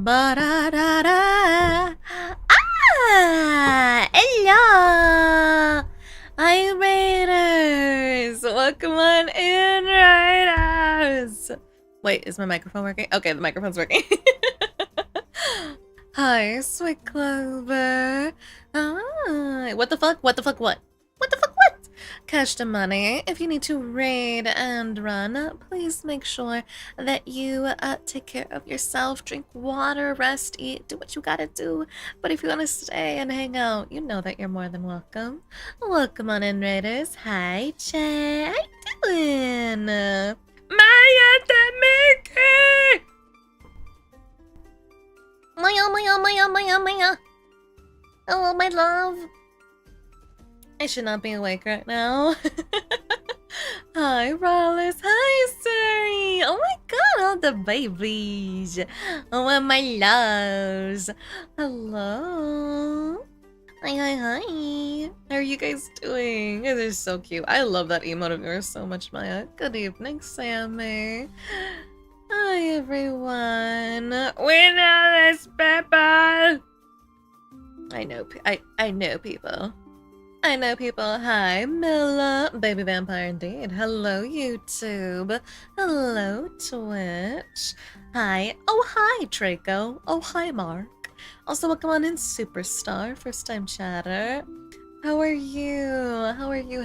Ba-da-da-da. Hello! Hi, Raiders! Welcome on in, Raiders! Wait, is my microphone working? Okay, the microphone's working. Hi, Sweet Clover. Hi. What the fuck? What the fuck? What? What the fuck? What? Cash the money. If you need to raid and run, please make sure that you take care of yourself. Drink water, rest, eat, do what you gotta do. But if you want to stay and hang out, you know that you're more than welcome. Welcome on in, Raiders. Hi, Che. How you doing? Maya the Mickey! Maya. Oh, my love. I should not be awake right now. Hi, Rollis. Hi, Siri. Oh my god, all the babies. Oh, my loves. Hello. Hi. How are you guys doing? It is so cute. I love that emote of yours so much, Maya. Good evening, Sammy. Hi, everyone. We know this, people. I know people. I know people. Hi, Milla. Baby vampire indeed. Hello, YouTube. Hello, Twitch. Hi. Oh, hi, Draco. Oh, hi, Mark. Also, welcome on in, Superstar. First time chatter. How are you? How are you?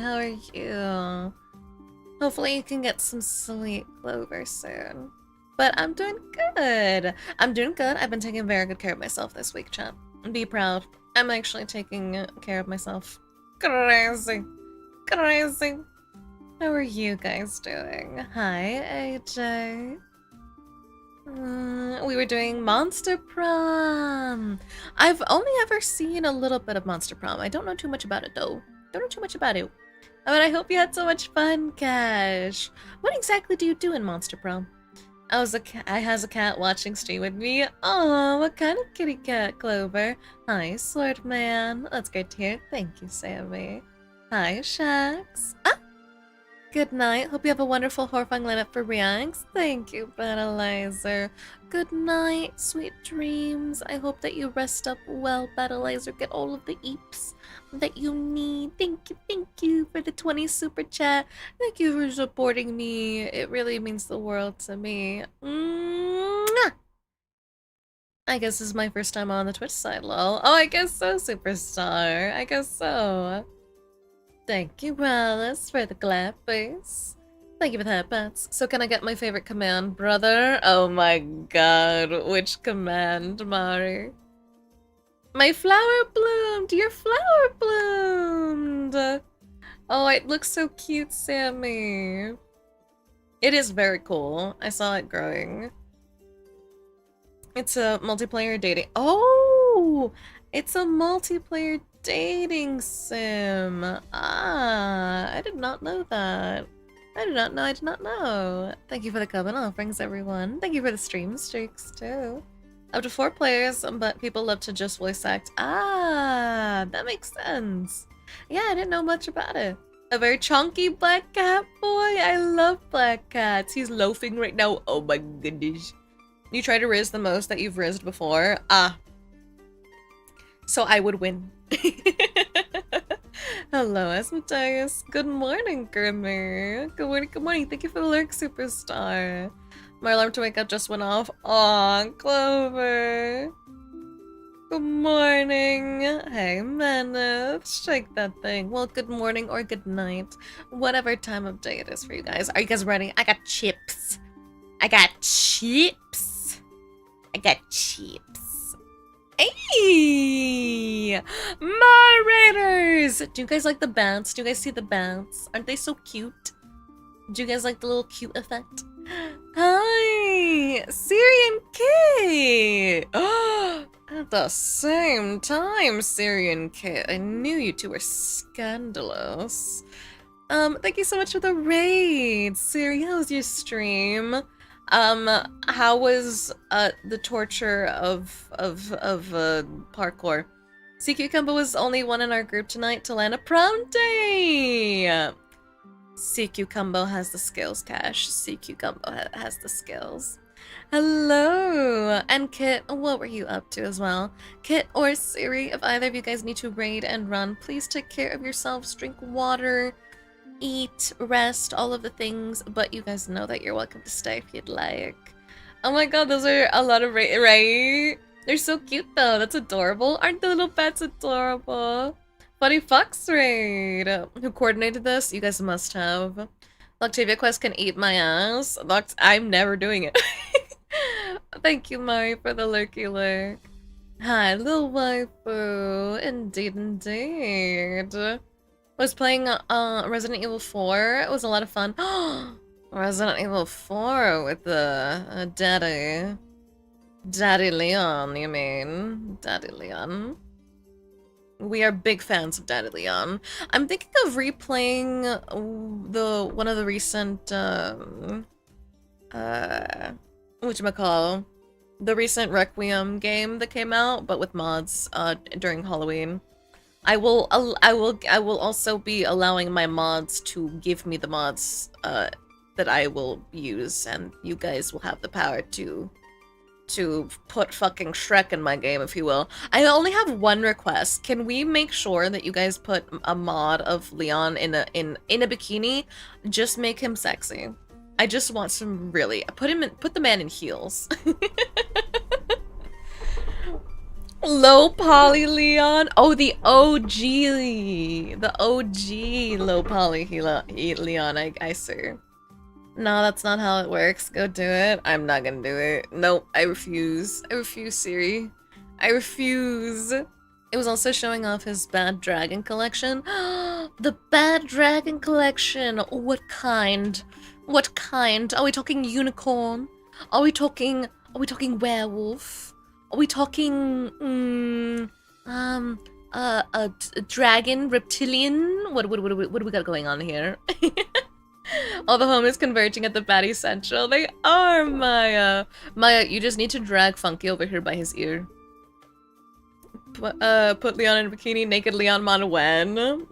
Hopefully you can get some sleep, Clover, soon. But I'm doing good. I've been taking very good care of myself this week, chat. Be proud. I'm actually taking care of myself. Crazy. How are you guys doing? Hi, AJ. We were doing Monster Prom. I've only ever seen a little bit of Monster Prom. I don't know too much about it, though. But I hope you had so much fun, Cash. What exactly do you do in Monster Prom? I has a cat watching stream with me. Oh, what kind of kitty cat, Clover? Hi, Swordman. That's great to hear. Thank you, Sammy. Hi, Shax. Good night. Hope you have a wonderful horrifying lineup for reacts. Thank you, Battleizer. Good night, sweet dreams. I hope that you rest up well, Battleizer. Get all of the eeps that you need. Thank you for the 20 super chat. Thank you for supporting me. It really means the world to me. Mwah! I guess this is my first time on the Twitch side, lol. Oh, I guess so, Superstar. I guess so. Thank you, Alice, for the clappies. Thank you for the bats. So can I get my favorite command, brother? Oh my god, which command, Mari? My flower bloomed! Your flower bloomed! Oh, it looks so cute, Sammy. It is very cool. I saw it growing. It's a multiplayer dating. Oh! It's a multiplayer dating sim. I did not know that. I did not know. Thank you for the covenant offerings, everyone. Thank you for the stream streaks, too. Up to 4 players, but people love to just voice act. That makes sense. Yeah, I didn't know much about it. A very chunky black cat boy. I love black cats. He's loafing right now. Oh my goodness. You try to riz the most that you've rizzed before. So I would win. Hello, Asmodeus. Good morning, Grimmer. Good morning. Thank you for the lurk, Superstar. My alarm to wake up just went off. Aw, Clover. Good morning. Hey, Menace. Shake that thing. Well, good morning or good night. Whatever time of day it is for you guys. Are you guys ready? I got chips. Hey! Moderators! Do you guys like the bounce? Do you guys see the bounce? Aren't they so cute? Do you guys like the little cute effect? Hi! Siri and Kate! At the same time, Siri and Kate. I knew you two were scandalous. Thank you so much for the raid! Siri, how was your stream? How was the torture of parkour? CQ Combo was only one in our group tonight to land a prom day. CQ Combo has the skills, Cash. CQ Combo has the skills. Hello! And Kit, what were you up to as well? Kit or Siri, if either of you guys need to raid and run, please take care of yourselves, drink water, eat, rest, all of the things, but you guys know that you're welcome to stay if you'd like. Oh my god, those are a lot of right? They're so cute though, that's adorable. Aren't the little pets adorable? Funny Fox Raid! Who coordinated this? You guys must have. Octavia Quest can eat my ass. I'm never doing it. Thank you, Mari, for the lurky lurk. Hi, little waifu. Indeed, indeed. Was playing Resident Evil 4. It was a lot of fun. Resident Evil 4 with the Daddy Leon, you mean? Daddy Leon. We are big fans of Daddy Leon. I'm thinking of replaying one of the recent whatchamacall, the recent Requiem game that came out, but with mods during Halloween. I will also be allowing my mods to give me the mods that I will use, and you guys will have the power to put fucking Shrek in my game, if you will. I only have one request. Can we make sure that you guys put a mod of Leon in a bikini? Just make him sexy. I just want some really put the man in heels. Low poly Leon. Oh, the OG low poly Leon. I see. No, that's not how it works. Go do it. I'm not gonna do it. Nope, I refuse. I refuse, Siri. I refuse. It was also showing off his Bad Dragon collection. The Bad Dragon collection. What kind? What kind? Are we talking unicorn? Are we talking werewolf? Are we talking a dragon, reptilian? What do we got going on here? All the homies converging at the Batty Central. They are, Maya. Maya, you just need to drag Funky over here by his ear. Put Leon in a bikini, naked Leon Monowen.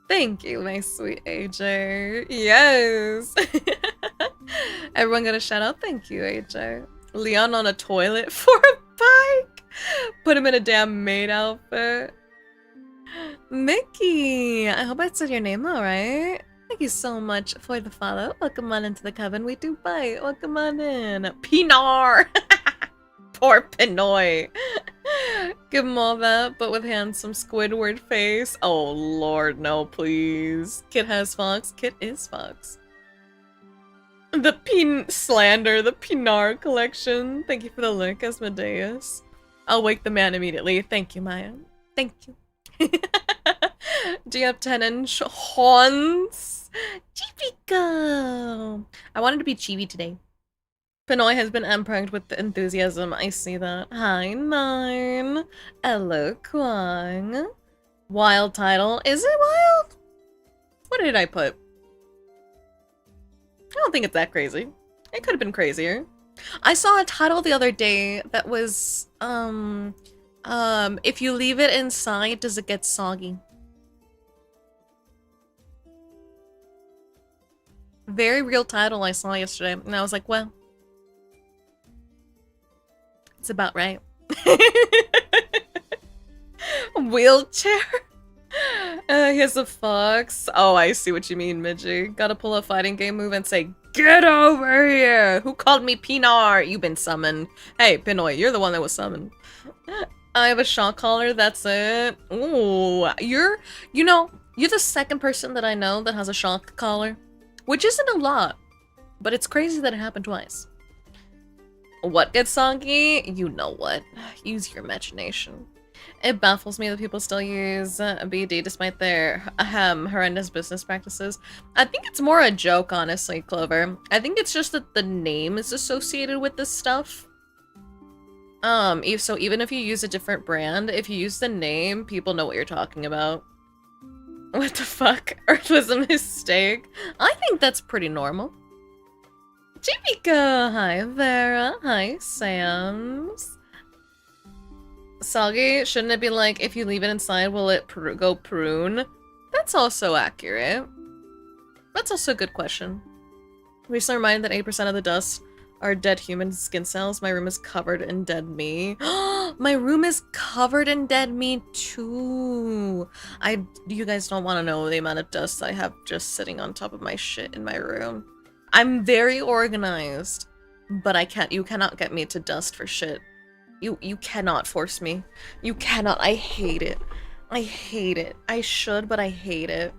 Thank you, my sweet AJ. Yes. Everyone got a shout out. Thank you, AJ. Leon on a toilet for a bike. Put him in a damn maid outfit. Mickey, I hope I said your name all right. Thank you so much for the follow. Welcome on into the coven. We do bite. Welcome on in. Pinar! Poor Pinoy. Give him all that, but with handsome Squidward face. Oh lord, no, please. Kit has Fox. Kit is Fox. The Slander, the Pinar collection. Thank you for the link, Asmodeus. I'll wake the man immediately. Thank you, Maya. Thank you. Do you have 10-inch horns? Chibico! I wanted to be chibi today. Pinoy has been impregned with enthusiasm. I see that. Hi, Nine. Hello, Kwang. Wild title. Is it wild? What did I put? I don't think it's that crazy. It could have been crazier. I saw a title the other day that was, if you leave it inside, does it get soggy? Very real title I saw yesterday, and I was like, well, it's about right. Wheelchair? He has a fox. Oh, I see what you mean, Midgie. Gotta pull a fighting game move and say, get over here! Who called me Pinar? You've been summoned. Hey, Pinoy, you're the one that was summoned. I have a shock collar, that's it. Ooh, you're the second person that I know that has a shock collar. Which isn't a lot, but it's crazy that it happened twice. What gets soggy? You know what. Use your imagination. It baffles me that people still use BD despite their horrendous business practices. I think it's more a joke, honestly, Clover. I think it's just that the name is associated with this stuff. So even if you use a different brand, if you use the name, people know what you're talking about. What the fuck? Earth was a mistake. I think that's pretty normal. Chibico! Hi, Vera. Hi, Sams. Soggy, shouldn't it be like, if you leave it inside, will it go prune? That's also accurate. That's also a good question. Recently reminded that 8% of the dust are dead human skin cells. My room is covered in dead me. My room is covered in dead me too. You guys don't want to know the amount of dust I have just sitting on top of my shit in my room. I'm very organized, but you cannot get me to dust for shit. You cannot force me. You cannot. I hate it. I hate it. I should, but I hate it.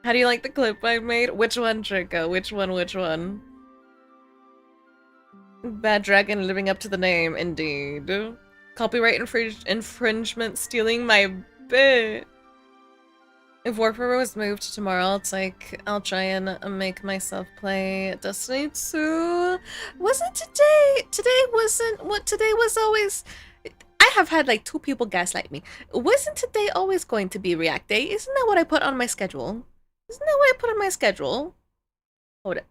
How do you like the clip I made? Which one, Trico? Which one? Bad dragon living up to the name, indeed. Copyright infringement stealing my bit. If Warframe was moved tomorrow, it's like, I'll try and make myself play Destiny 2. Wasn't today? Today wasn't what today was always. I have had like 2 people gaslight me. Wasn't today always going to be React Day? Isn't that what I put on my schedule? Isn't that what I put on my schedule? Hold it.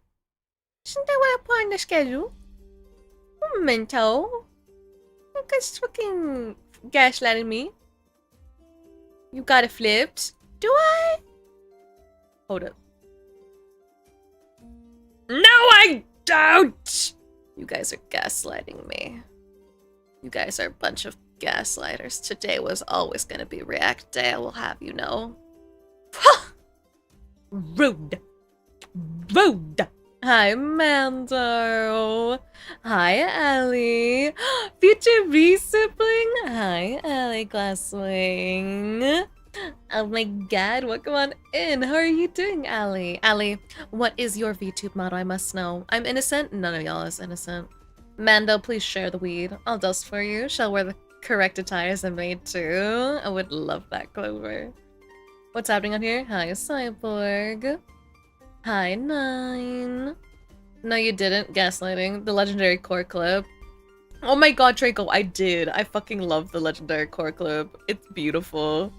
Isn't that what I put on the schedule? Memento. You guys fucking gaslighting me. You got it flipped. Do I? Hold up. No, I don't! You guys are gaslighting me. You guys are a bunch of gaslighters. Today was always gonna be React Day, I will have you know. Rude. Rude. Hi, Mando. Hi, Ellie. Future sibling. Hi, Ellie Glasswing. Oh my god, welcome on in. How are you doing, Allie? Allie, what is your VTube motto? I must know. I'm innocent? None of y'all is innocent. Mando, please share the weed. I'll dust for you. Shall wear the correct attires I made too. I would love that, Clover. What's happening on here? Hi, Cyborg. Hi, 9. No, you didn't. Gaslighting. The legendary core clip. Oh my god, Draco, I did. I fucking love the legendary core clip. It's beautiful.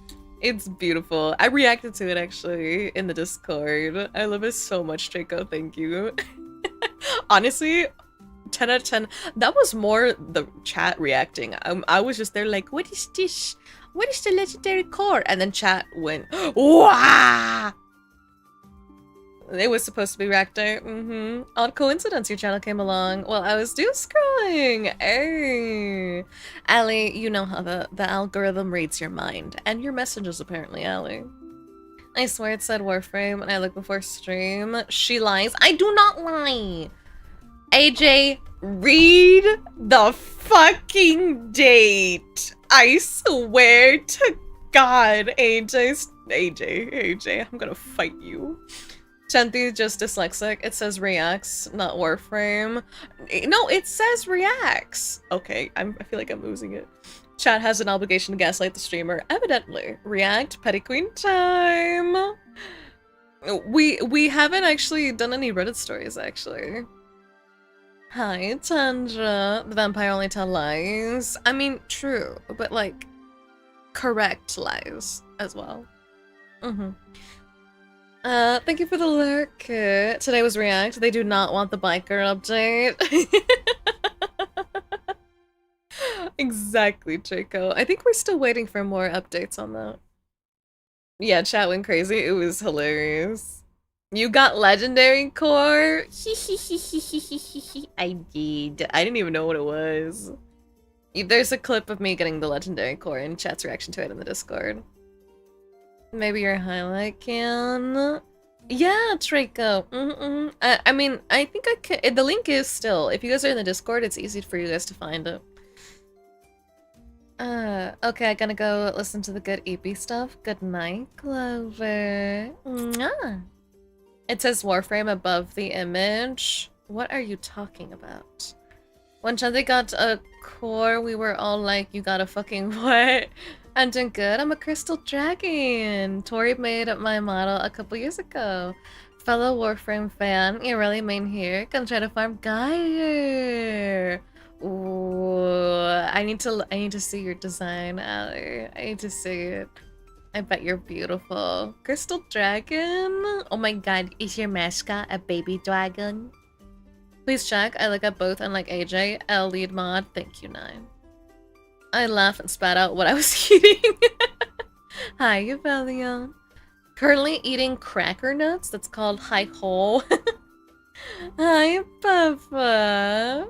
It's beautiful. I reacted to it actually in the Discord. I love it so much, Draco. Thank you. Honestly, 10 out of 10. That was more the chat reacting. I was just there like, what is this? What is the legendary core? And then chat went, wah! It was supposed to be reactor. Odd coincidence your channel came along while I was doom scrolling. Hey. Allie, you know how the algorithm reads your mind. And your messages, apparently, Allie. I swear it said Warframe when I looked before stream. She lies. I do not lie. AJ, read the fucking date. I swear to God, AJ, I'm gonna fight you. Chanti just dyslexic. It says reacts, not Warframe. No, it says reacts. Okay, I feel like I'm losing it. Chat has an obligation to gaslight the streamer. Evidently. React, Petty Queen time. We haven't actually done any Reddit stories, actually. Hi, Tundra. The vampire only tell lies. I mean, true, but like, correct lies as well. Thank you for the lurk. Today was React. They do not want the biker update. Exactly, Chico. I think we're still waiting for more updates on that. Yeah, chat went crazy. It was hilarious. You got legendary core? I did. I didn't even know what it was. There's a clip of me getting the legendary core and chat's reaction to it in the Discord. Maybe your highlight can. Yeah, Draco. I mean, I think I can. The link is still. If you guys are in the Discord, it's easy for you guys to find it. Okay, I'm gonna go listen to the good Eepy stuff. Good night, Clover. Mwah. It says Warframe above the image. What are you talking about? When Chanti got a core, we were all like, you got a fucking what? I'm doing good. I'm a crystal dragon. Tori made my model a couple years ago. Fellow Warframe fan, you're really main here. Gonna try to farm Geyer. Ooh, I need to see your design, Allie. I need to see it. I bet you're beautiful. Crystal dragon? Oh my god, is your mascot a baby dragon? Please check. I look at both unlike AJ. L lead mod. Thank you, 9. I laugh and spat out what I was eating. Hi, Yvellion. Currently eating cracker nuts. That's called high hole. Hi, Papa.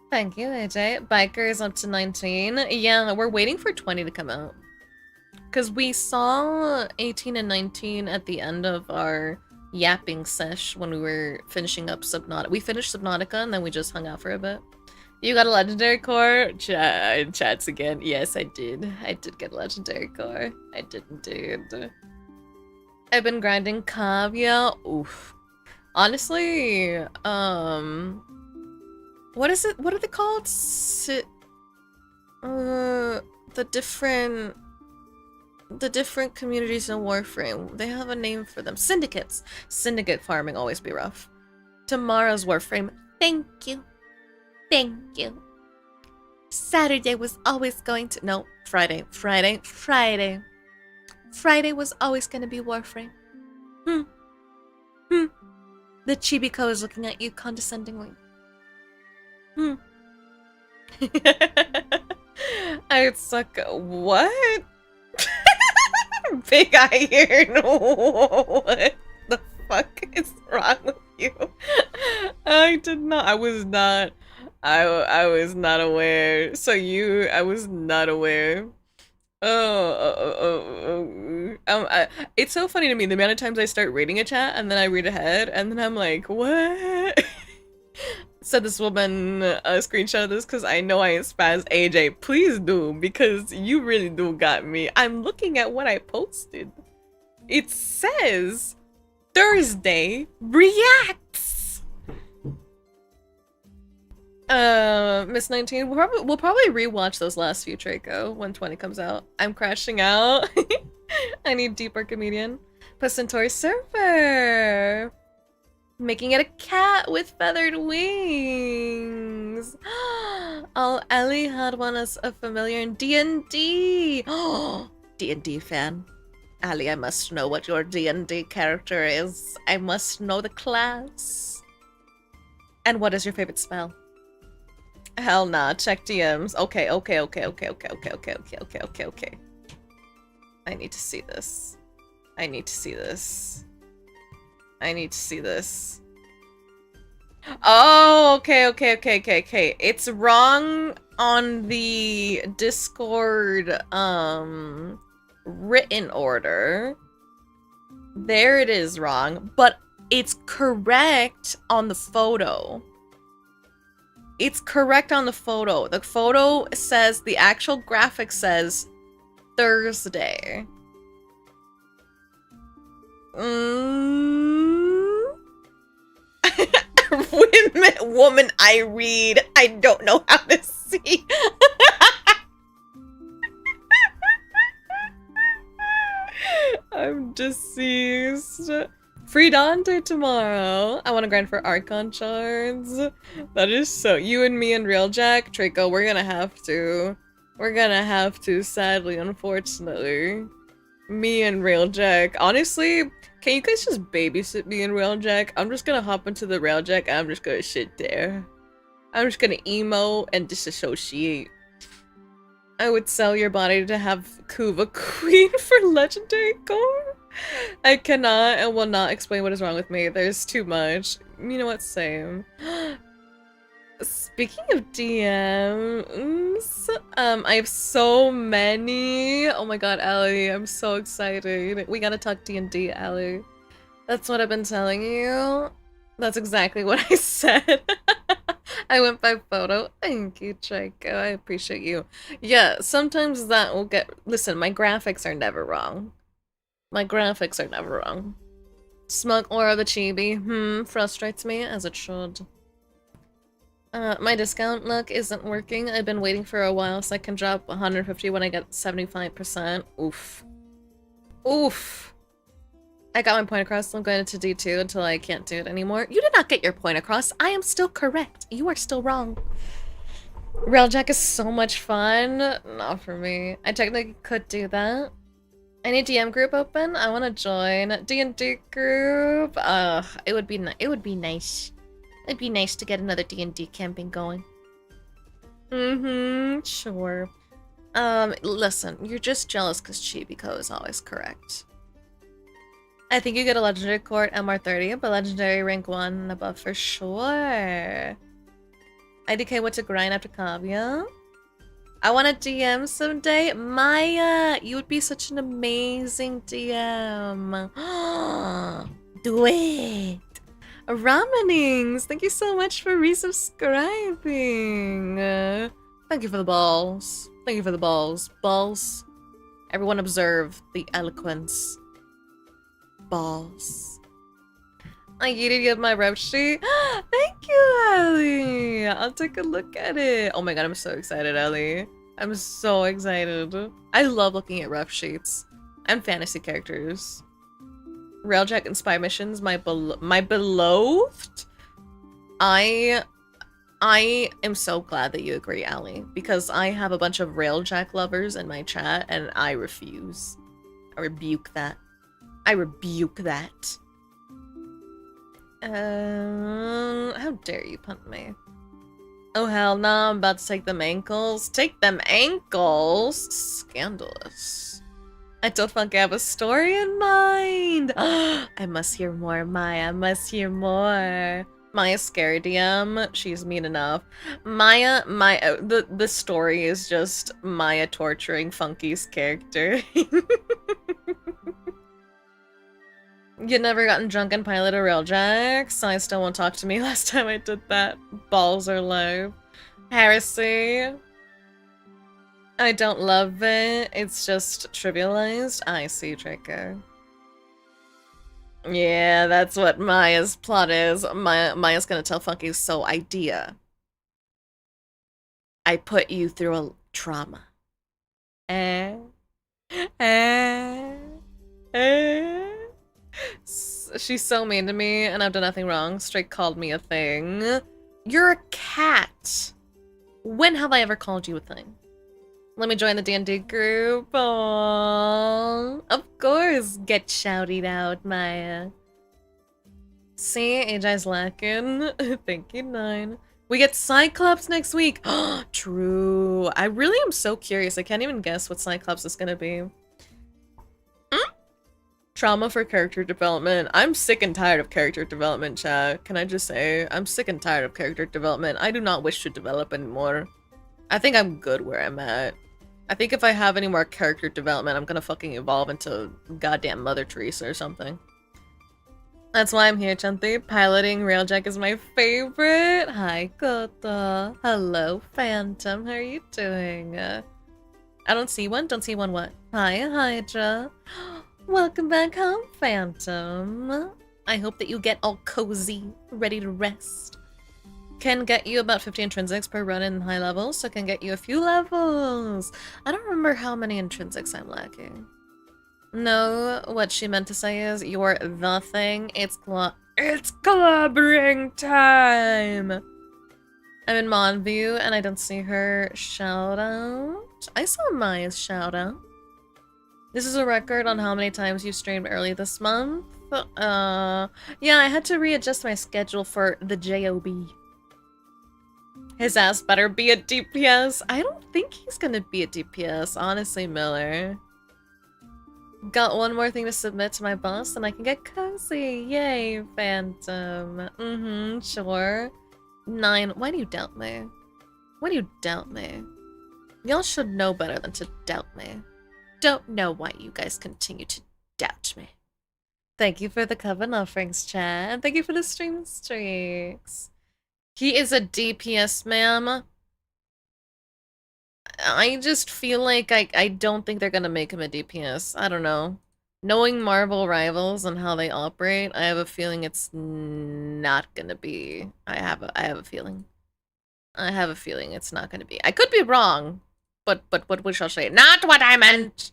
Thank you, AJ. Biker is up to 19. Yeah, we're waiting for 20 to come out. Because we saw 18 and 19 at the end of our yapping sesh when we were finishing up Subnautica. We finished Subnautica and then we just hung out for a bit. You got a legendary core? Chats again. Yes, I did. I did get a legendary core. I did indeed. I've been grinding Kavya. Oof. Honestly, what is it? What are they called? The different communities in Warframe. They have a name for them. Syndicates. Syndicate farming always be rough. Tomorrow's Warframe. Thank you. Thank you. Saturday was always going to... No, Friday. Friday was always going to be Warframe. The Chibico is looking at you condescendingly. I suck. What? Big eye here. No. What the fuck is wrong with you? I did not. I was not. I was not aware. So I was not aware. It's so funny to me the amount of times I start reading a chat and then I read ahead and then I'm like, what? Said this woman a screenshot of this because I know I spaz. AJ, please do, because you really do got me. I'm looking at what I posted. It says Thursday reacts. Miss 19, we'll probably rewatch those last few Draco when 20 comes out. I'm crashing out. I need deeper comedian. Centauri server. Making it a cat with feathered wings. Oh, Ellie had one as a familiar in D&D. Oh, D&D fan. Ellie, I must know what your D&D character is. I must know the class. And what is your favorite spell? Hell nah, check DMs. Okay. I need to see this. I need to see this. Oh, okay. It's wrong on the Discord, written order. There it is wrong, but it's correct on the photo. It's correct on the photo. The photo says, the actual graphic says Thursday. Woman I read. I don't know how to see. I'm deceased. Free Dante tomorrow. I want to grind for Archon shards. That is so... You and me and Real Jack, Draco, we're gonna have to. We're gonna have to, sadly, unfortunately. Me and Real Jack. Honestly, can you guys just babysit me and Real Jack? I'm just gonna hop into the Real Jack and I'm just gonna sit there. I'm just gonna emo and disassociate. I would sell your body to have Kuva Queen for legendary core. I cannot and will not explain what is wrong with me. There's too much. You know what? Same. Speaking of DMs, I have so many. Oh my god, Allie, I'm so excited. We gotta talk D&D, Allie. That's what I've been telling you. That's exactly what I said. I went by photo. Thank you, Draco. I appreciate you. Yeah, sometimes that will get... Listen, my graphics are never wrong. My graphics are never wrong. Smug aura of the chibi. Frustrates me, as it should. My discount luck isn't working. I've been waiting for a while so I can drop 150 when I get 75%. Oof. Oof. I got my point across, so I'm going into D2 until I can't do it anymore. You did not get your point across. I am still correct. You are still wrong. Railjack is so much fun. Not for me. I technically could do that. Any DM group open? I want to join. D&D group? It would be nice. It'd be nice to get another D&D camping going. Sure. Listen, you're just jealous because Chibico is always correct. I think you get a legendary court MR30, but legendary rank 1 and above for sure. IDK, what to grind after Kavya? I want a DM someday. Maya, you would be such an amazing DM. Do it. Ramenings, thank you so much for resubscribing. Thank you for the balls. Thank you for the balls. Balls. Everyone observe the eloquence. Balls. I need to get my rep sheet. Thank you, Ellie. I'll take a look at it. Oh my god, I'm so excited, Ellie. I'm so excited. I love looking at rep sheets and fantasy characters. Railjack and spy missions, my beloved. I am so glad that you agree, Allie, because I have a bunch of Railjack lovers in my chat, and I refuse. I rebuke that. I rebuke that. How dare you punt me? Oh hell no, I'm about to take them ankles. Take them ankles? Scandalous. I told Funky I have a story in mind. I must hear more, Maya. I must hear more. Maya's scary DM. She's mean enough. Maya, the story is just Maya torturing Funky's character. You never gotten drunk and pilot a railjack, so I still won't talk to me last time I did that. Balls are low. Heresy. I don't love it. It's just trivialized. I see, Draco. Yeah, that's what Maya's plot is. Maya's gonna tell Funky, so idea. I put you through a trauma. Eh? Eh? Eh? She's so mean to me, and I've done nothing wrong. Straight called me a thing. You're a cat. When have I ever called you a thing? Let me join the D&D group. Aww. Of course, get shouted out, Maya. See, AJ's lacking. Thank you, 9. We get Cyclops next week. True. I really am so curious. I can't even guess what Cyclops is gonna be. Trauma for character development. I'm sick and tired of character development, chat. Can I just say? I'm sick and tired of character development. I do not wish to develop anymore. I think I'm good where I'm at. I think if I have any more character development, I'm gonna fucking evolve into goddamn Mother Teresa or something. That's why I'm here, Chanti. Piloting Railjack is my favorite. Hi, Goth. Hello, Phantom. How are you doing? I don't see one. Don't see one what? Hi, Hydra. Welcome back home, Phantom. I hope that you get all cozy, ready to rest. Can get you about 50 intrinsics per run in high levels, so can get you a few levels. I don't remember how many intrinsics I'm lacking. No, what she meant to say is, you're the thing. It's clobbering time! I'm in Monview, and I don't see her shout out. I saw Maya's shout out. This is a record on how many times you streamed early this month. Yeah, I had to readjust my schedule for the JOB. His ass better be a DPS. I don't think he's gonna be a DPS, honestly, Miller. Got one more thing to submit to my boss and I can get cozy. Yay, Phantom. Sure. 9, why do you doubt me? Why do you doubt me? Y'all should know better than to doubt me. Don't know why you guys continue to doubt me. Thank you for the coven offerings, chat. And thank you for the stream streaks. He is a DPS, ma'am. I just feel like I don't think they're gonna make him a DPS. I don't know. Knowing Marvel Rivals and how they operate, I have a feeling it's not gonna be. I have a feeling. I have a feeling it's not gonna be. I could be wrong. But what we shall say? Not what I meant!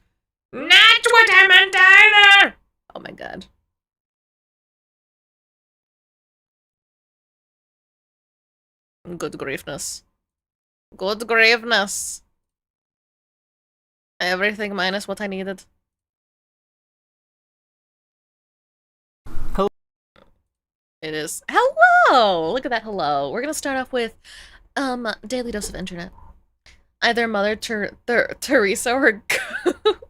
Not what I meant either! Oh my god. Good griefness. Good griefness. Everything minus what I needed. Hello. It is. Hello! Look at that hello. We're gonna start off with, daily dose of internet. Either Mother Teresa or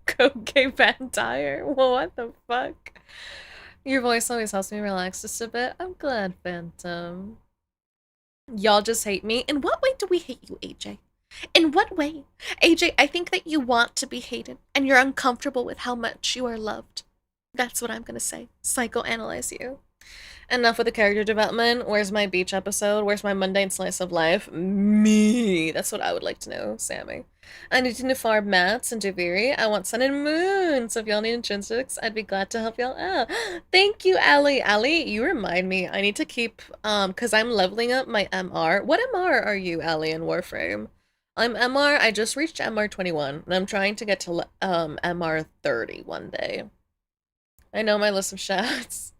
Cocaine Vampire. Well, what the fuck? Your voice always helps me relax just a bit. I'm glad, Phantom. Y'all just hate me. In what way do we hate you, AJ? In what way? AJ, I think that you want to be hated, and you're uncomfortable with how much you are loved. That's what I'm gonna say. Psychoanalyze you. Enough with the character development. Where's my beach episode? Where's my mundane slice of life? Me. That's what I would like to know, Sammy. I need to farm mats and Javiri. I want sun and moon. So if y'all need intrinsics, I'd be glad to help y'all out. Thank you, Allie. Allie, you remind me. I need to keep, because I'm leveling up my MR. What MR are you, Allie, in Warframe? I'm MR. I just reached MR 21, and I'm trying to get to MR 30 one day. I know my list of shouts.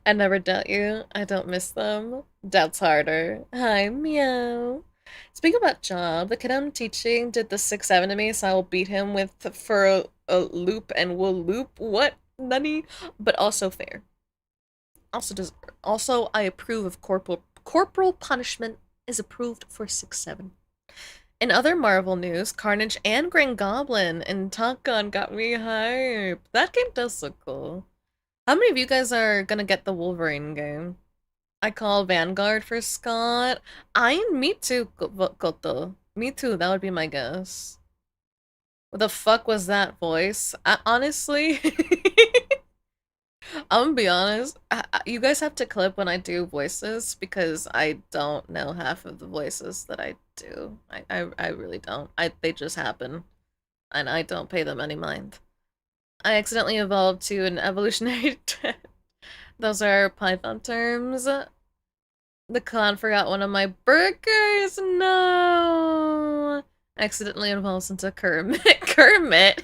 I never doubt you. I don't miss them. Doubt's harder. Hi, meow. Speaking about job, the kid I'm teaching did the 6-7 to me, so I will beat him with for a loop and will loop. What? Nunny? But also fair. Also, I approve of corporal punishment is approved for 6-7. In other Marvel news, Carnage and Green Goblin and Talkon got me hyped. That game does look cool. How many of you guys are gonna get the Wolverine game? I call Vanguard for Scott. Me too, Koto. Me too, that would be my guess. What the fuck was that voice? Honestly, I'm gonna be honest. You guys have to clip when I do voices because I don't know half of the voices that I do. I really don't. They just happen, and I don't pay them any mind. I accidentally evolved to an evolutionary death. Those are Python terms. The clown forgot one of my burgers. No. Accidentally evolves into Kermit. Kermit.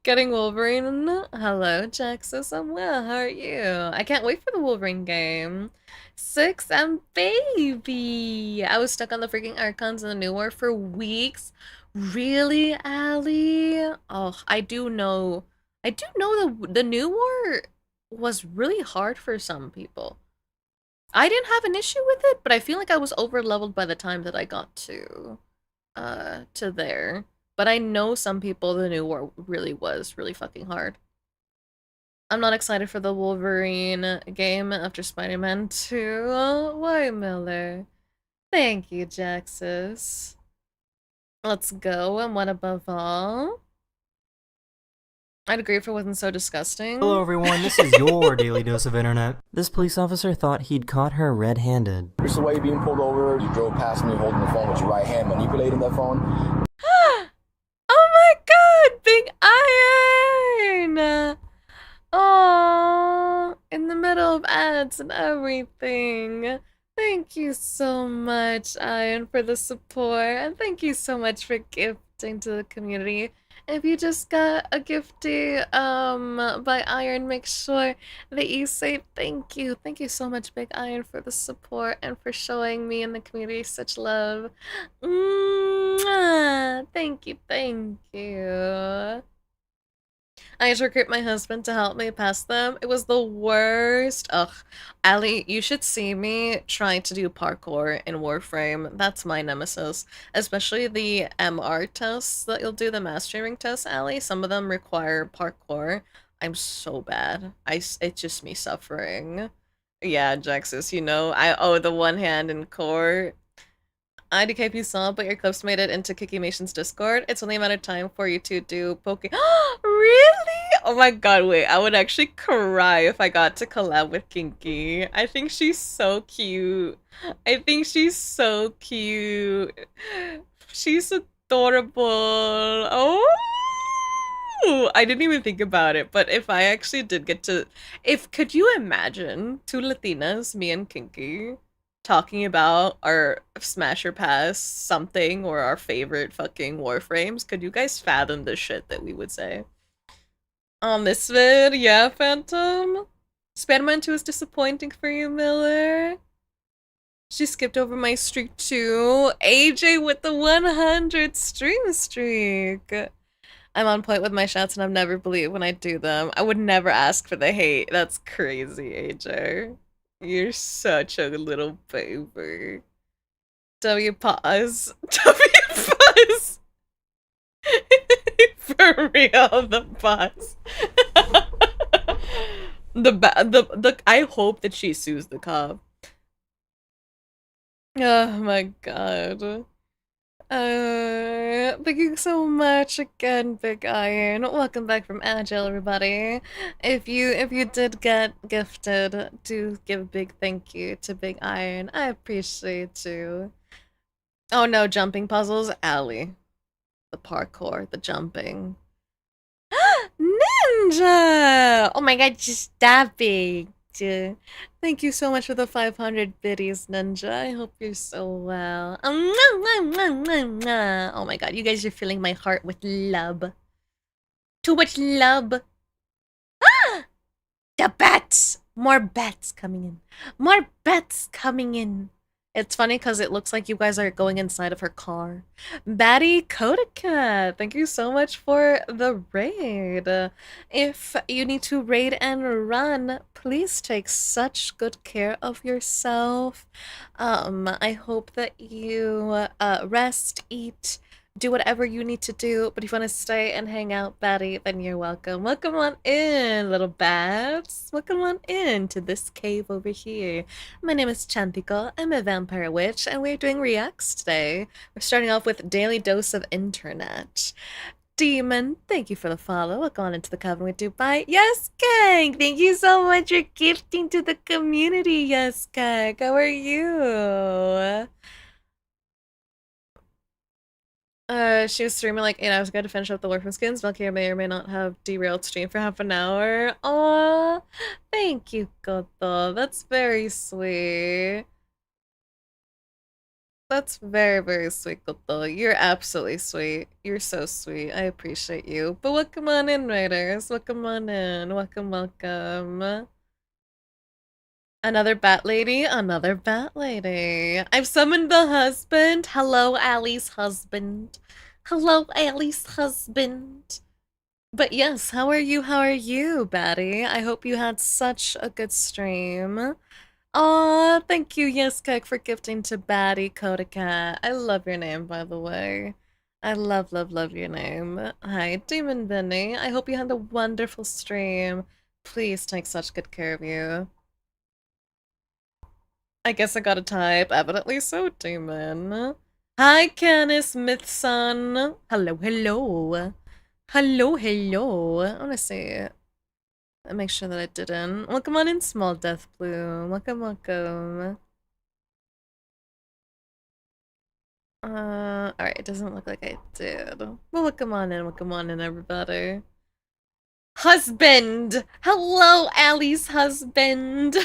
Getting Wolverine. Hello, Jaxus. I'm well. How are you? I can't wait for the Wolverine game. 6 and baby. I was stuck on the freaking Archons in the New War for weeks. Really, Allie? Oh, I do know the New War was really hard for some people. I didn't have an issue with it, but I feel like I was over leveled by the time that I got to there. But I know some people the New War really was really fucking hard. I'm not excited for the Wolverine game after Spider-Man 2. Why, Miller? Thank you, Jaxus. Let's go, and what above all? I'd agree if it wasn't so disgusting. Hello everyone, this is your daily dose of internet. This police officer thought he'd caught her red-handed. Just the way being pulled over, you drove past me holding the phone with your right hand, manipulating that phone. Oh my god, big iron! Oh, in the middle of ads and everything. Thank you so much, Iron, for the support, and thank you so much for gifting to the community. If you just got a gifty by Iron, make sure that you say thank you. Thank you so much, Big Iron, for the support and for showing me and the community such love. Mwah! Thank you, thank you. I had to recruit my husband to help me pass them. It was the worst. Ugh. Allie, you should see me trying to do parkour in Warframe. That's my nemesis. Especially the MR tests that you'll do, the mastering tests, Allie. Some of them require parkour. I'm so bad. It's just me suffering. Yeah, Jaxus, you know, I owe the one hand in core. IDK if you saw, but your clips made it into Kikimation's Discord. It's only a matter of time for you to do Poke. Really? Oh my god, wait. I would actually cry if I got to collab with Kinky. I think she's so cute. I think she's so cute. She's adorable. Oh! I didn't even think about it, but if I actually did get to... Could you imagine two Latinas, me and Kinky, talking about our Smasher Pass something or our favorite fucking Warframes? Could you guys fathom the shit that we would say? On this vid, yeah, Phantom? Spider-Man 2 is disappointing for you, Miller. She skipped over my streak too. AJ with the 100 stream streak. I'm on point with my shouts and I've never believed when I do them. I would never ask for the hate. That's crazy, AJ. You're such a little baby. W pause. W pause. For real, the pause. I hope that she sues the cop. Oh my god. Thank you so much again, Big Iron. Welcome back from Agile, everybody. If you did get gifted, do give a big thank you to Big Iron. I appreciate you. Oh no, jumping puzzles, Allie. The parkour, the jumping. Ninja! Oh my god, just stop it. Thank you so much for the 500 biddies, Ninja. I hope you're so well. Oh my god, you guys are filling my heart with love. Too much love. The bats! More bats coming in. More bats coming in. It's funny because it looks like you guys are going inside of her car. Batty Kodakat, thank you so much for the raid. If you need to raid and run, please take such good care of yourself. I hope that you rest, eat, do whatever you need to do, but if you want to stay and hang out, Batty, then you're welcome. Welcome on in, little bats. Welcome on in to this cave over here. My name is Chantico. I'm a vampire witch, and we're doing reacts today. We're starting off with Daily Dose of Internet. Demon, thank you for the follow. Welcome on into the coven with Dubai. Yes, Gang! Thank you so much for gifting to the community, Yes, Gang. How are you? She was streaming like 8 hours ago to finish up the Warframe skins. Valkyria may or may not have derailed stream for half an hour. Aw, thank you, Koto. That's very sweet. That's very, very sweet, Koto. You're absolutely sweet. You're so sweet. I appreciate you. But welcome on in, Raiders. Welcome on in. Welcome, welcome. Another bat lady, another bat lady. I've summoned the husband. Hello, Allie's husband. Hello, Allie's husband. But yes, how are you? How are you, Batty? I hope you had such a good stream. Aw, thank you, Yes Kek, for gifting to Batty Kodakat. I love your name, by the way. I love, love, love your name. Hi, Demon Benny. I hope you had a wonderful stream. Please take such good care of you. I guess I gotta type, evidently so, Demon. Hi, Canis Mythson. Hello, hello. Hello, hello. I wanna see. Make sure that I didn't. Welcome on in, Small Death Bloom. Welcome, welcome. Alright, it doesn't look like I did. Well, welcome on in, everybody. Husband! Hello, Allie's husband!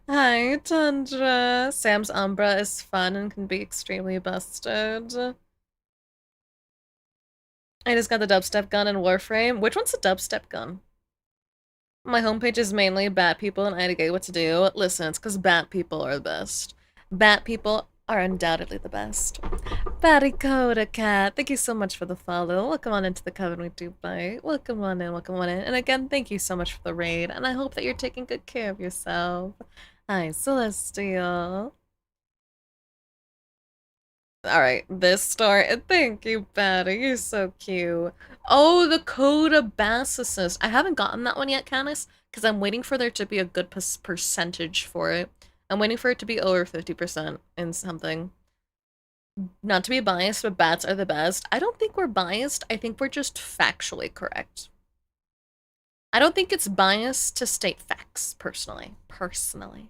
Hi, Tundra. Sam's Umbra is fun and can be extremely busted. I just got the dubstep gun in Warframe. Which one's the dubstep gun? My homepage is mainly bat people and I get what to do. Listen, it's because bat people are the best. Bat people are undoubtedly the best. Batty Coda Cat, thank you so much for the follow. Welcome on into the Coven with Dubai. Welcome on in, welcome on in. And again, thank you so much for the raid, and I hope that you're taking good care of yourself. Hi, Celestial. Alright, this star. Thank you, Batty. You're so cute. Oh, the Coda Bassist. I haven't gotten that one yet, Canis, because I'm waiting for there to be a good percentage for it. I'm waiting for it to be over 50% in something. Not to be biased, but bats are the best. I don't think we're biased. I think we're just factually correct. I don't think it's biased to state facts, personally. Personally.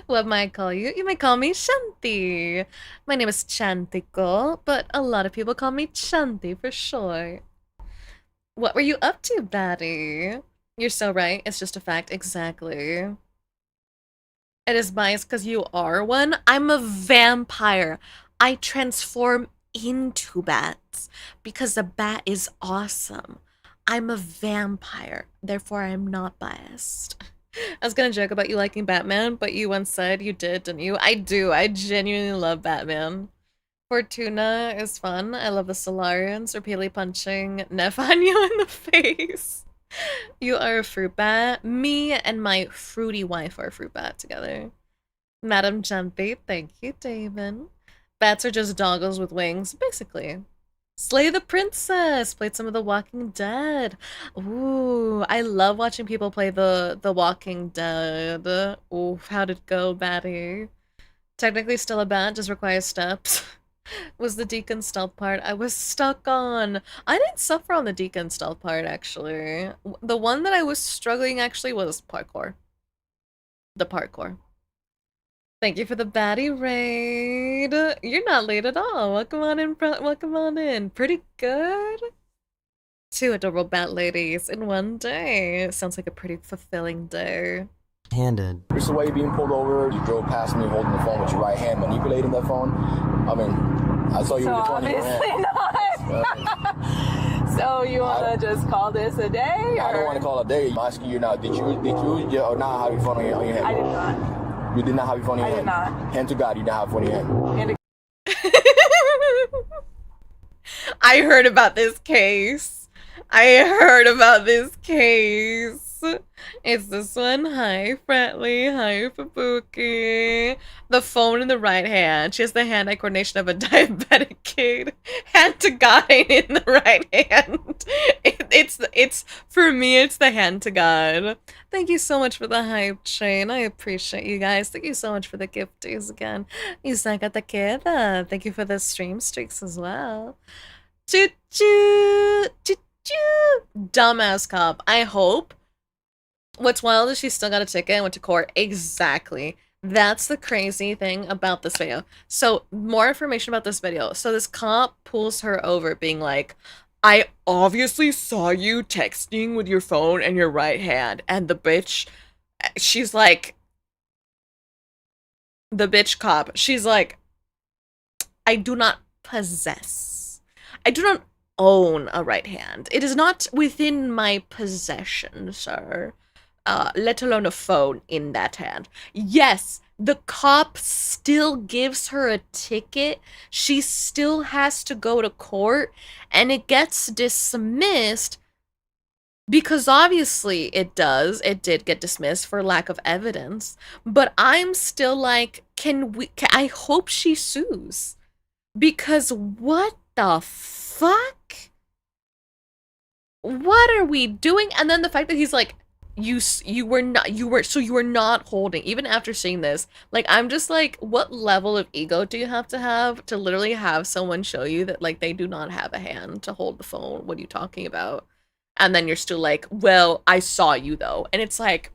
What might I call you? You may call me Shanti. My name is Chantico, but a lot of people call me Shanti for short. What were you up to, Batty? You're so right. It's just a fact. Exactly. It is biased because you are one. I'm a vampire. I transform into bats because a bat is awesome. I'm a vampire. Therefore, I'm not biased. I was gonna joke about you liking Batman, but you once said you did, didn't you? I do. I genuinely love Batman. Fortuna is fun. I love the Solarians repeatedly punching Nefanyo in the face. You are a fruit bat. Me and my fruity wife are a fruit bat together. Madam Jumpy, thank you, David. Bats are just doggles with wings, basically. Slay the Princess! Played some of The Walking Dead. Ooh, I love watching people play the Walking Dead. Ooh, how'd it go, Batty? Technically still a bat, just requires steps. Was the Deacon stealth part I was stuck on. I didn't suffer on the Deacon stealth part, actually. The one that I was struggling, actually, was parkour. The parkour. Thank you for the baddie raid. You're not late at all. Welcome on in, welcome on in. Pretty good. 2 adorable bat ladies in one day. Sounds like a pretty fulfilling day. Handed. Just the way you're being pulled over, you drove past me holding the phone with your right hand, manipulating that phone. I mean, I saw you with the phone in your hand. Obviously not. So you wanna just call this a day? Or? I don't want to call it a day. I'm asking you now, did you or not have your phone on your hand? I did not. You did not have your phone in your hand? I did not. Hand to God, you didn't have your phone in your hand. I heard about this case. I heard about this case. It's this one. Hi, Friendly. Hi, Fabuki. The phone in the right hand. She has the hand-eye coordination of a diabetic kid. Hand to God in the right hand. It's for me. It's the hand to God. Thank you so much for the hype train. I appreciate you guys. Thank you so much for the gifties again. Isaga Takeda. Thank you for the stream streaks as well. Choo choo choo choo. Dumbass cop. I hope. What's wild is she still got a ticket and went to court. Exactly. That's the crazy thing about this video. So, more information about this video. So, this cop pulls her over being like, I obviously saw you texting with your phone in your right hand. And the bitch, she's like, the bitch cop, she's like, I do not possess. I do not own a right hand. It is not within my possession, sir. Let alone a phone in that hand. Yes, the cop still gives her a ticket. She still has to go to court, and it gets dismissed because obviously it did get dismissed for lack of evidence. But I'm still like, I hope she sues. Because what the fuck? What are we doing? And then the fact that he's like, you were not holding, even after seeing this, like, I'm just like, what level of ego do you have to literally have someone show you that, like, they do not have a hand to hold the phone? What are you talking about? And then you're still like, well, I saw you though. And it's like,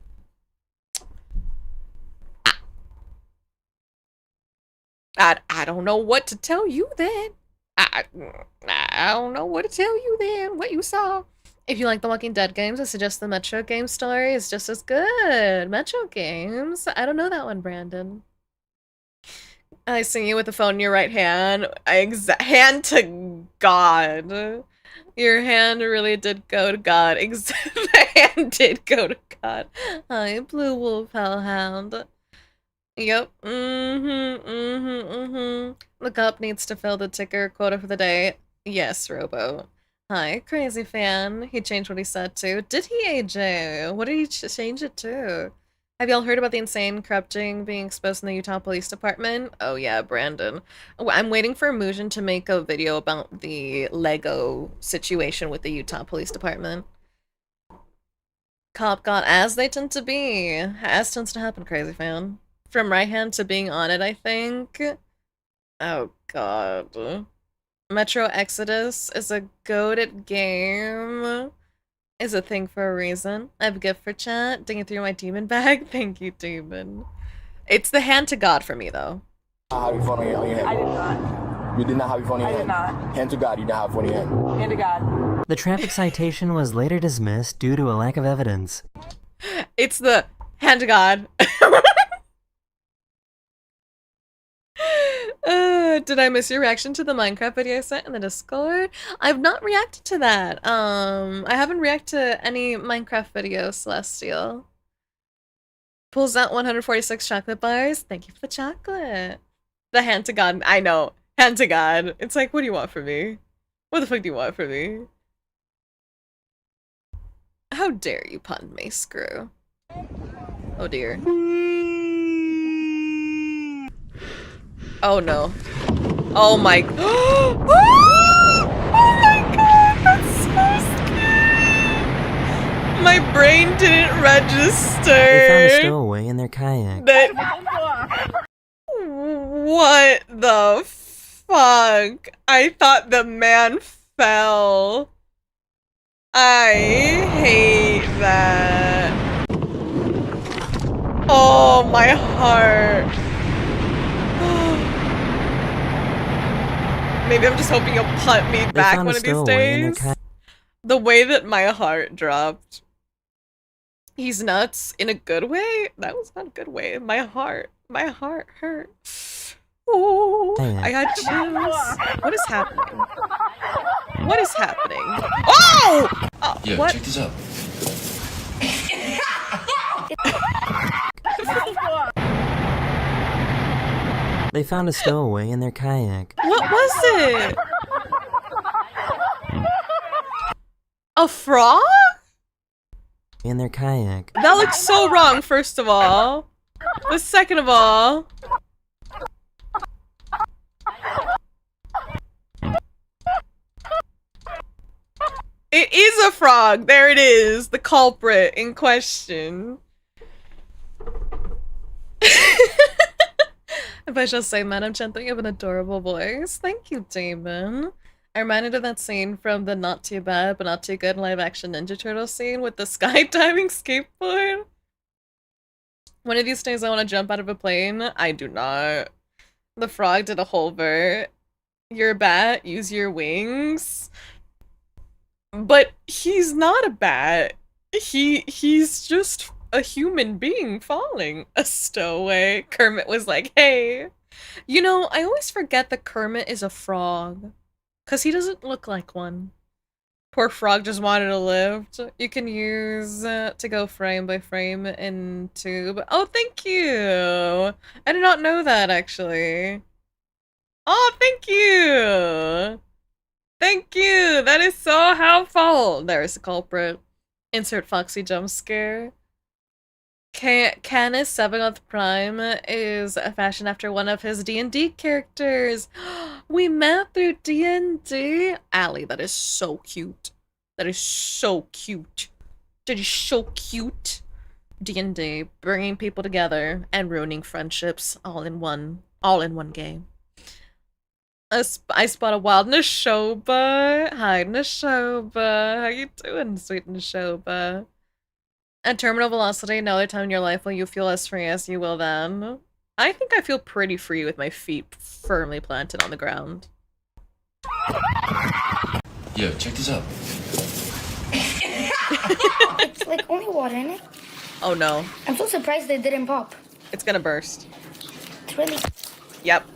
I don't know what to tell you then. I don't know what to tell you then, what you saw. If you like the Walking Dead games, I suggest the Metro game story is just as good. Metro games? I don't know that one, Brandon. I see you with the phone in your right hand. Hand to God. Your hand really did go to God. The hand did go to God. Hi, Blue Wolf Hellhound. Yep. The cop needs to fill the ticker quota for the day. Yes, Robo. Hi, crazy fan. He changed what he said to. Did he, AJ? What did he change it to? Have y'all heard about the insane corrupting being exposed in the Utah Police Department? Oh yeah, Brandon. I'm waiting for Mujin to make a video about the Lego situation with the Utah Police Department. Cop got, as they tend to be. As tends to happen, crazy fan. From right hand to being on it, I think. Oh god. Metro Exodus is a goated game. Is a thing for a reason. I have a gift for chat. Ding it through my demon bag. Thank you, demon. It's the hand to God for me, though. Have your phone on your hand? I did not. You did not have your phone in your hand? I did not. Hand to God, you did not have your phone in your hand? Hand to God. The traffic citation was later dismissed due to a lack of evidence. It's the hand to God. Did I miss your reaction to the Minecraft video I sent in the Discord? I've not reacted to that. I haven't reacted to any Minecraft videos, Celestial. Pulls out 146 chocolate bars. Thank you for the chocolate. The hand to God. I know. Hand to God. It's like, what do you want from me? What the fuck do you want from me? How dare you pun me, screw. Oh dear. Oh no. Oh my. My brain didn't register. They found a stowaway in their kayak. What the fuck? I thought the man fell. I hate that. Oh, my heart. Maybe I'm just hoping you'll punt me back one of these days. The way that my heart dropped. He's nuts in a good way? That was not a good way. My heart hurt. Oh, I got chills. What is happening? What is happening? Oh! Yo, what? check this out. They found a stowaway in their kayak. What was it? A frog? In their kayak. That looks so wrong, first of all. But second of all... It is a frog! There it is! The culprit in question. If I shall say, Madam Chantico, you have an adorable voice. Thank you, Damon. I'm reminded of that scene from the not too bad but not too good live action Ninja Turtle scene with the skydiving skateboard. One of these days I want to jump out of a plane. I do not. The frog did a whole vert. You're a bat, use your wings. But he's not a bat. He's just a human being falling. A stowaway. Kermit was like, hey. You know, I always forget that Kermit is a frog. Because he doesn't look like one. Poor frog just wanted to live. You can use to go frame by frame in Tube. Oh, thank you! I did not know that, actually. Oh, thank you! Thank you! That is so helpful! There's the culprit. Insert Foxy jump scare. Canis 7th Prime is fashioned after one of his D&D characters. We met through D&D. Allie, that is so cute. That is so cute. That is so cute. D&D, bringing people together and ruining friendships all in one game. I spot a wild Nashoba. Hi, Nashoba. How you doing, sweet Nashoba? At terminal velocity, no other time in your life will you feel as free as you will then. I think I feel pretty free with my feet firmly planted on the ground. Yo, check this out. It's like only water in it. Oh no. I'm so surprised they didn't pop. It's gonna burst. It's really... Yep.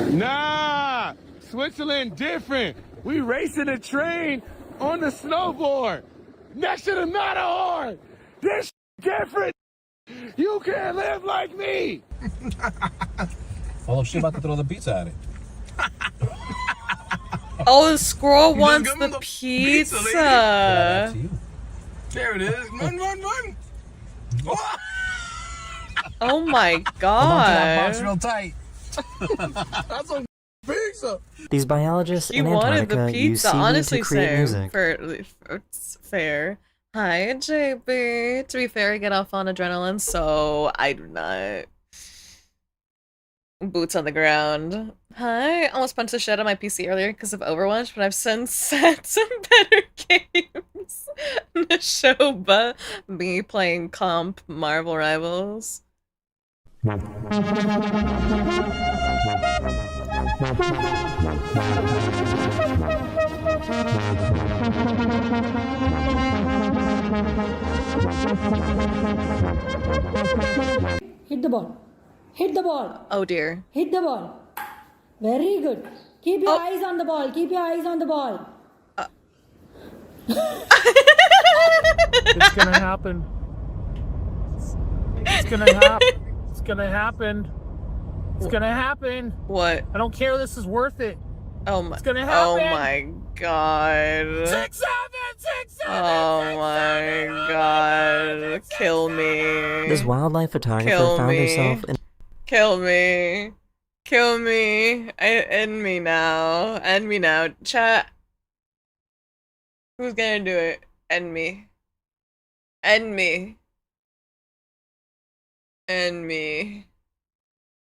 Nah! Switzerland different. We racing a train on the snowboard. Next to the Matterhorn! This different! You can't live like me! Oh, she about to throw the pizza at it. Oh, the squirrel wants the pizza! Yeah, that's you. There it is. Run, run, run! Oh my Hold on to that box god. real tight. That's a pizza! These biologists He in wanted the Antarctica use pizza, seaweed honestly, to create Sam. music. It's fair. Hi, JB. To be fair, I get off on adrenaline, so I do not. Boots on the ground. Hi. Almost punched the shit out of my PC earlier because of Overwatch, but I've since had some better games. Nashoba. Me playing comp Marvel Rivals. Hit the ball. Hit the ball. Oh dear. Hit the ball. Very good. Keep your eyes on the ball. Keep your eyes on the ball. It's gonna happen. It's gonna happen. It's gonna happen. It's gonna happen. What? I don't care. This is worth it. Oh my. It's gonna Oh happen. my god. 6-7, 6-7! Oh my god. Kill me. This wildlife photographer Kill found me. herself in Kill me. Kill me. End me now. End me now. Chat. Who's gonna do it? And me. And me. And me.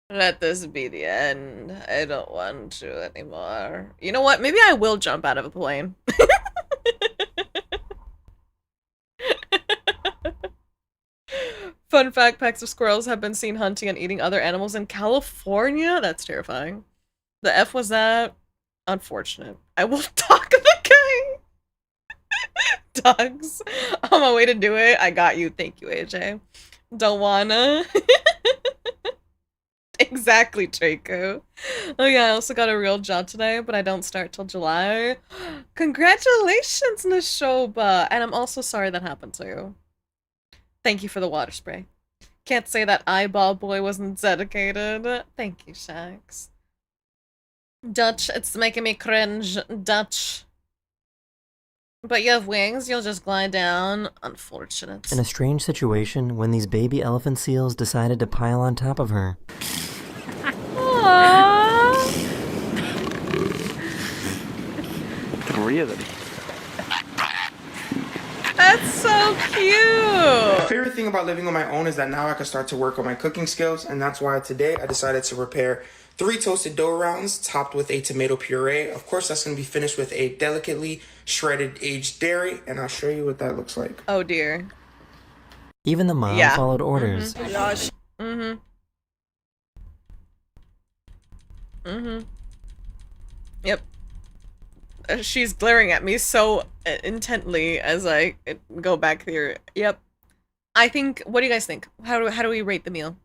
Let this be the end. I don't want to anymore. You know what? Maybe I will jump out of a plane. Fun fact, packs of squirrels have been seen hunting and eating other animals in California? That's terrifying. The F was that? Unfortunate. I will talk the guy. Dogs. On my way to do it. I got you. Thank you, AJ. Don't wanna. Exactly, Draco. Oh yeah, I also got a real job today, but I don't start till July. Congratulations, Nashoba! And I'm also sorry that happened to you. Thank you for the water spray. Can't say that eyeball boy wasn't dedicated. Thank you, Shax. Dutch, it's making me cringe. Dutch. But you have wings, you'll just glide down. Unfortunate. In a strange situation, when these baby elephant seals decided to pile on top of her. Aww. 3 of them. That's so cute! My favorite thing about living on my own is that now I can start to work on my cooking skills, and that's why today I decided to prepare 3 toasted dough rounds topped with a tomato puree. Of course, that's going to be finished with a delicately shredded aged dairy, and I'll show you what that looks like. Oh dear. Even the mom followed orders. Yep. She's glaring at me so intently as I go back here. Yep. I think, what do you guys think? How do we rate the meal?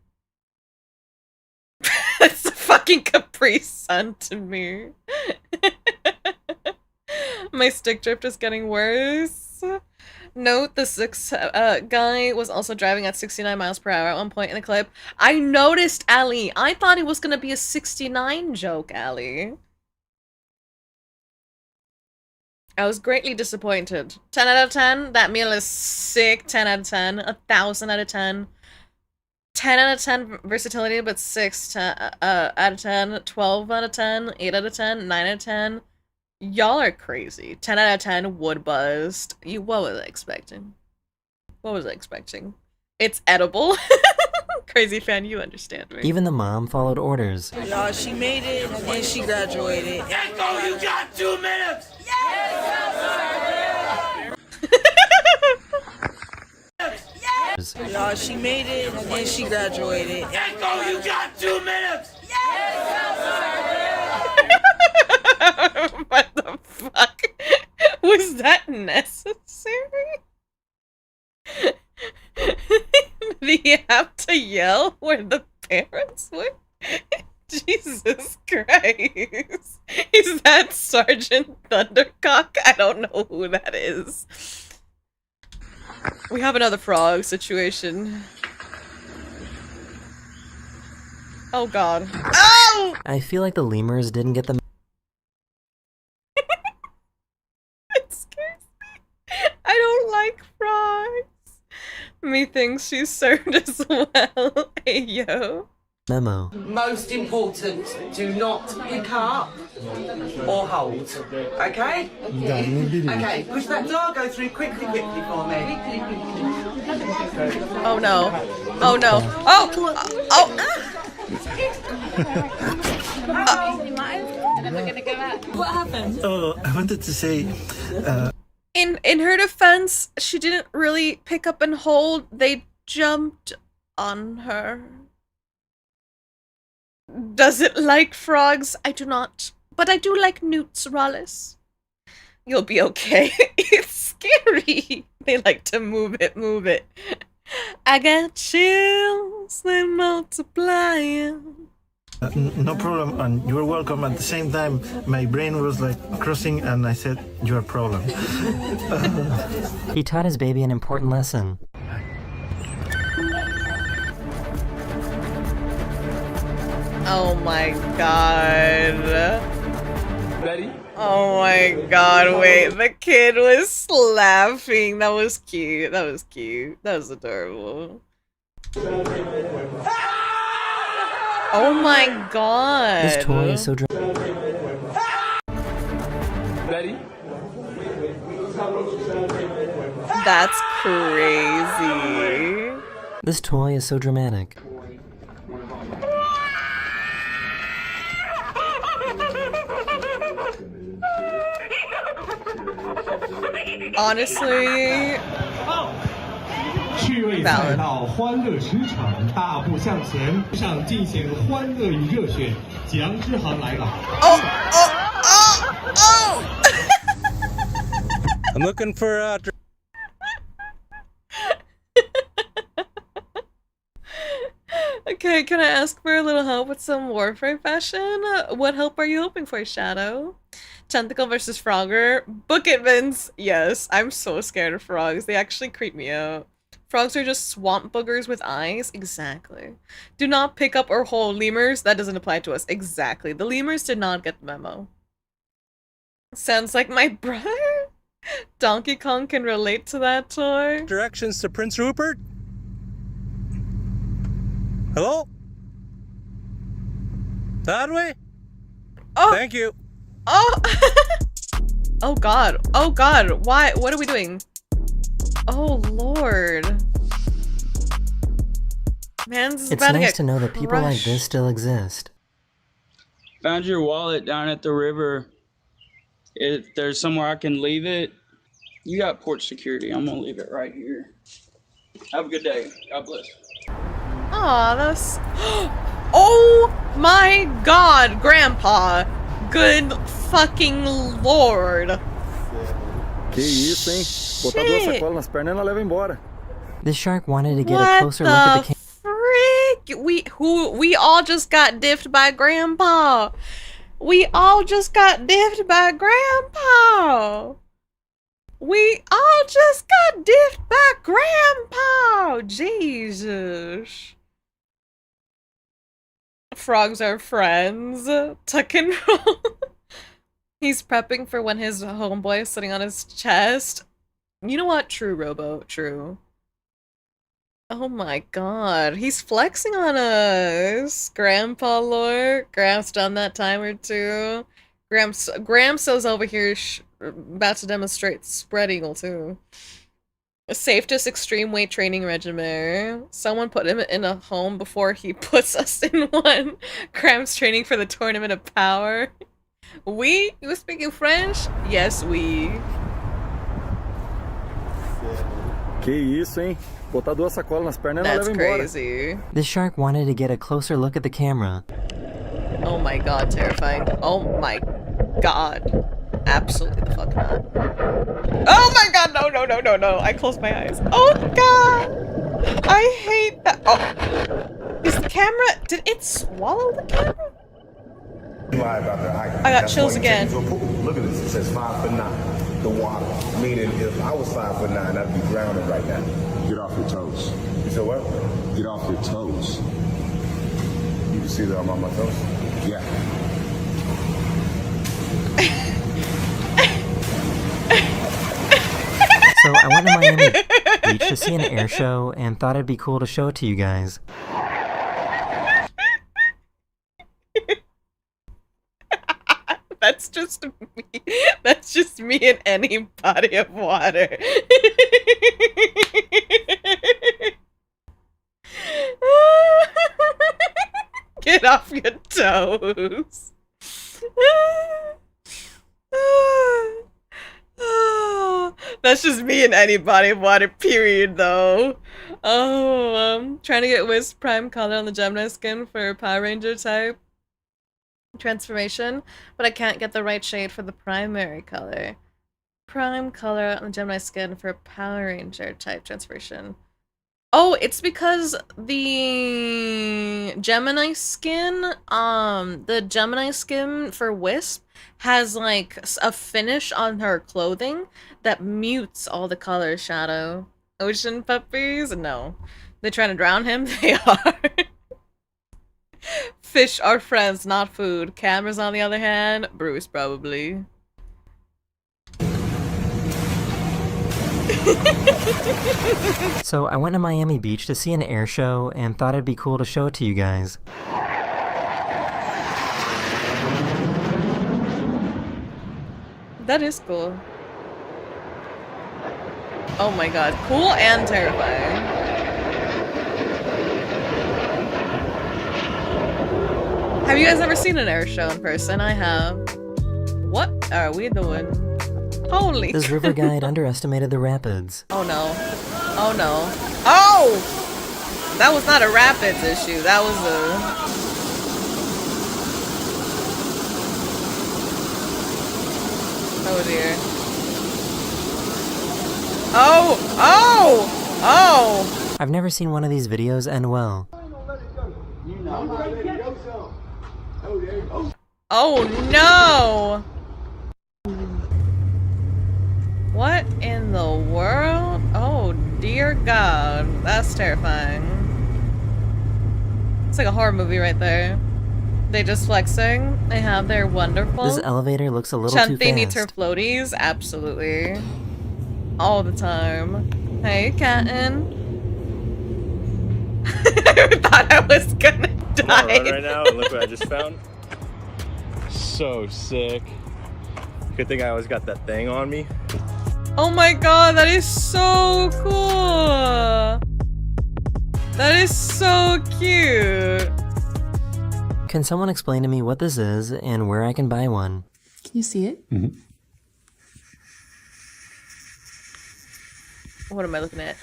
It's a fucking Capri Sun to me. My stick drift is getting worse. Note, the 6 guy was also driving at 69 miles per hour at one point in the clip. I noticed, Ali. I thought it was gonna be a 69 joke, Ali. I was greatly disappointed. 10 out of 10. That meal is sick. 10 out of 10. 1,000 out of 10. 10 out of 10 versatility, but 6 out of 10. 12 out of 10. 8 out of 10. 9 out of 10. Y'all are crazy. 10 out of 10 would bust. What was I expecting? What was I expecting? It's edible. Crazy fan, you understand me. Even the mom followed orders. No, she made it and she graduated. Echo, you got 2 minutes! No, she made it and she graduated. Echo, you got 2 minutes! What the fuck? Was that necessary? Did he have to yell where the parents were? Jesus Christ. Is that Sergeant Thundercock? I don't know who that is. We have another frog situation. Oh god. Oh! I feel like the lemurs didn't get the It scares me. I don't like frogs. Methinks she's served as well. Hey yo. memo. Most important, do not pick up or hold. Okay? Okay, push that door, go through quickly for me. Oh no. Oh no. Oh! Oh! What happened? Oh, I wanted to say, In her defense, she didn't really pick up and hold. They jumped on her. Does it like frogs? I do not. But I do like newts, Rollis. You'll be okay. It's scary. They like to move it, move it. I got chills, they multiplying. no problem, and you're welcome. At the same time, my brain was like crossing, and I said, "You're a problem." He taught his baby an important lesson. Oh my god. Ready? Oh my god, wait, the kid was laughing. That was cute. That was cute. That was adorable. Oh my god. This toy is so Ready? That's crazy. This toy is so dramatic. Honestly, 趣味赛道，欢乐驰骋，大步向前，上尽显欢乐与热血。蒋之航来了。I'm looking for Okay, can I ask for a little help with some Warframe fashion? What help are you hoping for, Shadow? Chantico versus Frogger? Book it, Vince! Yes, I'm so scared of frogs. They actually creep me out. Frogs are just swamp boogers with eyes? Exactly. Do not pick up or hold lemurs. That doesn't apply to us. Exactly. The lemurs did not get the memo. Sounds like my brother? Donkey Kong can relate to that toy. directions to Prince Rupert? Hello? That way? Oh! Thank you. Oh! Oh god. Oh god. Why? What are we doing? Oh lord. Man's It's nice to know that people like this still exist. Found your wallet down at the river. If there's somewhere I can leave it, you got port security. I'm gonna leave it right here. Have a good day. God bless. Aw, that's... Oh my god, Grandpa! Good fucking lord! Que isso, hein? Botar duas sacolas nas pernas e ela leva embora. This shark wanted to get a closer look at the frick? We all just got diffed by Grandpa! We all just got diffed by Grandpa! We all just got diffed by Grandpa! Jesus. Frogs are friends. Tuck and roll. He's prepping for when his homeboy is sitting on his chest. You know what? True, Robo. True. Oh my god. He's flexing on us. Grandpa lore. Gramps done that time or two. Gramps over here about to demonstrate spread eagle too. A safest extreme weight training regimen. Someone put him in a home before he puts us in one. Gramps training for the tournament of power. We? You speaking French? Yes, we. Que isso, hein? Botar duas sacolas nas pernas e ela That's leva embora. crazy. This shark wanted to get a closer look at the camera. Oh my god, terrifying. Oh my god. Absolutely the fuck not. Oh my god, no, no, no, no, no. I closed my eyes. Oh god! I hate that. Oh. Is the camera... Did it swallow the camera? Lie about the height. I got That's chills why you again. take it to a pool. Look at this. It says 5'9". The water. Meaning if I was 5'9", I'd be drowning right now. Get off your toes. You said what? Get off your toes. You can see that I'm on my toes? Yeah. So I went to Miami Beach to see an air show and thought it'd be cool to show it to you guys. That's just me. That's just me in any body of water. Get off your toes. That's just me in any body of water, period, though. Oh, trying to get Wisp Prime color on the Gemini skin for Power Ranger type transformation, but I can't get the right shade for the primary color. Prime color on the Gemini skin for Power Ranger type transformation. Oh, it's because the Gemini skin for Wisp has like a finish on her clothing that mutes all the colors, Shadow. Ocean puppies? No. They're trying to drown him? They are. Fish are friends, not food. Cameras, on the other hand, Bruce, probably. So I went to Miami Beach to see an air show and thought it'd be cool to show it to you guys. That is cool. Oh my god, cool and terrifying. Have you guys ever seen an air show in person? I have. What are we doing? Holy This river guide underestimated the rapids. Oh no. Oh no. Oh! That was not a rapids issue. That was a... Oh dear. Oh! Oh! Oh! I've never seen one of these videos end well. Oh no! What in the world? Oh dear god, that's terrifying. It's like a horror movie right there. They just flexing. They have their wonderful... This elevator looks a little too They need her fast. floaties, absolutely. All the time. Hey, Catton. I thought I was gonna die. I'm on a run right now, and look what I just found. So sick. Good thing I always got that thing on me. Oh my god, that is so cool! That is so cute! Can someone explain to me what this is and where I can buy one? Can you see it? Mm-hmm. What am I looking at?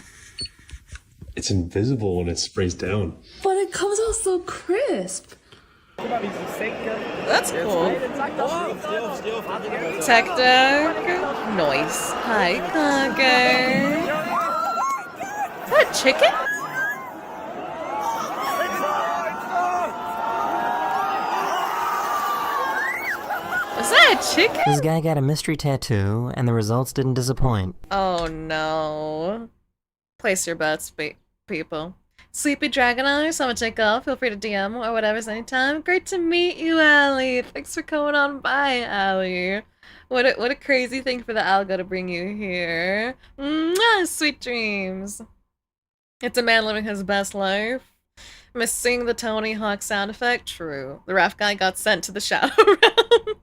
It's invisible when it sprays down. But it comes out so crisp. That's cool. Tech Dog. Noise. Hi, Dogger. Is that a chicken? Is that a chicken? This guy got a mystery tattoo, and the results didn't disappoint. Oh no. Place your bets, people. Sleepy Dragon Eye, someone take off. Feel free to DM or whatever's anytime. Great to meet you, Allie. Thanks for coming on by, Allie. What a crazy thing for the algo to bring you here. Mwah, sweet dreams. It's a man living his best life. Missing the Tony Hawk sound effect? True. The raft guy got sent to the shadow realm.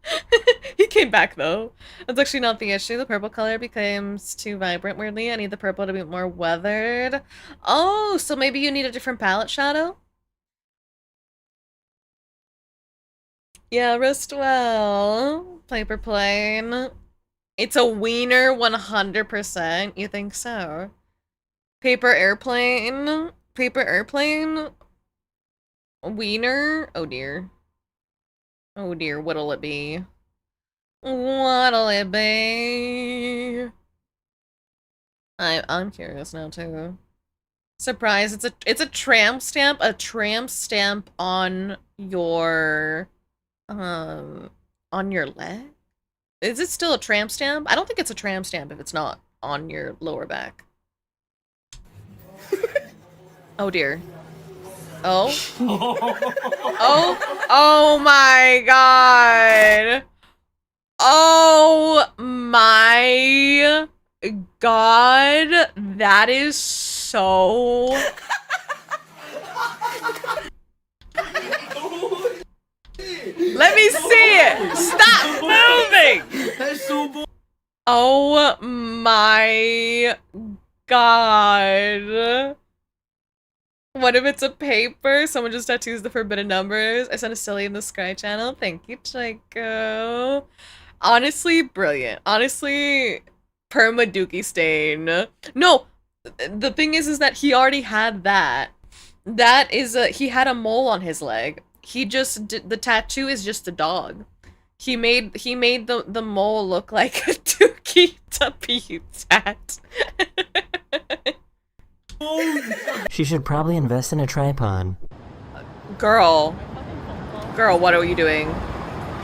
He came back though. That's actually not the issue. The purple color becomes too vibrant weirdly. I need the purple to be more weathered. Oh, so maybe you need a different palette shadow? Yeah, rest well. Paper plane. It's a wiener 100%. You think so? Paper airplane. Paper airplane. Wiener. Oh dear. Oh dear, what'll it be? What'll it be? I'm curious now too. Surprise! It's a tramp stamp. A tramp stamp on your leg. Is it still a tramp stamp? I don't think it's a tramp stamp if it's not on your lower back. Oh dear. Oh. Oh my god. Oh my god. That is so... Let me see it. Stop moving. That's so Oh my god. What if it's a paper? Someone just tattoos the forbidden numbers. I sent a silly in the Sky channel. Thank you, Chico. Honestly, brilliant. Honestly, perma dookie stain. No, the thing is that he already had that. That is he had a mole on his leg. He just did, the tattoo is just a dog. He made the mole look like a dookie tuppy tat. She should probably invest in a tripod. Girl, what are you doing?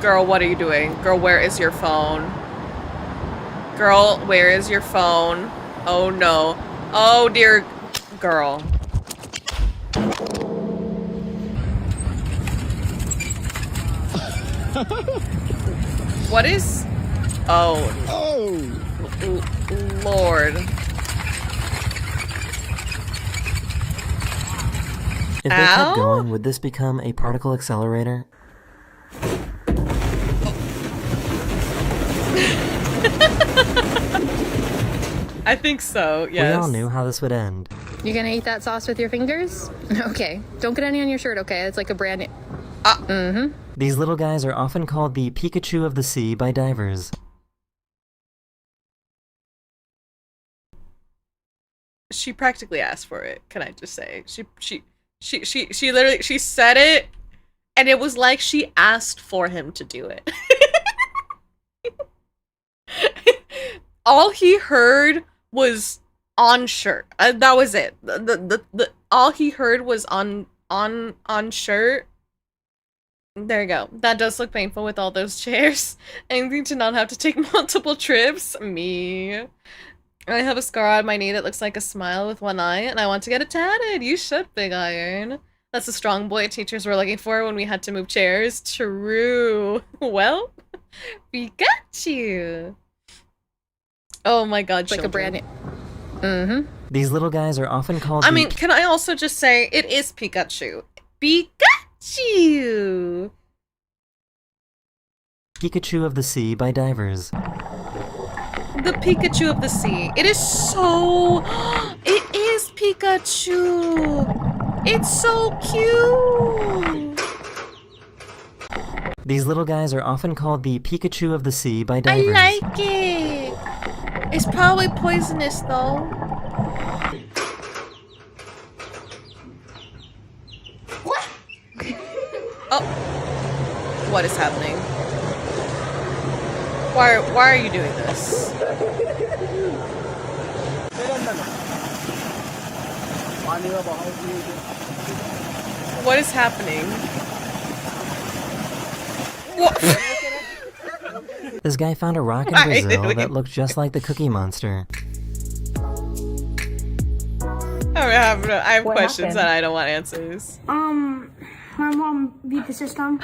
Girl, what are you doing? Girl, where is your phone? Girl, where is your phone? Oh no. Oh dear. Girl. What is... Oh. Lord. If they kept going, would this become a particle accelerator? I think so, yes. We all knew how this would end. You gonna eat that sauce with your fingers? Okay. Don't get any on your shirt, okay? It's like a brand new... These little guys are often called the Pikachu of the sea by divers. She practically asked for it, can I just say. She literally, she said it, and it was like she asked for him to do it. All he heard was on shirt. That was it. All he heard was on shirt. There you go. That does look painful with all those chairs. Anything to not have to take multiple trips? Me. I have a scar on my knee that looks like a smile with one eye, and I want to get it tatted. You should, Big Iron. That's the strong boy teachers were looking for when we had to move chairs. True. Well, we got you. Oh my god, like a brand new... These little guys are often called I mean, can I also just say, it is Pikachu. Pikachu! Pikachu of the sea by divers. The Pikachu of the sea. It is so... It is Pikachu! It's so cute! These little guys are often called the Pikachu of the sea by divers. I like it! It's probably poisonous, though. What? Oh. What is happening? Why are you doing this? What is happening? What? This guy found a rock in Brazil that looked just like the Cookie Monster. I have questions that I don't want answers. My mom beat the system.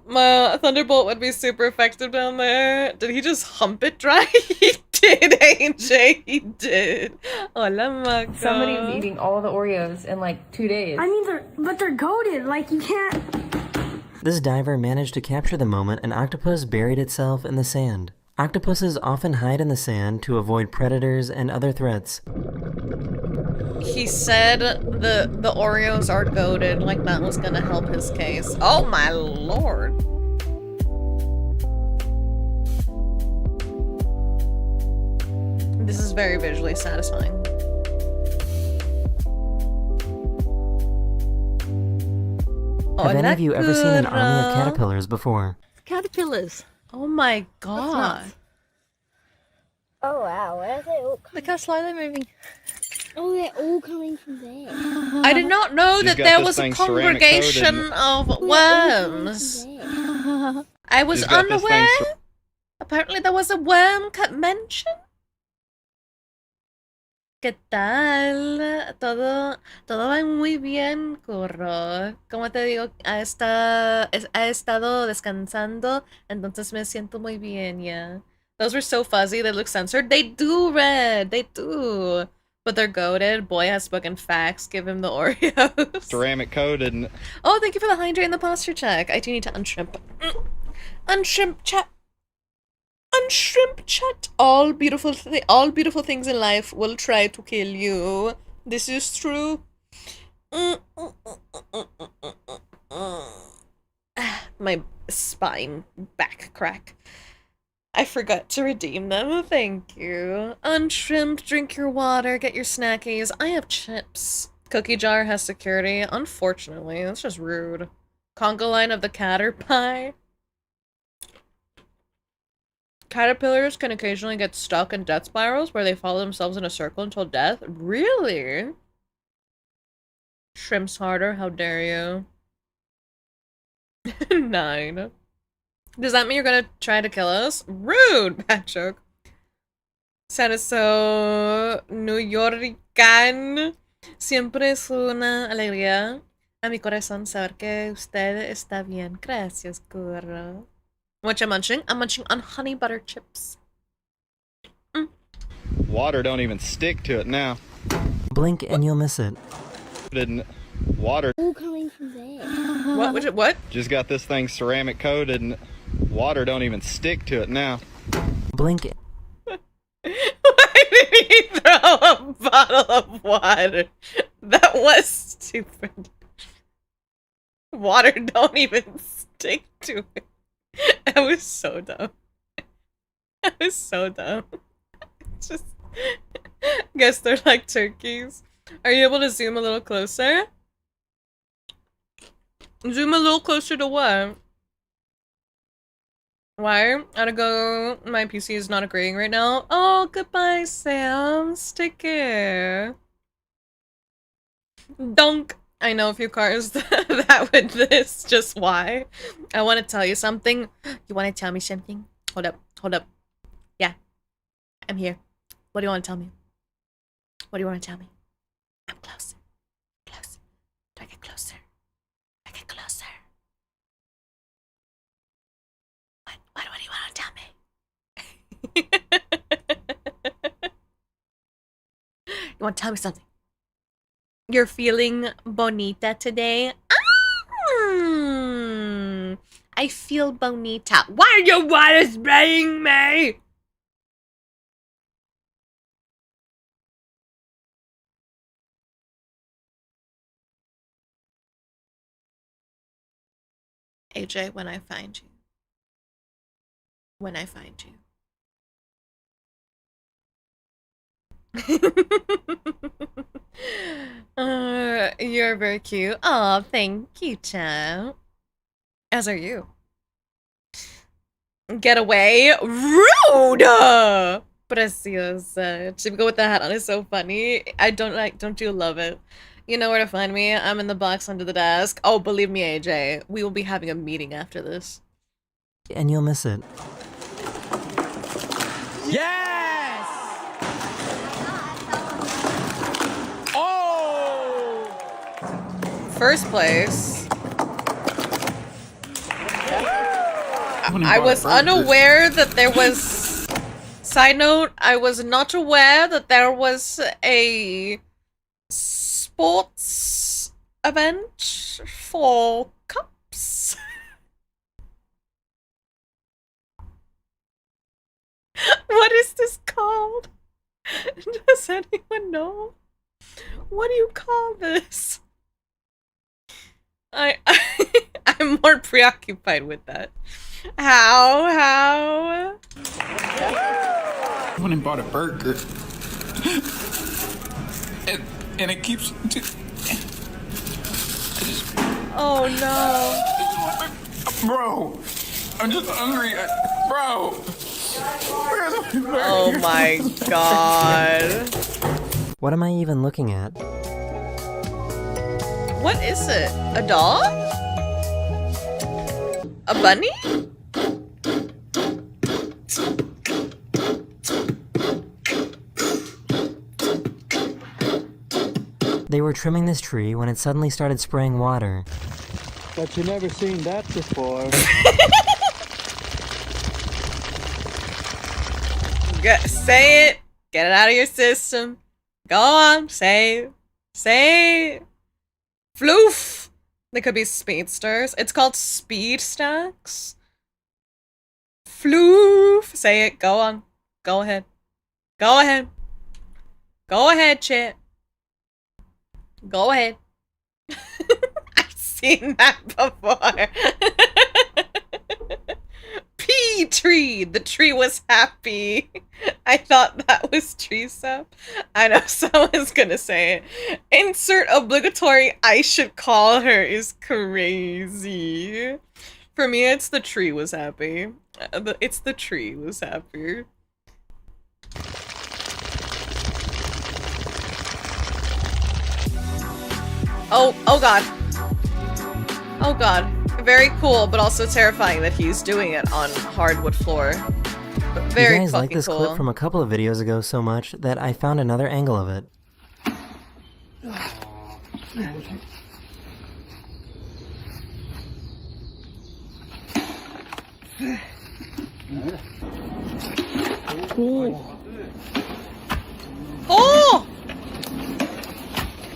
My Thunderbolt would be super effective down there. Did he just hump it dry? He did, AJ. He did. Hola, Mako. Somebody was eating all the Oreos in like 2 days. I mean, they're goated. Like, you can't... This diver managed to capture the moment an octopus buried itself in the sand. Octopuses often hide in the sand to avoid predators and other threats. He said the Oreos are goated, like that was gonna help his case. Oh my lord. This is very visually satisfying. Have any of you ever seen an army of caterpillars before? Caterpillars. Oh my god. Oh, wow. Where are they all Look how slow they're moving. Oh, they're all coming from there. I did not know that there was a congregation of worms. I was unaware. Apparently there was a worm mention. ¿Qué tal? Todo va muy bien, Curro. Como te digo, ha estado descansando, entonces me siento muy bien, yeah. Those were so fuzzy, they look censored. They do, Red, they do. But they're goated. Boy has spoken facts. Give him the Oreos. Ceramic coated. Oh, thank you for the hydrate and the posture check. I do need to unshrimp. Unshrimp chat. Unshrimp chat. All beautiful things in life will try to kill you. This is true. My spine back crack. I forgot to redeem them. Thank you. Unshrimp, drink your water, get your snackies. I have chips. Cookie jar has security. Unfortunately, that's just rude. Conga line of the caterpie. Caterpillars can occasionally get stuck in death spirals where they follow themselves in a circle until death. Really? Shrimps harder, how dare you? 9. Does that mean you're gonna try to kill us? Rude, bad joke. Sounded so New Yorkan. Siempre es una alegría a mi corazón saber que usted está bien. Gracias, Curro. What you munching? I'm munching on honey butter chips. Water don't even stick to it now. Blink and you'll miss it. Didn't water All coming from there. What? What? just got this thing ceramic coated and Water don't even stick to it now. Blink. Why did he throw a bottle of water? That was stupid. Water don't even stick to it. That was so dumb. That was so dumb. Just guess they're like turkeys. Are you able to zoom a little closer? Zoom a little closer to what? Why? I gotta go. My PC is not agreeing right now. Oh, goodbye, Sam. Take care. Dunk. I know a few cars that with this. Just why? I want to tell you something. You want to tell me something? Hold up. Hold up. Yeah. I'm here. What do you want to tell me? What do you want to tell me? I'm close. Close. Do I get closer? I get closer. What do you want to tell me? You want to tell me something? You're feeling bonita today? I feel bonita. Why are you water spraying me? AJ, when I find you. When I find you. You're very cute. Oh, thank you, Chan. As are you. Get away. Rude! Preciosa. Chico with the hat on is so funny. Don't you love it? You know where to find me. I'm in the box under the desk. Oh, believe me, AJ. We will be having a meeting after this. And you'll miss it. Yes! Oh! First place. I was unaware that there was... Side note, I was not aware that there was a sports event for cups. What is this called? Does anyone know? What do you call this? I'm more preoccupied with that. How? I went and bought a burger. and it keeps... Oh no. Bro, I'm just hungry. Bro. Oh my god. What am I even looking at? What is it? A dog? A bunny? They were trimming this tree when it suddenly started spraying water. But you never seen that before. Say it. Get it out of your system. Go on. Say it. Say it. Floof. They could be speedsters. It's called speed stacks. Floof. Say it. Go on. Go ahead. Go ahead. Go ahead, chat. Go ahead. I've seen that before. Tree. The tree was happy. I thought that was tree sap. I know someone's gonna say it. Insert obligatory I should call her is crazy. For me, it's the tree was happy. It's the tree was happy. Oh god. Oh god. Very cool, but also terrifying that he's doing it on hardwood floor. But very you guys fucking liked this cool. clip from a couple of videos ago so much that I found another angle of it. Oh! Oh!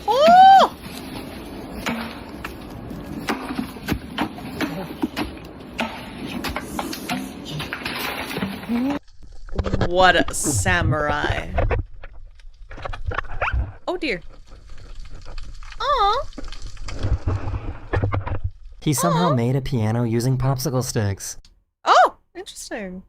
Oh! What a samurai. Oh dear. Aw. He somehow made a piano using popsicle sticks. Oh, interesting.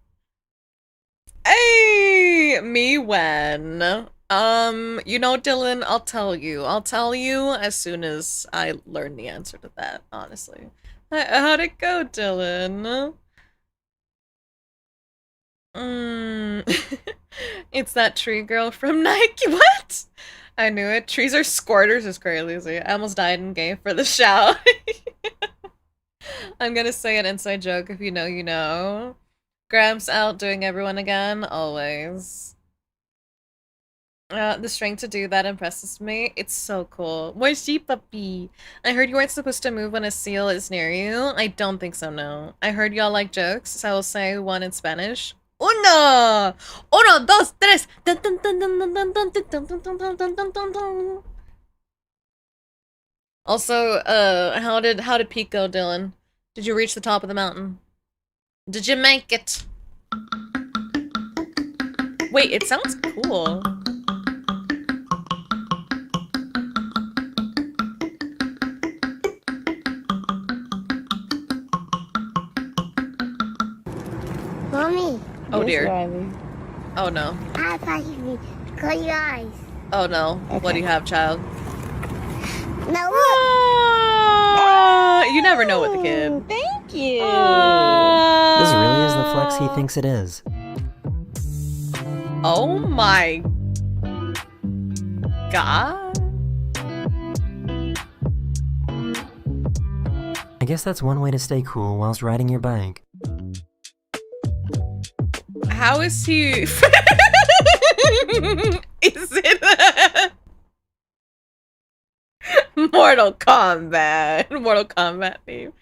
Hey, me when. You know, Dylan, I'll tell you. I'll tell you as soon as I learn the answer to that, honestly. How'd it go, Dylan? It's that tree girl from Nike. What? I knew it. Trees are squirters is crazy. I almost died in game for the shout. I'm gonna say an inside joke. If you know, you know. Gramps outdoing everyone again, always. The strength to do that impresses me. It's so cool. Moishi puppy. I heard you weren't supposed to move when a seal is near you. I don't think so, no. I heard y'all like jokes, so I will say one in Spanish. Uno! Uno, dos, tres! Dun, dun, dun, dun, dun, dun, dun, dun, dun, dun, dun, dun, dun, dun, dun. Also, how did Pete go, Dylan? Did you reach the top of the mountain? Did you make it? Wait, it sounds cool. Mommy. Oh Yes, dear. Riley. Oh no. I thought you close your eyes. Oh no. What do you have, child? No. You never know with the kid. Thank you. This really is the flex he thinks it is. Oh my god. I guess that's one way to stay cool whilst riding your bike. How is he? Is it Mortal Kombat? Mortal Kombat theme.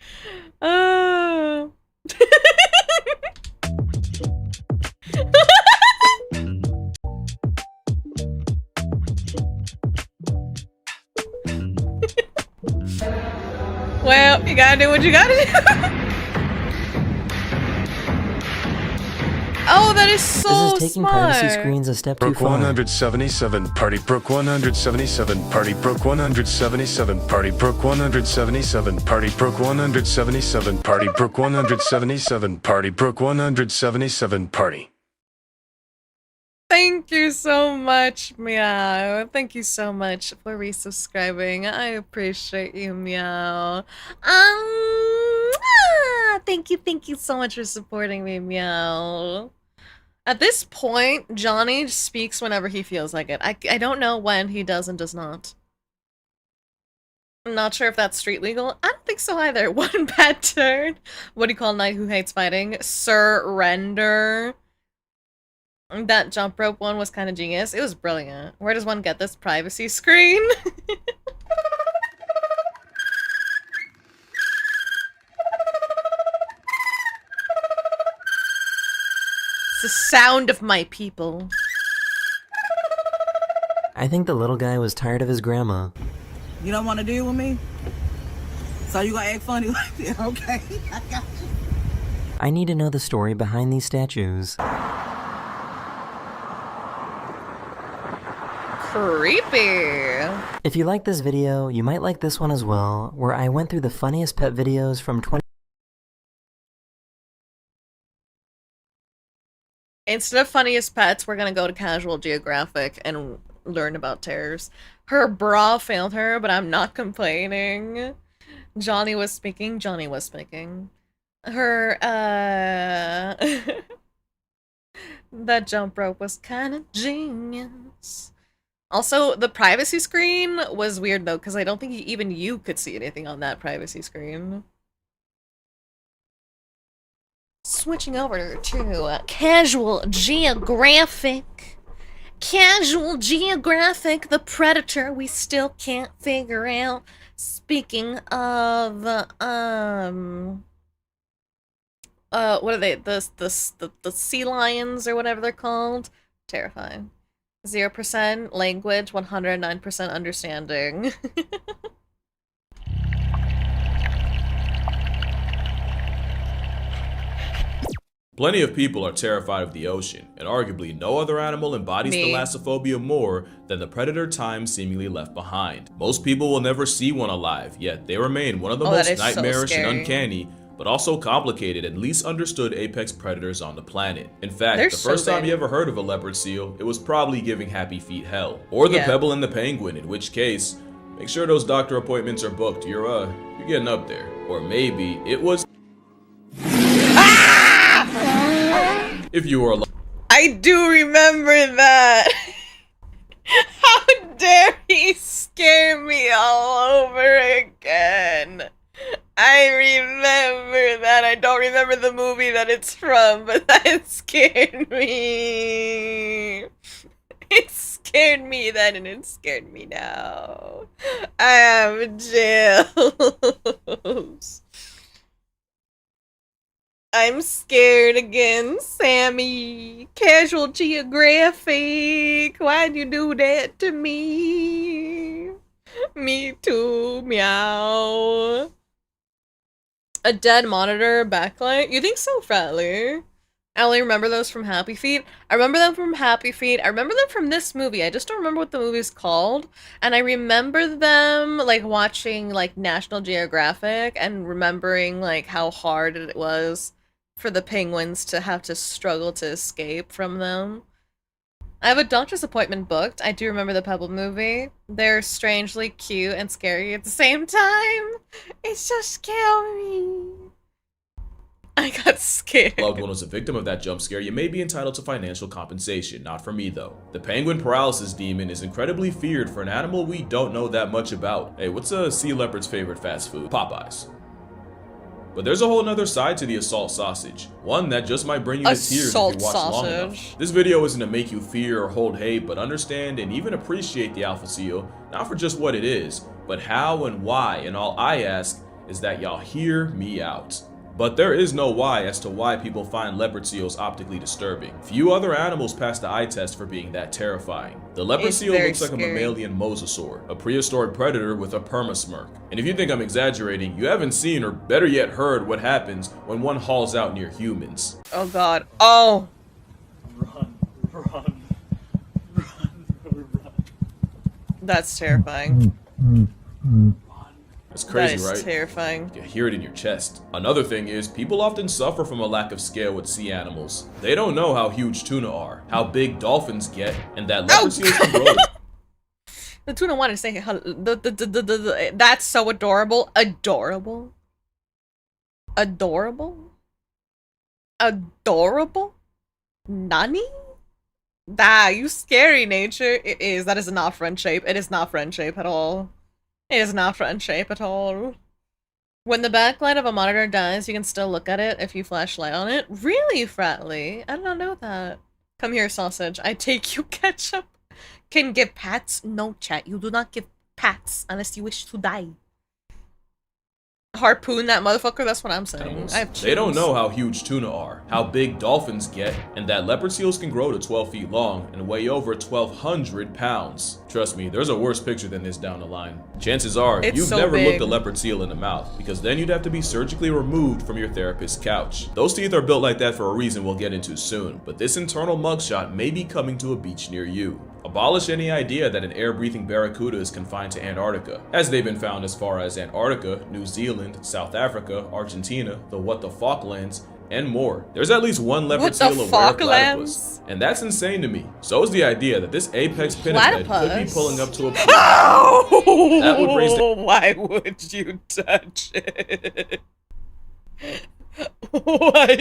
Well, you gotta do what you gotta do. Oh, that is so This is taking smart. privacy screens a step too Broke far. 177, party broke 177, party broke 177, party broke 177, party broke 177, party broke 177, party broke 177, party. Thank you so much, Meow. Thank you so much for resubscribing. I appreciate you, Meow. Thank you so much for supporting me, Meow. At this point, Johnny speaks whenever he feels like it. I don't know when he does and does not. I'm not sure if that's street legal. I don't think so either. One bad turn. What do you call a knight who hates fighting? Surrender. That jump rope one was kind of genius. It was brilliant. Where does one get this privacy screen? It's the sound of my people. I think the little guy was tired of his grandma. You don't want to deal with me? So you gonna act funny like that? Okay, I got you. I need to know the story behind these statues. Creepy. If you like this video, you might like this one as well, where I went through the funniest pet videos from 20. Instead of funniest pets, we're gonna go to Casual Geographic and learn about terrors. Her bra failed her, but I'm not complaining. Johnny was speaking. Her, that jump rope was kind of genius. Also, the privacy screen was weird though, because I don't think even you could see anything on that privacy screen. Switching over to Casual Geographic. Casual Geographic, the predator we still can't figure out. Speaking of, what are they? The sea lions or whatever they're called? Terrifying. 0% language, 109% understanding. Plenty of people are terrified of the ocean, and arguably no other animal embodies Me. thalassophobia more than the predator time seemingly left behind. Most people will never see one alive, yet they remain one of the most nightmarish and uncanny, but also complicated and least understood apex predators on the planet. In fact, They're the first so time big. you ever heard of a leopard seal, it was probably giving Happy Feet hell. Or the pebble and the penguin, in which case, make sure those doctor appointments are booked. You're getting up there. Or maybe it was... If you were I do remember that. How dare he scare me all over again? I remember that. I don't remember the movie that it's from, but that scared me. It scared me then and it scared me now. I have chills. I'm scared again, Sammy. Casual Geographic. Why'd you do that to me? Me too, meow. A dead monitor backlight? You think so, Fratley? I only remember those from Happy Feet. I remember them from Happy Feet. I remember them from this movie. I just don't remember what the movie's called. And I remember them, like, watching, like, National Geographic and remembering, like, how hard it was for the penguins to have to struggle to escape from them. I have a doctor's appointment booked. I do remember the Pebble movie. They're strangely cute and scary at the same time. It's so scary. I got scared. loved one was a victim of that jump scare, you may be entitled to financial compensation. Not for me, though. The penguin paralysis demon is incredibly feared for an animal we don't know that much about. Hey, what's a sea leopard's favorite fast food? Popeyes. But there's a whole nother side to the assault sausage. One that just might bring you to tears if you watch long enough. This video isn't to make you fear or hold hate, but understand and even appreciate the alpha seal, not for just what it is, but how and why, and all I ask is that y'all hear me out. But there is no why as to why people find leopard seals optically disturbing. Few other animals pass the eye test for being that terrifying. The leopard seal looks like a mammalian mosasaur, a prehistoric predator with a permasmirk. And if you think I'm exaggerating, you haven't seen or better yet heard what happens when one hauls out near humans. Oh god. Oh! Run. That's terrifying. It's crazy, that is right? Terrifying. You hear it in your chest. Another thing is, people often suffer from a lack of scale with sea animals. They don't know how huge tuna are, how big dolphins get, and that leopard seals can grow. The tuna wanted to say, that's so adorable. Adorable? Adorable? Adorable? Nani? Ah, you scary, nature. It is. That is not friend shape. It is not friend shape at all. It is not friend shape at all. When the backlight of a monitor dies, you can still look at it if you flash light on it. Really, Fratley? I did not know that. Come here, sausage. I take you ketchup. Can give pats? No, chat. You do not give pats unless you wish to die. Harpoon that motherfucker, that's what I'm saying. I have chills. They don't know how huge tuna are, how big dolphins get, and that leopard seals can grow to 12 feet long and weigh over 1,200 pounds. Trust me, there's a worse picture than this down the line. Chances are, you've never looked a leopard seal in the mouth, because then you'd have to be surgically removed from your therapist's couch. Those teeth are built like that for a reason we'll get into soon, but this internal mugshot may be coming to a beach near you. Abolish any idea that an air-breathing barracuda is confined to Antarctica, as they've been found as far as Antarctica, New Zealand, South Africa, Argentina, the what the Falklands, and more. There's at least one leopard seal aware of platypus, and that's insane to me. So is the idea that this apex pinniped could be pulling up to a pool. That would raise the— Why would you touch it? Why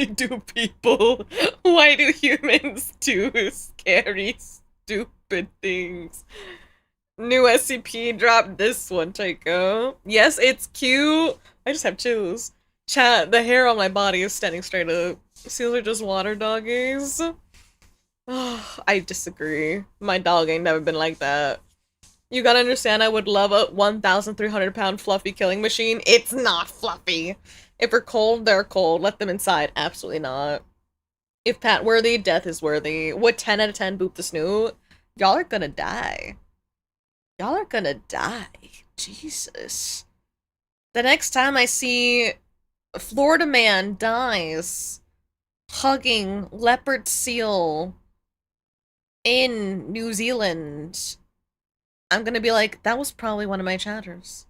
do humans do scary, stupid things? New SCP dropped this one, Tycho. Yes, it's cute. I just have chills. Chat, the hair on my body is standing straight up. Seals are just water doggies. Oh, I disagree. My dog ain't never been like that. You gotta understand, I would love a 1,300 pound fluffy killing machine. It's not fluffy. If they're cold, they're cold. Let them inside. Absolutely not. If Pat worthy, death is worthy. Would 10 out of 10 boop the snoot? Y'all are gonna die. Y'all are gonna die. Jesus. The next time I see Florida man dies hugging leopard seal in New Zealand, I'm gonna be like, that was probably one of my chatters.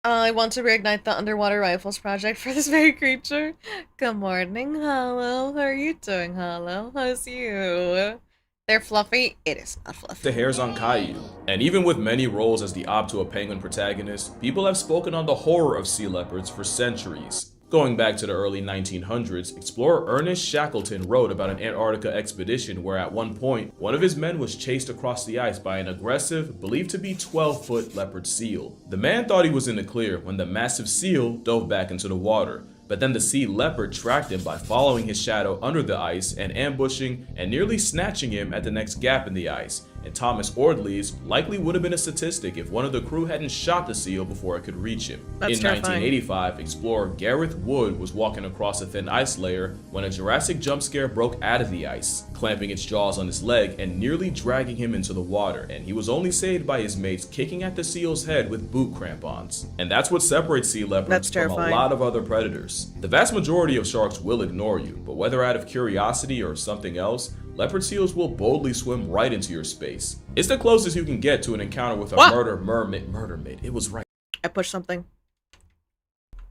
I want to reignite the underwater rifles project for this very creature. Good morning, Hollow. How are you doing, Hollow? How's you? They're fluffy. It is not fluffy. The hairs on Caillou. And even with many roles as the op to a penguin protagonist, people have spoken on the horror of sea leopards for centuries. Going back to the early 1900s, explorer Ernest Shackleton wrote about an Antarctica expedition where at one point, one of his men was chased across the ice by an aggressive, believed to be 12-foot leopard seal. The man thought he was in the clear when the massive seal dove back into the water, but then the sea leopard tracked him by following his shadow under the ice and ambushing and nearly snatching him at the next gap in the ice. And Thomas Ordley's likely would have been a statistic if one of the crew hadn't shot the seal before it could reach him. That's in terrifying. 1985, explorer Gareth Wood was walking across a thin ice layer when a Jurassic jump scare broke out of the ice, clamping its jaws on his leg and nearly dragging him into the water, and he was only saved by his mates kicking at the seal's head with boot crampons. And that's what separates sea leopards from a lot of other predators. The vast majority of sharks will ignore you, but whether out of curiosity or something else, leopard seals will boldly swim right into your space. It's the closest you can get to an encounter with a murder maid. It was right. I pushed something.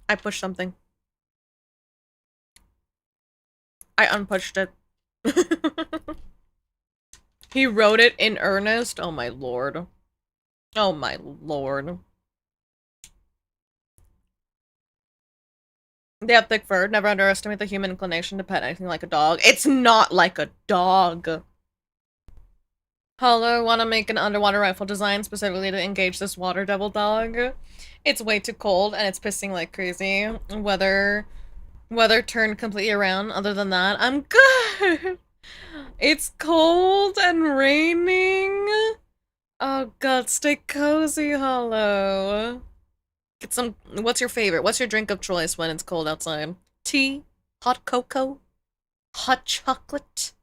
I pushed something. I unpushed it. He wrote it in earnest. Oh my lord. Oh my lord. They have thick fur. Never underestimate the human inclination to pet anything like a dog. It's not like a dog. Hollow, want to make an underwater rifle design specifically to engage this water devil dog. It's way too cold and it's pissing like crazy. Weather turned completely around. Other than that, I'm good. It's cold and raining. Oh god, stay cozy, Hollow. Get some. What's your favorite? What's your drink of choice when it's cold outside? Tea? Hot cocoa? Hot chocolate?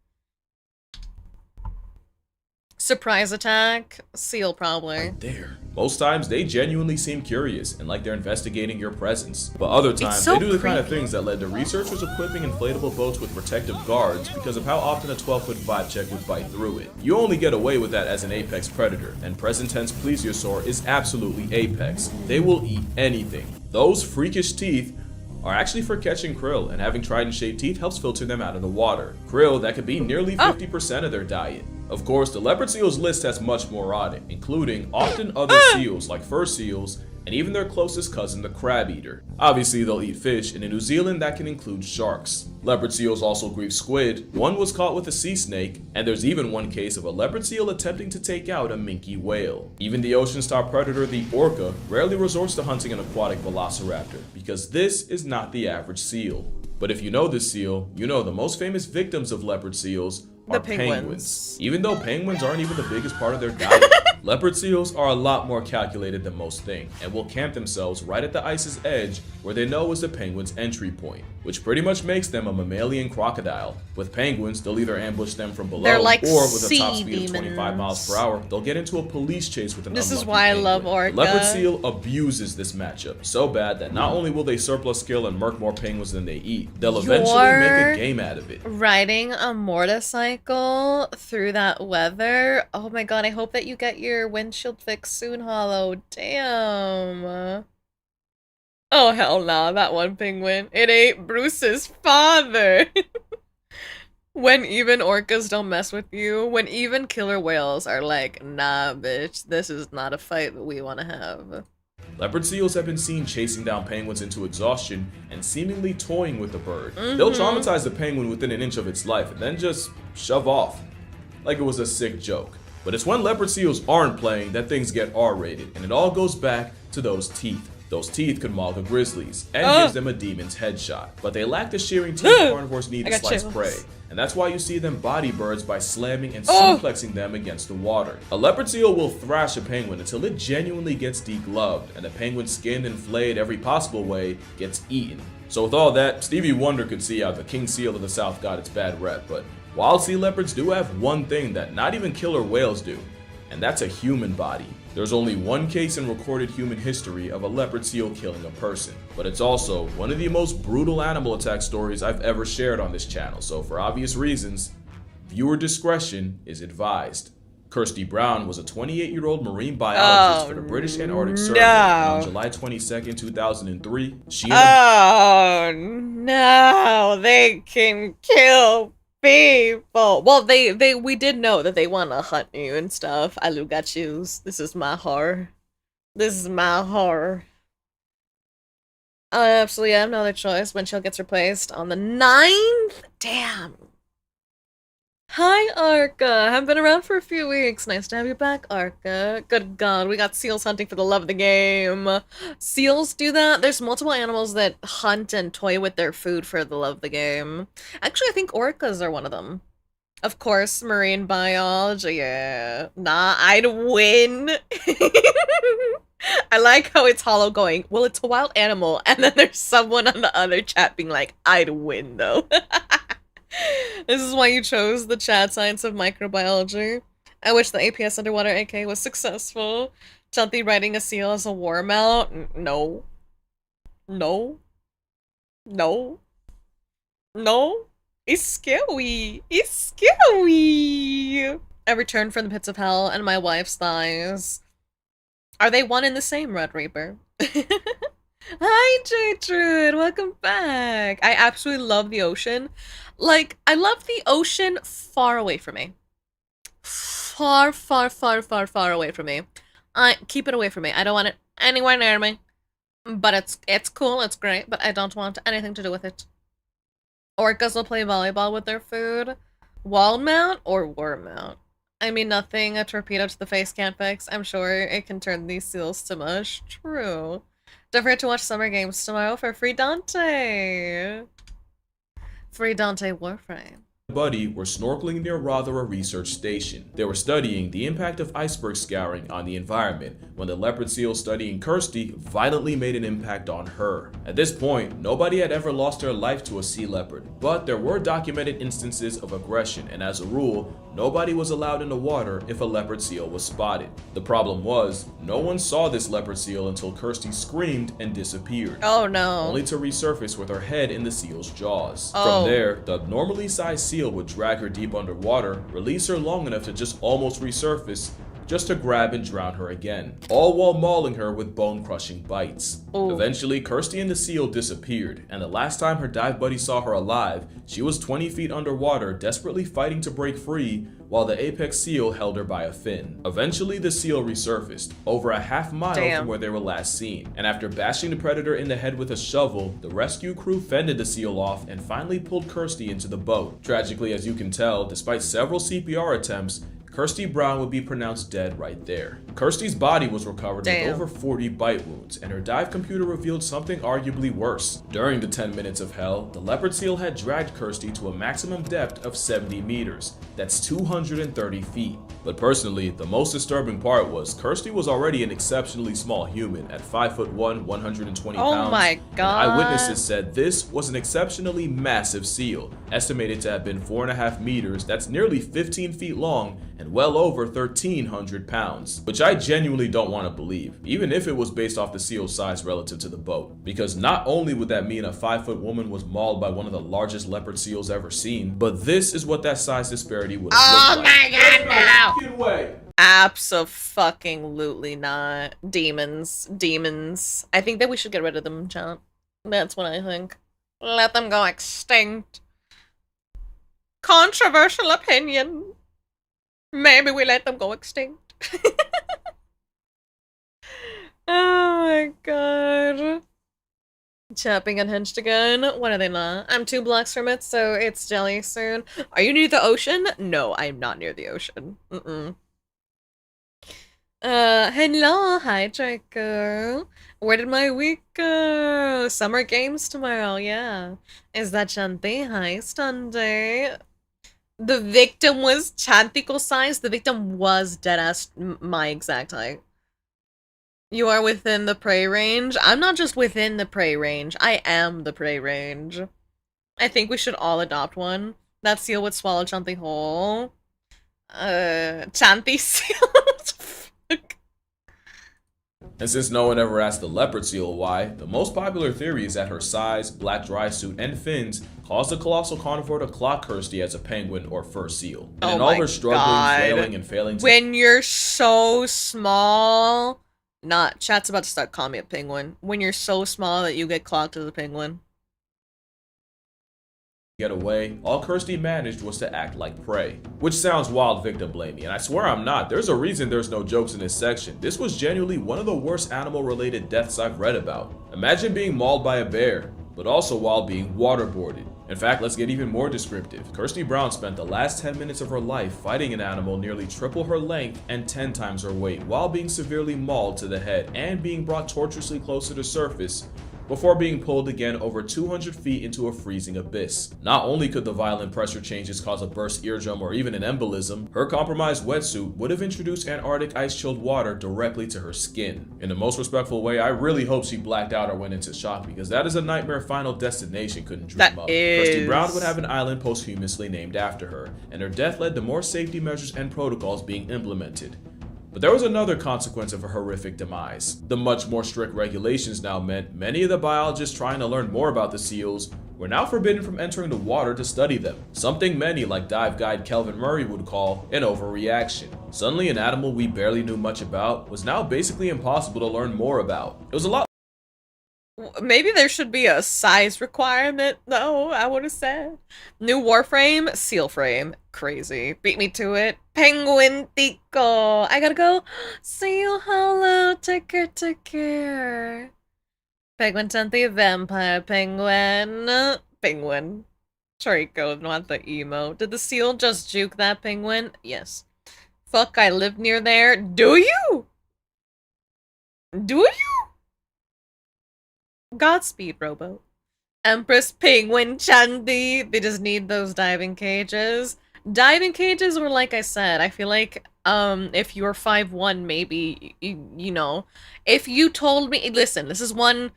Surprise attack? Seal, probably. Right there. Most times, they genuinely seem curious and like they're investigating your presence. But other times, they do the kind of things that led to researchers equipping inflatable boats with protective guards because of how often a 12-foot vibe check would bite through it. You only get away with that as an apex predator, and present tense plesiosaur is absolutely apex. They will eat anything. Those freakish teeth are actually for catching krill, and having trident-shaped teeth helps filter them out of the water. Krill that could be nearly 50% of their diet. Of course, the leopard seals list has much more on it, including often other seals like fur seals, and even their closest cousin, the crab eater. Obviously, they'll eat fish, and in New Zealand, that can include sharks. Leopard seals also grieve squid. One was caught with a sea snake, and there's even one case of a leopard seal attempting to take out a minke whale. Even the ocean's top predator, the orca, rarely resorts to hunting an aquatic velociraptor, because this is not the average seal. But if you know this seal, you know the most famous victims of leopard seals are penguins. Even though penguins aren't even the biggest part of their diet, leopard seals are a lot more calculated than most think, and will camp themselves right at the ice's edge where they know is the penguin's entry point, which pretty much makes them a mammalian crocodile. With penguins, they'll either ambush them from below, like or with a top speed demons. of 25 miles per hour, they'll get into a police chase with an This is unlucky why I penguin. love orca. The leopard seal abuses this matchup so bad that not only will they surplus skill and murk more penguins than they eat, they'll eventually make a game out of it. Riding a motorcycle through that weather. Oh my god, I hope that you get your windshield fixed soon, Hollow. Damn. Oh hell nah, that one penguin. It ate Bruce's father. When even orcas don't mess with you, when even killer whales are like, nah bitch, this is not a fight that we want to have. Leopard seals have been seen chasing down penguins into exhaustion and seemingly toying with the bird. They'll traumatize the penguin within an inch of its life and then just shove off, like it was a sick joke. But it's when leopard seals aren't playing that things get R-rated, and it all goes back to those teeth. Those teeth could maul the grizzlies and gives them a demon's headshot, but they lack the shearing teeth carnivores need to slice prey. And that's why you see them body birds by slamming and suplexing them against the water. A leopard seal will thrash a penguin until it genuinely gets degloved, and the penguin skinned and flayed every possible way gets eaten. So with all that, Stevie Wonder could see how the king seal of the South got its bad rep, but wild sea leopards do have one thing that not even killer whales do, and that's a human body. There's only one case in recorded human history of a leopard seal killing a person, but it's also one of the most brutal animal attack stories I've ever shared on this channel, so for obvious reasons, viewer discretion is advised. Kirsty Brown was a 28-year-old marine biologist for the British Antarctic Survey. On July 22nd, 2003, she no, they can kill people. Well, we did know that they want to hunt you and stuff. I got yous. This is my horror. This is my horror. I absolutely have no other choice when she gets replaced on the 9th. Damn. Hi, Arca. I've been around for a few weeks. Nice to have you back, Arca. Good God, we got seals hunting for the love of the game. Seals do that. There's multiple animals that hunt and toy with their food for the love of the game. Actually, I think orcas are one of them. Of course, marine biology, yeah. Nah, I'd win. I like how it's Hollow going, well, it's a wild animal, and then there's someone on the other chat being like, I'd win, though. This is why you chose the chat science of microbiology. I wish the APS underwater a.k.a. was successful. Chanti riding a seal as a war mount? No. No. No. No. It's scary. It's scary. I returned from the pits of hell and my wife's thighs. Are they one and the same, Red Reaper? Hi, J-Trude! Welcome back! I absolutely love the ocean. Like, I love the ocean far away from me. Far, far, far, far, far away from me. Keep it away from me. I don't want it anywhere near me. But it's cool, it's great, but I don't want anything to do with it. Orcas will play volleyball with their food. Wall mount or war mount? I mean, nothing a torpedo to the face can't fix. I'm sure it can turn these seals to mush. True. Don't forget to watch Summer Games tomorrow for Free Dante. Free Dante Warframe. Buddy were snorkeling near Rothera Research Station. They were studying the impact of iceberg scouring on the environment when the leopard seal studying Kirsty violently made an impact on her. At this point, nobody had ever lost their life to a sea leopard, but there were documented instances of aggression, and as a rule, nobody was allowed in the water if a leopard seal was spotted. The problem was, no one saw this leopard seal until Kirsty screamed and disappeared. Oh no. Only to resurface with her head in the seal's jaws. Oh. From there, the normally sized seal would drag her deep underwater, release her long enough to just almost resurface, just to grab and drown her again, all while mauling her with bone-crushing bites. Ooh. Eventually, Kirsty and the seal disappeared, and the last time her dive buddy saw her alive, she was 20 feet underwater, desperately fighting to break free, while the apex seal held her by a fin. Eventually, the seal resurfaced, over a half-mile from where they were last seen, and after bashing the predator in the head with a shovel, the rescue crew fended the seal off and finally pulled Kirsty into the boat. Tragically, as you can tell, despite several CPR attempts, Kirsty Brown would be pronounced dead right there. Kirsty's body was recovered with over 40 bite wounds, and her dive computer revealed something arguably worse. During the 10 minutes of hell, the leopard seal had dragged Kirsty to a maximum depth of 70 meters. That's 230 feet. But personally, the most disturbing part was Kirsty was already an exceptionally small human at 5'1", 120 pounds. Oh my God. And eyewitnesses said this was an exceptionally massive seal, estimated to have been 4.5 meters, that's nearly 15 feet long, and well over 1,300 pounds, which I genuinely don't want to believe, even if it was based off the seal's size relative to the boat. Because not only would that mean a 5-foot woman was mauled by one of the largest leopard seals ever seen, but this is what that size disparity would have looked like. Oh my God, no! Get away! Abso-fucking-lutely not. Demons. Demons. I think that we should get rid of them, chat. That's what I think. Let them go extinct. Controversial opinion. Maybe we let them go extinct. Oh my God. Chopping unhinged again? When are they not? I'm 2 blocks from it, so it's jelly soon. Are you near the ocean? No, I'm not near the ocean. Hello, hi Draco. Where did my week go? Summer Games tomorrow, yeah. Is that Chanti? Hi, Sunday. The victim was Chantico size. The victim was deadass my exact height. You are within the prey range. I'm not just within the prey range. I am the prey range. I think we should all adopt one. That seal would swallow Chanti whole. Chanti seal? Fuck. And since no one ever asked the leopard seal why, the most popular theory is that her size, black dry suit, and fins caused the colossal carnivore to clock Kirsty as a penguin or fur seal. And in all her struggling, flailing, and failing to— When you're so small... Not, chat's about to start calling me a penguin. When you're so small that you get clocked as a penguin. get away, all Kirsty managed was to act like prey. Which sounds wild victim blaming, and I swear I'm not. There's a reason there's no jokes in this section. This was genuinely one of the worst animal related deaths I've read about. Imagine being mauled by a bear, but also while being waterboarded. In fact, let's get even more descriptive. Kirsty Brown spent the last 10 minutes of her life fighting an animal nearly triple her length and 10 times her weight while being severely mauled to the head and being brought tortuously close to the surface before being pulled again over 200 feet into a freezing abyss. Not only could the violent pressure changes cause a burst eardrum or even an embolism, her compromised wetsuit would have introduced Antarctic ice-chilled water directly to her skin. In the most respectful way, I really hope she blacked out or went into shock, because that is a nightmare Final Destination couldn't dream of. Kirsty Brown would have an island posthumously named after her, and her death led to more safety measures and protocols being implemented. But there was another consequence of her horrific demise. The much more strict regulations now meant many of the biologists trying to learn more about the seals were now forbidden from entering the water to study them, something many like dive guide Kelvin Murray would call an overreaction. Suddenly, an animal we barely knew much about was now basically impossible to learn more about. It was a lot. Maybe there should be a size requirement, though, I would have said. New Warframe, seal frame. Crazy. Beat me to it. Penguin tico. I gotta go. Seal hello. Take care. Penguin Chanti, vampire penguin. Penguin. Chantico, not the emo. Did the seal just juke that penguin? Yes. Fuck, I live near there. Do you? Do you? Godspeed, Robo. Empress Penguin Chanti. They just need those diving cages. Diving cages were, like I said, I feel like, if you're 5'1", maybe, you know, if you told me, listen, this is one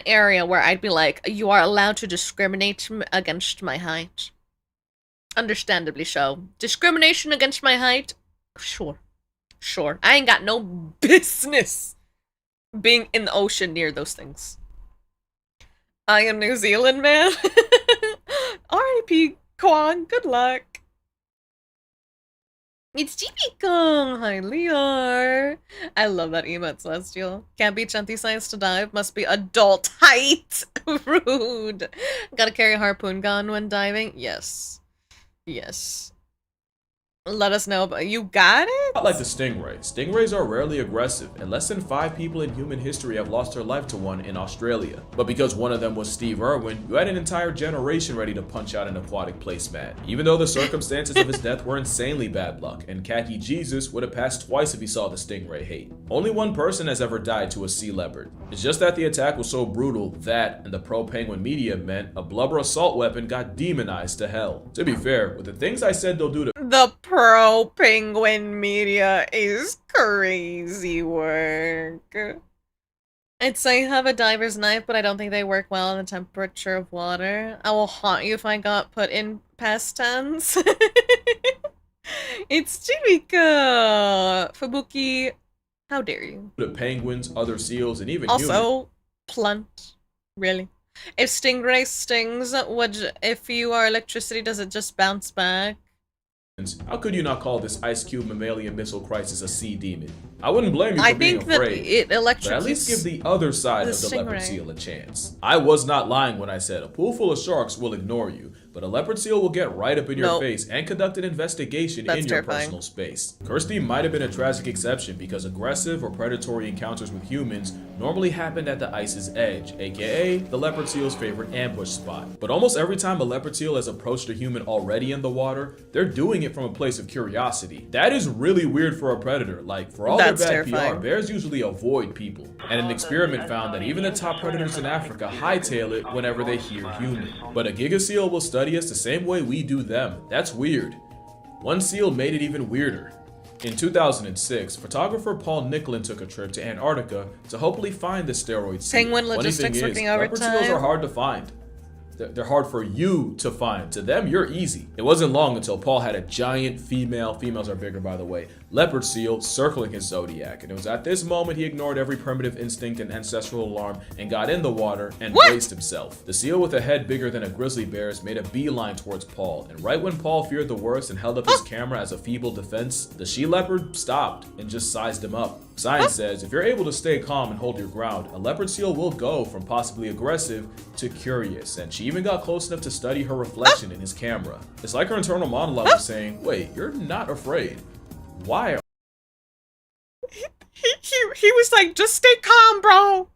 area where I'd be like, you are allowed to discriminate against my height. Understandably so. Discrimination against my height? Sure. Sure. I ain't got no business being in the ocean near those things. I am New Zealand, man. R.I.P. Kwan, good luck. It's GB Kong. Hi, Leor. I love that emote, Celestial. Can't be Chanti size to dive. Must be adult height. Rude. Gotta carry a harpoon gun when diving. Yes. Yes. Let us know, but you got it? Not like the stingray. Stingrays are rarely aggressive, and less than 5 people in human history have lost their life to one in Australia. But because one of them was Steve Irwin, you had an entire generation ready to punch out an aquatic placemat. Even though the circumstances of his death were insanely bad luck, and Khaki Jesus would have passed twice if he saw the stingray hate. Only one person has ever died to a sea leopard. It's just that the attack was so brutal that, and the pro-penguin media meant, a blubber assault weapon got demonized to hell. To be fair, with the things I said they'll do to— The pro-penguin media is crazy work. I'd say have a diver's knife, but I don't think they work well in the temperature of water. I will haunt you if I got put in past tense. It's Chimika! Fubuki, how dare you? The penguins, other seals, and even also, blunt. Really? If stingray stings, if you are electricity, does it just bounce back? How could you not call this Ice Cube mammalian missile crisis a sea demon? I wouldn't blame you for being afraid, but at least give the other side of the leopard seal a chance. I was not lying when I said a pool full of sharks will ignore you, but a leopard seal will get right up in your face and conduct an investigation in your personal space. Kirsty might have been a tragic exception because aggressive or predatory encounters with humans normally happened at the ice's edge, aka the leopard seal's favorite ambush spot. But almost every time a leopard seal has approached a human already in the water, they're doing it from a place of curiosity. That is really weird for a predator. Like, for all their bad PR, bears usually avoid people. And an experiment found that even the top predators in Africa hightail it whenever they hear human. But a giga seal will study us the same way we do them. That's weird. One seal made it even weirder. In 2006, photographer Paul Nicklin took a trip to Antarctica to hopefully find the steroid seal. Penguin logistics working overtime. Leopard seals are hard to find. They're hard for you to find. To them, you're easy. It wasn't long until Paul had a giant females are bigger by the way, leopard seal circling his zodiac. And it was at this moment he ignored every primitive instinct and ancestral alarm and got in the water and braced himself. The seal with a head bigger than a grizzly bear's made a beeline towards Paul. And right when Paul feared the worst and held up his camera as a feeble defense, the she leopard stopped and just sized him up. Science says if you're able to stay calm and hold your ground, a leopard seal will go from possibly aggressive to curious, and she even got close enough to study her reflection in his camera. It's like her internal monologue was saying, wait, you're not afraid. Why are He was like, just stay calm, bro.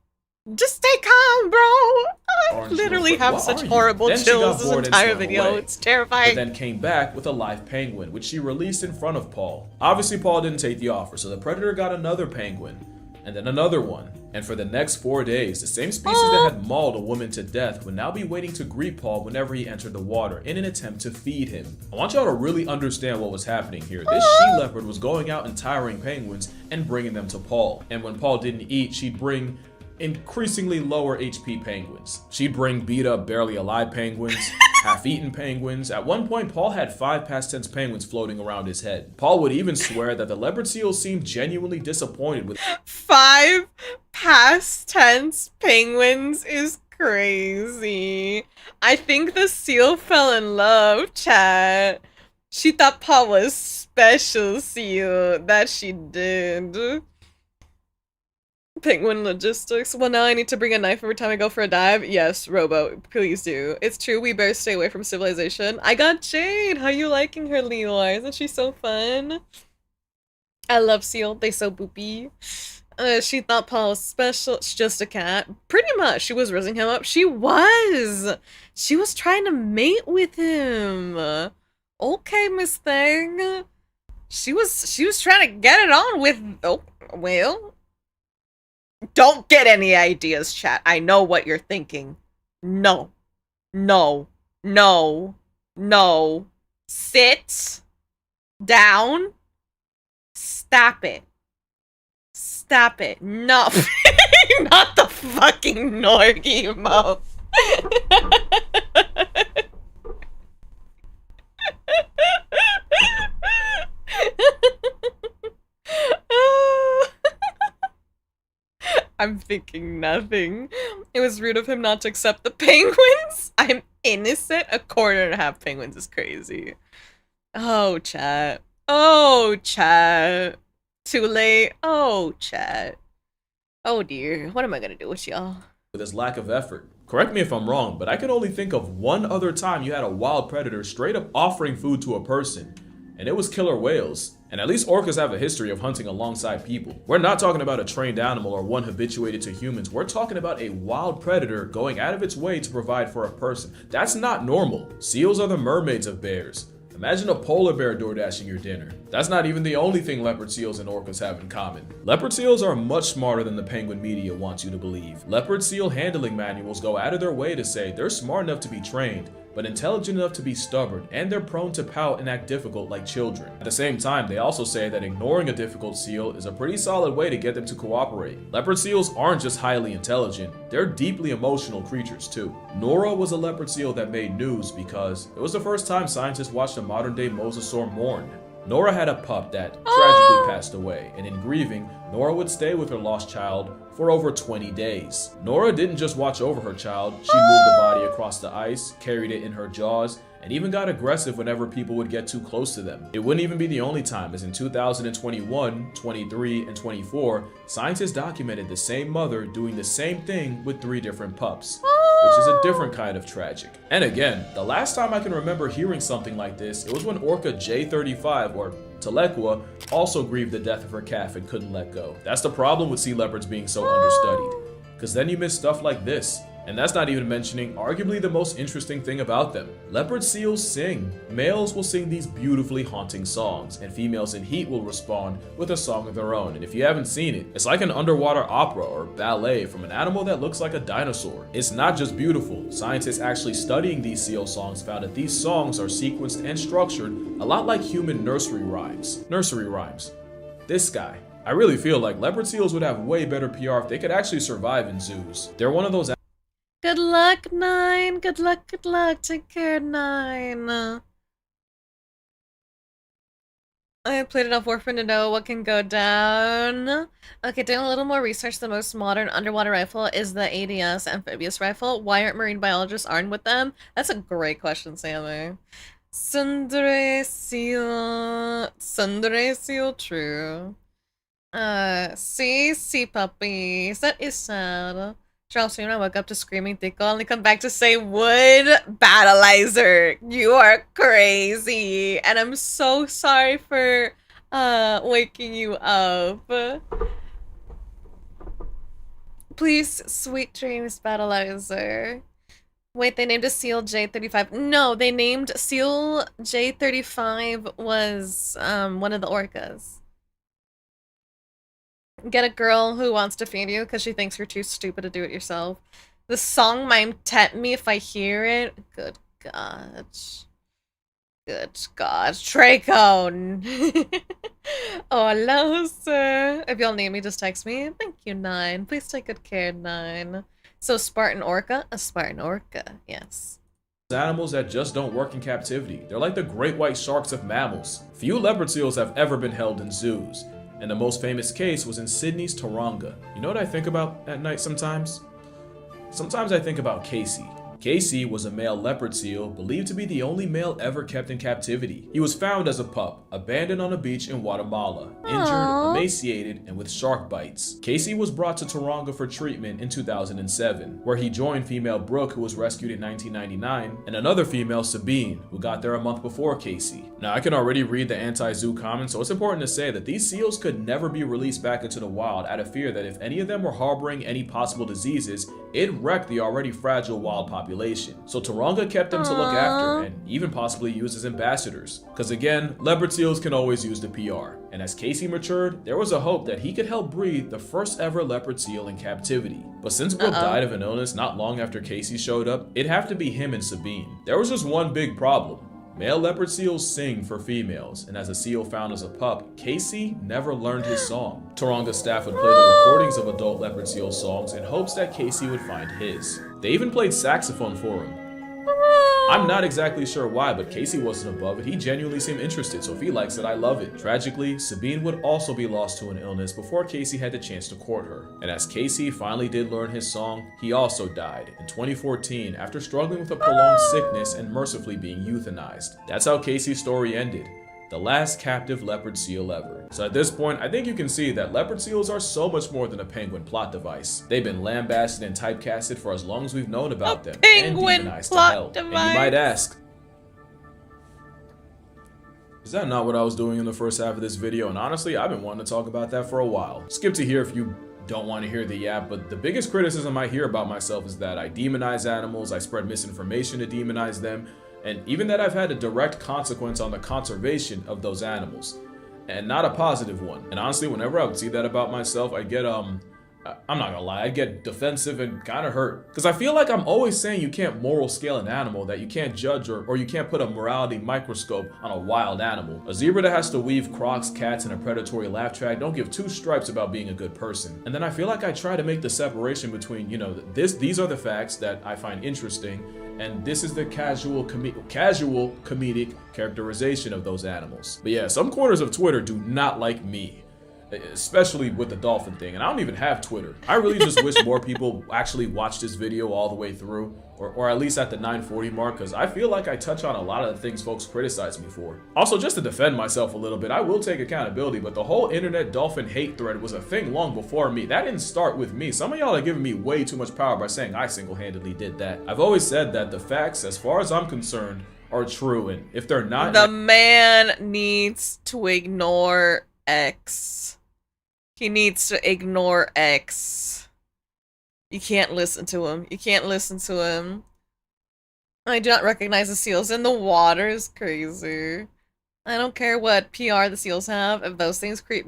Just stay calm, bro. I literally have such horrible chills this entire video. It's terrifying. But then came back with a live penguin, which she released in front of Paul. Obviously, Paul didn't take the offer, so the predator got another penguin, and then another one. And for the next 4 days, the same species that had mauled a woman to death would now be waiting to greet Paul whenever he entered the water in an attempt to feed him. I want y'all to really understand what was happening here. This she-leopard was going out and tiring penguins and bringing them to Paul. And when Paul didn't eat, she'd bring increasingly lower HP penguins. She'd bring beat up, barely alive penguins, half-eaten penguins. At one point, Paul had 5 past tense penguins floating around his head. Paul would even swear that the leopard seal seemed genuinely disappointed with 5 past tense penguins is crazy. I think the seal fell in love, chat. She thought Paul was special seal. That she did. Penguin logistics. Well, now I need to bring a knife every time I go for a dive. Yes, Robo, please do. It's true, we better stay away from civilization. I got Jade. How you liking her, Leroy? Isn't she so fun? I love seal. They so boopy. She thought Paul was special. It's just a cat. Pretty much. She was raising him up. She was. She was trying to mate with him. Okay, Miss Thing. She was trying to get it on with. Oh, well. Don't get any ideas, chat. I know what you're thinking. No. No. No. No. Sit down. Stop it. Stop it. No. Not the fucking Norgy mouth. I'm thinking nothing. It was rude of him not to accept the penguins. I'm innocent. 1.25 penguins is crazy. Oh, chat. Oh, chat. Too late. Oh, chat. Oh, dear. What am I gonna do with y'all? With his lack of effort. Correct me if I'm wrong, but I can only think of one other time you had a wild predator straight up offering food to a person, and it was killer whales. And at least orcas have a history of hunting alongside people. We're not talking about a trained animal or one habituated to humans. We're talking about a wild predator going out of its way to provide for a person. That's not normal. Seals are the mermaids of bears. Imagine a polar bear door dashing your dinner. That's not even the only thing leopard seals and orcas have in common. Leopard seals are much smarter than the penguin media wants you to believe. Leopard seal handling manuals go out of their way to say they're smart enough to be trained, but intelligent enough to be stubborn, and they're prone to pout and act difficult like children. At the same time, they also say that ignoring a difficult seal is a pretty solid way to get them to cooperate. Leopard seals aren't just highly intelligent, they're deeply emotional creatures too. Nora was a leopard seal that made news because it was the first time scientists watched a modern-day mosasaur mourn. Nora had a pup that tragically passed away, and in grieving, Nora would stay with her lost child for over 20 days. Nora didn't just watch over her child, she moved the body across the ice, carried it in her jaws, and even got aggressive whenever people would get too close to them. It wouldn't even be the only time, as in 2021, 23, and 24, scientists documented the same mother doing the same thing with 3 different pups, which is a different kind of tragic. And again, the last time I can remember hearing something like this, it was when Orca J35, or Telequa, also grieved the death of her calf and couldn't let go. That's the problem with sea leopards being so understudied, because then you miss stuff like this. And that's not even mentioning arguably the most interesting thing about them. Leopard seals sing. Males will sing these beautifully haunting songs, and females in heat will respond with a song of their own. And if you haven't seen it, it's like an underwater opera or ballet from an animal that looks like a dinosaur. It's not just beautiful. Scientists actually studying these seal songs found that these songs are sequenced and structured a lot like human nursery rhymes. This guy. I really feel like leopard seals would have way better PR if they could actually survive in zoos. They're one of those Good luck, 9. Good luck, good luck. Take care, 9. I played enough Warframe to know what can go down. Okay, doing a little more research, the most modern underwater rifle is the ADS amphibious rifle. Why aren't marine biologists armed with them? That's a great question, Sammy. Sundre seal, true. sea puppies. That is sad. Charles, soon I woke up to screaming Tico, only come back to say wood battleizer. You are crazy. And I'm so sorry for waking you up. Please, sweet dreams, battleizer. Wait, they named a Seal J35. No, they named Seal J35 was one of the orcas. Get a girl who wants to feed you because she thinks you're too stupid to do it yourself. The song might tempt me if I hear it. Good God. Good God. Tracone. Oh, hello, sir. If y'all need me, just text me. Thank you, 9. Please take good care, 9. So, Spartan Orca? A Spartan Orca, yes. Animals that just don't work in captivity. They're like the great white sharks of mammals. Few leopard seals have ever been held in zoos. And the most famous case was in Sydney's Taronga. You know what I think about at night sometimes? Sometimes I think about Casey. Casey was a male leopard seal, believed to be the only male ever kept in captivity. He was found as a pup, abandoned on a beach in Guatemala, injured, emaciated, and with shark bites. Casey was brought to Taronga for treatment in 2007, where he joined female Brooke, who was rescued in 1999, and another female, Sabine, who got there a month before Casey. Now, I can already read the anti-zoo comments, so it's important to say that these seals could never be released back into the wild out of fear that if any of them were harboring any possible diseases, it'd wreck the already fragile wild population. So Taronga kept them to look after and even possibly use as ambassadors. Because again, leopard seals can always use the PR. And as Casey matured, there was a hope that he could help breed the first ever leopard seal in captivity. But since Brooke died of an illness not long after Casey showed up, it'd have to be him and Sabine. There was just one big problem. Male leopard seals sing for females, and as a seal found as a pup, Casey never learned his song. Taronga staff would play the recordings of adult leopard seal songs in hopes that Casey would find his. They even played saxophone for him. I'm not exactly sure why, but Casey wasn't above it. He genuinely seemed interested, so if he likes it, I love it. Tragically, Sabine would also be lost to an illness before Casey had the chance to court her. And as Casey finally did learn his song, he also died in 2014 after struggling with a prolonged sickness and mercifully being euthanized. That's how Casey's story ended. The last captive leopard seal ever. So at this point, I think you can see that leopard seals are so much more than a penguin plot device. They've been lambasted and typecasted for as long as we've known about them, and demonized to hell. And you might ask, is that not what I was doing in the first half of this video? And honestly, I've been wanting to talk about that for a while. Skip to here if you don't want to hear the yap, but the biggest criticism I hear about myself is that I demonize animals, I spread misinformation to demonize them, and even that I've had a direct consequence on the conservation of those animals, and not a positive one. And honestly, whenever I would see that about myself, I get I'm not gonna lie, I get defensive and kind of hurt, because I feel like I'm always saying you can't moral scale an animal, that you can't judge or you can't put a morality microscope on a wild animal. A zebra that has to weave crocs, cats, and a predatory laugh track don't give two stripes about being a good person. And then I feel like I try to make the separation between, you know, these are the facts that I find interesting, and this is the casual comedic characterization of those animals. But yeah, some corners of Twitter do not like me, especially with the dolphin thing, and I don't even have Twitter. I really just wish more people actually watched this video all the way through, or at least at the 940 mark, because I feel like I touch on a lot of the things folks criticize me for. Also, just to defend myself a little bit, I will take accountability, but the whole internet dolphin hate thread was a thing long before me. That didn't start with me. Some of y'all are giving me way too much power by saying I single-handedly did that. I've always said that the facts, as far as I'm concerned, are true, and if they're not— The man needs to ignore X. He needs to ignore X. You can't listen to him. You can't listen to him. I do not recognize the seals in the water. Is crazy. I don't care what PR the seals have. If those things creep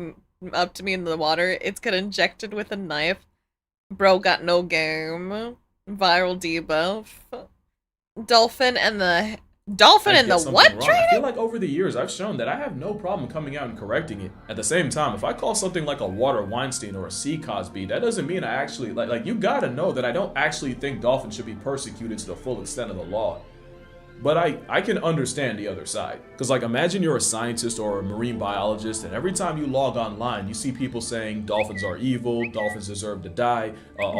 up to me in the water, it's get injected with a knife. Bro got no game. Viral debuff. Dolphin and the Dolphin I in the get something what wrong. I training? feel like over the years I've shown that I have no problem coming out and correcting it. At the same time, if I call something like a Water Weinstein or a C Cosby, that doesn't mean I actually like you gotta know that I don't actually think dolphins should be persecuted to the full extent of the law. But I can understand the other side. Because, like, imagine you're a scientist or a marine biologist, and every time you log online, you see people saying dolphins are evil, dolphins deserve to die.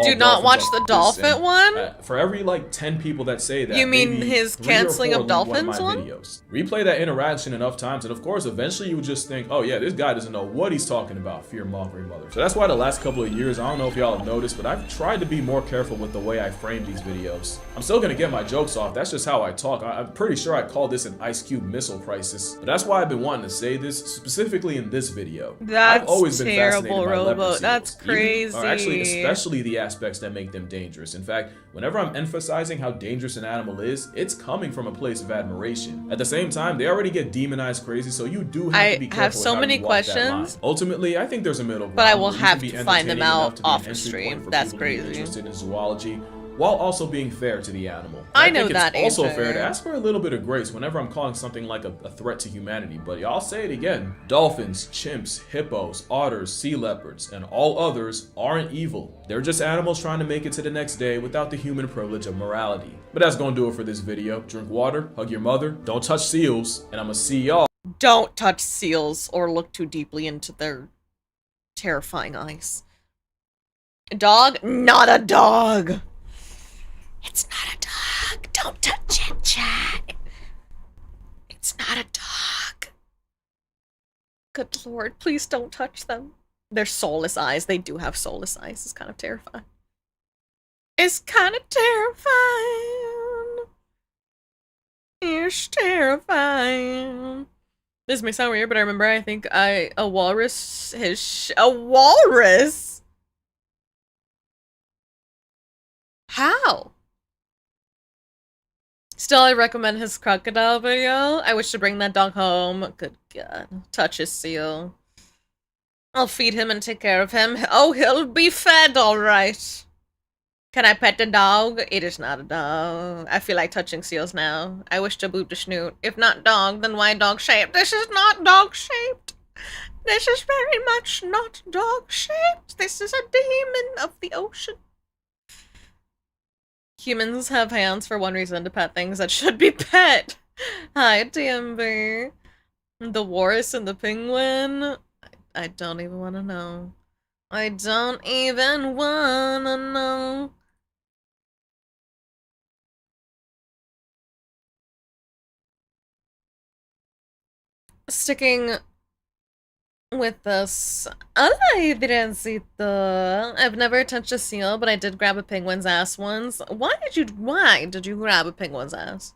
Do not watch the dolphin one? For every, like, 10 people that say that, You mean maybe his 3 or canceling 4 of link one of dolphins my one? videos. Replay that interaction enough times, and of course, eventually you would just think, oh yeah, this guy doesn't know what he's talking about, fear-mongering mother. So that's why the last couple of years, I don't know if y'all have noticed, but I've tried to be more careful with the way I frame these videos. I'm still gonna get my jokes off, that's just how I talk. I'm pretty sure I call this an Ice Cube missile crisis. But that's why I've been wanting to say this, specifically in this video. That's I've always been terrible, fascinated by leopard Robo. seals, That's crazy. or actually, especially the aspects that make them dangerous. In fact, whenever I'm emphasizing how dangerous an animal is, it's coming from a place of admiration. At the same time, they already get demonized crazy, so you do have to be careful. I have so with how many you walk that questions. line. Ultimately, I think there's a middle ground. But I will where you have can be to find them entertaining enough out to be an off the entry stream. point for That's people who are crazy. interested in zoology, while also being fair to the animal. I know think that, it's also AJ. fair to ask for a little bit of grace whenever I'm calling something like a threat to humanity, but I'll say it again. Dolphins, chimps, hippos, otters, sea leopards, and all others aren't evil. They're just animals trying to make it to the next day without the human privilege of morality. But that's gonna do it for this video. Drink water, hug your mother, don't touch seals, and I'm gonna see y'all. Don't touch seals or look too deeply into their terrifying eyes. A dog? Not a dog! It's not a dog. Don't touch it, chat. It's not a dog. Good lord, please don't touch them. They're soulless eyes. They do have soulless eyes. It's kind of terrifying. It's kind of terrifying. It's terrifying. This may sound weird, but I remember I think a walrus a walrus? How? Still, I recommend his crocodile video. I wish to bring that dog home. Good God. Touch his seal. I'll feed him and take care of him. Oh, he'll be fed, alright. Can I pet the dog? It is not a dog. I feel like touching seals now. I wish to boot the snoot. If not dog, then why dog-shaped? This is not dog-shaped. This is very much not dog-shaped. This is a demon of the ocean. Humans have hands for one reason, to pet things that should be pet. Hi, DMB. The walrus and the penguin. I don't even want to know. I don't even want to know. Sticking with this. Hola, Adriancito. I've never touched a seal, but I did grab a penguin's ass once. Why did you grab a penguin's ass?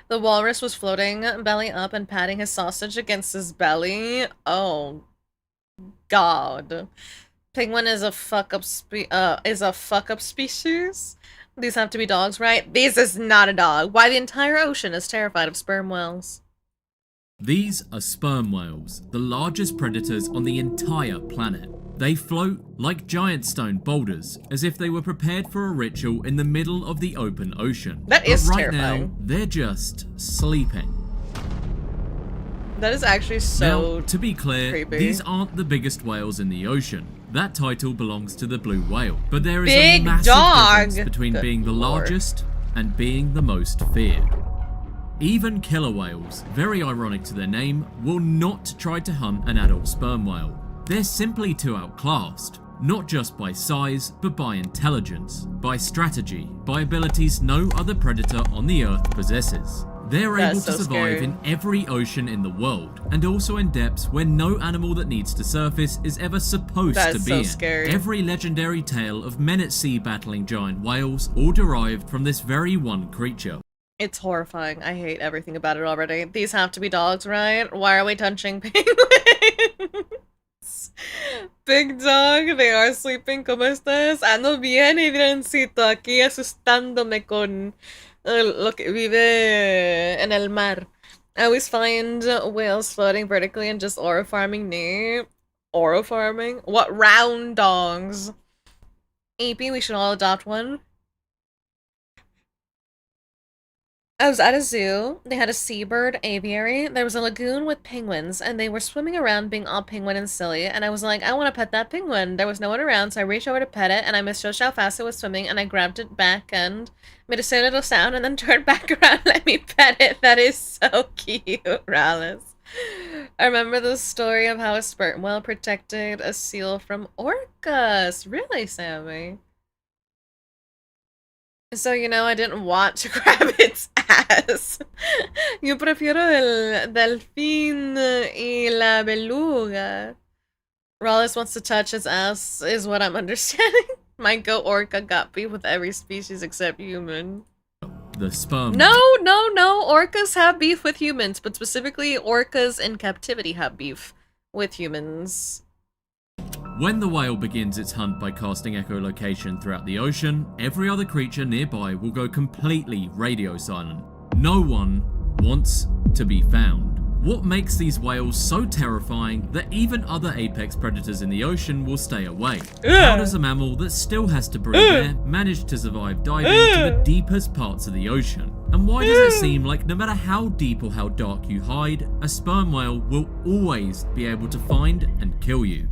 The walrus was floating belly up and patting his sausage against his belly. Oh God. Penguin is a fuck up species. These have to be dogs, right? This is not a dog. Why the entire ocean is terrified of sperm whales. These are sperm whales, the largest predators on the entire planet. They float like giant stone boulders, as if they were prepared for a ritual in the middle of the open ocean. That is but right terrifying. now, they're just sleeping. That is actually so Now, to be clear, creepy. these aren't the biggest whales in the ocean. That title belongs to the blue whale. But there is Big a massive dog. difference between Good being the lord. largest and being the most feared. Even killer whales, very ironic to their name, will not try to hunt an adult sperm whale. They're simply too outclassed, not just by size, but by intelligence, by strategy, by abilities no other predator on the earth possesses. They're That's able to so survive scary. in every ocean in the world, and also in depths where no animal that needs to surface is ever supposed That's to be so in. scary. Every legendary tale of men at sea battling giant whales all derived from this very one creature. It's horrifying. I hate everything about it already. These have to be dogs, right? Why are we touching penguins? Big dog, they are sleeping. ¿Cómo estás? Ando bien, Adriancito. Aquí asustándome con lo que vive en el mar. I always find whales floating vertically and just oro farming near. Oro farming? What round dogs? Eepy, we should all adopt one. I was at a zoo. They had a seabird aviary. There was a lagoon with penguins, and they were swimming around being all penguin and silly. And I was like, I want to pet that penguin. There was no one around, so I reached over to pet it, and I misjudged how fast it was swimming, and I grabbed it back and made a silly little sound, and then turned back around and let me pet it. That is so cute, Rallis. I remember the story of how a sperm whale protected a seal from orcas. Really, Sammy? So, you know, I didn't want to grab its ass. Yo prefiero el delfín y la beluga. Rallis wants to touch its ass, is what I'm understanding. My goat orca got beef with every species except human. The sperm. No. Orcas have beef with humans, but specifically orcas in captivity have beef with humans. When the whale begins its hunt by casting echolocation throughout the ocean, every other creature nearby will go completely radio silent. No one wants to be found. What makes these whales so terrifying that even other apex predators in the ocean will stay away? How does a mammal that still has to breathe air manage to survive diving to the deepest parts of the ocean? And why does it seem like no matter how deep or how dark you hide, a sperm whale will always be able to find and kill you?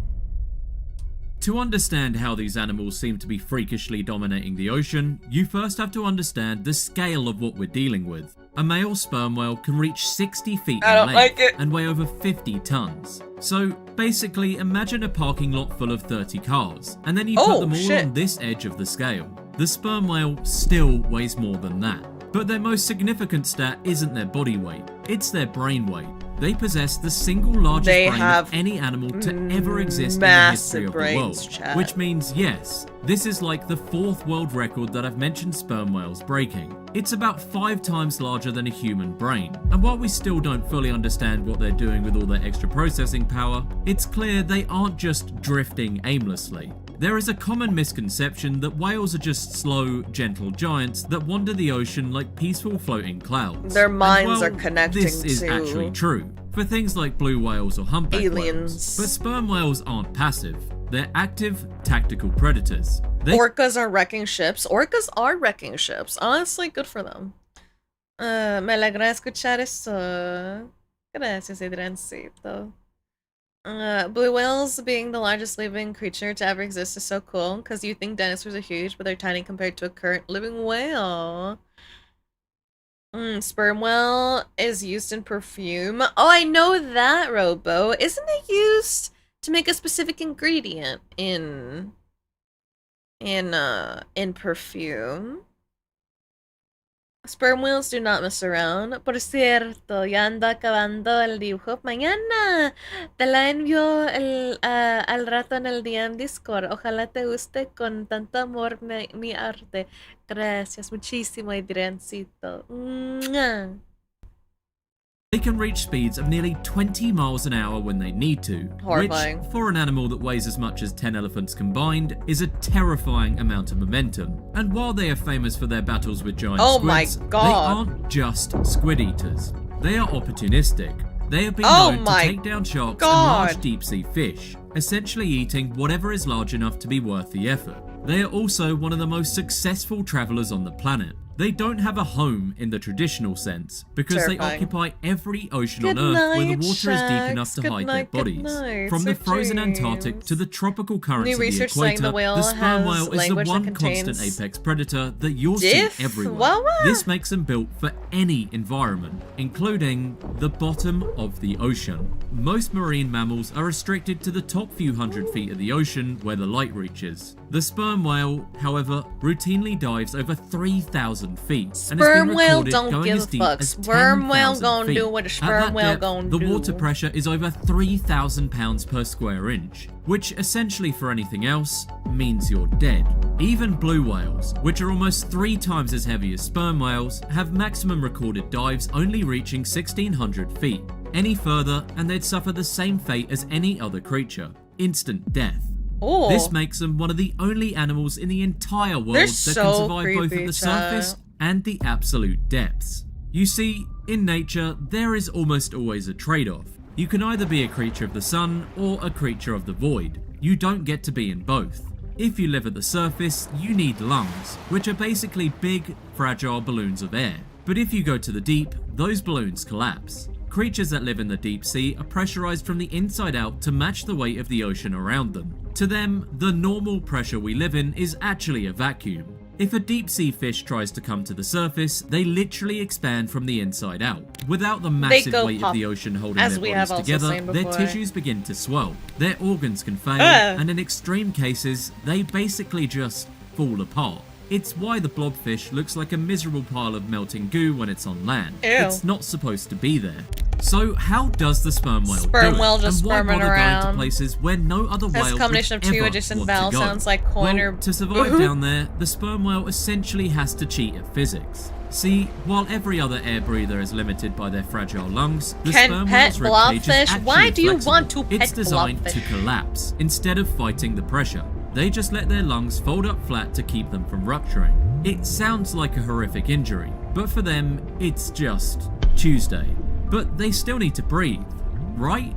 To understand how these animals seem to be freakishly dominating the ocean, you first have to understand the scale of what we're dealing with. A male sperm whale can reach 60 feet in length and weigh over 50 tons. So basically, imagine a parking lot full of 30 cars, and then you put them all on this edge of the scale. The sperm whale still weighs more than that. But their most significant stat isn't their body weight, it's their brain weight. They possess the single largest brain of any animal to ever exist in the history of the world. Which means, yes, this is like the 4th world record that I've mentioned sperm whales breaking. It's about 5 times larger than a human brain. And while we still don't fully understand what they're doing with all their extra processing power, it's clear they aren't just drifting aimlessly. There is a common misconception that whales are just slow, gentle giants that wander the ocean like peaceful floating clouds. Their minds are connecting this is actually true for things like blue whales or humpback whales. But sperm whales aren't passive. They're active, tactical predators. Orcas are wrecking ships. Orcas are wrecking ships. Honestly, good for them. Me alegra escuchar eso. Gracias, Adriancito. Blue whales being the largest living creature to ever exist is so cool, because you think dinosaurs are huge, but they're tiny compared to a current living whale. Sperm whale is used in perfume. Oh, I know that, Robo. Isn't it used to make a specific ingredient in perfume? Sperm whales do not mess around. Por cierto, ya ando acabando el dibujo. Mañana te la envío al rato en el DM Discord. Ojalá te guste con tanto amor mi arte. Gracias muchísimo, Adriancito. They can reach speeds of nearly 20 miles an hour when they need to, horrifying. Which, for an animal that weighs as much as 10 elephants combined, is a terrifying amount of momentum. And while they are famous for their battles with giant squids, they aren't just squid eaters. They are opportunistic. They have been known to take down sharks and large deep-sea fish, essentially eating whatever is large enough to be worth the effort. They are also one of the most successful travelers on the planet. They don't have a home in the traditional sense, because they occupy every ocean on Earth where the water is deep enough to hide their bodies. From the frozen Antarctic to the tropical currents of the equator, the sperm whale is the one constant apex predator that you'll see everywhere. This makes them built for any environment, including the bottom of the ocean. Most marine mammals are restricted to the top few hundred feet of the ocean where the light reaches. The sperm whale, however, routinely dives over 3,000 feet. Sperm whale don't give a fuck. Sperm whale gonna do what a sperm whale gonna do. The water pressure is over 3,000 pounds per square inch, which essentially for anything else means you're dead. Even blue whales, which are almost 3 times as heavy as sperm whales, have maximum recorded dives only reaching 1,600 feet. Any further and they'd suffer the same fate as any other creature: instant death. This makes them one of the only animals in the entire world that can survive both at the surface and the absolute depths. You see, in nature, there is almost always a trade-off. You can either be a creature of the sun or a creature of the void. You don't get to be in both. If you live at the surface, you need lungs, which are basically big, fragile balloons of air. But if you go to the deep, those balloons collapse. Creatures that live in the deep sea are pressurized from the inside out to match the weight of the ocean around them. To them, the normal pressure we live in is actually a vacuum. If a deep sea fish tries to come to the surface, they literally expand from the inside out. Without the massive weight of the ocean holding their bodies together, their tissues begin to swell, their organs can fail, and in extreme cases, they basically just fall apart. It's why the blobfish looks like a miserable pile of melting goo when it's on land. Ew. It's not supposed to be there. So how does the sperm whale Sperm do it? whale just And why sperming bother around? going to places where no other This whale combination would of two ever adjacent want to vowels go? sounds like coin Well, or to survive down there, the sperm whale essentially has to cheat at physics. See, while every other air breather is limited by their fragile lungs, the Can sperm pet whale's ribcage is blobfish? actually Why do you flexible. want to pet It's designed blobfish? to collapse instead of fighting the pressure. They just let their lungs fold up flat to keep them from rupturing. It sounds like a horrific injury, but for them, it's just Tuesday. But they still need to breathe, right?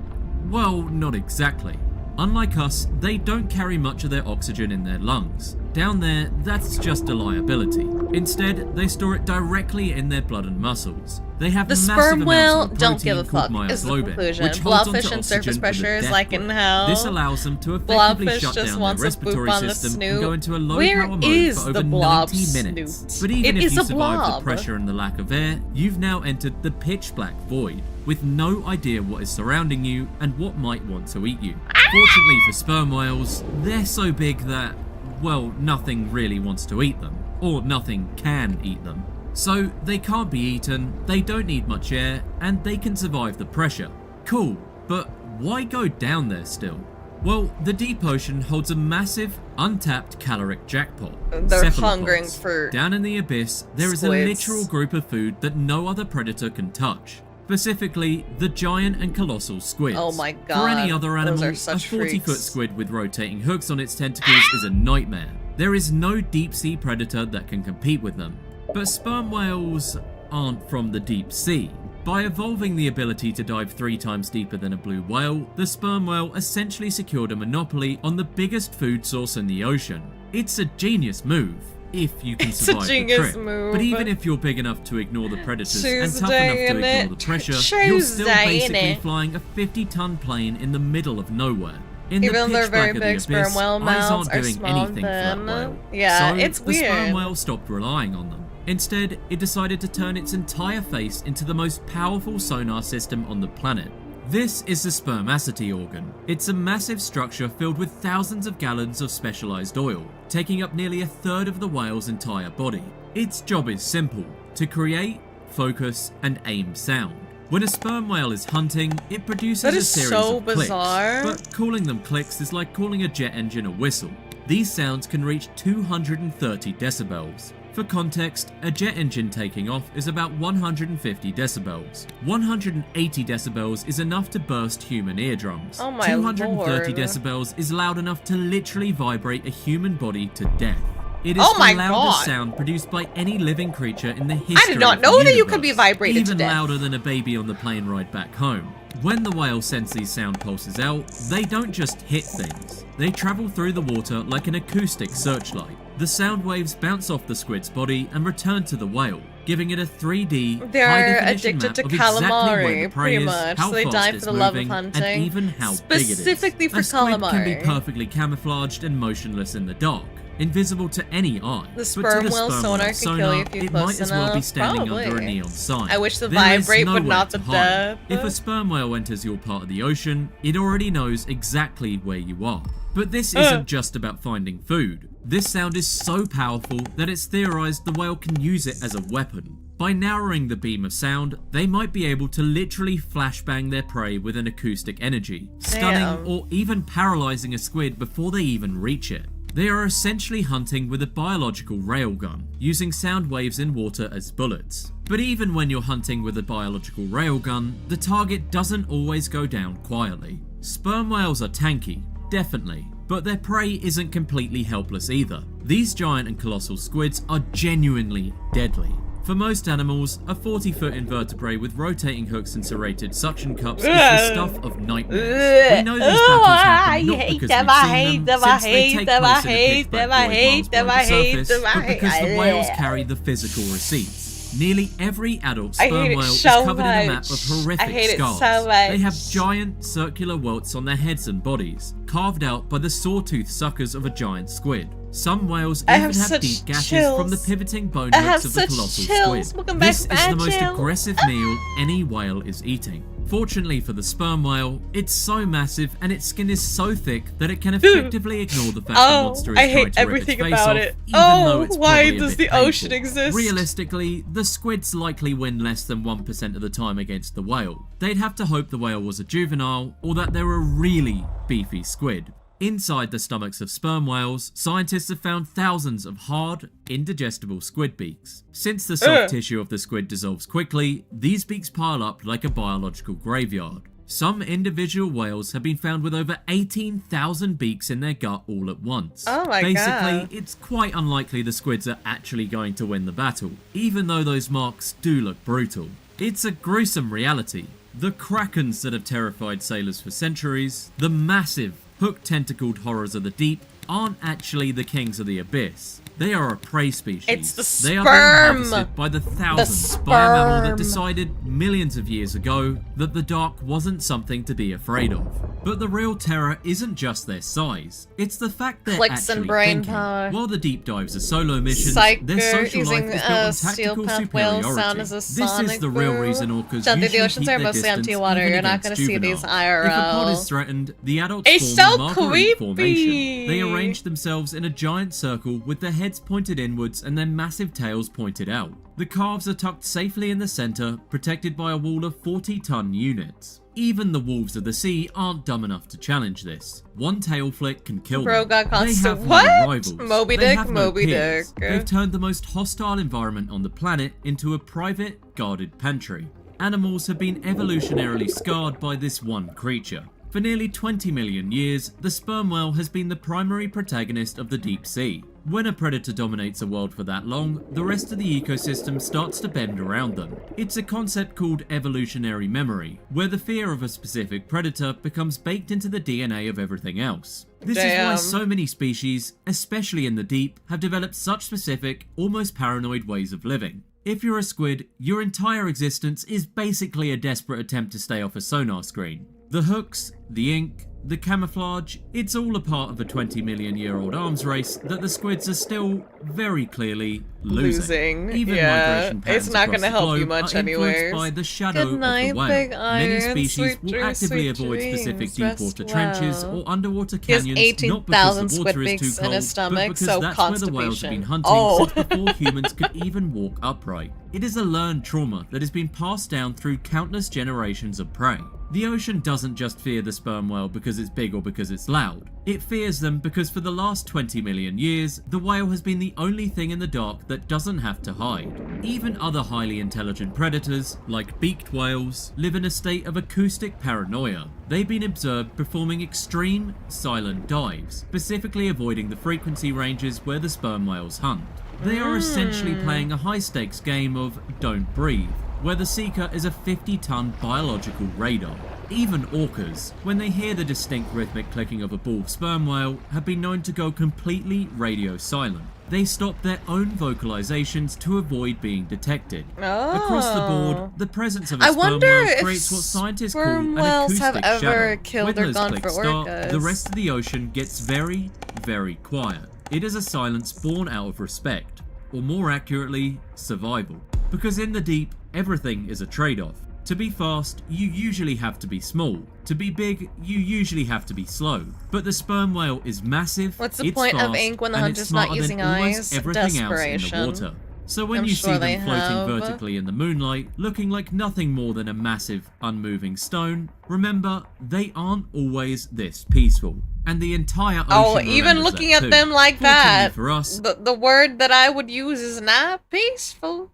Well, not exactly. Unlike us, they don't carry much of their oxygen in their lungs. Down there, that's just a liability. Instead, they store it directly in their blood and muscles. They have The massive sperm amounts whale of don't give a protein called fuck, is the myoglobin, conclusion. which holds onto Blobfish and surface oxygen with a pressure is death like in grip. hell. This allows them to effectively Blobfish shut just down their wants a respiratory boop on the system snoot. and go into a low Where power mode is for over the blob 90 minutes. snoot? But even It if is you a survive the blob. pressure and the lack of air, you've now entered the pitch black void, with no idea what is surrounding you and what might want to eat you. Fortunately for sperm whales, they're so big that, well, nothing really wants to eat them, or nothing can eat them. So they can't be eaten, they don't need much air, and they can survive the pressure. Cool, but why go down there still? Well, the deep ocean holds a massive, untapped caloric jackpot. They're cephalopods. hungering for Down in the abyss, there is a squids. literal group of food that no other predator can touch. Specifically, the giant and colossal squids. Oh my For god, any other animal, those are a such 40-foot freaks. squid with rotating hooks on its tentacles is a nightmare. There is no deep-sea predator that can compete with them. But sperm whales aren't from the deep sea. By evolving the ability to dive 3 times deeper than a blue whale, the sperm whale essentially secured a monopoly on the biggest food source in the ocean. It's a genius move, if you can It's a survive the genius trip. move. But even if you're big enough to ignore the predators and tough Tuesday, enough to innit? ignore the pressure, you're still Tuesday, basically innit? flying a 50-ton plane in the middle of nowhere. In Even the though they're pitch black very of the big, sperm abyss, whale eyes mouths aren't are doing small anything for that then. whale. Yeah, So it's the sperm weird. whale stopped relying on them. Instead, it decided to turn its entire face into the most powerful sonar system on the planet. This is the spermacety organ. It's a massive structure filled with thousands of gallons of specialized oil, taking up nearly a third of the whale's entire body. Its job is simple: to create, focus, and aim sound. When a sperm whale is hunting, it produces That a is series so of clicks, bizarre. but calling them clicks is like calling a jet engine a whistle. These sounds can reach 230 decibels. For context, a jet engine taking off is about 150 decibels. 180 decibels is enough to burst human eardrums. Oh my 230 lord. decibels is loud enough to literally vibrate a human body to death. It is Oh my the loudest God. sound produced by any living creature in the history I did not of the know that you could universe, be vibrated even to death. louder than a baby on the plane ride back home. When the whale sends these sound pulses out, they don't just hit things. They travel through the water like an acoustic searchlight. The sound waves bounce off the squid's body and return to the whale, giving it a 3D, They're high-definition addicted map to of exactly where calamari, the prey pretty is, much. how So they fast die for it's the love of moving, hunting. and even how big it is. Specifically for a squid can be calamari. perfectly camouflaged and motionless in the dark, invisible to any eye. The But sperm to the whale sperm sonar whale can kill you if you're it might close as well be enough. standing under a Probably. neon sign. I wish the There is vibrate, but nowhere not to the hide. death. If a sperm whale enters your part of the ocean, it already knows exactly where you are. But this isn't just about finding food. This sound is so powerful that it's theorized the whale can use it as a weapon. By narrowing the beam of sound, they might be able to literally flashbang their prey with an acoustic energy, stunning Damn. or even paralyzing a squid before they even reach it. They are essentially hunting with a biological railgun, using sound waves in water as bullets. But even when you're hunting with a biological railgun, the target doesn't always go down quietly. Sperm whales are tanky, definitely, but their prey isn't completely helpless either. These giant and colossal squids are genuinely deadly. For most animals, a 40-foot invertebrate with rotating hooks and serrated suction cups is the stuff of nightmares. We know these battles happen not because we've seen them, since they take place in a pitch black void miles below the surface, but because the whales carry the physical receipts. Nearly every adult I sperm hate it whale is so covered in a map much. of horrific I hate it scars. so much. They have giant circular welts on their heads and bodies, carved out by the sawtooth suckers of a giant squid. Some whales I even have have such deep gashes chills. from the pivoting bone I have hooks of the such colossal chills. squid. Welcome back This to is the my most channel. aggressive meal any whale is eating. Fortunately for the sperm whale, it's so massive and its skin is so thick that it can effectively ignore the fact the monster is I trying hate to rip its everything face about off, it. even though it's Why probably a does bit the ocean painful. exist? Realistically, the squids likely win less than 1% of the time against the whale. They'd have to hope the whale was a juvenile or that they're a really beefy squid. Inside the stomachs of sperm whales, scientists have found thousands of hard, indigestible squid beaks. Since the soft tissue of the squid dissolves quickly, these beaks pile up like a biological graveyard. Some individual whales have been found with over 18,000 beaks in their gut all at once. Oh my Basically, God. it's quite unlikely the squids are actually going to win the battle, even though those marks do look brutal. It's a gruesome reality. The krakens that have terrified sailors for centuries, the massive, hook-tentacled horrors of the deep, aren't actually the kings of the abyss. They are a prey species. It's the They are sperm. being harvested by the thousands by a mammal that decided millions of years ago that the dark wasn't something to be afraid of. But the real terror isn't just their size, it's the fact they're Clicks and actually brain thinking. power. While the deep dives are solo missions, Psyker their social using, life is built on steel tactical path whale superiority. sound as a This sonic is the real boom. reason orcas Shanti, the usually oceans keep are their mostly distance empty water. even You're not against going to see these juveniles. If a pod IRL. is threatened, the adults It's form so a marguerite creepy. formation. They arrange themselves in a giant circle with their heads pointed inwards and their massive tails pointed out. The calves are tucked safely in the center, protected by a wall of 40-ton units. Even the wolves of the sea aren't dumb enough to challenge this. One tail flick can kill Bro them. got They constant- have what? no rivals. Moby They Dick, have no Moby peers. Dick. They've turned the most hostile environment on the planet into a private, guarded pantry. Animals have been evolutionarily scarred by this one creature. For nearly 20 million years, the sperm whale has been the primary protagonist of the deep sea. When a predator dominates a world for that long, the rest of the ecosystem starts to bend around them. It's a concept called evolutionary memory, where the fear of a specific predator becomes baked into the DNA of everything else. This is why so many species, especially in the deep, have developed such specific, almost paranoid ways of living. If you're a squid, your entire existence is basically a desperate attempt to stay off a sonar screen. The hooks, the ink, the camouflage, it's all a part of a 20-million-year-old arms race that the squids are still very clearly losing. Even migration patterns it's not across gonna the help you globe much are influenced anyways. by the shadow Good night, of the whale. Big Many Iron. species Sweet will dreams, actively sweet avoid specific dreams. deep Rest water trenches well. or underwater He has canyons, not 18,000 because the squid water is beaks too in cold, his but stomach, because so that's where the whales have been constipation. hunting since before humans could even walk upright. It is a learned trauma that has been passed down through countless generations of prey. The ocean doesn't just fear the sperm whale because it's big or because it's loud. It fears them because for the last 20 million years, the whale has been the only thing in the dark that doesn't have to hide. Even other highly intelligent predators, like beaked whales, live in a state of acoustic paranoia. They've been observed performing extreme, silent dives, specifically avoiding the frequency ranges where the sperm whales hunt. They are essentially playing a high-stakes game of don't breathe, where the seeker is a 50-ton biological radar. Even orcas, when they hear the distinct rhythmic clicking of a bull sperm whale, have been known to go completely radio silent. They stop their own vocalizations to avoid being detected. Across the board, the presence of a sperm whale creates what scientists call an acoustic shadow. When those clicks start, the rest of the ocean gets very, very quiet. It is a silence born out of respect, or more accurately, survival. Because in the deep, everything is a trade-off. To be fast, you usually have to be small. To be big, you usually have to be slow. But the sperm whale is massive, What's the it's point fast, of ink when the and hunter's it's not smarter using than almost eyes? everything else in the Desperation. water. So when I'm you sure see they them floating have. vertically in the moonlight, looking like nothing more than a massive, unmoving stone, remember, they aren't always this peaceful. And the entire ocean even remembers looking that at too. them like Fortunately that, for us, the word that I would use is not peaceful.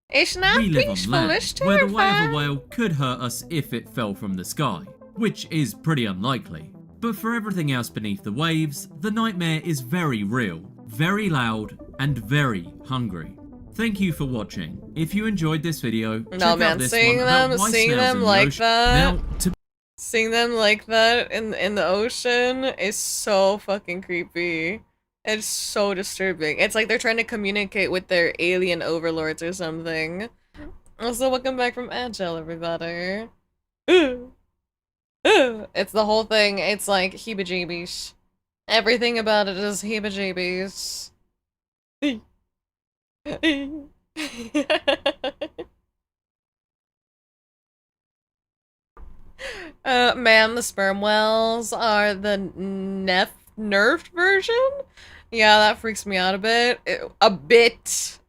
It's not we live peaceful, on it's land, where the weight terrifying. of a whale could hurt us if it fell from the sky, which is pretty unlikely. But for everything else beneath the waves, the nightmare is very real, very loud, and very hungry. Thank you for watching. If you enjoyed this video, check out this one about why seeing snails them in the like ocean. that, Now, to seeing them like that in the ocean is so fucking creepy. It's so disturbing. It's like they're trying to communicate with their alien overlords or something. Also, welcome back from Agile, everybody. It's the whole thing. It's like heebie-jeebies. Everything about it is heebie-jeebies. Man, the sperm whales are the nerfed version? Yeah, that freaks me out a bit. A bit.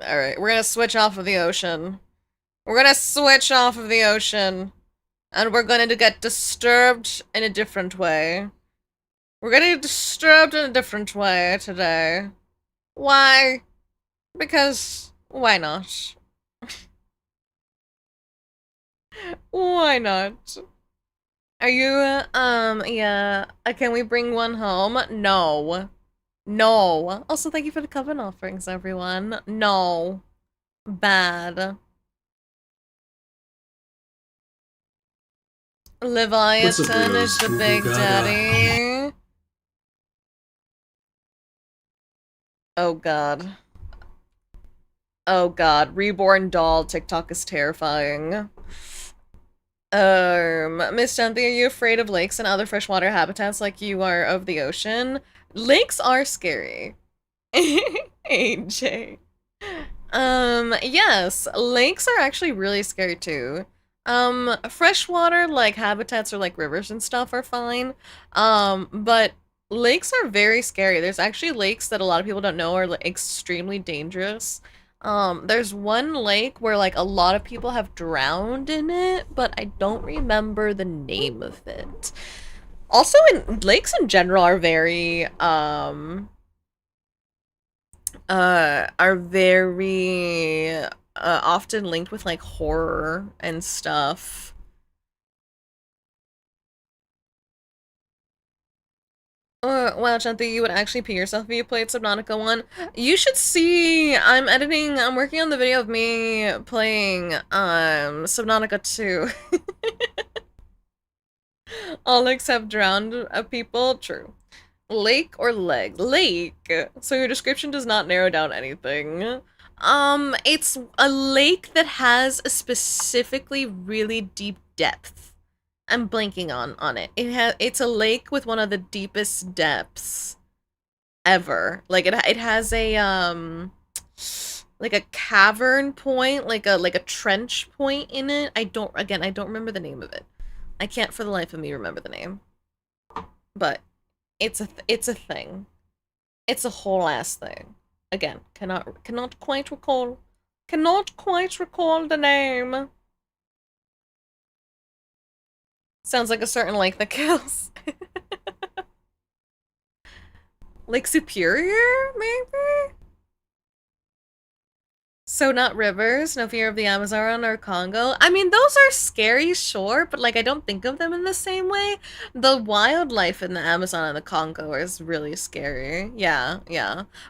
Alright, we're gonna switch off of the ocean. We're gonna switch off of the ocean. And we're going to get disturbed in a different way. We're gonna get disturbed in a different way today. Why? Because why not? Why not? Are you, yeah. Can we bring one home? No. No. Also, thank you for the coven offerings, everyone. No. Bad. Leviathan is the big daddy. Oh god. Oh god. Reborn doll TikTok is terrifying. Miss Cynthia, are you afraid of lakes and other freshwater habitats like you are of the ocean? Lakes are scary. AJ. Yes, lakes are actually really scary too. Freshwater, like, habitats or, like, rivers and stuff are fine. But lakes are very scary. There's actually lakes that a lot of people don't know are, like, extremely dangerous. There's one lake where, like, a lot of people have drowned in it, but I don't remember the name of it. Also, lakes in general are very, often linked with, like, horror and stuff. Wow, Chanti, you would actually pee yourself if you played Subnautica 1. You should see, I'm working on the video of me playing, Subnautica 2. All lakes have drowned people? True. Lake or leg? Lake. So your description does not narrow down anything. It's a lake that has a specifically really deep depth. I'm blanking on it. It's a lake with one of the deepest depths ever. Like it has a like a cavern point, like a trench point in it. I don't remember the name of it. I can't for the life of me remember the name. But it's a thing. It's a whole ass thing. Again, cannot quite recall the name. Sounds like a certain lake that kills. Lake Superior, maybe? So not rivers, no fear of the Amazon or Congo. I mean, those are scary, sure, but like I don't think of them in the same way. The wildlife in the Amazon and the Congo is really scary. Yeah.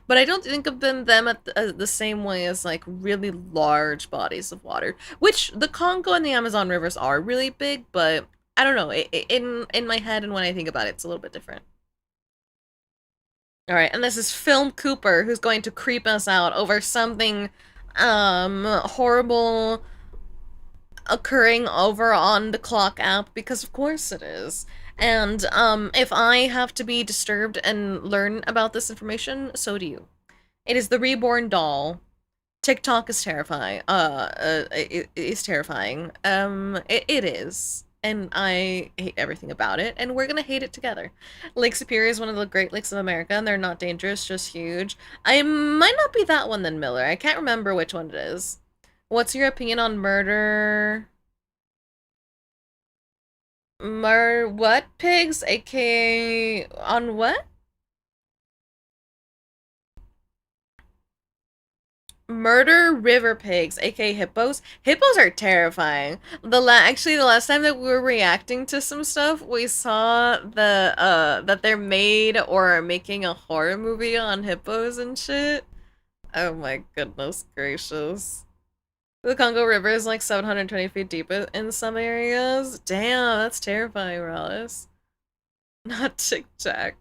But I don't think of them at the same way as like really large bodies of water, which the Congo and the Amazon rivers are really big, but I don't know, in my head and when I think about it, it's a little bit different. Alright, and this is Film Cooper, who's going to creep us out over something, horrible occurring over on the Clock app, because of course it is. And, if I have to be disturbed and learn about this information, so do you. It is the reborn doll. TikTok is terrifying. It is terrifying. It is. And I hate everything about it, and we're gonna hate it together. Lake Superior is one of the Great Lakes of America, and they're not dangerous, just huge. I might not be that one then, Miller. I can't remember which one it is. What's your opinion on murder? What? Pigs, a.k.a. on what? Murder river pigs, aka hippos. Hippos are terrifying. Actually, the last time that we were reacting to some stuff, we saw that they're made or are making a horror movie on hippos and shit. Oh my goodness gracious. The Congo River is like 720 feet deep in some areas. Damn, that's terrifying, Rallis. Not Tic Tac.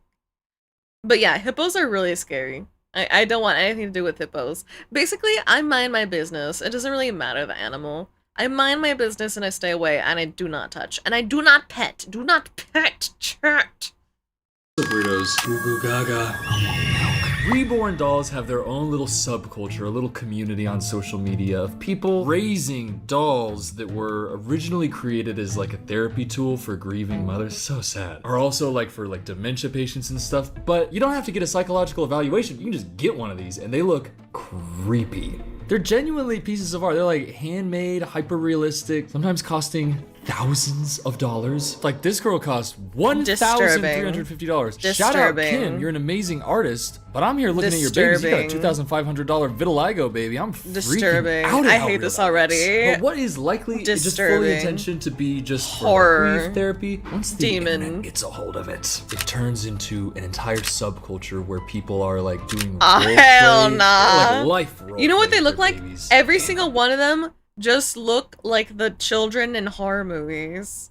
But yeah, hippos are really scary. I don't want anything to do with hippos. Basically, I mind my business. It doesn't really matter the animal. I mind my business and I stay away and I do not touch. And I do not pet. Do not pet, chat. Burritos. Goo goo gaga. Reborn dolls have their own little subculture, a little community on social media of people raising dolls that were originally created as like a therapy tool for grieving mothers. So sad. Or also like for like dementia patients and stuff. But you don't have to get a psychological evaluation. You can just get one of these and they look creepy. They're genuinely pieces of art. They're like handmade, hyper-realistic, sometimes costing thousands of dollars. Like this girl cost $1,350. Shout out Kim, you're an amazing artist. But I'm here looking at your babies. You got a $2,500 vitiligo baby. I'm freaking out at I how hate real this that already. looks. But what is likely just fully intention to be just for horror grief therapy? Once the internet gets a hold of it, it turns into an entire subculture where people are like doing hell roleplay, nah. like life role. You know what they look like? babies. Every single one of them just look like the children in horror movies.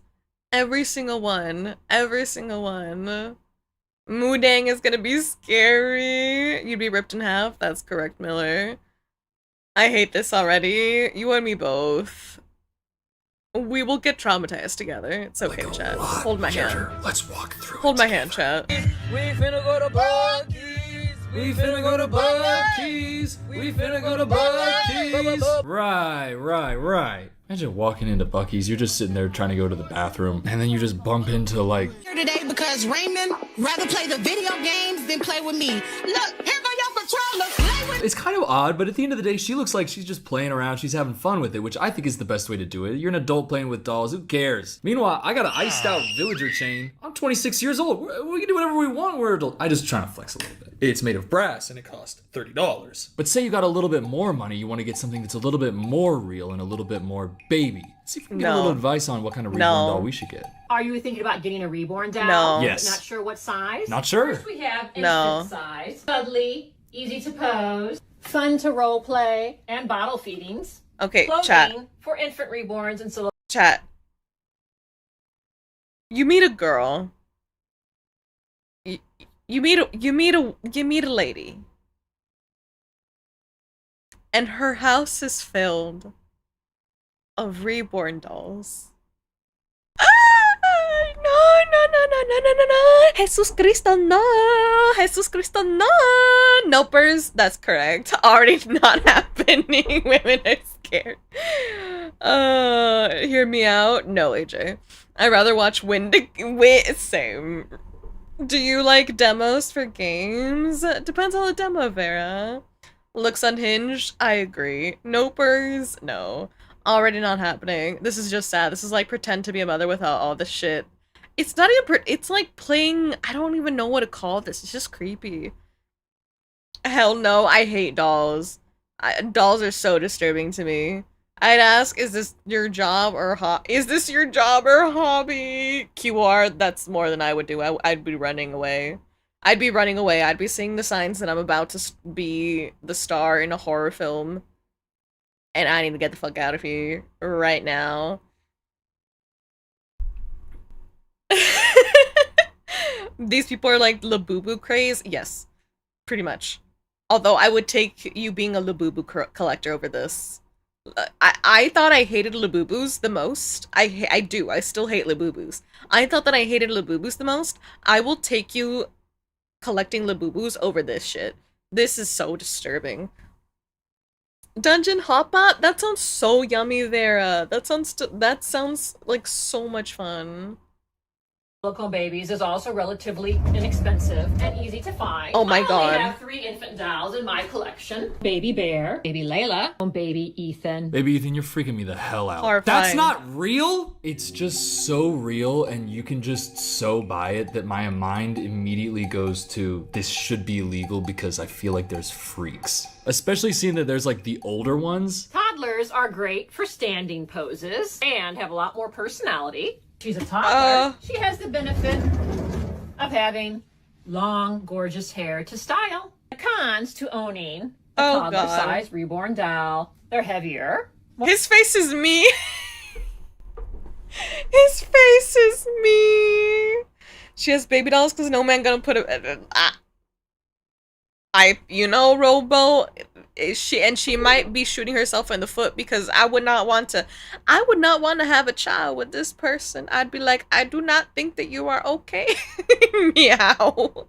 Every single one. Every single one. Moodang is gonna be scary. You'd be ripped in half. That's correct, Miller. I hate this already. You and me both. We will get traumatized together. It's okay, chat. Hold my hand. Let's walk through. Hold my hand, chat. We finna go to Buc-ee's. We finna go to Buc-ee's. We finna go to Buc-ee's. Right. Imagine walking into Buc-ee's, you're just sitting there trying to go to the bathroom, and then you just bump into like... Here today because Raymond rather play the video games than play with me. Look, here go your patroller. Play with It's kind of odd, but at the end of the day, she looks like she's just playing around, she's having fun with it, which I think is the best way to do it. You're an adult playing with dolls, who cares? Meanwhile, I got an iced out villager chain. I'm 26 years old. We can do whatever we want, we're adults. I just trying to flex a little bit. It's made of brass and it cost $30. But say you got a little bit more money, you want to get something that's a little bit more real and a little bit more baby. See if we can get a little advice on what kind of reborn doll we should get. Are you thinking about getting a reborn doll? No. Yes. Not sure what size? Not sure. First we have infant No. size. Cuddly, easy to pose, fun to role play, and bottle feedings. Okay, Clothing chat. for infant reborns and so. Chat. You meet a girl. You meet a lady. And her house is filled of reborn dolls. No. Jesus Cristo, no. Jesus Cristo, no. Nopers, that's correct. Already not happening. Women are scared. Hear me out. No, AJ. I'd rather watch same. Do you like demos for games? Depends on the demo, Vera. Looks unhinged? I agree. Nopers? No. Already not happening. This is just sad. This is like pretend to be a mother without all this shit. It's not even it's like playing, I don't even know what to call this. It's just creepy. Hell no, I hate dolls. Dolls are so disturbing to me. I'd ask, is this your job or is this your job or hobby? QR, that's more than I would do. I'd be running away. I'd be seeing the signs that I'm about to be the star in a horror film. And I need to get the fuck out of here right now. These people are like Labubu craze? Yes, pretty much. Although I would take you being a Labubu collector over this. I thought I hated Labubus the most. I do. I still hate Labubus. I thought that I hated Labubus the most. I will take you collecting Labubus over this shit. This is so disturbing. Dungeon Hotbot? That sounds so yummy, Vera. That sounds like so much fun. Silicone babies is also relatively inexpensive and easy to find. Oh my God. I only have 3 infant dolls in my collection. Baby Bear, Baby Layla, and Baby Ethan. Baby Ethan, you're freaking me the hell out. Horrifying. That's not real? It's just so real and you can just so buy it that my mind immediately goes to this should be illegal because I feel like there's freaks. Especially seeing that there's like the older ones. Toddlers are great for standing poses and have a lot more personality. She's a toddler. She has the benefit of having long, gorgeous hair to style. The cons to owning a toddler-sized reborn doll. They're heavier, His face is me. His face is me. She has baby dolls because no man gonna put it. You know, Robo, she might be shooting herself in the foot because I would not want to have a child with this person. I'd be like, I do not think that you are okay. Meow.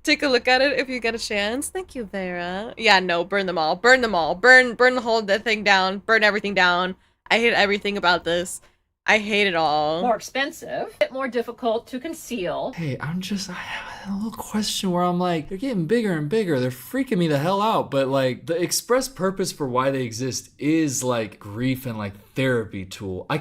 Take a look at it if you get a chance. Thank you, Vera. Yeah, no, burn them all. Burn them all. Burn the whole thing down. Burn everything down. I hate everything about this. I hate it all. More expensive, a bit more difficult to conceal. Hey, I have a little question where I'm like, they're getting bigger and bigger. They're freaking me the hell out. But like, the express purpose for why they exist is like grief and like therapy tool. I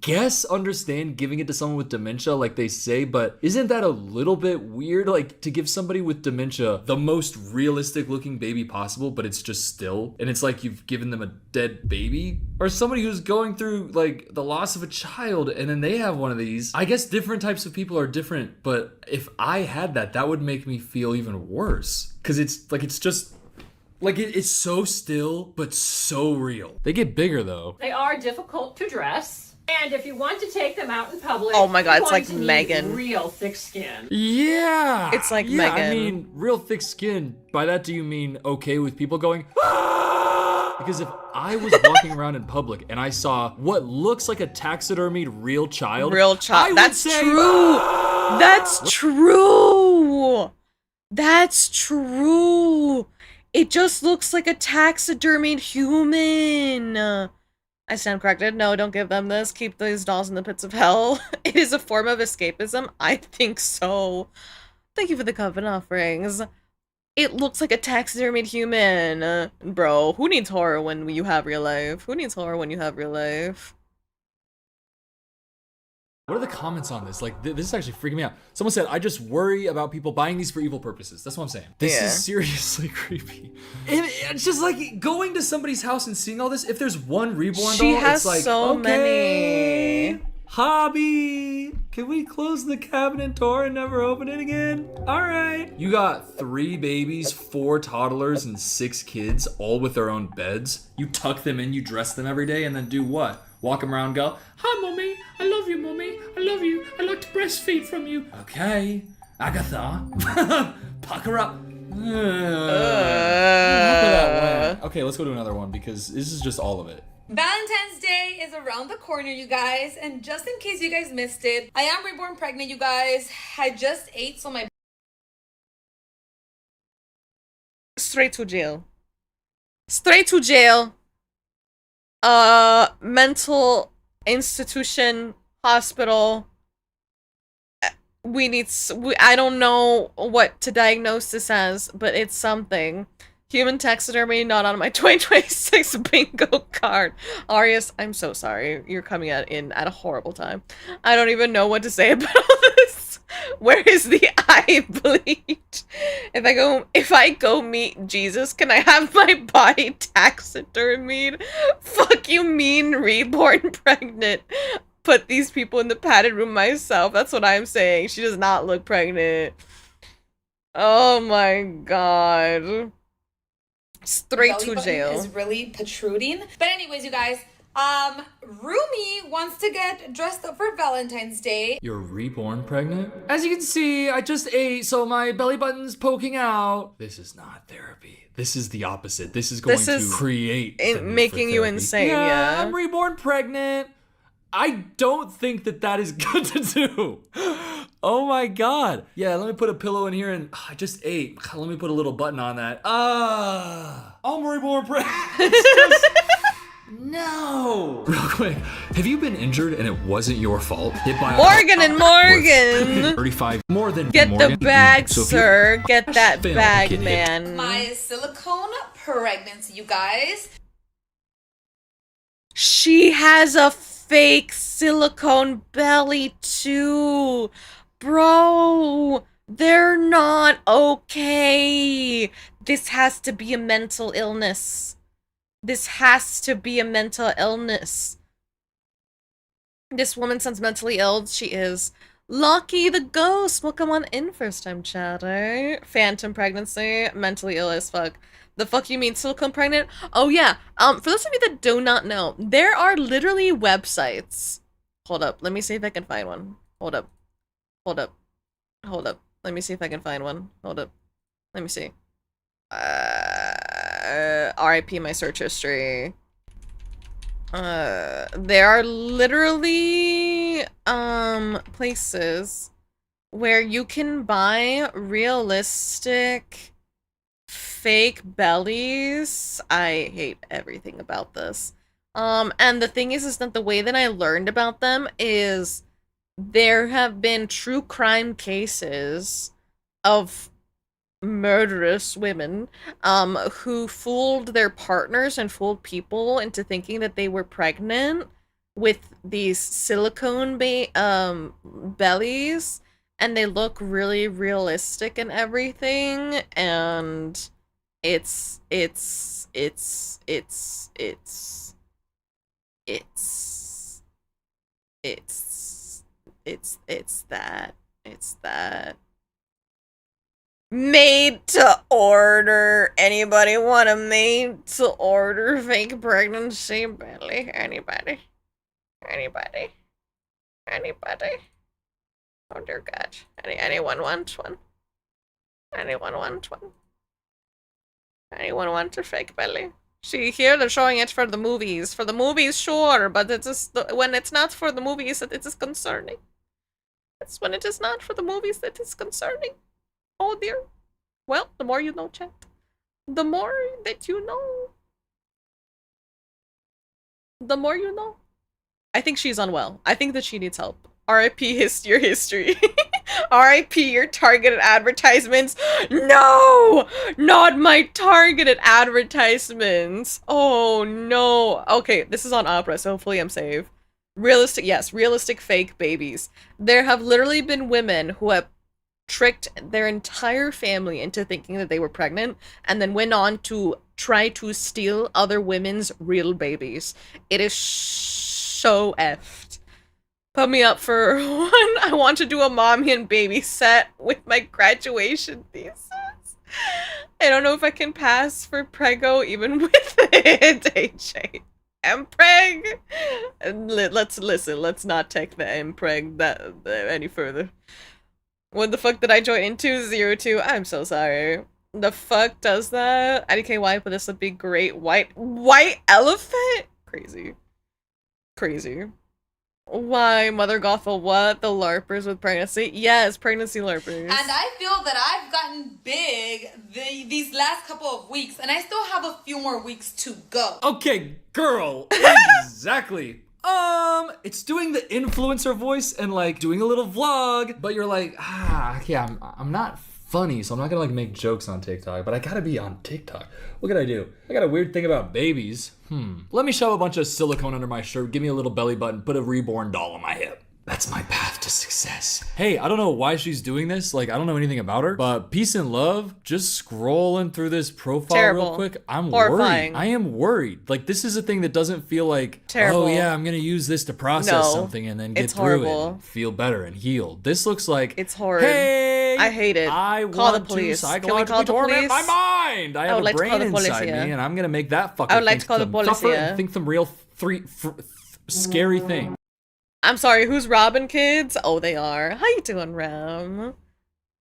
guess understand giving it to someone with dementia like they say, but isn't that a little bit weird? Like to give somebody with dementia the most realistic looking baby possible, but it's just still, and it's like you've given them a dead baby? Or somebody who's going through like the loss of a child and then they have one of these. I guess different types of people are different, but if I had that would make me feel even worse. Cause it's like, it's just like, it's so still, but so real. They get bigger though. They are difficult to dress. And if you want to take them out in public, oh my god, it's like you need Megan. Real thick skin. Yeah. It's like yeah, Megan. I mean, real thick skin. By that, do you mean okay with people going, because if I was walking around in public and I saw what looks like a taxidermied real child, that's true. That's true. That's true. It just looks like a taxidermied human. I stand corrected. No, don't give them this. Keep these dolls in the pits of hell. It is a form of escapism. I think so. Thank you for the coven offerings. It looks like a taxidermied human. Bro, who needs horror when you have real life? Who needs horror when you have real life? What are the comments on this? Like, this is actually freaking me out. Someone said, I just worry about people buying these for evil purposes. That's what I'm saying. This is seriously creepy. And it's just like going to somebody's house and seeing all this. If there's one reborn doll, has it's like, so many. Hobby, can we close the cabinet door and never open it again? All right. You got 3 babies, 4 toddlers, and 6 kids, all with their own beds. You tuck them in, you dress them every day, and then do what? Walk them around and go, hi, Mommy. I love you, Mommy. I love you. I like to breastfeed from you. Okay, Agatha. Pucker up. Okay, let's go to another one because this is just all of it. Valentine's Day is around the corner, you guys, and just in case you guys missed it, I am reborn pregnant, you guys. I just ate, so my straight to jail. Straight to jail. Mental institution, hospital. I don't know what to diagnose this as, but it's something. Human taxidermy not on my 2026 bingo card. Arius, I'm so sorry. You're coming in at a horrible time. I don't even know what to say about all this. Where is the eye bleed? If I go meet Jesus, can I have my body taxidermied? Fuck you, mean reborn pregnant. Put these people in the padded room myself. That's what I'm saying. She does not look pregnant. Oh my god. Straight to jail. Is really protruding. But anyways, you guys, Rumi wants to get dressed up for Valentine's Day. You're reborn pregnant? As you can see, I just ate, so my belly button's poking out. This is not therapy. This is the opposite. This is going to create making you insane. Yeah, I'm reborn pregnant. I don't think that is good to do. Oh my god. Yeah, let me put a pillow in here and I just ate. Let me put a little button on that. I'm reborn pregnant. No. Real quick, have you been injured and it wasn't your fault? Hit by Morgan and Morgan. 35 more than Get Morgan. the bag, So sir. Get that bag, man. My silicone pregnancy, you guys. She has a fake silicone belly too. Bro, they're not okay. This has to be a mental illness. This has to be a mental illness. This woman sounds mentally ill. She is. Lucky the Ghost. Welcome on in, first time chatter. Phantom pregnancy. Mentally ill as fuck. The fuck you mean silicone pregnant? Oh yeah. For those of you that do not know, there are literally websites. Hold up. Let me see if I can find one. Hold up. Hold up. Hold up. Let me see if I can find one. Hold up. Let me see. RIP my search history. There are literally places where you can buy realistic fake bellies. I hate everything about this. And the thing is that the way that I learned about them is there have been true crime cases of murderous women who fooled their partners and fooled people into thinking that they were pregnant with these silicone bellies, and they look really realistic and everything, and it's that. Made to order. Anybody want a made to order fake pregnancy belly? Anybody? Anybody? Anybody? Oh dear God. Anyone want one? Anyone want one? Anyone want a fake belly? See, here they're showing it for the movies. For the movies, sure, but it's just when it's not for the movies that it is concerning. It's when it is not for the movies that is concerning. Oh dear. Well, the more you know, chat. The more that you know. The more you know. I think she's unwell. I think that she needs help. RIP your history. RIP your targeted advertisements. No! Not my targeted advertisements. Oh no. Okay, this is on Opera, so hopefully I'm safe. Realistic, yes, realistic fake babies. There have literally been women who have tricked their entire family into thinking that they were pregnant and then went on to try to steal other women's real babies. It is so effed. Put me up for one. I want to do a mommy and baby set with my graduation thesis. I don't know if I can pass for prego even with it, AJ. Mpreg. Let's listen. Let's not take the Mpreg that any further. What the fuck did I join into? 02. I'm so sorry. The fuck does that? ADKY, but this would be great. White elephant? Crazy. Crazy. Why, Mother Gothel, what? The LARPers with pregnancy? Yes, pregnancy LARPers. And I feel that I've gotten big these last couple of weeks, and I still have a few more weeks to go. Okay, girl. Exactly. It's doing the influencer voice and like doing a little vlog, but you're like, yeah, I'm not funny, so I'm not gonna like make jokes on TikTok, but I gotta be on TikTok. What can I do? I got a weird thing about babies. Let me shove a bunch of silicone under my shirt, give me a little belly button, put a reborn doll on my hip. That's my path to success. Hey, I don't know why she's doing this. Like, I don't know anything about her. But peace and love, just scrolling through this profile real quick. I'm Horrifying. worried. I am worried. Like, this is a thing that doesn't feel like, terrible. Oh yeah, I'm gonna use this to process something and then get through it and feel better and heal. This looks like, it's horrid. Hey, I hate it. I call want the police. to psychologically torment my mind. I have a brain inside me and I'm gonna make that fucker I would like to call the policia. and think some real scary thing. I'm sorry, who's robbing kids? Oh, they are. How you doing, Ram?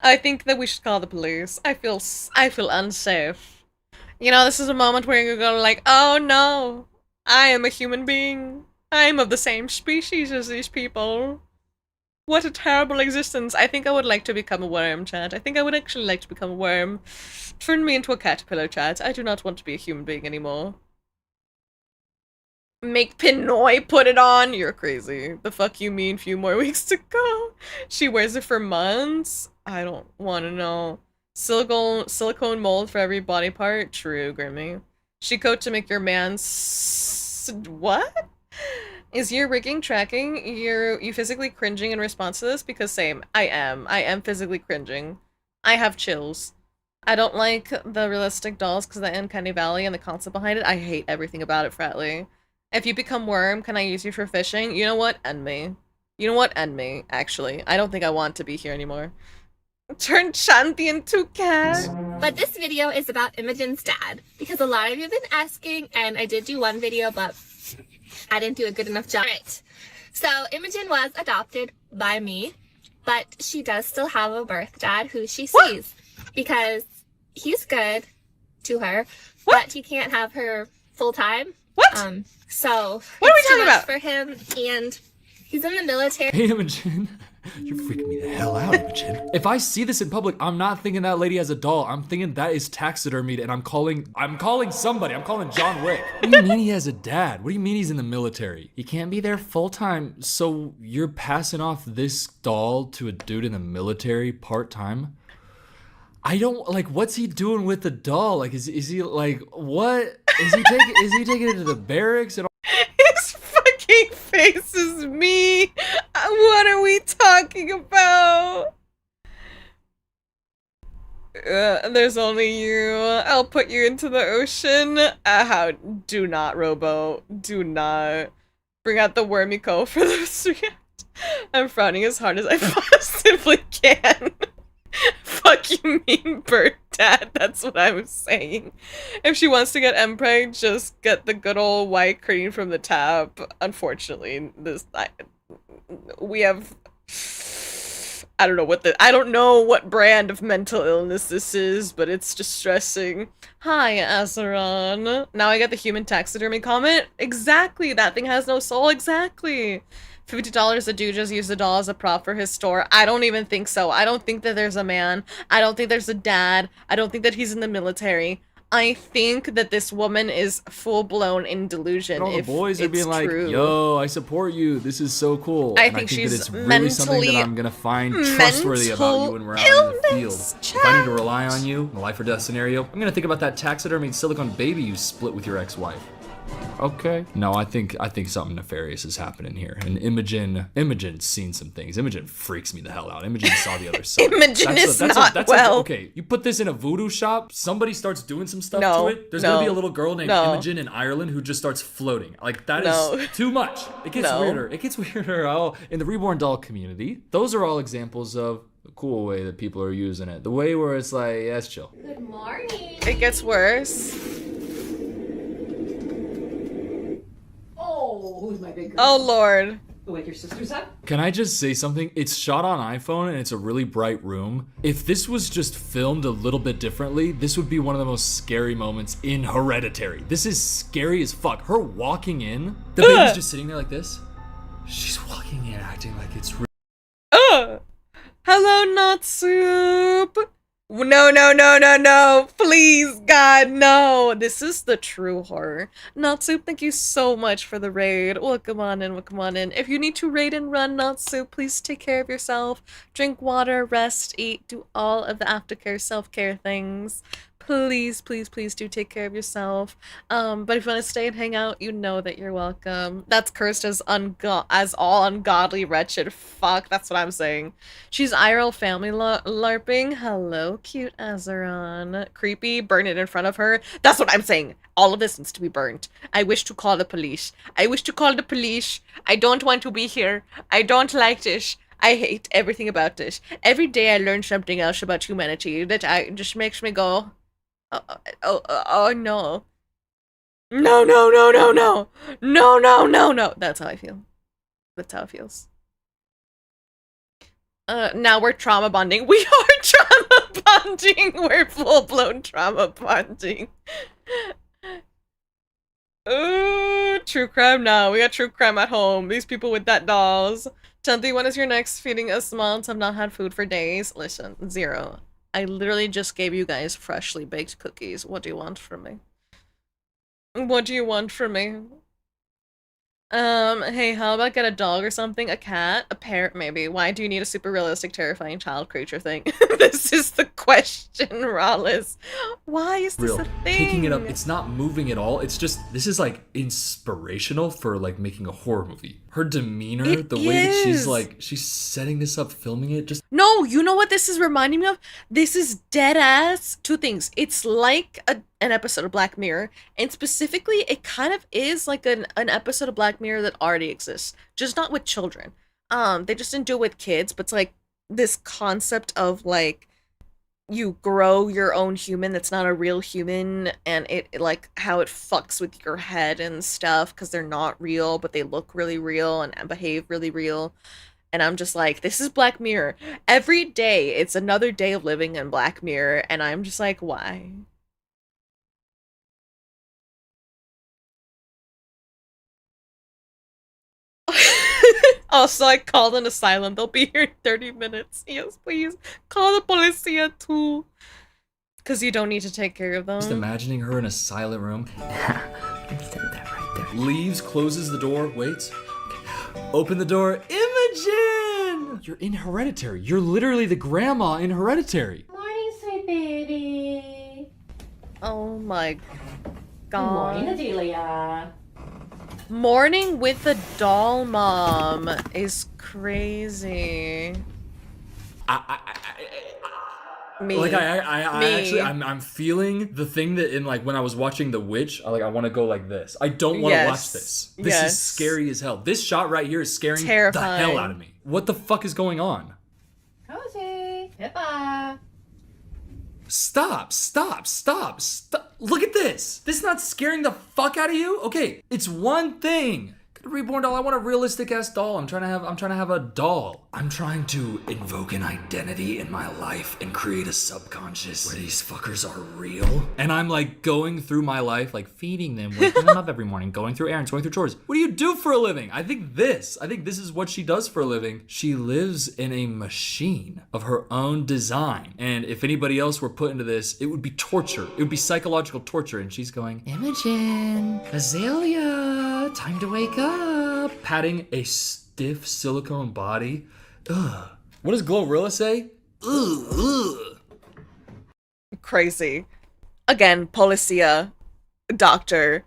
I think that we should call the police. I feel unsafe. You know, this is a moment where you're going like, oh no, I am a human being. I am of the same species as these people. What a terrible existence. I think I would like to become a worm, chat. I think I would actually like to become a worm. Turn me into a caterpillar, chat. I do not want to be a human being anymore. Make Pinoy put it on? You're crazy. The fuck you mean? Few more weeks to go. She wears it for months? I don't want to know. Silicone mold for every body part? True, Grimmy. She coat to make your man what? Is your rigging tracking? You physically cringing in response to this? Because same. I am physically cringing. I have chills. I don't like the realistic dolls because of the Uncanny Valley and the concept behind it. I hate everything about it, Fratly. If you become worm, can I use you for fishing? You know what? End me. You know what? End me, actually. I don't think I want to be here anymore. Turn Chanti into cat. But this video is about Imogen's dad, because a lot of you have been asking, and I did do one video, but I didn't do a good enough job. Right. So Imogen was adopted by me, but she does still have a birth dad who she sees, because he's good to her, but he can't have her full time. So what are we it's talking too much about? for him, and he's in the military. Hey, Imogen. You're freaking me the hell out, Imogen. If I see this in public, I'm not thinking that lady has a doll. I'm thinking that is taxidermied, and I'm calling somebody. I'm calling John Wick. What do you mean he has a dad? What do you mean he's in the military? He can't be there full time, so you're passing off this doll to a dude in the military part time? I don't, like, what's he doing with the doll? Like, is he, like, what? Is he taking it to the barracks and all? His fucking face is me. What are we talking about? There's only you. I'll put you into the ocean. How? Do not, Robo. Do not. Bring out the wormy co for this react. I'm frowning as hard as I possibly can. Fuck you, mean bird dad. That's what I was saying. If she wants to get MPreg, just get the good old white cream from the tap. Unfortunately, we have. I don't know what brand of mental illness this is, but it's distressing. Hi, Azeron. Now I get the human taxidermy comment. Exactly. That thing has no soul. Exactly. $50 a dude just used the doll as a prop for his store. I don't even think so. I don't think that there's a man. I don't think there's a dad. I don't think that he's in the military. I think that this woman is full-blown in delusion. All the boys are being like, true. yo, I support you. This is so cool. I And think that she's it's really something that I'm gonna find trustworthy about you when we're out in the field. If I need to rely on you in a life or death scenario, I'm gonna think about that taxidermied silicone baby you split with your ex-wife. Okay. No, I think something nefarious is happening here. And Imogen's seen some things. Imogen freaks me the hell out. Imogen saw the other side. Imogen is not well. Okay, you put this in a voodoo shop, somebody starts doing some stuff to it. There's gonna be a little girl named Imogen in Ireland who just starts floating. Like, that is too much. It gets weirder. It gets weirder. Oh, in the reborn doll community, those are all examples of the cool way that people are using it. The way where it's like, yeah, it's chill. Good morning. It gets worse. Oh, who's my big girl? Oh, Lord. You wake your sisters up? Can I just say something? It's shot on iPhone and it's a really bright room. If this was just filmed a little bit differently, this would be one of the most scary moments in Hereditary. This is scary as fuck. Her walking in, the baby's just sitting there like this. She's walking in acting like it's real. Hello, Not Soup. No, no, no, no, no. Please, God, no. This is the true horror. Not Soup, thank you so much for the raid. Welcome on in, welcome on in. If you need to raid and run, Not Soup, please take care of yourself. Drink water, rest, eat, do all of the aftercare, self-care things. Please, please, please do take care of yourself. But if you want to stay and hang out, you know that you're welcome. That's cursed as all ungodly wretched. Fuck, that's what I'm saying. She's IRL family LARPing. Hello, cute Azeron. Creepy, burn it in front of her. That's what I'm saying. All of this needs to be burnt. I wish to call the police. I wish to call the police. I don't want to be here. I don't like this. I hate everything about this. Every day I learn something else about humanity that just makes me go, oh no. No, no, no, no, no. No, no, no, no. That's how I feel. That's how it feels. Now we're trauma bonding. We are trauma bonding. We're full-blown trauma bonding. Ooh, true crime now. We got true crime at home. These people with that dolls. Chanti, when is your next feeding us months? I've not had food for days. Listen, 0. I literally just gave you guys freshly baked cookies. What do you want from me? What do you want from me? Hey, how about get a dog or something? A cat? A parrot, maybe. Why do you need a super realistic, terrifying child creature thing? This is the question, Rawless. Why is this a thing? Picking it up, it's not moving at all. It's just, this is like inspirational for like making a horror movie. Her demeanor, the way that she's setting this up, filming it, just... No, you know what this is reminding me of? This is dead ass. Two things. It's like an episode of Black Mirror, and specifically, it kind of is like an episode of Black Mirror that already exists, just not with children. They just didn't do it with kids, but it's like this concept of like you grow your own human that's not a real human, and it like how it fucks with your head and stuff because they're not real but they look really real and behave really real. And I'm just like, this is Black Mirror. Every day it's another day of living in Black Mirror, and I'm just like, why? Also, I called an asylum. They'll be here in 30 minutes. Yes, please. Call the policia too. Because you don't need to take care of them. Just imagining her in a silent room. Leaves, closes the door, waits. Open the door. Imogen! You're in Hereditary. You're literally the grandma in Hereditary. Morning, sweet baby. Oh my Good god. morning, Adelia. Morning with the doll mom is crazy. Me. Like I Me. actually I'm feeling the thing that in like when I was watching The Witch, I want to go like this. I don't want to watch this. This is scary as hell. This shot right here is scaring the hell out of me. What the fuck is going on? Cozy. Pippa. Stop. Look at this. This is not scaring the fuck out of you? Okay, it's one thing. Get a reborn doll. I want a realistic ass doll. I'm trying to have a doll. I'm trying to invoke an identity in my life and create a subconscious where these fuckers are real. And I'm like going through my life, like feeding them, waking them up every morning, going through errands, going through chores. What do you do for a living? I think this is what she does for a living. She lives in a machine of her own design. And if anybody else were put into this, it would be torture. It would be psychological torture. And she's going, Imogen, Azalea, time to wake up. Patting a stiff silicone body. Ugh. What does Glorilla say? Ugh. Crazy. Again, policia, doctor.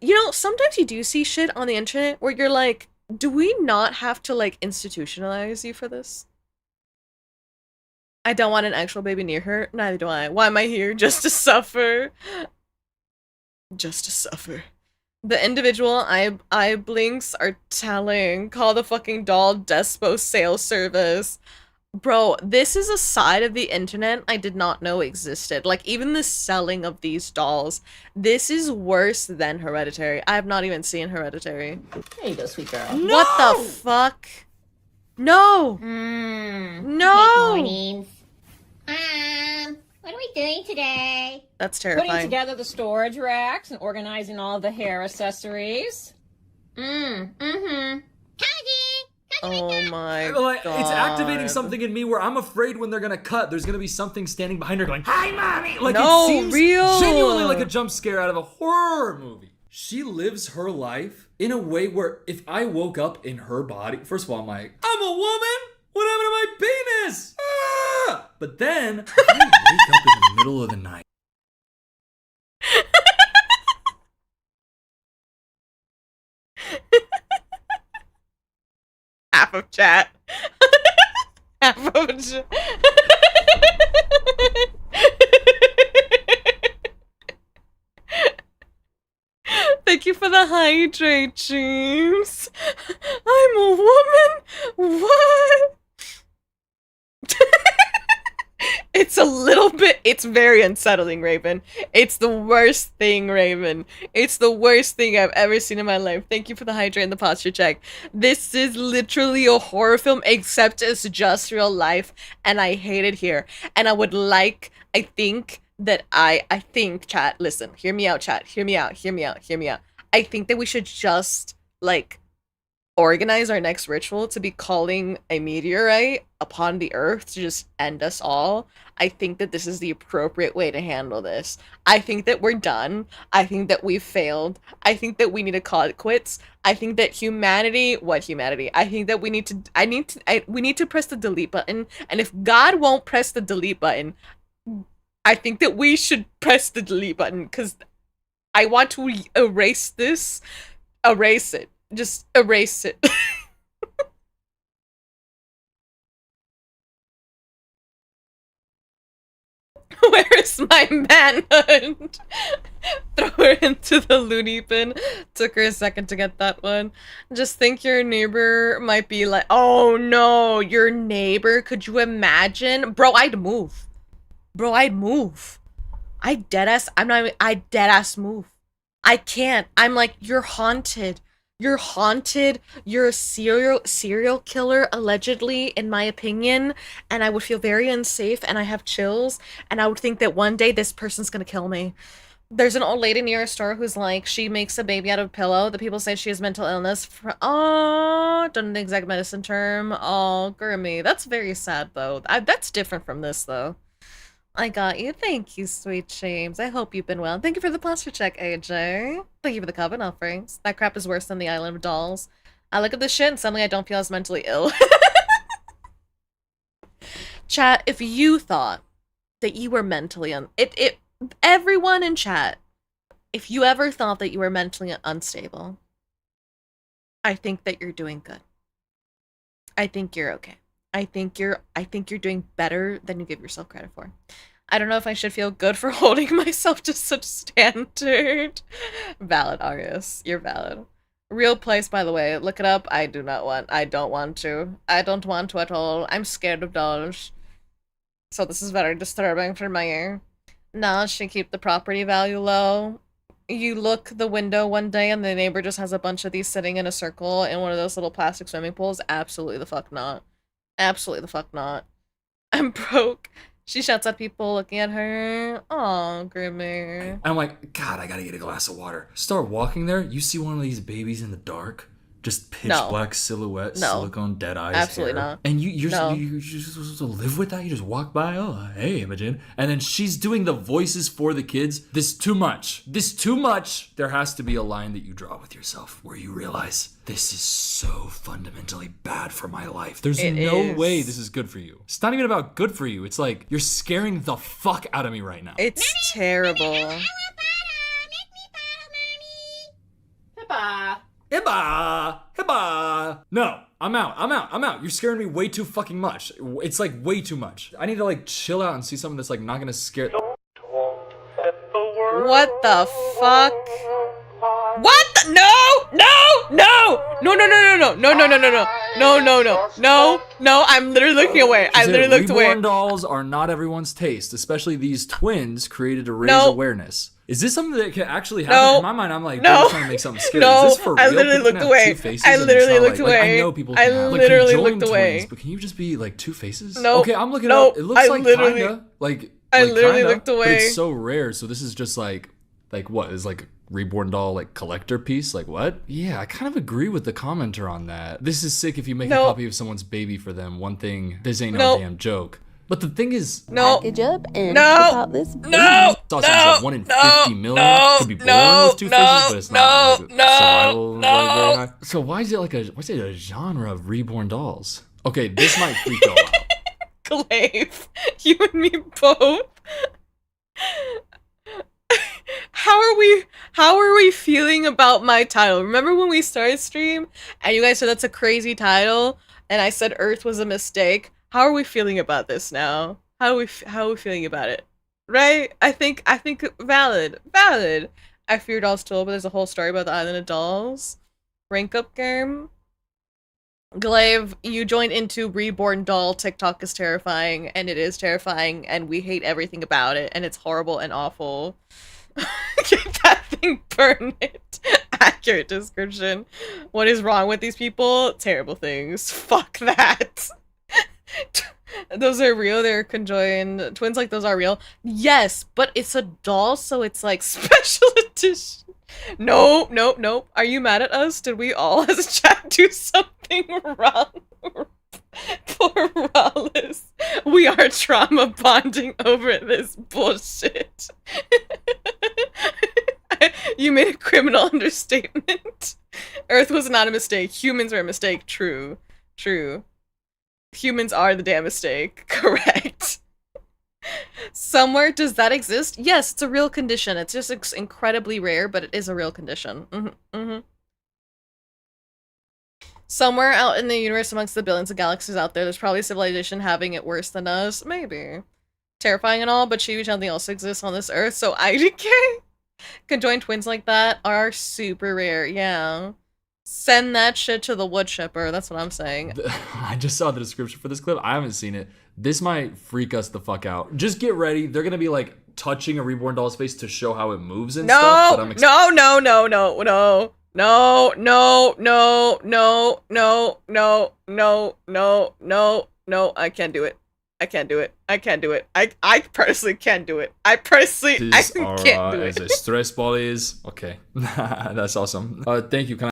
You know, sometimes you do see shit on the internet where you're like, do we not have to like institutionalize you for this? I don't want an actual baby near her. Neither do I. Why am I here? Just to suffer. Just to suffer. The individual eye blinks are telling. Call the fucking doll despo sales service. Bro, this is a side of the internet I did not know existed. Like, even the selling of these dolls. This is worse than Hereditary. I have not even seen Hereditary. There you go, sweet girl. No! What the fuck? No! No! Good mornings. What are we doing today? That's terrifying. Putting together the storage racks and organizing all the hair accessories. Mm-hmm. Oh my Like, god. it's activating something in me where I'm afraid when they're gonna cut, there's gonna be something standing behind her going, "Hi, mommy!" Like, No, it seems real. genuinely like a jump scare out of a horror movie. She lives her life in a way where if I woke up in her body, first of all, I'm like, I'm a woman? What happened to my penis? Ah! But then, if I wake up in the middle of the night, half of chat. Half of chat. Thank you for the hydrate, James. I'm a woman? What? It's a little bit, it's very unsettling, Raven. It's the worst thing, Raven. It's the worst thing I've ever seen in my life. Thank you for the hydrate and the posture check. This is literally a horror film, except it's just real life, and I hate it here. And I would like, I think, chat, listen, hear me out, chat. Hear me out. I think that we should just, like, organize our next ritual to be calling a meteorite upon the earth to just end us all. I think that this is the appropriate way to handle this. I think that we're done. I think that we've failed. I think that we need to call it quits. I think that humanity, I think that we need to press the delete button. And if God won't press the delete button, I think that we should press the delete button because I want to erase this. Erase it. Just erase it. Where's my manhunt? Throw her into the loony bin. Took her a second to get that one. Just think your neighbor might be like, oh no, your neighbor, could you imagine? Bro, I'd move. Bro, I'd move. I deadass move. I can't. I'm like, you're haunted. You're haunted. You're a serial killer, allegedly, in my opinion. And I would feel very unsafe, and I have chills. And I would think that one day this person's gonna kill me. There's an old lady near a store who's like, she makes a baby out of a pillow. The people say she has mental illness. Oh, don't know the exact medicine term. Oh, Gurmy. That's very sad, though. That's different from this, though. I got you. Thank you, sweet James. I hope you've been well. Thank you for the plaster check, AJ. Thank you for the coven offerings. That crap is worse than the Island of Dolls. I look at this shit and suddenly I don't feel as mentally ill. Chat, if you thought that you were mentally everyone in chat, if you ever thought that you were mentally unstable, I think that you're doing good. I think you're okay. I think you're doing better than you give yourself credit for. I don't know if I should feel good for holding myself to such standard. Valid, Arius. You're valid. Real place, by the way. Look it up. I don't want to. I don't want to at all. I'm scared of dolls. So this is very disturbing for my ear. Nah, should keep the property value low. You look the window one day and the neighbor just has a bunch of these sitting in a circle in one of those little plastic swimming pools. Absolutely the fuck not. Absolutely the fuck not. I'm broke. She shouts at people looking at her. Aw, Grimmer. I'm like, God, I gotta get a glass of water. Start walking there. You see one of these babies in the dark, just pitch black silhouette, silicone, dead eyes. Absolutely hair. not. And you're just supposed to live with that. You just walk by. Oh, hey, Imogen. And then she's doing the voices for the kids. This too much. This too much. There has to be a line that you draw with yourself where you realize this is so fundamentally bad for my life. There's no way this is good for you. It's not even about good for you. It's like you're scaring the fuck out of me right now. It's terrible. Hippa. Hibba! Hibba! No, I'm out. You're scaring me way too fucking much. It's like way too much. I need to like chill out and see something that's like not gonna scare. What the fuck? What the? No! No, I'm literally looking away. I literally looked away. Reborn dolls are not everyone's taste, especially these twins created to raise awareness. Is this something that can actually happen? In my mind, I'm like, they're trying to make something scary. Is this for real? I literally looked away. I literally looked away. I know people I can have, literally conjoined looked away. twins, but can you just be like two faces? No. Okay, I'm looking up. It looks like kinda. I literally looked away. But it's so rare, so this is just like what? Is like reborn doll like collector piece? Like what? Yeah, I kind of agree with the commenter on that. This is sick if you make a copy of someone's baby for them. One thing, this ain't no damn joke. But the thing is, package up and this. Like 1 in 50 million could be born with two faces, but it's not like survival. Very high. So why is it a genre of reborn dolls? Okay, this might freak y'all out. Glaive, you and me both. How are we feeling about my title? Remember when we started stream and you guys said that's a crazy title and I said Earth was a mistake? How are we feeling about this now? How are we feeling about it? Right? I think valid. I fear dolls too, but there's a whole story about the Island of Dolls. Rank up game. Glaive, you joined into Reborn Doll. TikTok is terrifying, and it is terrifying, and we hate everything about it, and it's horrible and awful. Get that thing, burn it. Accurate description. What is wrong with these people? Terrible things. Fuck that. Those are real. They're conjoined twins. Like those are real. Yes, but it's a doll, so it's like special edition. No. Are you mad at us? Did we all as a chat do something wrong? Poor Rallis. We are trauma bonding over this bullshit. You made a criminal understatement. Earth was not a mistake. Humans are a mistake. True. Humans are the damn mistake. Correct. Somewhere, does that exist? Yes, it's a real condition. It's just incredibly rare, but it is a real condition. Somewhere out in the universe amongst the billions of galaxies out there, there's probably a civilization having it worse than us. Maybe. terrifying and all, but she something else exists on this earth, so IDK conjoined twins like that are super rare, yeah. Send that shit to the wood chipper, that's what I'm saying. I just saw the description for this clip. I haven't seen it. This might freak us the fuck out. Just get ready. They're gonna be like touching a reborn doll's face to show how it moves and stuff. But No, no, no, no, no. No, no, no, no, no, no, no, no, no, no, I can't do it. I can't do it. I can't do it. I personally can't do it. I can't do it. As a stress ball is. Okay. That's awesome. Thank you. Can I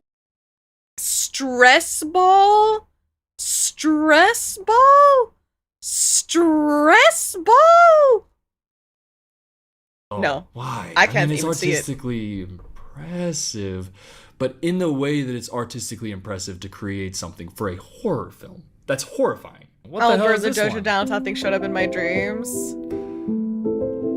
Stress ball? Stress ball? Stress ball? No. Why? I can't it's even see it. artistically impressive, but in the way that it's artistically impressive to create something for a horror film. That's horrifying. What the hell is the this Jojo one? Downtown thing showed up in my dreams.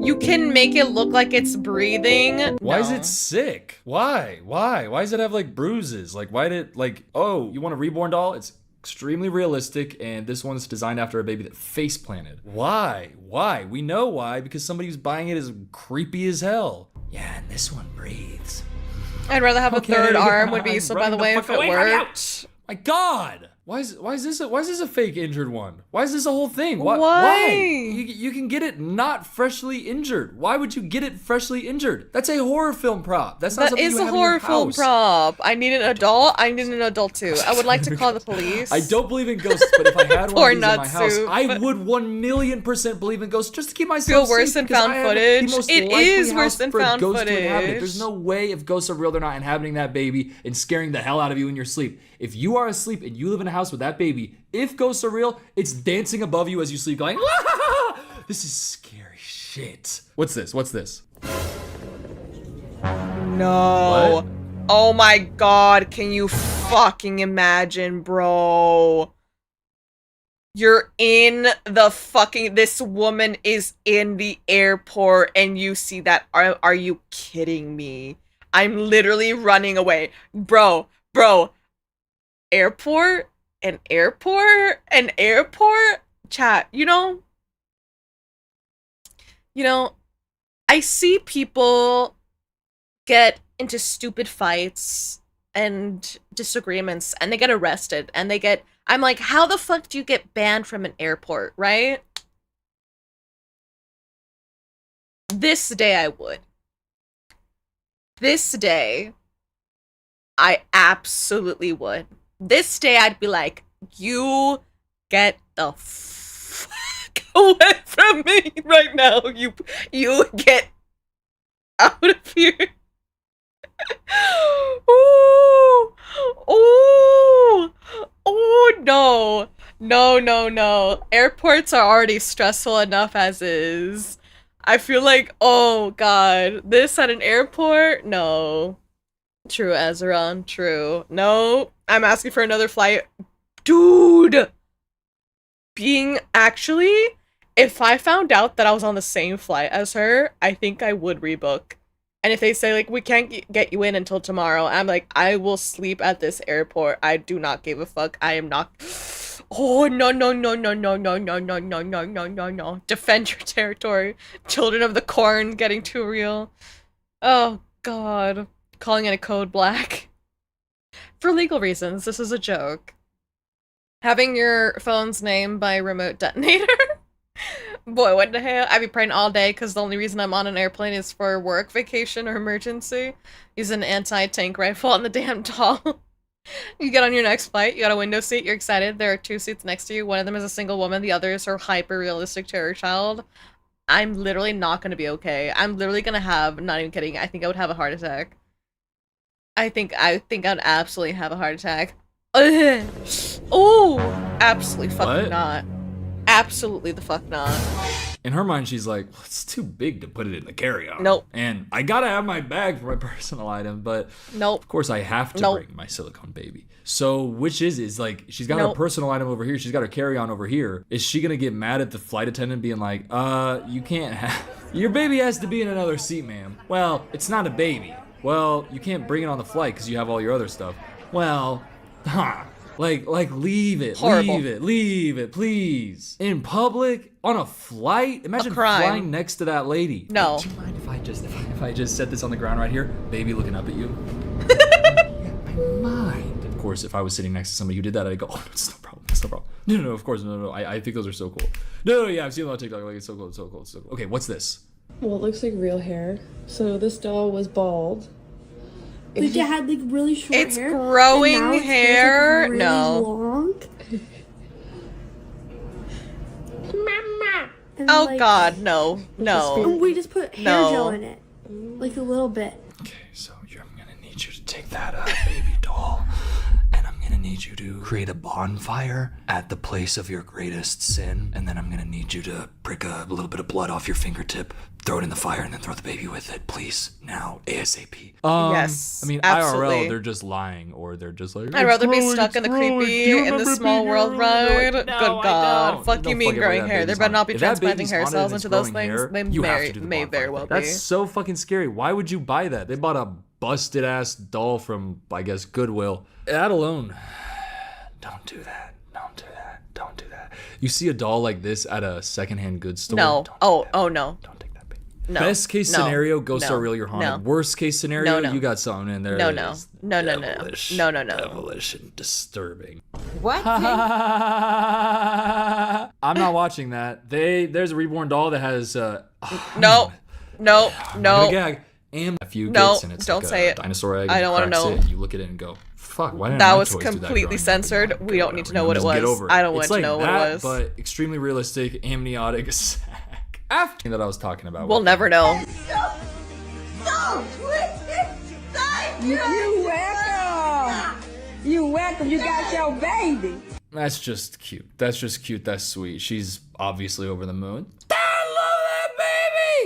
You can make it look like it's breathing. Why is it sick? Why? Why does it have like bruises? Like why did like, oh, you want a reborn doll? It's extremely realistic, and this one's designed after a baby that face planted. Why? We know why, because somebody who's buying it is creepy as hell. Yeah, and this one breathes. I'd rather have a third arm would be useful, by the way, if it worked. My God! Why is this a fake injured one? Why is this a whole thing? Why? You can get it not freshly injured. Why would you get it freshly injured? That's a horror film prop. That's not something you have in your horror film house. prop. I need an adult. I need an adult too. I would like to call the police. I don't believe in ghosts, but if I had one of Poor these in my nut house, soup. I would 1,000,000% believe in ghosts just to keep myself Feel worse safe, than because found I have footage. the most It likely is house worse than for a found ghost to inhabit it. footage. There's no way if ghosts are real, they're not inhabiting that baby and scaring the hell out of you in your sleep. If you are asleep and you live in a house with that baby, if ghosts are real, it's dancing above you as you sleep going, "Wah!" This is scary shit. What's this? No. What? Oh my God, can you fucking imagine, bro? You're in the fucking, this woman is in the airport and you see that. Are you kidding me? I'm literally running away. Bro. Airport? An airport? Chat, you know, I see people get into stupid fights and disagreements and they get arrested and I'm like, how the fuck do you get banned from an airport, right? This day I would. This day, I absolutely would. This day I'd be like, you get the fuck away from me right now. You get out of here. No. Airports are already stressful enough as is. I feel like, oh God, this at an airport? No. True, Azeron, true. No, I'm asking for another flight. Dude! If I found out that I was on the same flight as her, I think I would rebook. And if they say, like, we can't get you in until tomorrow, I'm like, I will sleep at this airport. I do not give a fuck. I am not... Oh, no. Defend your territory. Children of the Corn getting too real. Oh, God. Calling it a code black. For legal reasons, this is a joke. Having your phone's name by remote detonator? Boy, what the hell? I'd be praying all day because the only reason I'm on an airplane is for work, vacation, or emergency. Use an anti-tank rifle on the damn doll. You get on your next flight, you got a window seat, you're excited, there are two seats next to you, one of them is a single woman, the other is her hyper-realistic terror child. I'm literally not gonna be okay. I'm literally gonna have, not even kidding, I think I would have a heart attack. I think I'd absolutely have a heart attack. Oh, absolutely fucking not. Absolutely the fuck not. In her mind, she's like, well, it's too big to put it in the carry-on. Nope. And I gotta have my bag for my personal item, but nope. Of course I have to bring my silicone baby. So which is like, she's got her personal item over here, she's got her carry-on over here. Is she gonna get mad at the flight attendant being like, you can't have, your baby has to be in another seat, ma'am. Well, it's not a baby. Well, you can't bring it on the flight because you have all your other stuff. Well, Like leave it, Horrible. leave it, please. In public, on a flight. Imagine crime. flying next to that lady. No. Do you mind if I just set this on the ground right here? Baby looking up at you. Yeah, I mind. Of course, if I was sitting next to somebody who did that, I'd go, oh, it's no problem, it's no problem. No, of course, no. I think those are so cool. No, yeah, I've seen them on TikTok. Like, it's so cool, it's so cool, it's so cool. Okay, what's this? Well, it looks like real hair. So this doll was bald. Like it had like really short hair. It's growing and now it's hair. like, really No. long. Mama. And Oh like, God, no. And we just put hair No. gel in it, like a little bit. Okay, so I'm gonna need you to take that baby doll, and I'm gonna need you to create a bonfire at the place of your greatest sin, and then I'm gonna need you to prick a little bit of blood off your fingertip, throw it in the fire, and then throw the baby with it, please, now, ASAP. Yes, I mean, absolutely. IRL, they're just lying, or they're just like, I'd rather be stuck in the creepy in the small world ride. Good God, fuck you mean growing hair? There better not be transplanting hair cells into those things. They may very well be. That's so fucking scary. Why would you buy that? They bought a busted ass doll from, I guess, Goodwill. That alone, don't do that. Don't do that. You see a doll like this at a secondhand goods store? No. Oh no. Don't take that baby. No. Best case No. scenario, ghosts No. are real, you're haunted. No. Worst case scenario, No. you got something in there. No. that is No. devilish, No. devilish and disturbing. What? I'm not watching that. There's a reborn doll that has No. I'm gonna gag. And a few No, gifts, and it's don't like say a it. dinosaur egg. I and don't wanna cracks know. it, and you look at it and go, "Fuck! Why didn't That my was toys do that completely growing up?" censored. We don't need to know what it Just was. get over it. I don't want It's to like know what that, it was. But extremely realistic, amniotic sac. After that, I was talking about. We'll never know. You welcome. You welcome. You got your baby. That's just cute. That's sweet. She's obviously over the moon.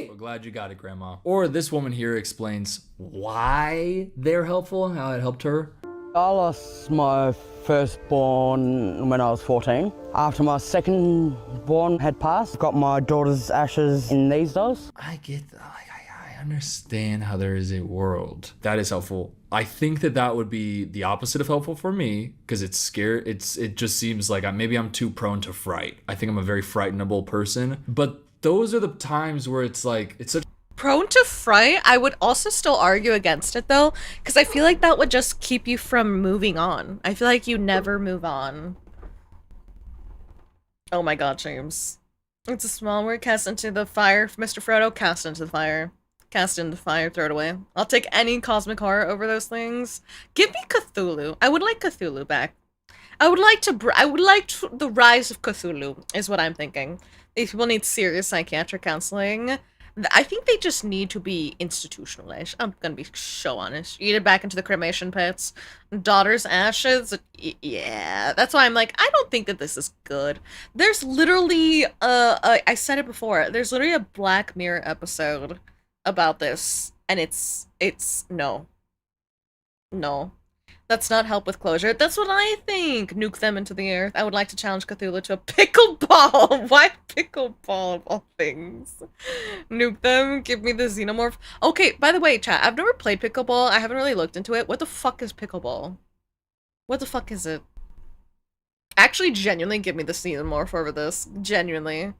We're glad you got it, Grandma. Or this woman here explains why they're helpful and how it helped her. I lost my firstborn when I was 14. After my secondborn had passed, got my daughter's ashes in these dolls. I get that. I understand how there is a world that is helpful. I think that would be the opposite of helpful for me because it's scary. It just seems like maybe I'm too prone to fright. I think I'm a very frightenable person, but those are the times where it's like it's such Prone to fright. I would also still argue against it though, because I feel like that would just keep you from moving on. I feel like you never move on. Oh my God, James. It's a small word. Cast into the fire, Mr. Frodo. Cast into the fire. Cast into the fire. Throw it away. I'll take any cosmic horror over those things. Give me Cthulhu. I would like Cthulhu back. I would like the rise of Cthulhu. Is what I'm thinking. These people need serious psychiatric counseling. I think they just need to be institutionalized. I'm gonna be so honest. Eat it back into the cremation pits. Daughter's ashes. Yeah, that's why I'm like, I don't think that this is good. There's literally, I said it before. There's literally a Black Mirror episode about this, and it's no. That's not help with closure. That's what I think. Nuke them into the earth. I would like to challenge Cthulhu to a pickleball. Why pickleball of all things? Nuke them. Give me the xenomorph. Okay, by the way, chat, I've never played pickleball. I haven't really looked into it. What the fuck is pickleball? What the fuck is it? Actually, genuinely give me the xenomorph over this. Genuinely.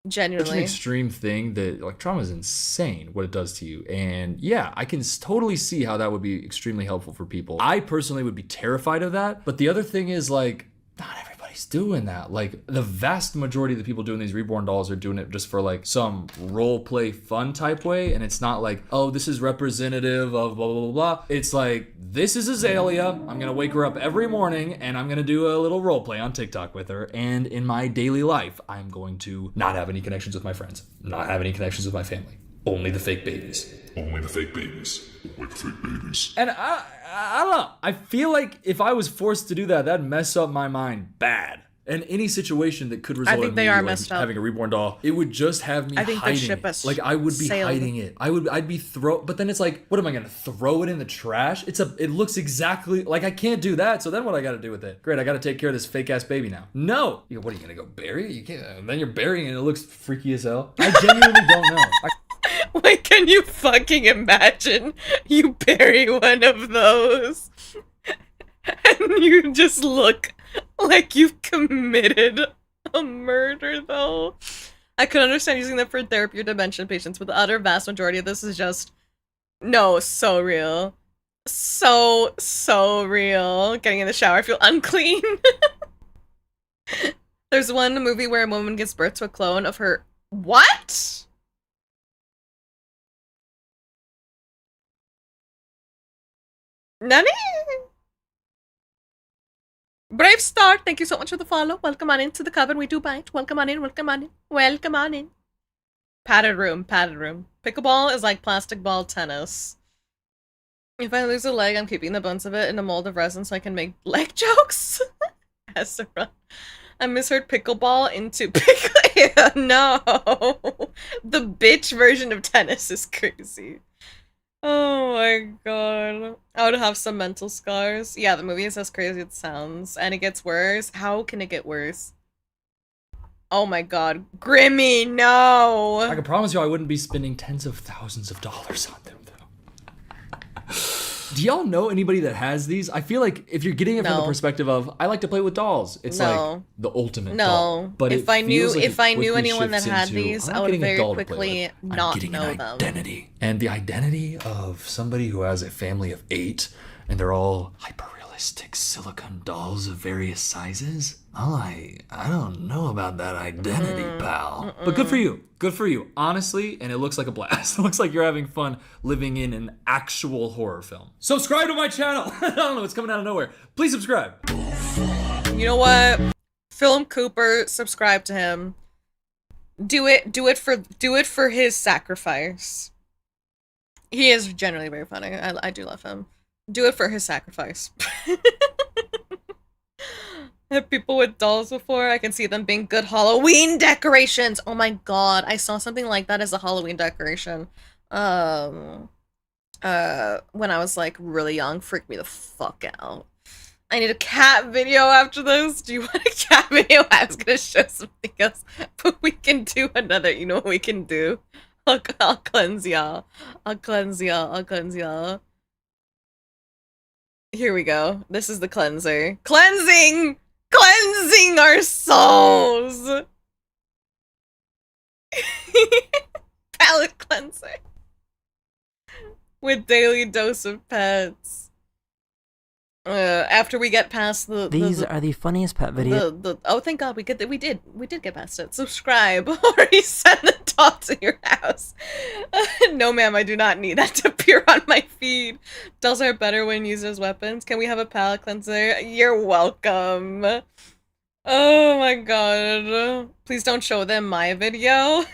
such an extreme thing that like trauma is insane what it does to you. And yeah, I can totally see how that would be extremely helpful for people. I personally would be terrified of that. But the other thing is like, not everybody's doing that. Like the vast majority of the people doing these reborn dolls are doing it just for like some role play fun type way. And it's not like, oh, this is representative of blah, blah, blah, blah. It's like, this is Azalea. I'm going to wake her up every morning and I'm going to do a little role play on TikTok with her. And in my daily life, I'm going to not have any connections with my friends, not have any connections with my family. Only the fake babies. Only the fake babies. Only the fake babies. And I don't know. I feel like if I was forced to do that, that'd mess up my mind bad. And any situation that could result in me having a reborn doll, it would just have me hiding it. Like I would be hiding it. I'd be but then it's like, what am I gonna throw it in the trash? It looks exactly like I can't do that. So then what I gotta do with it? Great, I gotta take care of this fake ass baby now. No. What are you gonna go bury it? You can't. And then you're burying it and it looks freaky as hell. I genuinely don't know. Wait, can you fucking imagine you bury one of those? And you just look like you've committed a murder, though. I could understand using them for therapy or dementia patients, but the utter vast majority of this is just... No, so real. So real. Getting in the shower, I feel unclean. There's one movie where a woman gives birth to a clone of her... What? Nani? Brave Star, thank you so much for the follow. Welcome on into the coven. We do bite. Welcome on in, welcome on in. Welcome on in. Padded room, padded room. Pickleball is like plastic ball tennis. If I lose a leg, I'm keeping the bones of it in a mold of resin so I can make leg jokes. Ezra. I misheard pickleball into pickle. No. The bitch version of tennis is crazy. Oh my god. I would have some mental scars. Yeah, the movie is as crazy as it sounds. And it gets worse. How can it get worse? Oh my god. Grimmy, no! I can promise you I wouldn't be spending tens of thousands of dollars on them, though. Do y'all know anybody that has these? I feel like if you're getting it from the perspective of, I like to play with dolls, it's like the ultimate doll. But if I knew anyone that had these, I would very quickly not know them. Identity. And the identity of somebody who has a family of 8 and they're all hyper-realistic silicone dolls of various sizes. I don't know about that identity, pal. But good for you. Good for you. Honestly, and it looks like a blast. It looks like you're having fun living in an actual horror film. Subscribe to my channel. I don't know, it's coming out of nowhere. Please subscribe. You know what? Film Cooper, subscribe to him. Do it for his sacrifice. He is generally very funny. I do love him. Do it for his sacrifice. I have people with dolls before. I can see them being good Halloween decorations. Oh my god, I saw something like that as a Halloween decoration. When I was like really young, freaked me the fuck out. I need a cat video after this. Do you want a cat video? I was gonna show something else, but we can do another. You know what we can do? I'll cleanse y'all. I'll cleanse y'all. Here we go. This is the cleanser. Cleansing our souls. Palette cleanser. With daily dose of pets. After we get past These are the funniest pet videos. Oh, thank God we did get past it. Subscribe or you send the doll to your house. No, ma'am, I do not need that to appear on my feed. Dolls are better when used as weapons. Can we have a palette cleanser? You're welcome. Oh my god. Please don't show them my video.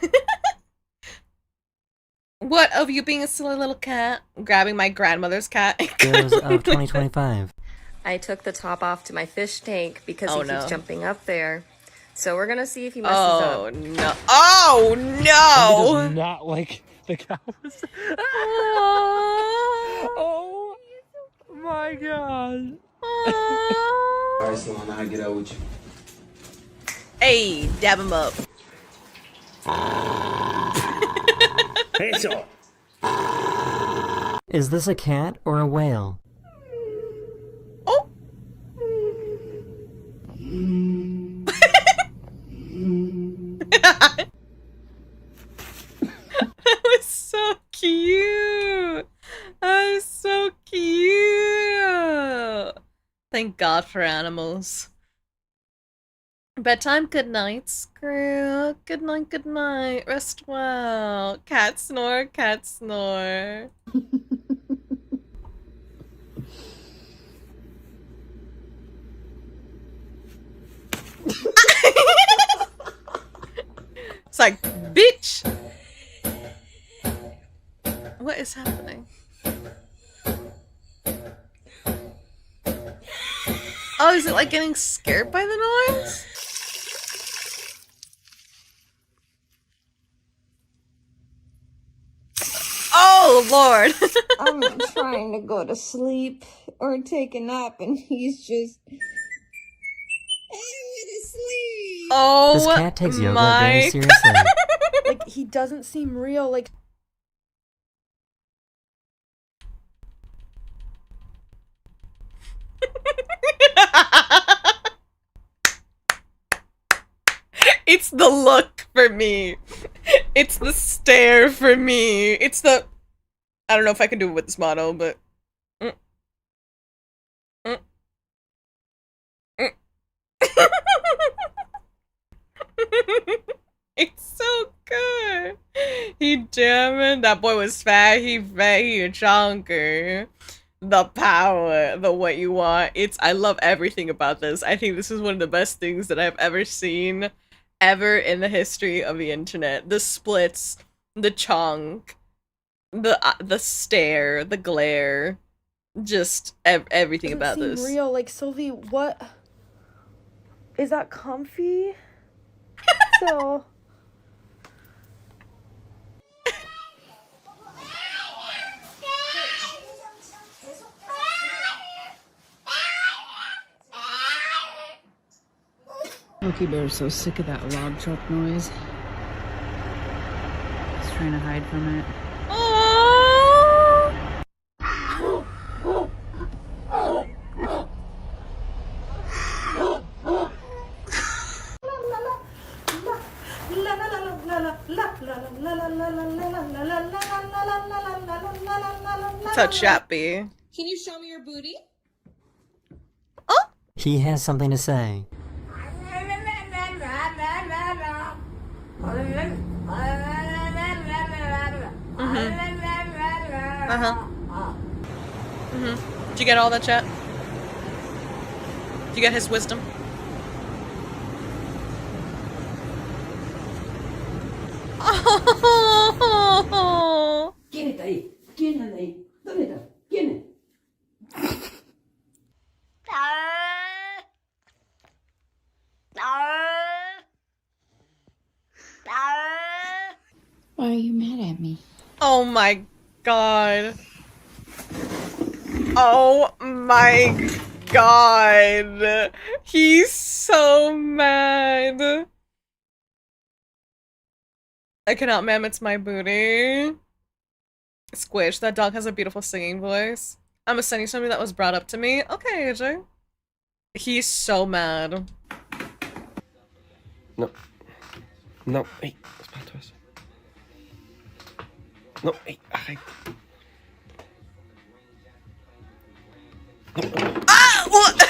What of you being a silly little cat? Grabbing my grandmother's cat. Videos of 2025. I took the top off to my fish tank because he keeps jumping up there. So we're gonna see if he messes up. Oh no. Oh no! He does not like the cows. Oh my god. Alright, so now I get out with you. Hey, dab him up. Is this a cat or a whale? Oh! That was so cute! That was so cute! Thank God for animals. Bedtime, good night, Screw. Good night, rest well. Cat snore, cat snore. It's like, bitch! What is happening? Oh, is it like getting scared by the noise? Oh, Lord. I'm trying to go to sleep or take a nap, and he's just... Oh, this cat takes yoga very seriously. Like, he doesn't seem real, like... It's the look for me. It's the stare for me. It's the... I don't know if I can do it with this model, but... It's so good. He jamming. That boy was fat. He fat. He a chunker. The power. The what you want. I love everything about this. I think this is one of the best things that I've ever seen ever in the history of the internet. The splits. The chunk. The stare. The glare. Just everything about this. Real. Like, Sylvie, what? Is that comfy? So... Smokey Bear's so sick of that log truck noise. He's trying to hide from it. That's how chat be. Can you show me your booty? He has something to say. Did you get all that, chat? Did you get his wisdom? Oh. ¿Quién está ahí? ¿Quién anda ahí? ¿Dónde está? ¿Quién es? Why are you mad at me? Oh my god. Oh my god. He's so mad. I cannot, ma'am, it's my booty. Squish, that dog has a beautiful singing voice. I'm sending something that was brought up to me. Okay, AJ. He's so mad. No. No, hey, espanta eso. No, hey, ay. No. Ah! What?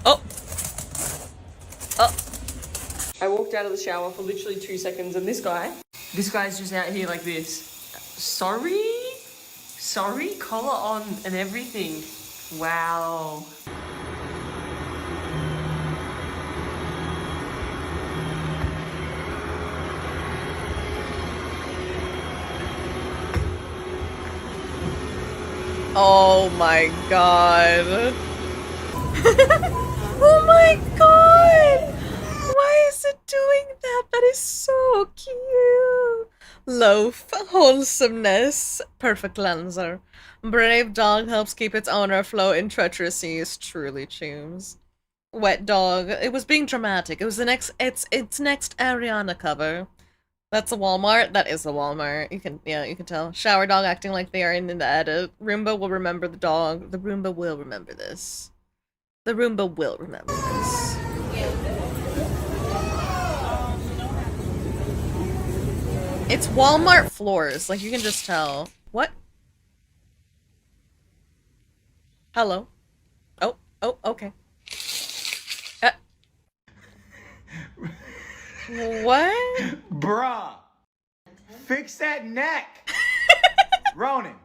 Oh. Oh. I walked out of the shower for literally 2 seconds and this guy's just out here like this. Sorry? Sorry? Collar on and everything. Wow. Oh my god. Oh my god! Why is it doing that? That is so cute. Loaf, wholesomeness, perfect cleanser. Brave dog helps keep its owner afloat in treacherous seas. Truly tunes. Wet dog. It was being dramatic. It was the next. It's next Ariana cover. That's a Walmart. That is a Walmart. You can tell. Shower dog acting like they are in the edit. Roomba will remember the dog. The Roomba will remember this. The Roomba will remember this. It's Walmart floors. Like, you can just tell. What? Hello? Oh, okay. What? Bruh. Fix that neck. Ronan.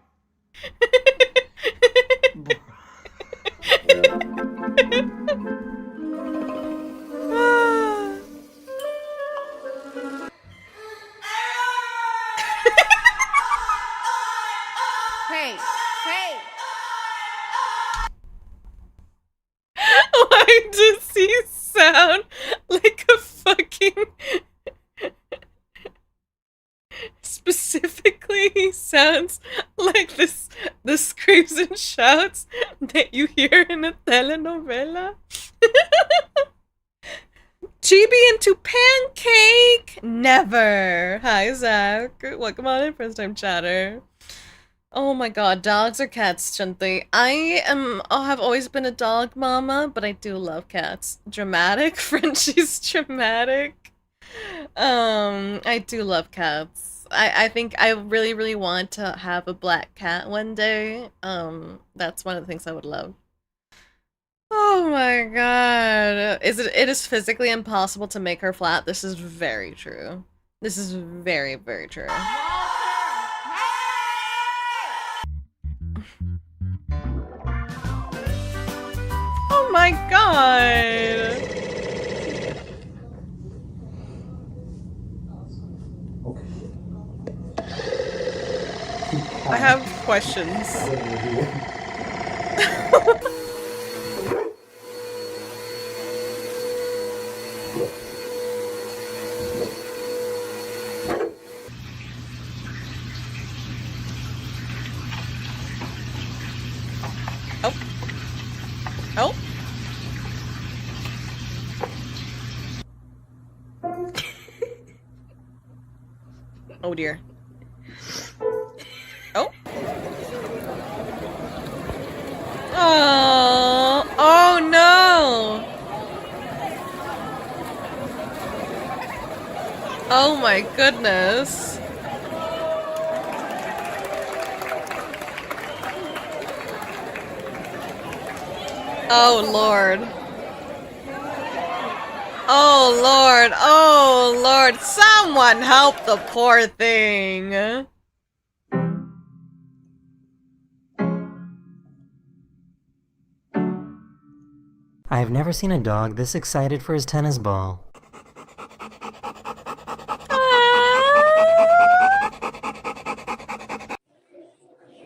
Hey. Why does he sound like a fucking... Specifically, he sounds like the screams and shouts that you hear in a telenovela. Chibi into pancake? Never. Hi, Zach. Welcome on in, first time chatter. Oh my god, dogs or cats, Chanti? I have always been a dog mama, but I do love cats. Dramatic? Frenchie's dramatic. I do love cats. I think I really, really want to have a black cat one day. That's one of the things I would love. Oh my god. It is physically impossible to make her flat. This is very true. This is very, very true. Oh my god. I have questions. Oh. Oh dear. Oh. Oh. Oh no. Oh my goodness. Oh Lord. Oh Lord. Oh Lord. Someone help the poor thing. I've never seen a dog this excited for his tennis ball.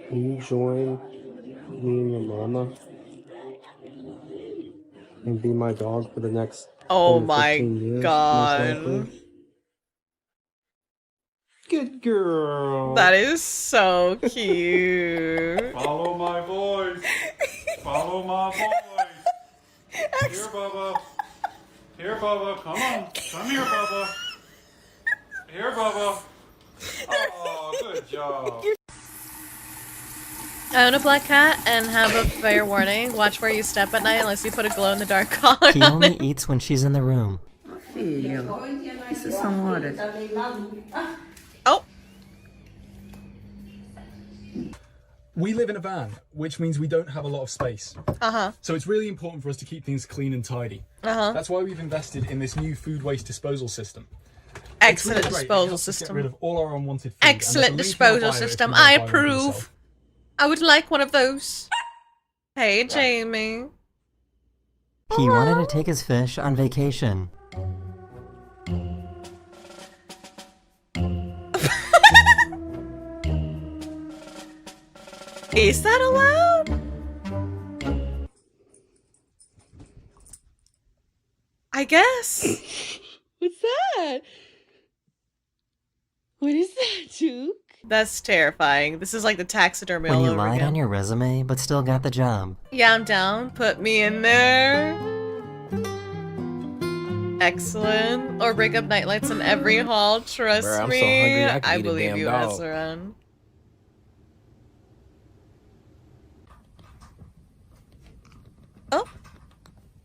Can you join me and your mama and be my dog for the next 10 to 15 years, most likely? Good girl. That is so cute. Follow my voice. Follow my voice. Here, Bubba. Here, Bubba. Come on. Come here, Bubba. Here, Bubba. Oh, good job. I own a black cat and have a fair warning. Watch where you step at night unless you put a glow-in-the-dark collar He on only it. eats when she's in the room. Filho, isso são horas. Oh. We live in a van, which means we don't have a lot of space. So it's really important for us to keep things clean and tidy. That's why we've invested in this new food waste disposal system. Excellent It's really great. It disposal helps us system. Get rid of all our unwanted food. Excellent disposal system. I approve. I would like one of those. Hey, Jamie. He wanted to take his fish on vacation. Is that allowed? I guess. What's that? What is that, Duke? That's terrifying. This is like the taxidermy When all you over lied again. on your resume, but still got the job. Yeah, I'm down. Put me in there. Excellent. Or break up nightlights in every hall. Trust Bruh, I'm so me. hungry, I could eat a believe damn you, dog. Asaran. Oh.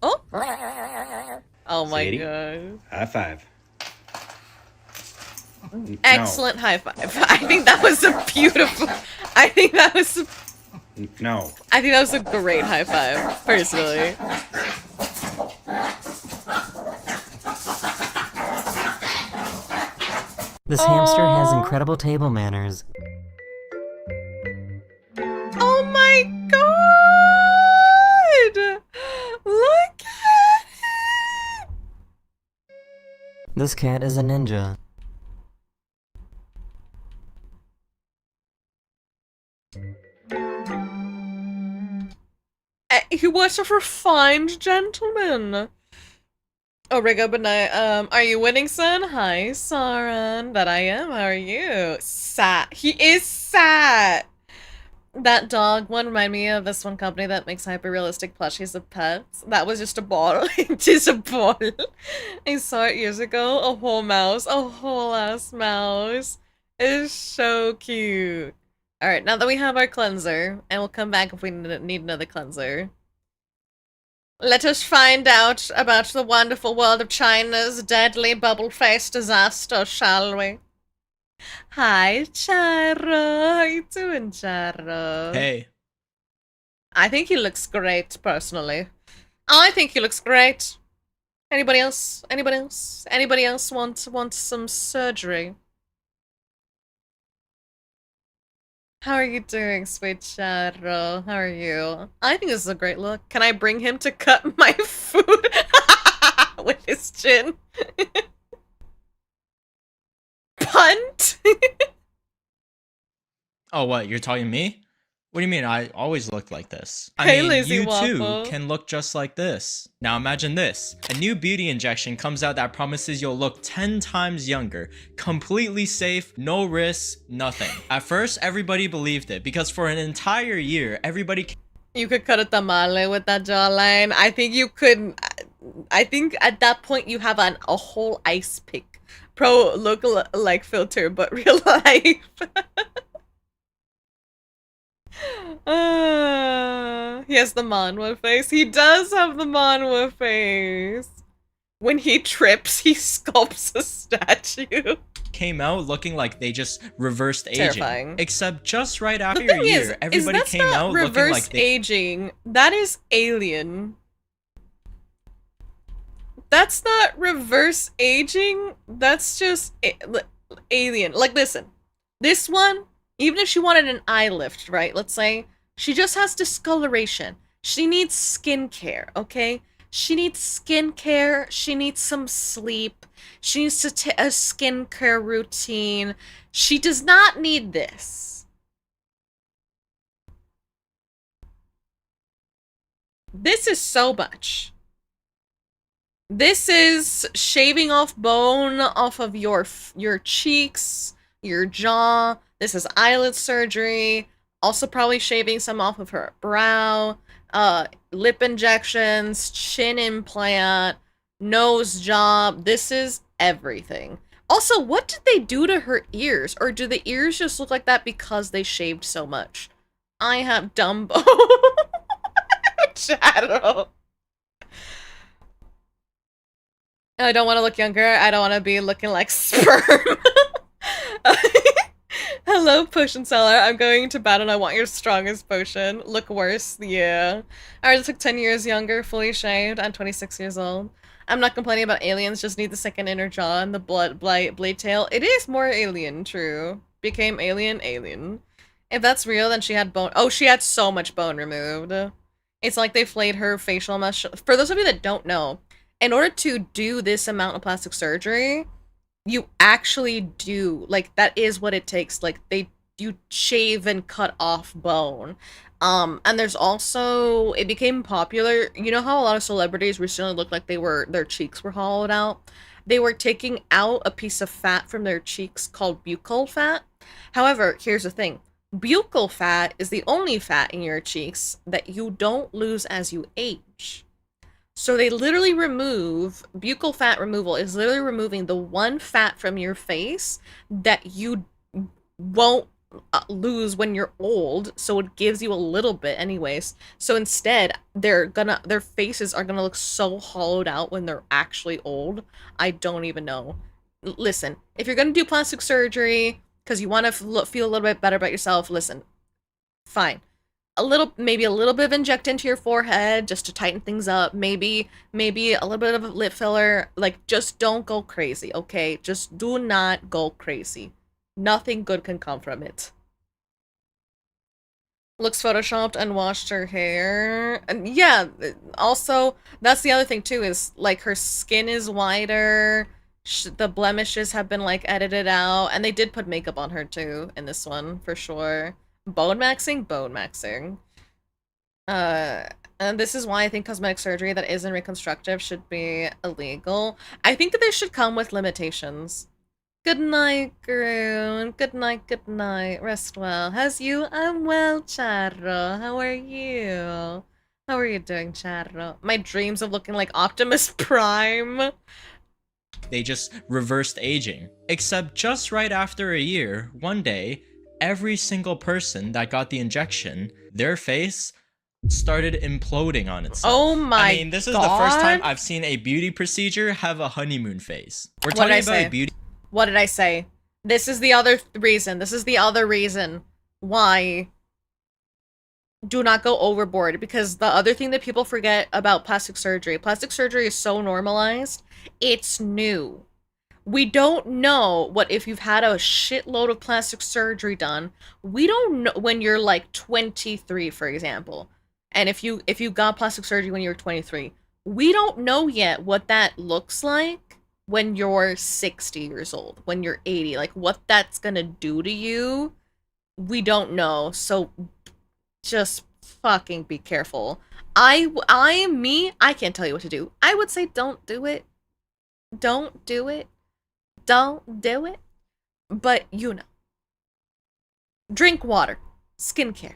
Oh. Oh my Sadie? god. High five. Excellent high five. I think that was a beautiful. I think that was a No. I think that was a great high five, personally. This hamster has incredible table manners. Oh my god! Look at it! This cat is a ninja. He was a refined gentleman. Oh, Riga, but are you winning, son? Hi, Saran. That I am. How are you? Sat. He is sat. That dog one reminded me of this one company that makes hyper-realistic plushies of pets. That was just a ball. Just a ball. I saw it years ago. A whole mouse. A whole ass mouse. It is so cute. Alright, now that we have our cleanser, and we'll come back if we need another cleanser. Let us find out about the wonderful world of China's deadly bubble-faced disaster, shall we? Hi, Charo. How you doing, Charo? Hey. I think he looks great, personally. I think he looks great. Anybody else? Anybody else? Anybody else want some surgery? How are you doing, sweet Charo? How are you? I think this is a great look. Can I bring him to cut my food with his chin? Punt? Oh, what? You're talking to me? What do you mean? I always looked like this. I Hey, mean, Lazy you Waffle. too can look just like this. Now imagine this. A new beauty injection comes out that promises you'll look 10 times younger. Completely safe, no risks, nothing. At first, everybody believed it because for an entire year, everybody... You could cut a tamale with that jawline. I think you could... I think at that point you have a whole ice pick. Pro look-alike filter, but real life. He has the manhwa face. He does have the manhwa face. When he trips, he sculpts a statue. Came out looking like they just reversed aging. Terrifying. Except just right after The thing a year, everybody that's came not out looking reverse like they... aging. That is alien. That's not reverse aging. That's just alien. Like, listen. This one, even if she wanted an eye lift, right? Let's say she just has discoloration. She needs skincare, okay? She needs skincare. She needs some sleep. She needs to take a skincare routine. She does not need this. This is so much. This is shaving off bone off of your cheeks, your jaw. This is eyelid surgery. Also probably shaving some off of her brow. Lip injections, chin implant, nose job. This is everything. Also, what did they do to her ears? Or do the ears just look like that because they shaved so much? I have Dumbo. Shadow. I don't want to look younger. I don't want to be looking like sperm. Hello, potion seller. I'm going to battle and I want your strongest potion. Look worse. Yeah. I already took 10 years younger, fully shaved. I'm 26 years old. I'm not complaining about aliens, just need the second inner jaw and the blade tail. It is more alien, true. Became alien. If that's real, then she had bone. Oh, she had so much bone removed. It's like they flayed her facial mesh. For those of you that don't know, in order to do this amount of plastic surgery, you actually do, like, that is what it takes. Like, you shave and cut off bone. And there's also, it became popular. You know how a lot of celebrities recently looked like their cheeks were hollowed out? They were taking out a piece of fat from their cheeks called buccal fat. However, here's the thing. Buccal fat is the only fat in your cheeks that you don't lose as you age. So they literally remove, buccal fat removal is literally removing the one fat from your face that you won't lose when you're old, so it gives you a little bit anyways. So instead, their faces are gonna look so hollowed out when they're actually old. I don't even know. Listen, if you're gonna do plastic surgery because you want to feel a little bit better about yourself, listen, fine. Maybe a little bit of inject into your forehead just to tighten things up. Maybe a little bit of a lip filler. Like, just don't go crazy, okay? Just do not go crazy. Nothing good can come from it. Looks photoshopped and washed her hair. And yeah, also, that's the other thing too, is like her skin is whiter. The blemishes have been like edited out. And they did put makeup on her too in this one, for sure. Bone maxing. And this is why I think cosmetic surgery that isn't reconstructive should be illegal. I think that they should come with limitations. Good night, Groon. Good night, good night. Rest well. How's you? I'm well, Charro. How are you? How are you doing, Charro? My dreams of looking like Optimus Prime. They just reversed aging. Except just right after a year, one day, every single person that got the injection, their face started imploding on itself. Oh my I mean, this is the first time I've seen a beauty procedure have a honeymoon phase. We're talking about a beauty... What did I say? This is the other reason. This is the other reason why do not go overboard, because the other thing that people forget about plastic surgery is so normalized. It's new. We don't know what if you've had a shitload of plastic surgery done. We don't know when you're like 23, for example. And if you got plastic surgery when you were 23, we don't know yet what that looks like when you're 60 years old, when you're 80, like what that's gonna do to you. We don't know. So just fucking be careful. I can't tell you what to do. I would say don't do it. Don't do it. Don't do it. But you know. Drink water. Skincare.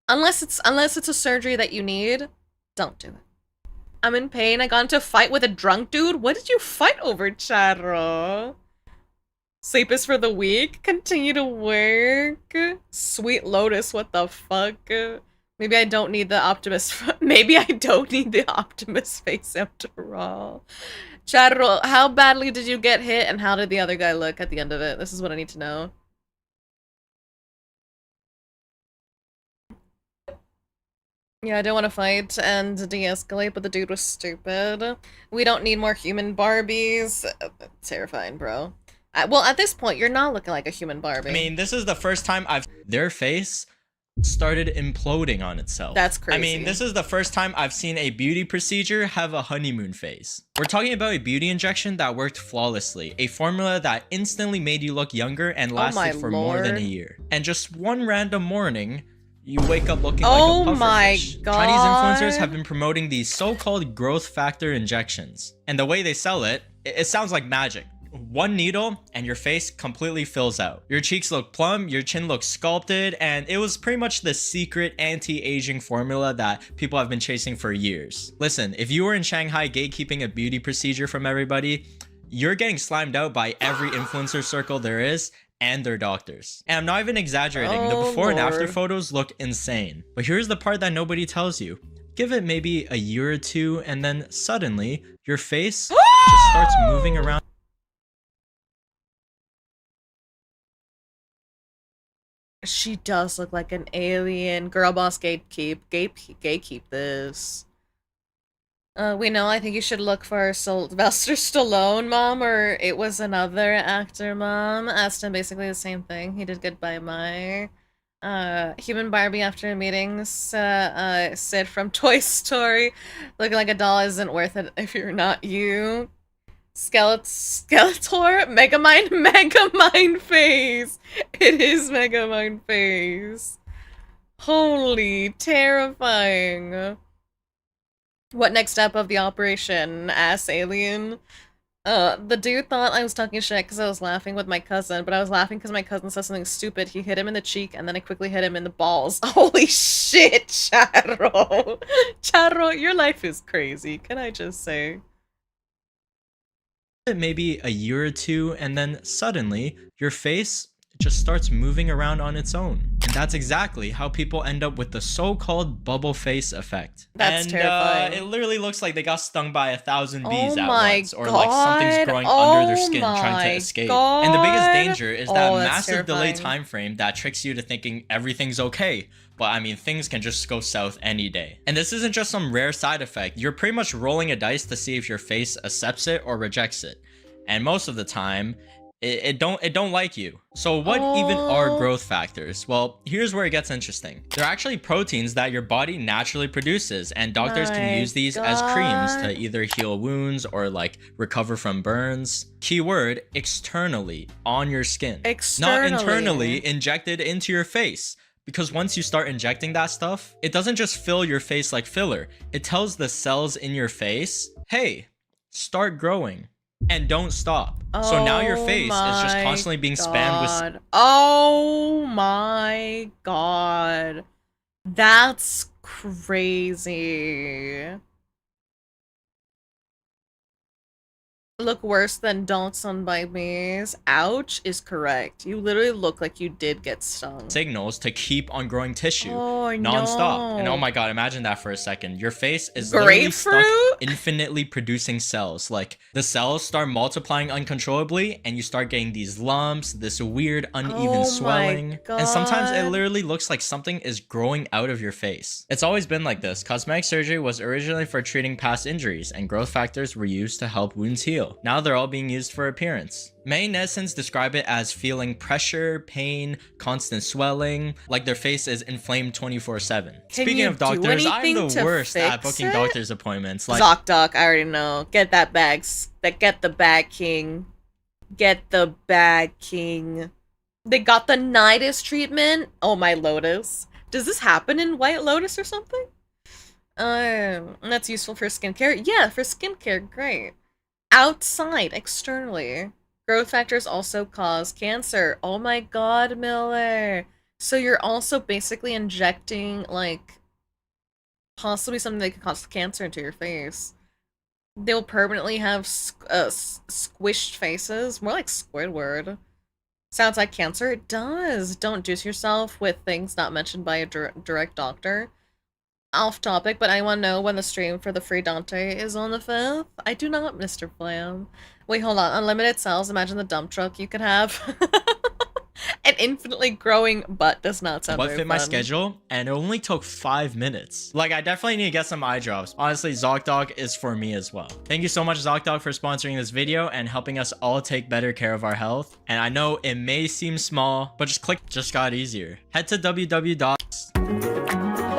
Unless it's a surgery that you need, don't do it. I'm in pain. I got into a fight with a drunk dude. What did you fight over, Charro? Sleep is for the weak. Continue to work. Sweet Lotus, what the fuck? Maybe I don't need the Optimus. Maybe I don't need the Optimus face after all. Charro, how badly did you get hit and how did the other guy look at the end of it? This is what I need to know. Yeah, I don't want to fight and de-escalate, but the dude was stupid. We don't need more human Barbies. Terrifying, bro. Well, at this point, you're not looking like a human Barbie. I mean, this is the first time their face started imploding on itself. That's crazy. I mean, this is the first time I've seen a beauty procedure have a honeymoon phase. We're talking about a beauty injection that worked flawlessly, a formula that instantly made you look younger and lasted for more than a year. And just one random morning, you wake up looking like a pufferfish. Oh my god. Chinese influencers have been promoting these so-called growth factor injections. And the way they sell it, it sounds like magic. One needle and your face completely fills out. Your cheeks look plump, your chin looks sculpted, and it was pretty much the secret anti-aging formula that people have been chasing for years. Listen, if you were in Shanghai gatekeeping a beauty procedure from everybody, you're getting slimed out by every influencer circle there is and their doctors. And I'm not even exaggerating, the before and after photos look insane. But here's the part that nobody tells you. Give it maybe a year or two and then suddenly your face just starts moving around. She does look like an alien. Girl boss gatekeep this. We know, I think you should look for Sylvester Stallone, mom, or it was another actor, mom. Asked him basically the same thing. He did Goodbye My. Human Barbie after meetings, Sid from Toy Story. Looking like a doll isn't worth it if you're not you. Skeletor, Megamind face. It is Megamind face. Holy, terrifying. What next step of the operation? Ass alien. The dude thought I was talking shit because I was laughing with my cousin, but I was laughing because my cousin said something stupid. He hit him in the cheek, and then I quickly hit him in the balls. Holy shit, Charro. Charro, your life is crazy, can I just say? Maybe a year or two, and then suddenly your face just starts moving around on its own. And that's exactly how people end up with the so-called bubble face effect. That's terrifying. It literally looks like they got stung by 1,000 bees at my once, or like something's growing under their skin trying to escape. And the biggest danger is that massive delay time frame that tricks you to thinking everything's okay. But I mean, things can just go south any day. And this isn't just some rare side effect. You're pretty much rolling a dice to see if your face accepts it or rejects it. And most of the time, it don't like you. So what even are growth factors? Well, here's where it gets interesting. They're actually proteins that your body naturally produces, and doctors can use these as creams to either heal wounds or like recover from burns. Keyword, externally, on your skin. Not internally injected into your face. Because once you start injecting that stuff, it doesn't just fill your face like filler. It tells the cells in your face, hey, start growing. and don't stop. So now your face is just constantly being spammed with... Oh my god. That's crazy. Look worse than don't sunbite me. Ouch is correct. You literally look like you did get stung. signals to keep on growing tissue Oh, non-stop. no. And oh my god, imagine that for a second. Your face is literally stuck infinitely producing cells. Like the cells start multiplying uncontrollably and you start getting these lumps, this weird uneven swelling. And sometimes it literally looks like something is growing out of your face. It's always been like this. Cosmetic surgery was originally for treating past injuries and growth factors were used to help wounds heal. Now they're all being used for appearance. Many netizens describe it as feeling pressure, pain, constant swelling, like their face is inflamed 24/7. Speaking of doctors, I'm the worst at booking doctor's appointments. Like ZocDoc, I already know. Get that bag. Get the bag, king. Get the bag, king. They got the nidus treatment. Oh my Lotus. Does this happen in White Lotus or something? That's useful for skincare. Yeah, for skincare, great. Outside, externally. Growth factors also cause cancer. Oh my god, Miller. So you're also basically injecting, like, possibly something that could cause cancer into your face. They'll permanently have squished faces. More like Squidward. Sounds like cancer? It does. Don't juice yourself with things not mentioned by a direct doctor. Off topic, but I want to know when the stream for the free Dante is on the 5th. I do not, Mr. Flam. Wait, hold on. Unlimited cells. Imagine the dump truck you could have. An infinitely growing butt does not sound what very fit my fun. schedule, and it only took 5 minutes. Like, I definitely need to get some eye drops. Honestly, ZocDoc is for me as well. Thank you so much, ZocDoc, for sponsoring this video and helping us all take better care of our health. And I know it may seem small, but just got easier. Head to www.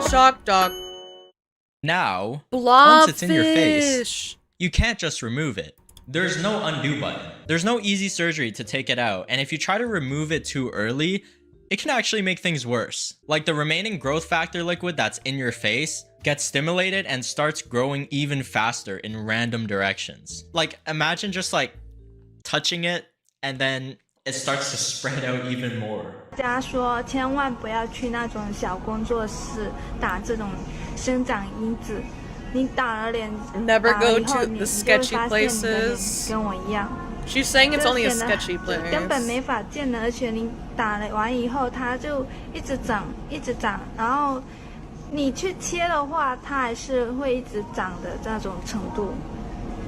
ZocDoc. Now, Blobfish. once it's in your face, you can't just remove it. There's no undo button. There's no easy surgery to take it out, and if you try to remove it too early, it can actually make things worse. Like the remaining growth factor liquid that's in your face gets stimulated and starts growing even faster in random directions. Like imagine just like touching it and then it starts to spread out even more. 大家说千万不要去那种小工作室打这种生长因子，你打了脸 Never go to the sketchy places. 跟我一样。 She's saying it's only a sketchy place. 根本没法见的，而且你打了完以后，它就一直长，一直长，然后你去切的话，它还是会一直长的那种程度。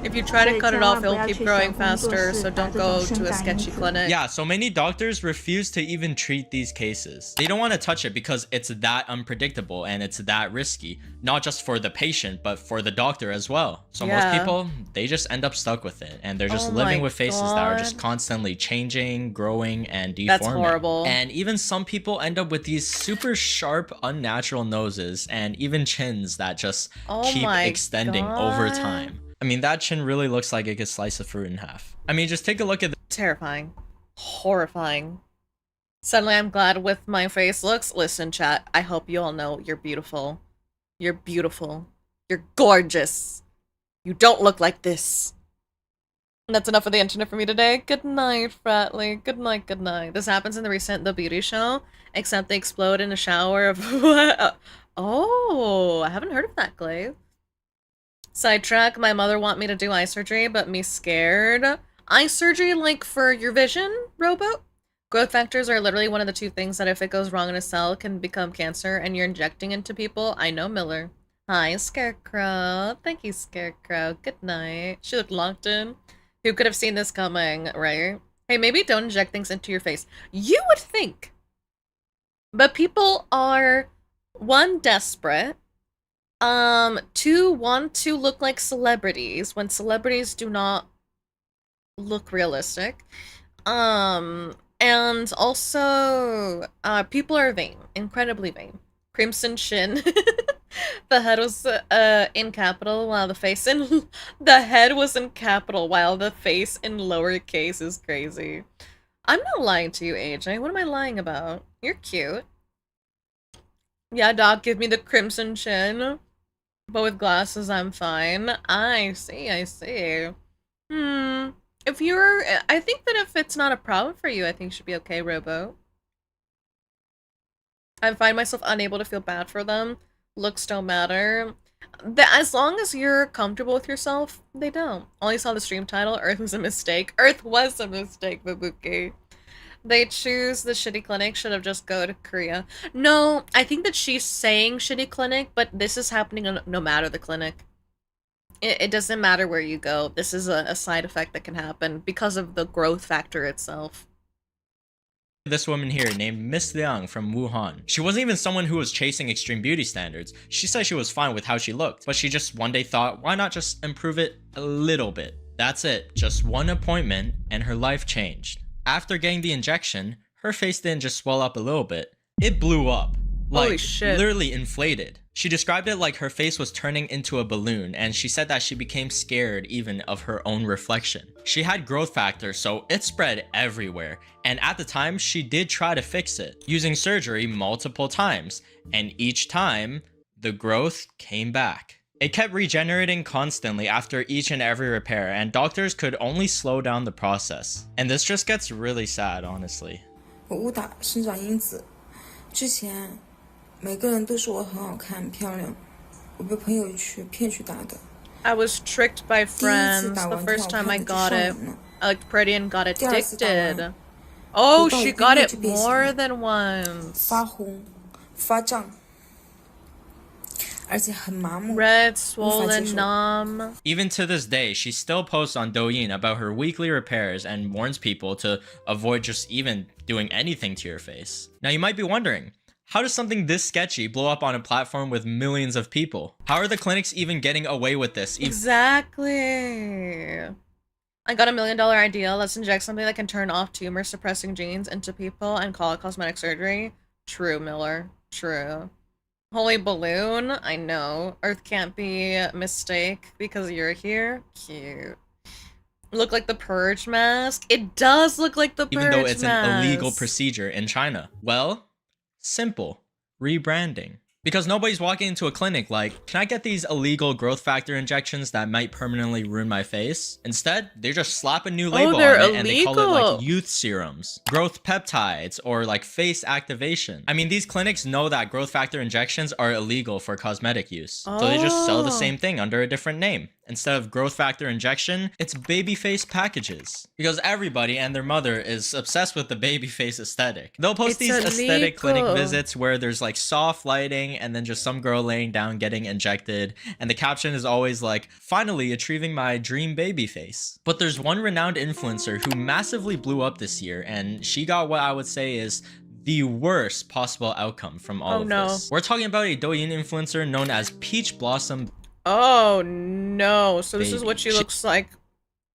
If you try to cut it off, it'll keep growing faster, so don't go to a sketchy clinic. Yeah, so many doctors refuse to even treat these cases. They don't want to touch it because it's that unpredictable and it's that risky, not just for the patient, but for the doctor as well. So most people, they just end up stuck with it, and they're just living with faces that are just constantly changing, growing, and deforming. That's horrible. And even some people end up with these super sharp, unnatural noses and even chins that just keep extending over time. I mean, that chin really looks like it could slice a fruit in half. I mean, just take a look at the— Terrifying. Horrifying. Suddenly I'm glad with my face looks. Listen, chat, I hope you all know you're beautiful. You're beautiful. You're gorgeous. You don't look like this. And that's enough of the internet for me today. Good night, Fratley. Good night, good night. This happens in the recent The Beauty Show, except they explode in a shower of... Oh, I haven't heard of that, Glaive. Sidetrack, my mother want me to do eye surgery, but me scared. Eye surgery, like for your vision, Robo? Growth factors are literally one of the two things that if it goes wrong in a cell can become cancer and you're injecting into people. I know Miller. Hi, Scarecrow. Thank you, Scarecrow. Good night. She looked locked in. Who could have seen this coming, right? Hey, maybe don't inject things into your face. You would think. But people are, one, desperate. Two, want to look like celebrities when celebrities do not look realistic. And also, people are vain, incredibly vain. Crimson Shin. The head was in capital while the face in the head was in capital while the face in lowercase is crazy. I'm not lying to you, AJ. What am I lying about? You're cute. Yeah, dog, give me the crimson chin. But with glasses, I'm fine. I see, I see. If you're, I think that if it's not a problem for you, I think you should be okay, Robo. I find myself unable to feel bad for them. Looks don't matter. As long as you're comfortable with yourself, they don't. Only saw the stream title. Earth was a mistake. Earth was a mistake, Babuki. They choose the shitty clinic. Should have just go to Korea. No, I think that she's saying shitty clinic, but this is happening no matter the clinic. It doesn't matter where you go. This is a side effect that can happen because of the growth factor itself. This woman here named Miss Liang from Wuhan. She wasn't even someone who was chasing extreme beauty standards. She said she was fine with how she looked, but she just one day thought, why not just improve it a little bit? That's it. Just one appointment and her life changed. After getting the injection, her face didn't just swell up a little bit. It blew up. Like, holy shit. Literally inflated. She described it like her face was turning into a balloon, and she said that she became scared even of her own reflection. She had growth factor, so it spread everywhere, and at the time, she did try to fix it, using surgery multiple times, and each time, the growth came back. It kept regenerating constantly after each and every repair, and doctors could only slow down the process. And this just gets really sad, honestly. 我误打生长因子，之前每个人都说我很好看、很漂亮，我被朋友骗去打的。 I was tricked by friends the first time I got it. I looked pretty and got addicted. Oh, she got it more than once. 发红、发胀。 Red, swollen, numb. Even to this day, she still posts on Douyin about her weekly repairs and warns people to avoid just even doing anything to your face. Now you might be wondering, how does something this sketchy blow up on a platform with millions of people? How are the clinics even getting away with this? Exactly. I got $1 million idea. Let's inject something that can turn off tumor suppressing genes into people and call it cosmetic surgery. True, Miller. True. Holy balloon, I know. Earth can't be a mistake because you're here. Cute. Look like the purge mask. It does look like the purge mask. Even though it's an illegal procedure in China. Well, simple. Rebranding. Because nobody's walking into a clinic like, can I get these illegal growth factor injections that might permanently ruin my face? Instead, they just slap a new label on it and they call it like youth serums, growth peptides, or like face activation. I mean, these clinics know that growth factor injections are illegal for cosmetic use. So they just sell the same thing under a different name. Instead of growth factor injection, it's baby face packages. Because everybody and their mother is obsessed with the baby face aesthetic. They'll post these aesthetic clinic visits where there's like soft lighting and then just some girl laying down getting injected. And the caption is always like, finally achieving my dream baby face. But there's one renowned influencer who massively blew up this year, and she got what I would say is the worst possible outcome from all of this. We're talking about a Douyin influencer known as Peach Blossom. Oh no, so this is what she looks like.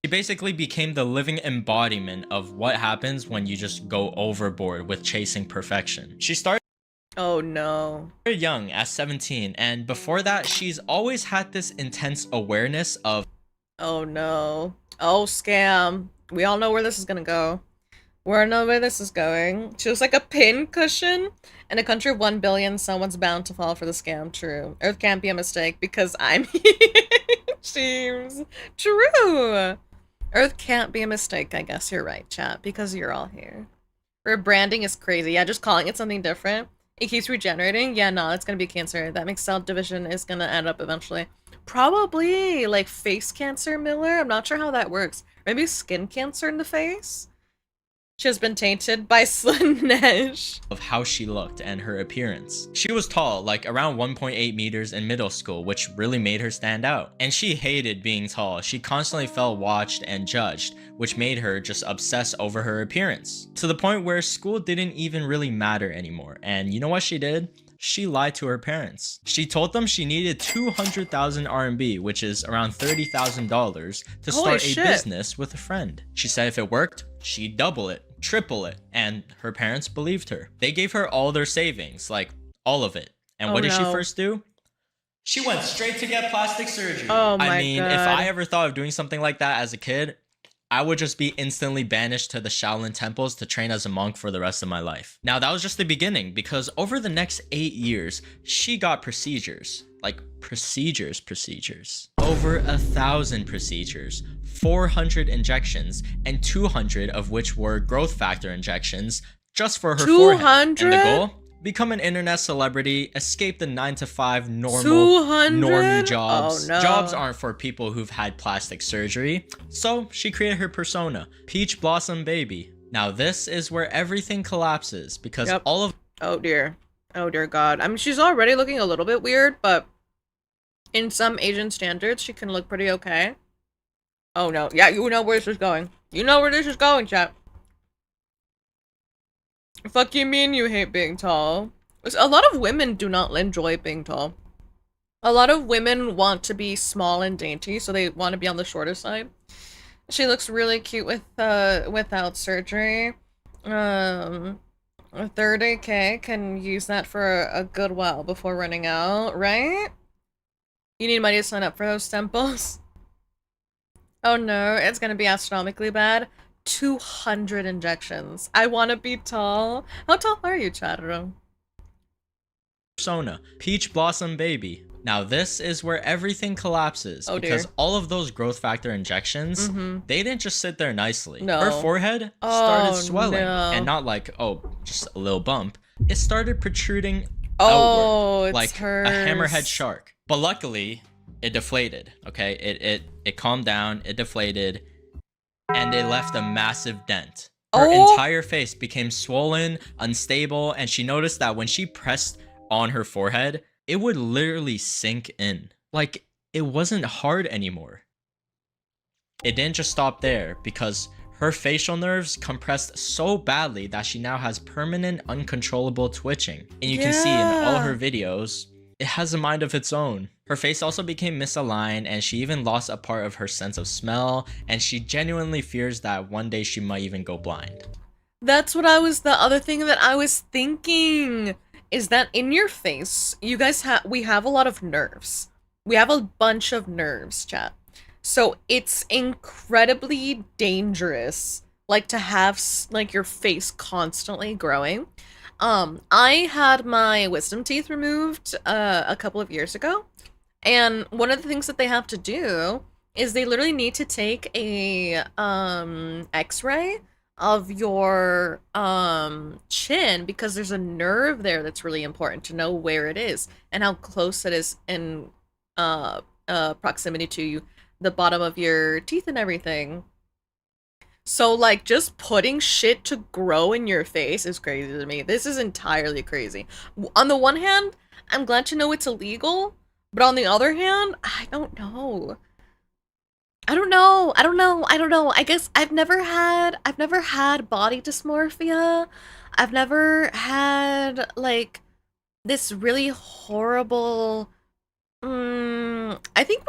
She basically became the living embodiment of what happens when you just go overboard with chasing perfection. She started young at 17, and before that, she's always had this intense awareness of, oh no, oh scam. We all know where this is gonna go. We all know where this is going. She looks like a pin cushion. In a country of 1 billion, someone's bound to fall for the scam. True. Earth can't be a mistake because I'm here. Seems true. Earth can't be a mistake. I guess you're right, chat, because you're all here. Rebranding is crazy. Yeah, just calling it something different. It keeps regenerating. Yeah, no, it's gonna be cancer. That makes cell division is gonna end up eventually. Probably like face cancer, Miller. I'm not sure how that works. Maybe skin cancer in the face? She has been tainted by Slanesh. Of how she looked and her appearance. She was tall, like around 1.8 meters in middle school, which really made her stand out. And she hated being tall. She constantly felt watched and judged, which made her just obsess over her appearance. To the point where school didn't even really matter anymore. And you know what she did? She lied to her parents. She told them she needed 200,000 RMB, which is around $30,000, to start a business with a friend. She said if it worked, she'd double it, triple it, and her parents believed her. They gave her all their savings, like all of it. And what did she first do? She went straight to get plastic surgery. Oh my God. I mean, if I ever thought of doing something like that as a kid, I would just be instantly banished to the Shaolin temples to train as a monk for the rest of my life. Now, that was just the beginning, because over the next 8 years, she got procedures. Like, procedures. over 1,000 procedures, 400 injections, and 200 of which were growth factor injections just for her 200? forehead. And the goal? Become an internet celebrity, escape the 9-to-5 normal 200? normie jobs. Oh, no. Jobs aren't for people who've had plastic surgery. So she created her persona, Peach Blossom Baby. Now this is where everything collapses because all of— Oh dear. Oh dear God. I mean, she's already looking a little bit weird, but in some Asian standards, she can look pretty okay. Oh no. Yeah, you know where this is going. You know where this is going, chat. Fuck you mean you hate being tall? A lot of women do not enjoy being tall. A lot of women want to be small and dainty, so they want to be on the shorter side. She looks really cute with without surgery. 30K can use that for a good while before running out, right? You need money to sign up for those temples. Oh no, it's gonna be astronomically bad. 200 injections. I want to be tall. How tall are you, Chatterum? persona, Peach Blossom Baby. Now this is where everything collapses because all of those growth factor injections, they didn't just sit there nicely. No. Her forehead started swelling and not like, oh, just a little bump. It started protruding outward like a hammerhead shark. But luckily, it deflated, okay? It calmed down, it deflated, and it left a massive dent. Her entire face became swollen, unstable, and she noticed that when she pressed on her forehead, it would literally sink in. Like, it wasn't hard anymore. It didn't just stop there, because her facial nerves compressed so badly that she now has permanent, uncontrollable twitching. And you can see in all her videos, it has a mind of its own. Her face also became misaligned, and she even lost a part of her sense of smell, and she genuinely fears that one day she might even go blind. That's what the other thing that I was thinking, is that in your face, you guys we have a lot of nerves. We have a bunch of nerves, chat. So it's incredibly dangerous, like, to have, like, your face constantly growing. I had my wisdom teeth removed a couple of years ago, and one of the things that they have to do is they literally need to take a x-ray of your chin, because there's a nerve there that's really important to know where it is and how close it is in proximity to the bottom of your teeth and everything. So, like, just putting shit to grow in your face is crazy to me. This is entirely crazy. On the one hand, I'm glad to know it's illegal, but on the other hand, I don't know. I don't know. I guess I've never had body dysmorphia. I've never had, like, this really horrible, I think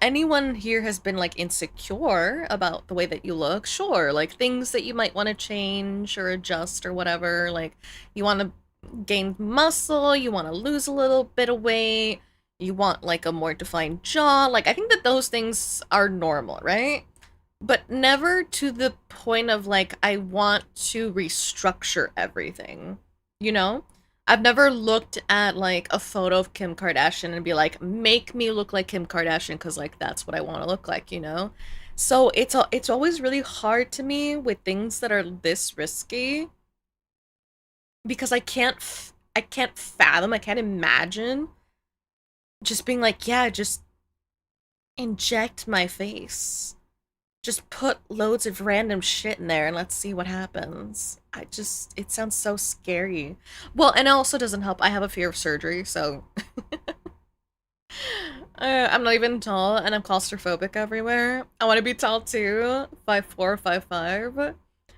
anyone here has been, like, insecure about the way that you look. Sure, like, things that you might want to change or adjust or whatever. Like, you want to gain muscle, you want to lose a little bit of weight, you want, like, a more defined jaw. Like, I think that those things are normal, right? But never to the point of, like, I want to restructure everything, you know? I've never looked at, like, a photo of Kim Kardashian and be like, make me look like Kim Kardashian, because, like, that's what I want to look like, you know? So it's always really hard to me with things that are this risky, because I can't fathom, I can't imagine just being like, yeah, just inject my face. Just put loads of random shit in there and let's see what happens. It sounds so scary. Well, and it also doesn't help. I have a fear of surgery, so I'm not even tall, and I'm claustrophobic everywhere. I want to be tall too. 5'4", 5'5".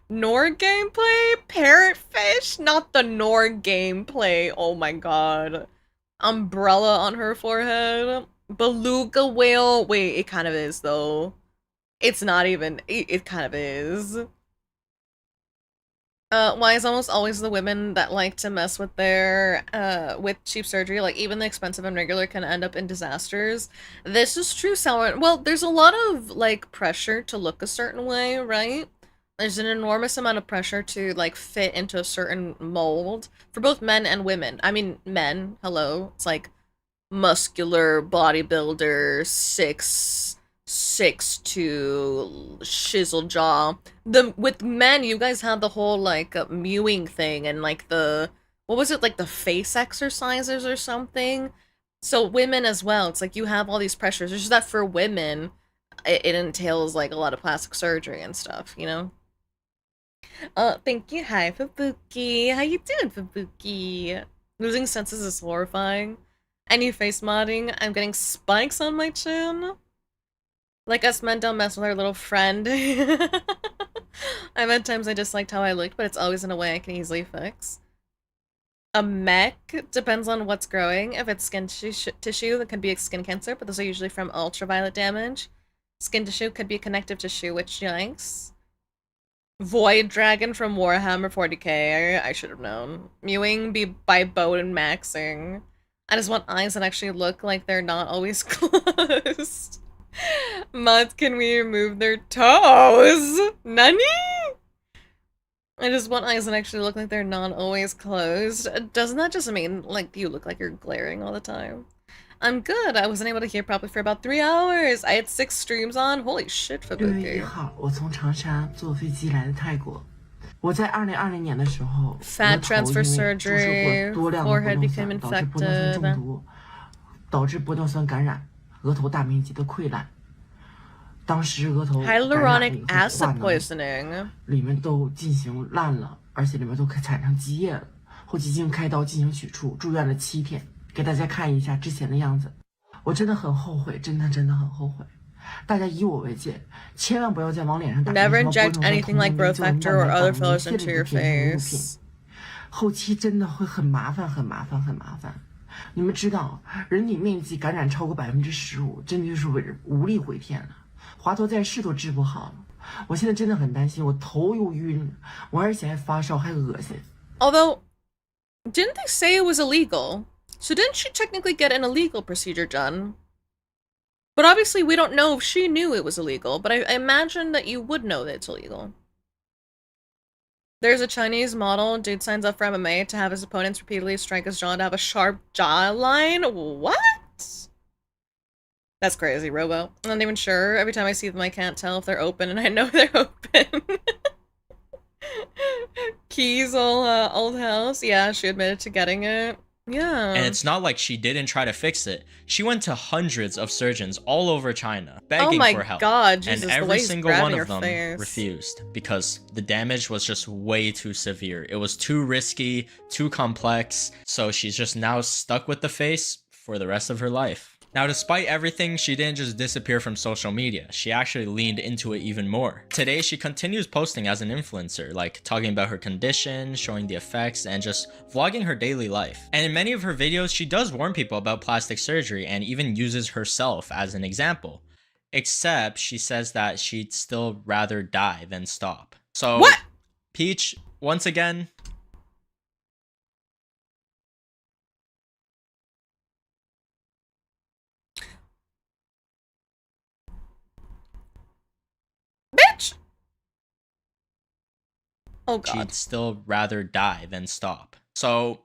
Nor gameplay? Parrotfish? Not the Nor gameplay. Oh my god. Umbrella on her forehead. Beluga whale. Wait, it kind of is though. It's not even. It kind of is. Why is almost always the women that like to mess with their, with cheap surgery, like even the expensive and regular, can end up in disasters? This is true, Sour. Well, there's a lot of, like, pressure to look a certain way, right? There's an enormous amount of pressure to, like, fit into a certain mold for both men and women. I mean, men, hello. It's like, muscular bodybuilder, 6'2" shizzle jaw. With men, you guys had the whole like mewing thing and like the what was it, like the face exercises or something. So women as well, it's like you have all these pressures. It's just that for women, it entails like a lot of plastic surgery and stuff, you know? Thank you. Hi, Fubuki. How you doing, Fubuki? Losing senses is horrifying. Any face modding? I'm getting spikes on my chin. Like us men don't mess with our little friend. I've had times I disliked how I looked, but it's always in a way I can easily fix. A mech depends on what's growing. If it's skin tissue, that could be a skin cancer, but those are usually from ultraviolet damage. Skin tissue could be connective tissue, which yikes. Void Dragon from Warhammer 40k. I should have known. Mewing be by boat and maxing. I just want eyes that actually look like they're not always closed. Mods, can we remove their toes? Nani? I just want eyes that actually look like they're not always closed. Doesn't that just mean, like, you look like you're glaring all the time? I'm good. I wasn't able to hear properly for about 3 hours. I had 6 streams on. Holy shit, Fubuki. 6月1号，我从长沙坐飞机来的泰国。我在2020年的时候， Fat transfer surgery, forehead became infected. 导致玻尿酸感染，额头大面积的溃烂。当时额头 hyaluronic acid poisoning 里面都进行烂了，而且里面都产生积液了。后期经开刀进行取出，住院了7天。给大家看一下之前的样子，我真的很后悔，真的很后悔。大家以我为戒，千万不要再往脸上打。Never inject anything like growth factor or other fillers into your face. 后期真的会很麻烦。你们知道，人体面积感染超过15%，真的就是无力回天了。华佗在世都治不好了。我现在真的很担心，我头又晕，我而且还发烧，还恶心。Although, didn't they say it was illegal? So didn't she technically get an illegal procedure done? But obviously we don't know if she knew it was illegal, but I imagine that you would know that it's illegal. There's a Chinese model, dude signs up for MMA to have his opponents repeatedly strike his jaw to have a sharp jawline? What? That's crazy, Robo. I'm not even sure. Every time I see them I can't tell if they're open, and I know they're open. Keys, old house. Yeah, she admitted to getting it. Yeah. And it's not like she didn't try to fix it. She went to hundreds of surgeons all over China, begging for help. Oh my god, Jesus, and every single one of them face. refused because the damage was just way too severe. It was too risky, too complex, so she's just now stuck with the face for the rest of her life. Now, despite everything, she didn't just disappear from social media. She actually leaned into it even more. Today, she continues posting as an influencer, like talking about her condition, showing the effects, and just vlogging her daily life. And in many of her videos, she does warn people about plastic surgery and even uses herself as an example. Except she says that she'd still rather die than stop. So, what? Peach, once again, bitch! Oh god. She'd still rather die than stop. So,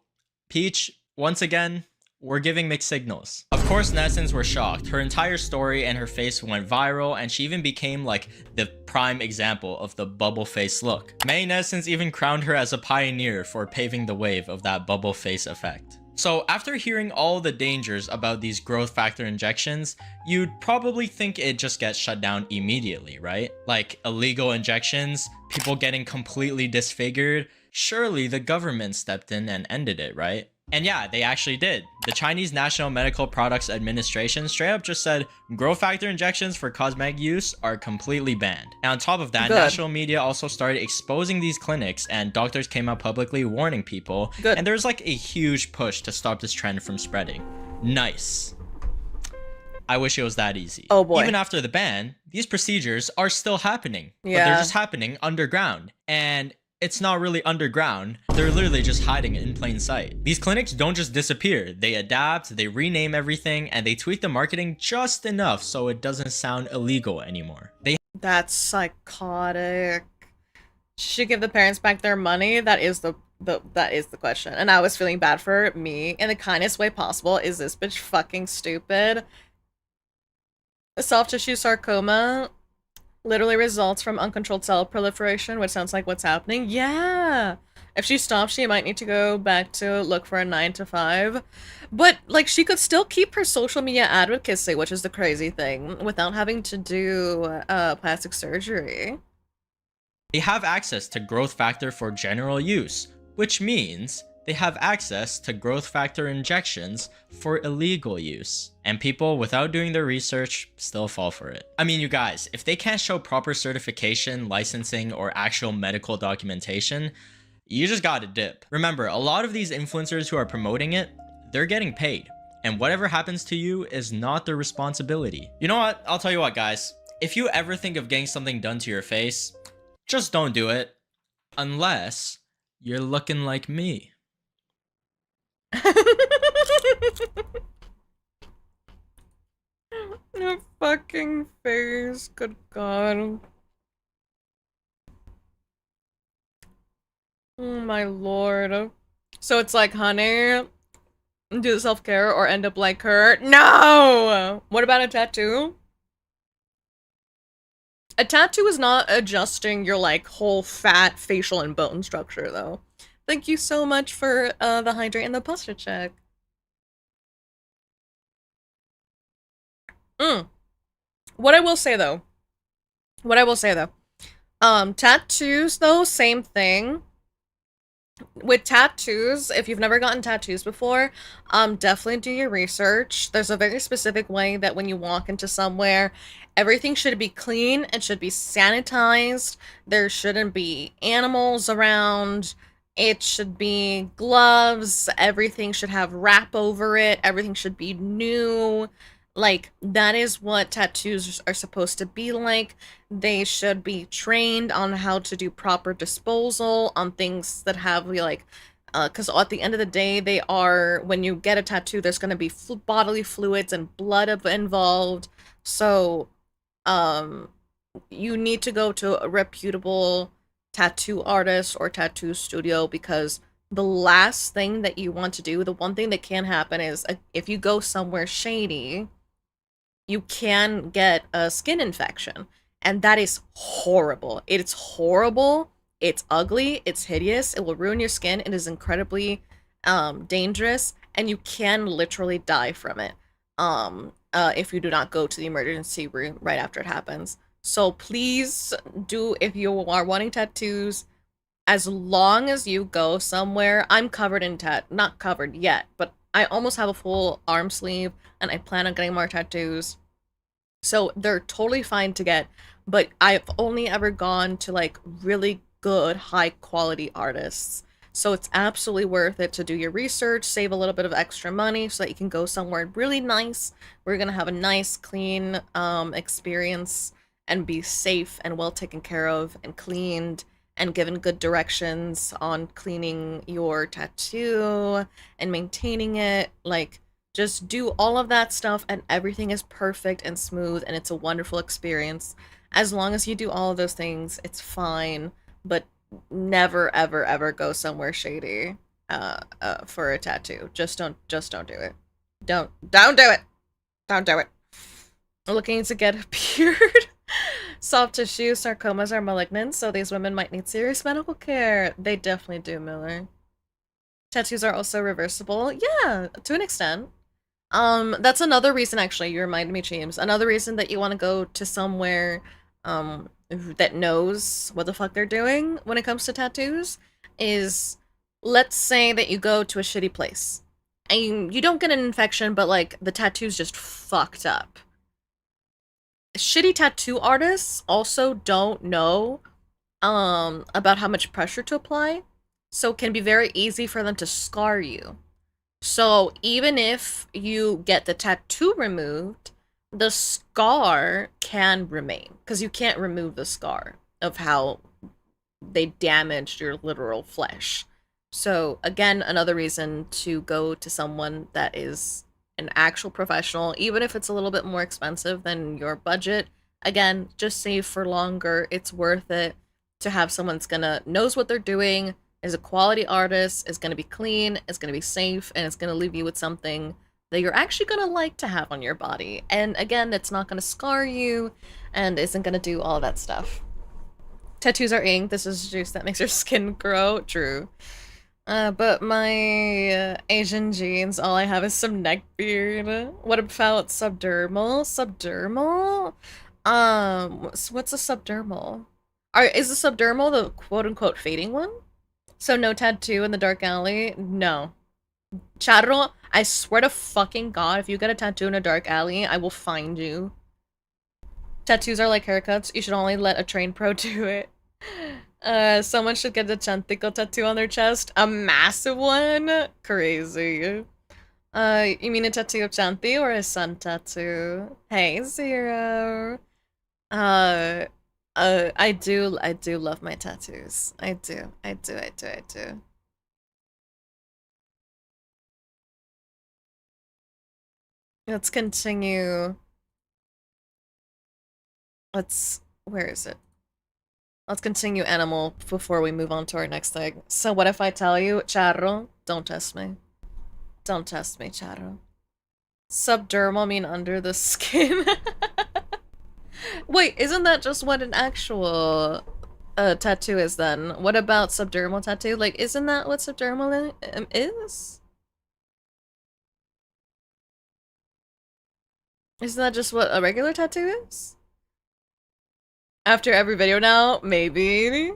Peach, once again, we're giving mixed signals. Of course, netizens were shocked. Her entire story and her face went viral, and she even became like the prime example of the bubble face look. Many netizens even crowned her as a pioneer for paving the wave of that bubble face effect. So after hearing all the dangers about these growth factor injections, you'd probably think it just gets shut down immediately, right? Like illegal injections, people getting completely disfigured. Surely the government stepped in and ended it, right? And yeah, they actually did. The Chinese National Medical Products Administration straight up just said growth factor injections for cosmetic use are completely banned. And on top of that, national media also started exposing these clinics, and doctors came out publicly warning people. And there's like a huge push to stop this trend from spreading. Nice. I wish it was that easy. Oh boy. Even after the ban, these procedures are still happening. Yeah. But they're just happening underground. And it's not really underground. They're literally just hiding in plain sight. These clinics don't just disappear. They adapt, they rename everything, and they tweak the marketing just enough so it doesn't sound illegal anymore. That's psychotic. She should give the parents back their money. That is the That is the question. And I was feeling bad for me in the kindest way possible. Is this bitch fucking stupid? Soft tissue sarcoma literally results from uncontrolled cell proliferation, which sounds like what's happening. Yeah. If she stops, she might need to go back to look for a 9 to 5. But, like, she could still keep her social media advocacy, which is the crazy thing, without having to do plastic surgery. They have access to growth factor for general use, which means they have access to growth factor injections for illegal use. And people, without doing their research, still fall for it. I mean, you guys, if they can't show proper certification, licensing, or actual medical documentation, you just gotta dip. Remember, a lot of these influencers who are promoting it, they're getting paid. And whatever happens to you is not their responsibility. You know what? I'll tell you what, guys. If you ever think of getting something done to your face, just don't do it. Unless you're looking like me. Your fucking face, good god. Oh my lord. So it's like, honey, do the self-care or end up like her? No! What about a tattoo? A tattoo is not adjusting your, like, whole fat, facial, and bone structure, though. Thank you so much for the hydrate and the posture check. What I will say though, tattoos though, same thing. With tattoos, if you've never gotten tattoos before, definitely do your research. There's a very specific way that when you walk into somewhere, everything should be clean and should be sanitized. There shouldn't be animals around. It should be gloves. Everything should have wrap over it. Everything should be new. Like, that is what tattoos are supposed to be like. They should be trained on how to do proper disposal on things that have, like, because at the end of the day, they are, when you get a tattoo, there's going to be bodily fluids and blood involved. So, you need to go to a reputable tattoo artist or tattoo studio, because the last thing that you want to do, the one thing that can happen is if you go somewhere shady, you can get a skin infection, and that is horrible. It's horrible. It's ugly. It's hideous. It will ruin your skin. It is incredibly dangerous, and you can literally die from it if you do not go to the emergency room right after it happens. So please do, if you are wanting tattoos, as long as you go somewhere. I'm covered in not covered yet, but I almost have a full arm sleeve, and I plan on getting more tattoos. So they're totally fine to get, but I've only ever gone to, like, really good, high-quality artists. So it's absolutely worth it to do your research, save a little bit of extra money so that you can go somewhere really nice, where you're going to have a nice, clean experience and be safe and well taken care of and cleaned and given good directions on cleaning your tattoo and maintaining it. Like, just do all of that stuff and everything is perfect and smooth and it's a wonderful experience. As long as you do all of those things, it's fine. But never, ever, ever go somewhere shady for a tattoo. Just don't do it. Don't do it. Don't do it. Looking to get a beard. Soft tissue sarcomas are malignant, so these women might need serious medical care. They definitely do, Miller. Tattoos are also reversible. Yeah, to an extent. That's another reason, actually, you reminded me, James. Another reason that you want to go to somewhere that knows what the fuck they're doing when it comes to tattoos is, let's say that you go to a shitty place and you don't get an infection, but, like, the tattoo's just fucked up. Shitty tattoo artists also don't know about how much pressure to apply, so it can be very easy for them to scar you. So even if you get the tattoo removed, the scar can remain, because you can't remove the scar of how they damaged your literal flesh. So again, another reason to go to someone that is an actual professional, even if it's a little bit more expensive than your budget. Again, just save for longer. It's worth it to have someone's knows what they're doing, is a quality artist, is going to be clean, it's going to be safe, and it's going to leave you with something that you're actually going to like to have on your body. And again, it's not going to scar you and isn't going to do all that stuff. Tattoos are ink. This is juice that makes your skin grow. True. But my Asian genes, all I have is some neck beard. What about subdermal? Subdermal? What's a subdermal? Is the subdermal the quote-unquote fading one? So no tattoo in the dark alley? No. Charro, I swear to fucking God, if you get a tattoo in a dark alley, I will find you. Tattoos are like haircuts. You should only let a trained pro do it. Someone should get a Chantico tattoo on their chest. A massive one? Crazy. You mean a tattoo of Chanti or a sun tattoo? Hey, Zero. I do love my tattoos. I do. Let's continue. Where is it? Let's continue animal before we move on to our next thing. So what if I tell you, Charro, don't test me. Don't test me, Charro. Subdermal mean under the skin. Wait, isn't that just what an actual tattoo is then? What about subdermal tattoo? Like, isn't that what subdermal is? Isn't that just what a regular tattoo is? After every video now, maybe.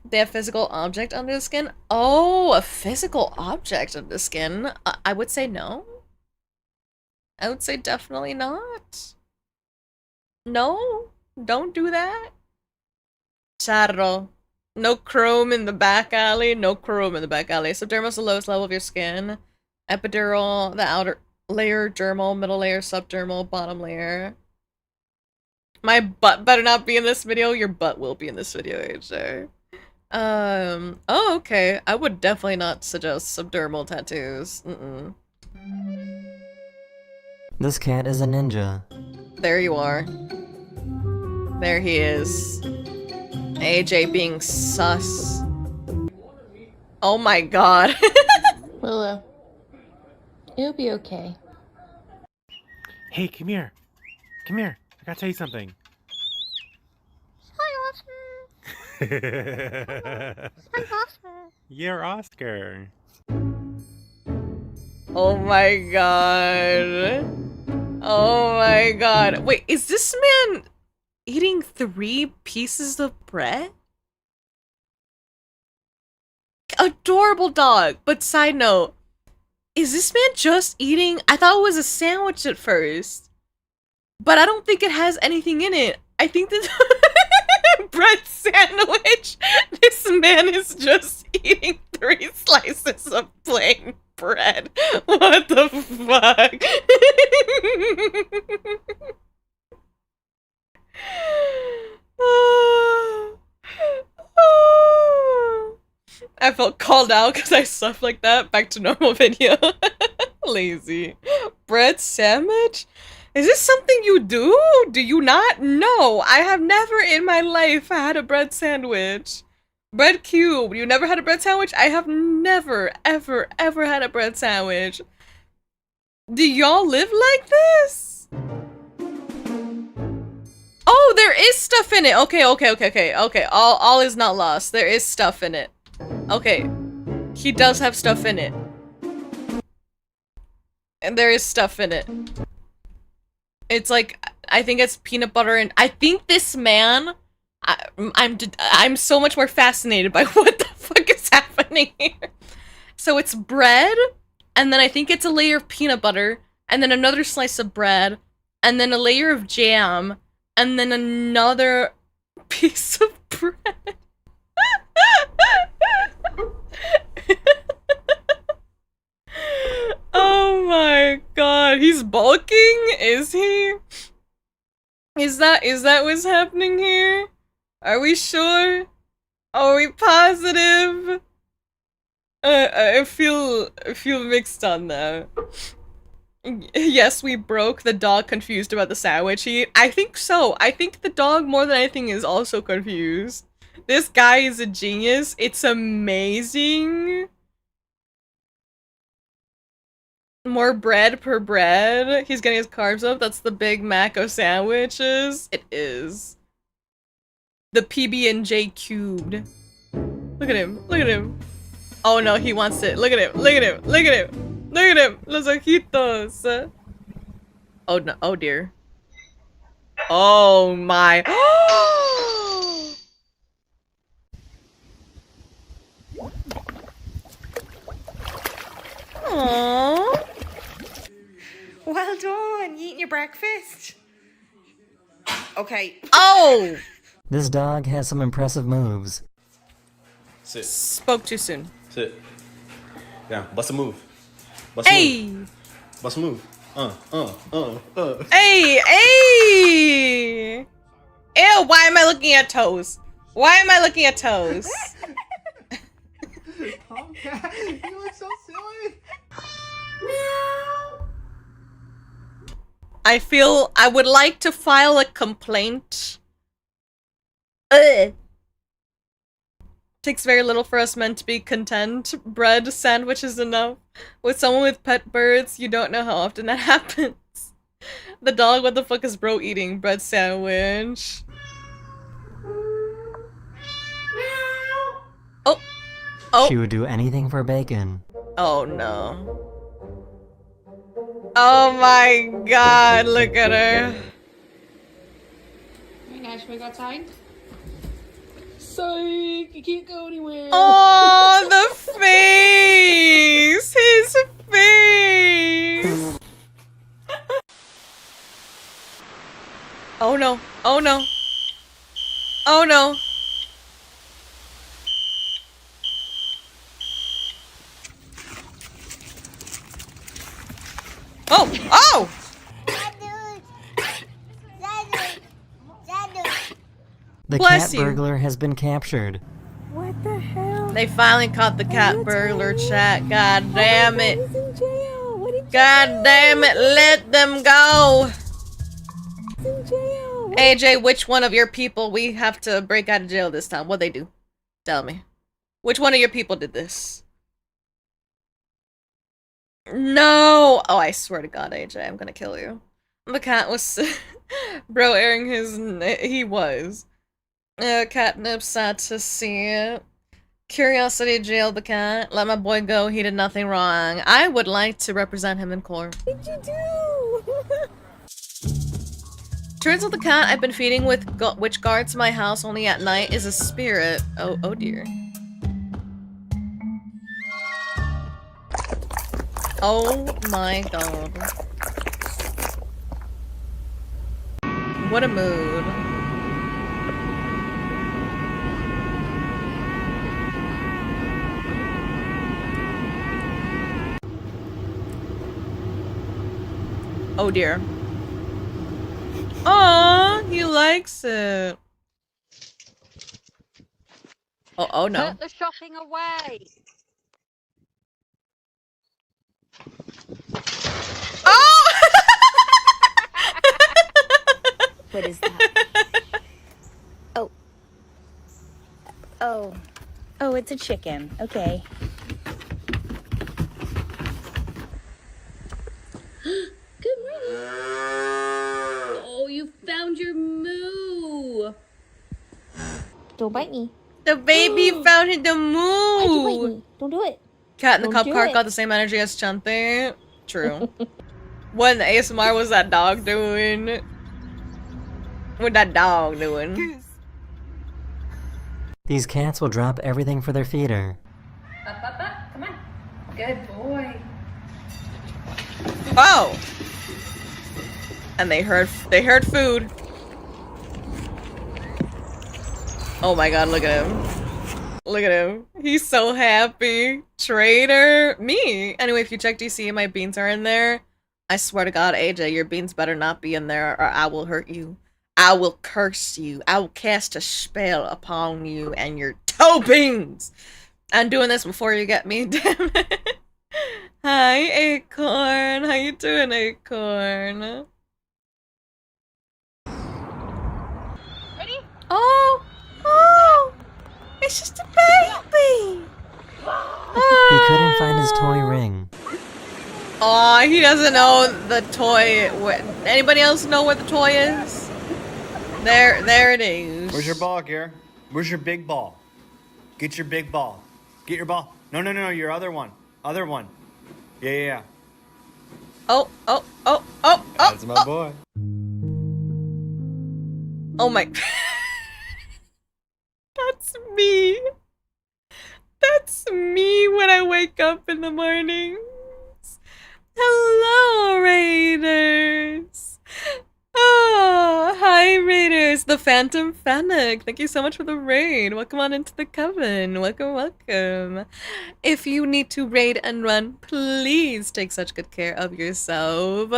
They have physical object under the skin? Oh, a physical object under the skin? I would say no. I would say definitely not. No, don't do that. Charro. No chrome in the back alley. No chrome in the back alley. Subdermal is the lowest level of your skin. Epidural, the outer layer, dermal, middle layer, subdermal, bottom layer. My butt better not be in this video. Your butt will be in this video, AJ. Oh, okay. I would definitely not suggest subdermal tattoos. This cat is a ninja. There you are. There he is. AJ being sus. Oh my god. Willow, it'll be okay. Hey, come here. Come here. I gotta tell you something. Hi, Oscar. Hi, Oscar. You're Oscar. Oh my god. Oh my god. Wait, is this man eating 3 pieces of bread? Adorable dog. But side note, is this man just eating? I thought it was a sandwich at first. But I don't think it has anything in it. I think this bread sandwich. This man is just eating 3 slices of plain bread. What the fuck? I felt called out because I stuff like that. Back to normal video. Lazy. Bread sandwich? Is this something you do? Do you not? No, I have never in my life had a bread sandwich. Bread cube. You never had a bread sandwich? I have never, ever, ever had a bread sandwich. Do y'all live like this? Oh, there is stuff in it. Okay. All is not lost. There is stuff in it. Okay. He does have stuff in it. And there is stuff in it. It's like, I think it's peanut butter and I think this man, I'm so much more fascinated by what the fuck is happening here. So it's bread, and then I think it's a layer of peanut butter, and then another slice of bread, and then a layer of jam, and then another piece of bread. Oh my god, he's bulking? Is he? Is that what's happening here? Are we sure? Are we positive? I feel mixed on that. Yes, we broke. The dog confused about the sandwich. I think so. I think the dog more than anything is also confused. This guy is a genius. It's amazing. More bread per bread. He's getting his carbs up. That's the Big Mac of sandwiches. It is. The PB&J cubed. Look at him. Look at him. Oh no, he wants it. Look at him. Look at him. Look at him. Look at him. Los ojitos. Oh no. Oh dear. Oh my. Aww. Well done. You eating your breakfast? Okay. Oh! This dog has some impressive moves. Sit. Spoke too soon. Sit. Yeah, bust a move. Bust Hey! a move. Bust a move. Hey! Hey! Ew, why am I looking at toes? Why am I looking at toes? Okay, you look so silly. I feel I would like to file a complaint. Takes very little for us men to be content. Bread sandwich is enough. With someone with pet birds, you don't know how often that happens. The dog, what the fuck is bro eating? Bread sandwich. Oh. Oh. She would do anything for bacon. Oh no. Oh my god, look at her. Hey guys, should we go outside? Psych, you can't go anywhere. Oh, the face! His face! Oh no, oh no. Oh no. Oh! Oh! The Bless cat you. burglar has been captured. What the hell? They finally caught the cat burglar, chat. God damn it. God damn it, let them go. AJ, which one of your people we have to break out of jail this time? What'd they do? Tell me. Which one of your people did this? No! Oh, I swear to God, AJ, I'm gonna kill you. The cat was... Bro airing his... He was. Catnip, sad to see it. Curiosity jailed the cat. Let my boy go, he did nothing wrong. I would like to represent him in court. What did you do? Turns out the cat I've been feeding with which guards my house only at night is a spirit. Oh dear. Oh my god. What a mood. Oh dear. Aw, he likes it. Oh no. Put the shopping away. Oh! What is that? Oh. Oh. Oh, it's a chicken. Okay. Good morning. Oh, you found your moo. Don't bite me. The baby found the Why'd you bite moo. me? Don't do it. Cat in the Don't cup do cart it. got the same energy as Chantico. True. What in the ASMR was that dog doing? What that dog doing? These cats will drop everything for their feeder. Up, up, up. Come on. Good boy. Oh! And they heard food. Oh my god, look at him. Look at him. He's so happy. Traitor. Me. Anyway, if you check DC and my beans are in there, I swear to God, AJ, your beans better not be in there or I will hurt you. I will curse you. I will cast a spell upon you and your toe beans. I'm doing this before you get me, damn it. Hi, Acorn. How you doing, Acorn? Ready? Oh! Oh! It's just a baby. He couldn't find his toy ring. Aw, he doesn't know the toy. Anybody else know where the toy is? There it is. Where's your ball, Gare? Where's your big ball? Get your big ball. Get your ball. No, your other one. Other one. Yeah. Oh. That's my boy. Oh my. That's me. That's me when I wake up in the mornings. Hello, Raiders. Oh, hi, Raiders. The Phantom Fennec. Thank you so much for the raid. Welcome on into the coven. Welcome. If you need to raid and run, please take such good care of yourself.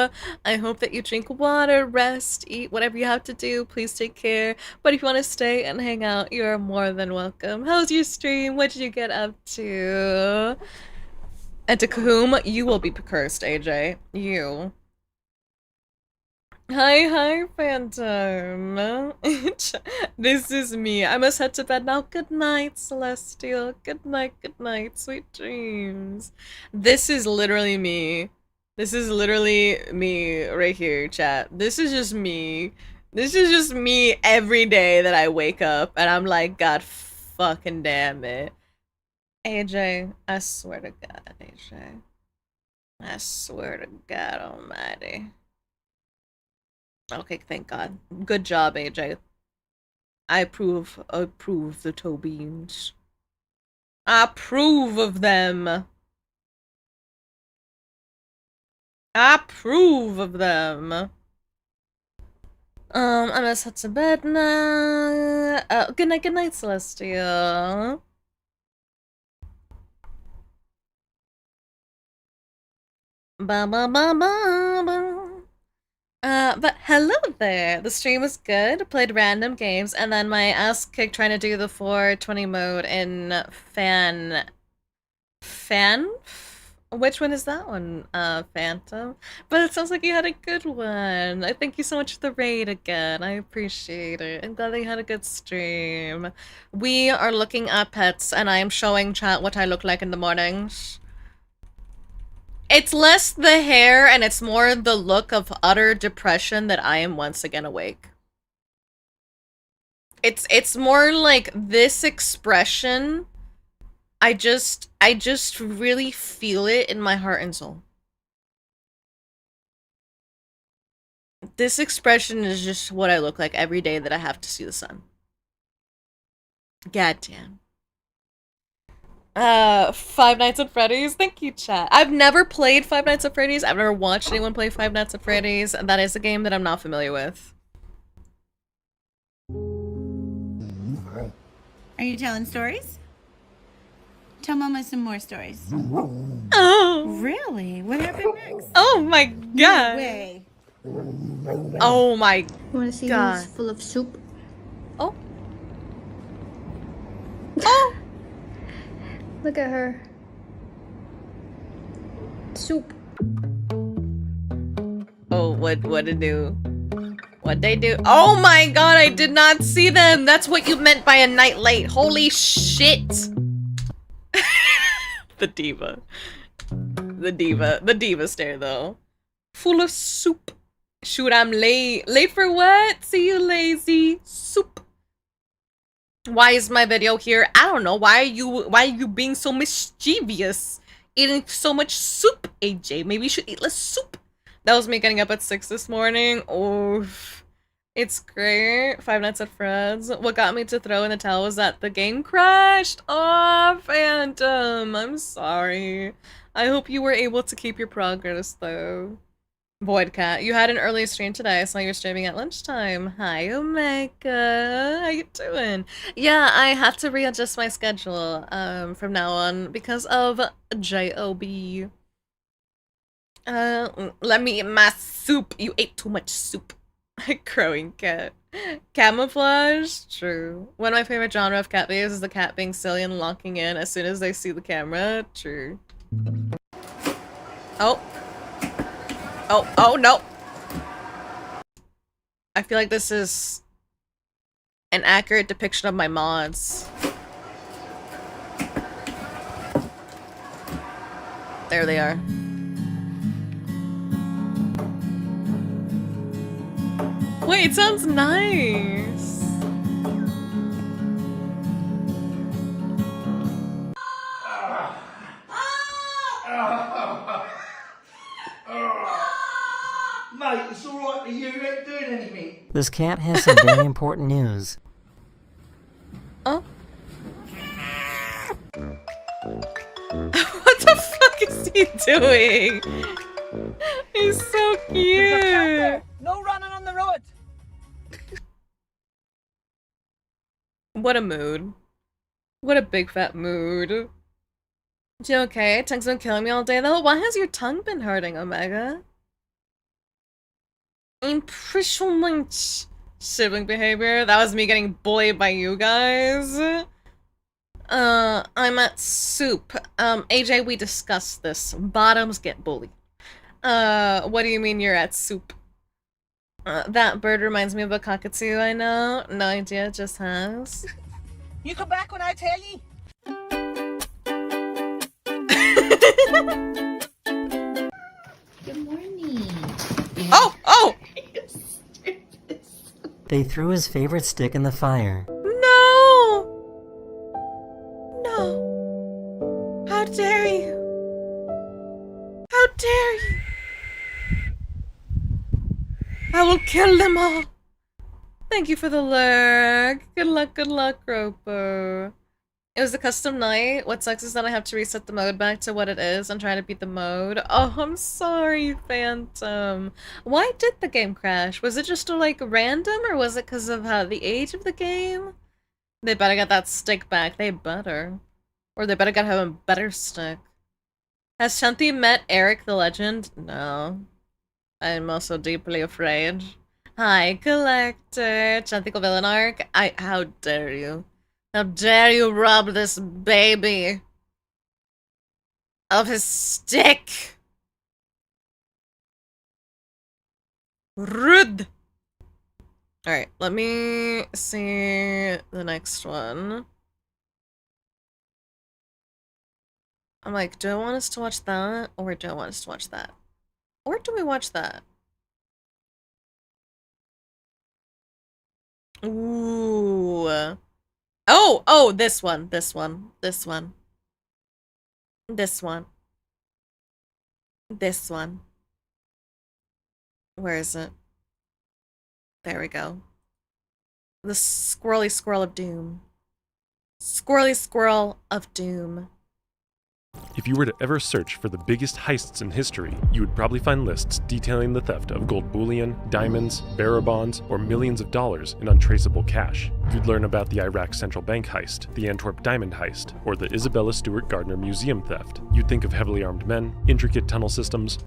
I hope that you drink water, rest, eat, whatever you have to do. Please take care. But if you want to stay and hang out, you're more than welcome. How's your stream? What did you get up to? And to whom you will be cursed, AJ. You. Hi, Phantom. This is me. I must head to bed now. Good night, Celestial. Good night. Sweet dreams. This is literally me. This is literally me right here, chat. This is just me. This is just me every day that I wake up and I'm like, God fucking damn it. AJ, I swear to God, AJ. I swear to God almighty. Okay, thank God. Good job, AJ. I approve the toe beans. I approve of them. I approve of them. I'm gonna head to bed now. Good night, Celestia. But hello there. The stream was good. Played random games, and then my ass kicked trying to do the 420 mode in fan. Which one is that one? Phantom. But it sounds like you had a good one. I thank you so much for the raid again. I appreciate it. I'm glad that you had a good stream. We are looking at pets, and I am showing chat what I look like in the mornings. It's less the hair and it's more the look of utter depression that I am once again awake. It's more like this expression. I just really feel it in my heart and soul. This expression is just what I look like every day that I have to see the sun. Goddamn. Five Nights at Freddy's. Thank you, chat. I've never played Five Nights at Freddy's. I've never watched anyone play Five Nights at Freddy's. That is a game that I'm not familiar with. Are you telling stories? Tell Mama some more stories. Oh. Really? What happened next? Oh my god. No way. Oh my You want to see god. who's full of soup? Oh. Oh. Look at her. Soup. Oh, what to do? What they do? Oh my god, I did not see them. That's what you meant by a night late. Holy shit. The diva. The diva stare though. Full of soup. Shoot, I'm late. Late for what? See you lazy. Soup. Why is my video here? I don't know. Why are you being so mischievous? Eating so much soup, AJ. Maybe you should eat less soup. That was me getting up at 6 this morning. Oof. It's great. Five Nights at Fred's. What got me to throw in the towel was that the game crashed. Oh, Phantom. I'm sorry. I hope you were able to keep your progress, though. Void Cat, you had an early stream today. I saw you were streaming at lunchtime. Hi, Omega. How you doing? Yeah, I have to readjust my schedule from now on because of JOB. Let me eat my soup. You ate too much soup. Crowing cat. Camouflage? True. One of my favorite genre of cat videos is the cat being silly and locking in as soon as they see the camera. True. Oh. Oh, no. I feel like this is an accurate depiction of my mods. There they are. Wait, it sounds nice. Mate, it's alright for you, you ain't doing anything. This cat has some very important news. Oh. What the fuck is he doing? He's so cute. No running on the road. What a mood. What a big fat mood. You okay? Tongue's been killing me all day though. Why has your tongue been hurting, Omega? Imprisonment. Sibling behavior. That was me getting bullied by you guys. I'm at soup. AJ, we discussed this. Bottoms get bullied. What do you mean you're at soup? That bird reminds me of a cockatoo, I know. No idea, it just has. You come back when I tell you. Good morning. Oh! Oh! They threw his favorite stick in the fire. No! No. How dare you? How dare you? I will kill them all. Thank you for the lurk. Good luck, Roper. It was a custom night. What sucks is that I have to reset the mode back to what it is and try to beat the mode. Oh, I'm sorry, Phantom. Why did the game crash? Was it just like random, or was it because of the age of the game? They better get that stick back. They better. Or they better get him a better stick. Has Shanti met Eric the Legend? No. I'm also deeply afraid. Hi, Collector. Chantico villain arc. How dare you? How dare you rob this baby of his stick? Rude. Alright, let me see the next one. I'm like, do I want us to watch that? Or do I want us to watch that? Or do we watch that? Ooh. Oh, this one. This one. Where is it? There we go. The squirrely squirrel of doom. Squirrely squirrel of doom. If you were to ever search for the biggest heists in history, you would probably find lists detailing the theft of gold bullion, diamonds, bearer bonds, or millions of dollars in untraceable cash. You'd learn about the Iraq Central Bank heist, the Antwerp Diamond heist, or the Isabella Stewart Gardner Museum theft. You'd think of heavily armed men, intricate tunnel systems.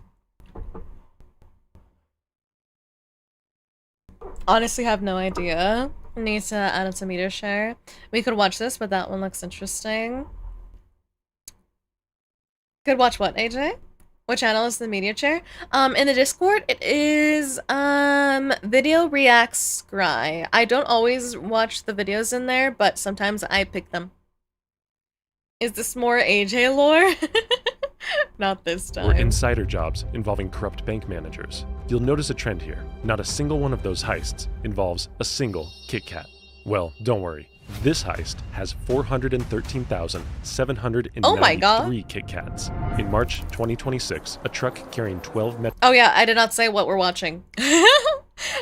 Honestly, have no idea. Need to add it to meter share. We could watch this, but that one looks interesting. Could watch what, AJ? What channel is the media chair? In the Discord, it is Video Reacts Scry. I don't always watch the videos in there, but sometimes I pick them. Is this more AJ lore? Not this time. Or insider jobs involving corrupt bank managers. You'll notice a trend here. Not a single one of those heists involves a single Kit Kat. Well, don't worry. This heist has 413,793 Kit Kats. In March 2026, a truck carrying 12 Oh yeah, I did not say what we're watching.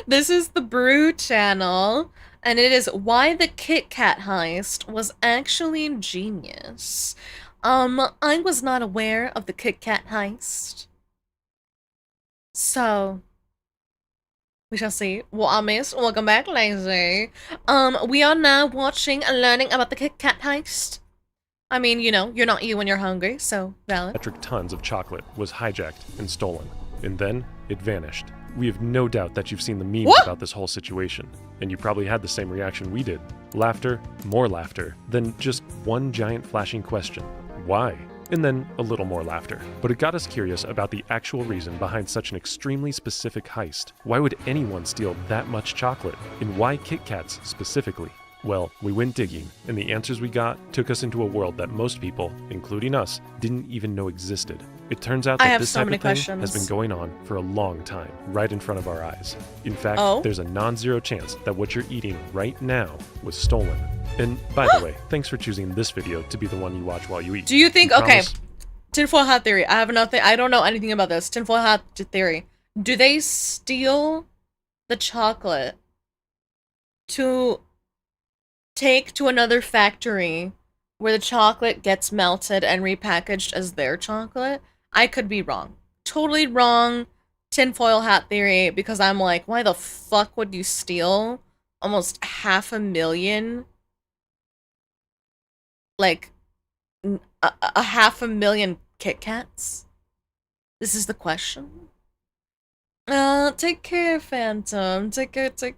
This is the Brew channel, and it is why the Kit Kat heist was actually genius. I was not aware of the Kit Kat heist. So we shall see. Well, I missed. Welcome back, Lazy. We are now watching and learning about the Kit Kat heist. I mean, you know, you're not you when you're hungry, so valid. metric tons of chocolate was hijacked and stolen, and then it vanished. We have no doubt that you've seen the memes about this whole situation, and you probably had the same reaction we did. Laughter, more laughter, then just one giant flashing question. Why? And then a little more laughter. But it got us curious about the actual reason behind such an extremely specific heist. Why would anyone steal that much chocolate? And why Kit Kats specifically? Well, we went digging, and the answers we got took us into a world that most people, including us, didn't even know existed. It turns out I that have this so type many of thing questions. has been going on for a long time, right in front of our eyes. In fact, Oh? there's a non-zero chance that what you're eating right now was stolen. And by the way, thanks for choosing this video to be the one you watch while you eat. Do you think, We okay, promise- tinfoil hat theory. I have nothing, I don't know anything about this. Tinfoil hat theory. Do they steal the chocolate to take to another factory where the chocolate gets melted and repackaged as their chocolate? I could be wrong. Totally wrong. Tinfoil hat theory, because I'm like, why the fuck would you steal almost 500,000? Like, a 500,000 Kit Kats? This is the question. Take care, Phantom. Take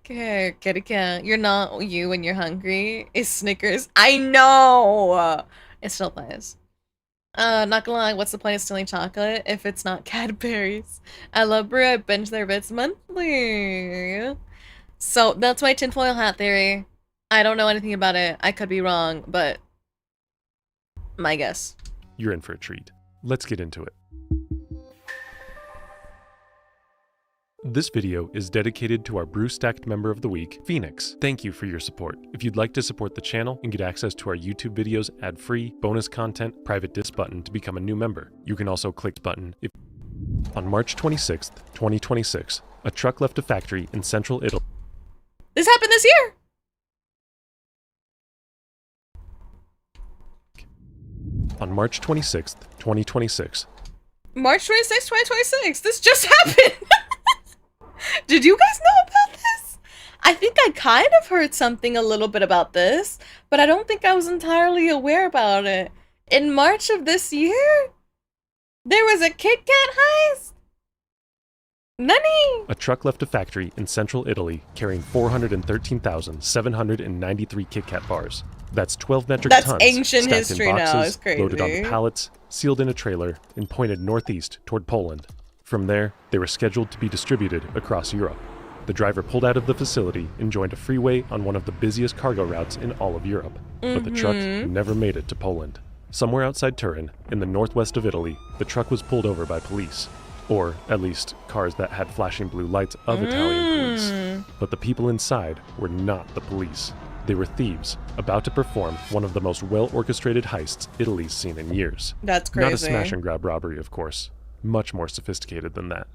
care. Kitty cat. You're not you when you're hungry. It's Snickers. I know! It still plays. Not gonna lie, what's the point of stealing chocolate if it's not Cadbury's? I love brew, I binge their bits monthly. So, that's my tinfoil hat theory. I don't know anything about it. I could be wrong, but my guess. You're in for a treat. Let's get into it. This video is dedicated to our Brew Stacked member of the week, Phoenix. Thank you for your support. If you'd like to support the channel and get access to our YouTube videos ad-free, bonus content, private disc button to become a new member, you can also click the button. On March 26th, 2026, a truck left a factory in central Italy. This happened this year! On March 26th, 2026. March 26th, 2026. This just happened! Did you guys know about this? I think I kind of heard something a little bit about this, but I don't think I was entirely aware about it. In March of this year, there was a Kit Kat heist? Nani? A truck left a factory in central Italy carrying 413,793 Kit Kat bars. That's 12 metric That's tons ancient stacked history in now, boxes, it's crazy. loaded onto pallets, sealed in a trailer, and pointed northeast toward Poland. From there, they were scheduled to be distributed across Europe. The driver pulled out of the facility and joined a freeway on one of the busiest cargo routes in all of Europe. But the truck never made it to Poland. Somewhere outside Turin, in the northwest of Italy, the truck was pulled over by police. Or, at least, cars that had flashing blue lights of Italian police. But the people inside were not the police. They were thieves, about to perform one of the most well-orchestrated heists Italy's seen in years. That's crazy. Not a smash-and-grab robbery, of course. Much more sophisticated than that.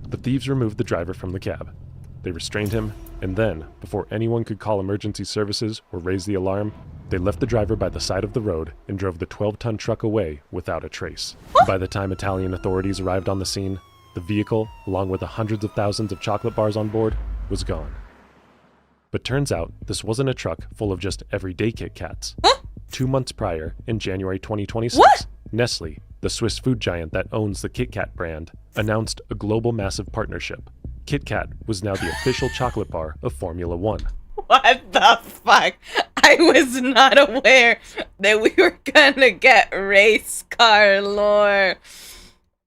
The thieves removed the driver from the cab. They restrained him, and then, before anyone could call emergency services or raise the alarm, they left the driver by the side of the road and drove the 12-ton truck away without a trace. By the time Italian authorities arrived on the scene, the vehicle, along with the hundreds of thousands of chocolate bars on board, was gone. But turns out, this wasn't a truck full of just everyday Kit Kats. 2 months prior, in January 2026, Nestle, the Swiss food giant that owns the Kit Kat brand, announced a global massive partnership. Kit Kat was now the official chocolate bar of Formula One. What the fuck? I was not aware that we were gonna get race car lore.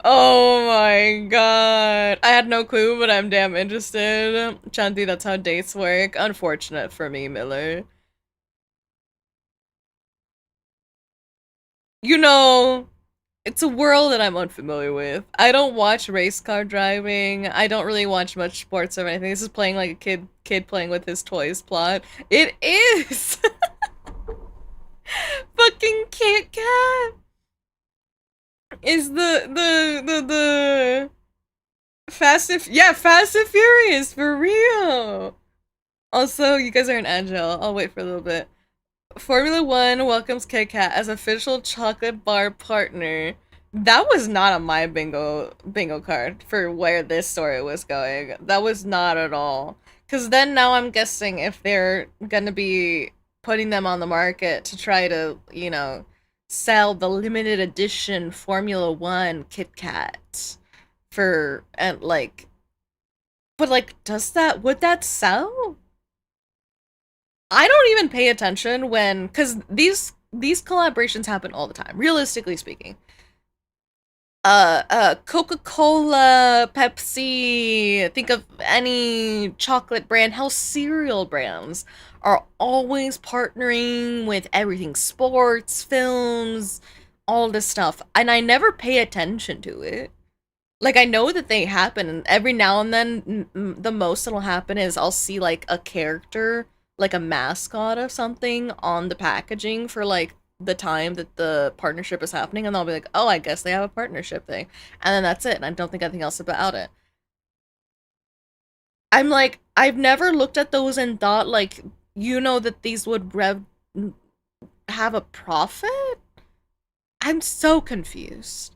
Oh my god. I had no clue, but I'm damn interested. Chanti, that's how dates work. Unfortunate for me, Miller. You know, it's a world that I'm unfamiliar with. I don't watch race car driving. I don't really watch much sports or anything. This is playing like a kid playing with his toys plot. It is! Fucking Kit Kat is the Fast and Furious, for real. Also, you guys are in Agile. I'll wait for a little bit. Formula One welcomes Kit Kat as official chocolate bar partner. That was not on my bingo card for where this story was going. That was not at all. Because then now I'm guessing if they're gonna be putting them on the market to try to, you know, sell the limited edition Formula One Kit Kat for, and like, but like, would that sell? I don't even pay attention when, because these collaborations happen all the time, realistically speaking. Coca-Cola, Pepsi, think of any chocolate brand, how cereal brands are always partnering with everything, sports, films, all this stuff, and I never pay attention to it. Like, I know that they happen, and every now and then, the most that'll happen is I'll see, like, a character, like a mascot of something on the packaging for, like, the time that the partnership is happening, and I'll be like, oh, I guess they have a partnership thing. And then that's it, and I don't think anything else about it. I'm like, I've never looked at those and thought, like, you know that these would have a profit? I'm so confused.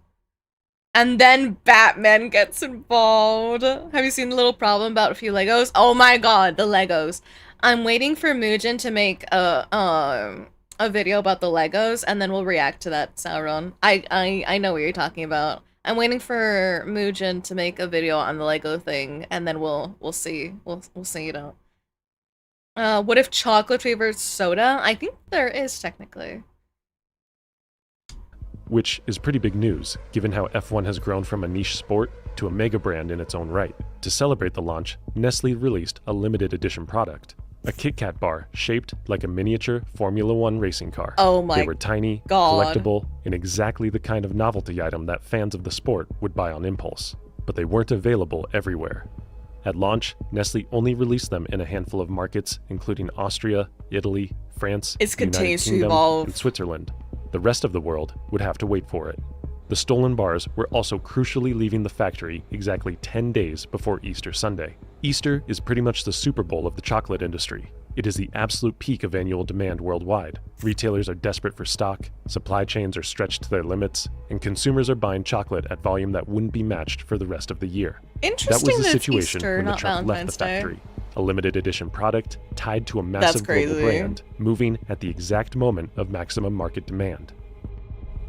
And then Batman gets involved. Have you seen the little problem about a few Legos? Oh my god, the Legos. I'm waiting for Mugen to make a video about the Legos, and then we'll react to that, Sauron. I know what you're talking about. I'm waiting for Mugen to make a video on the Lego thing, and then we'll see. We'll see it out. What if chocolate flavored soda? I think there is technically. Which is pretty big news, given how F1 has grown from a niche sport to a mega brand in its own right. To celebrate the launch, Nestle released a limited edition product. A Kit Kat bar shaped like a miniature Formula One racing car. Oh my god. They were tiny, collectible, and exactly the kind of novelty item that fans of the sport would buy on impulse. But they weren't available everywhere. At launch, Nestle only released them in a handful of markets, including Austria, Italy, France, It the United continues to Kingdom, evolve. and Switzerland. The rest of the world would have to wait for it. The stolen bars were also crucially leaving the factory exactly 10 days before Easter Sunday. Easter is pretty much the Super Bowl of the chocolate industry. It is the absolute peak of annual demand worldwide. Retailers are desperate for stock, supply chains are stretched to their limits, and consumers are buying chocolate at volume that wouldn't be matched for the rest of the year. Interesting that was the that it's situation Easter, when the not truck left the Valentine's Day. factory. A limited edition product tied to a massive global crazy. brand, moving at the exact moment of maximum market demand.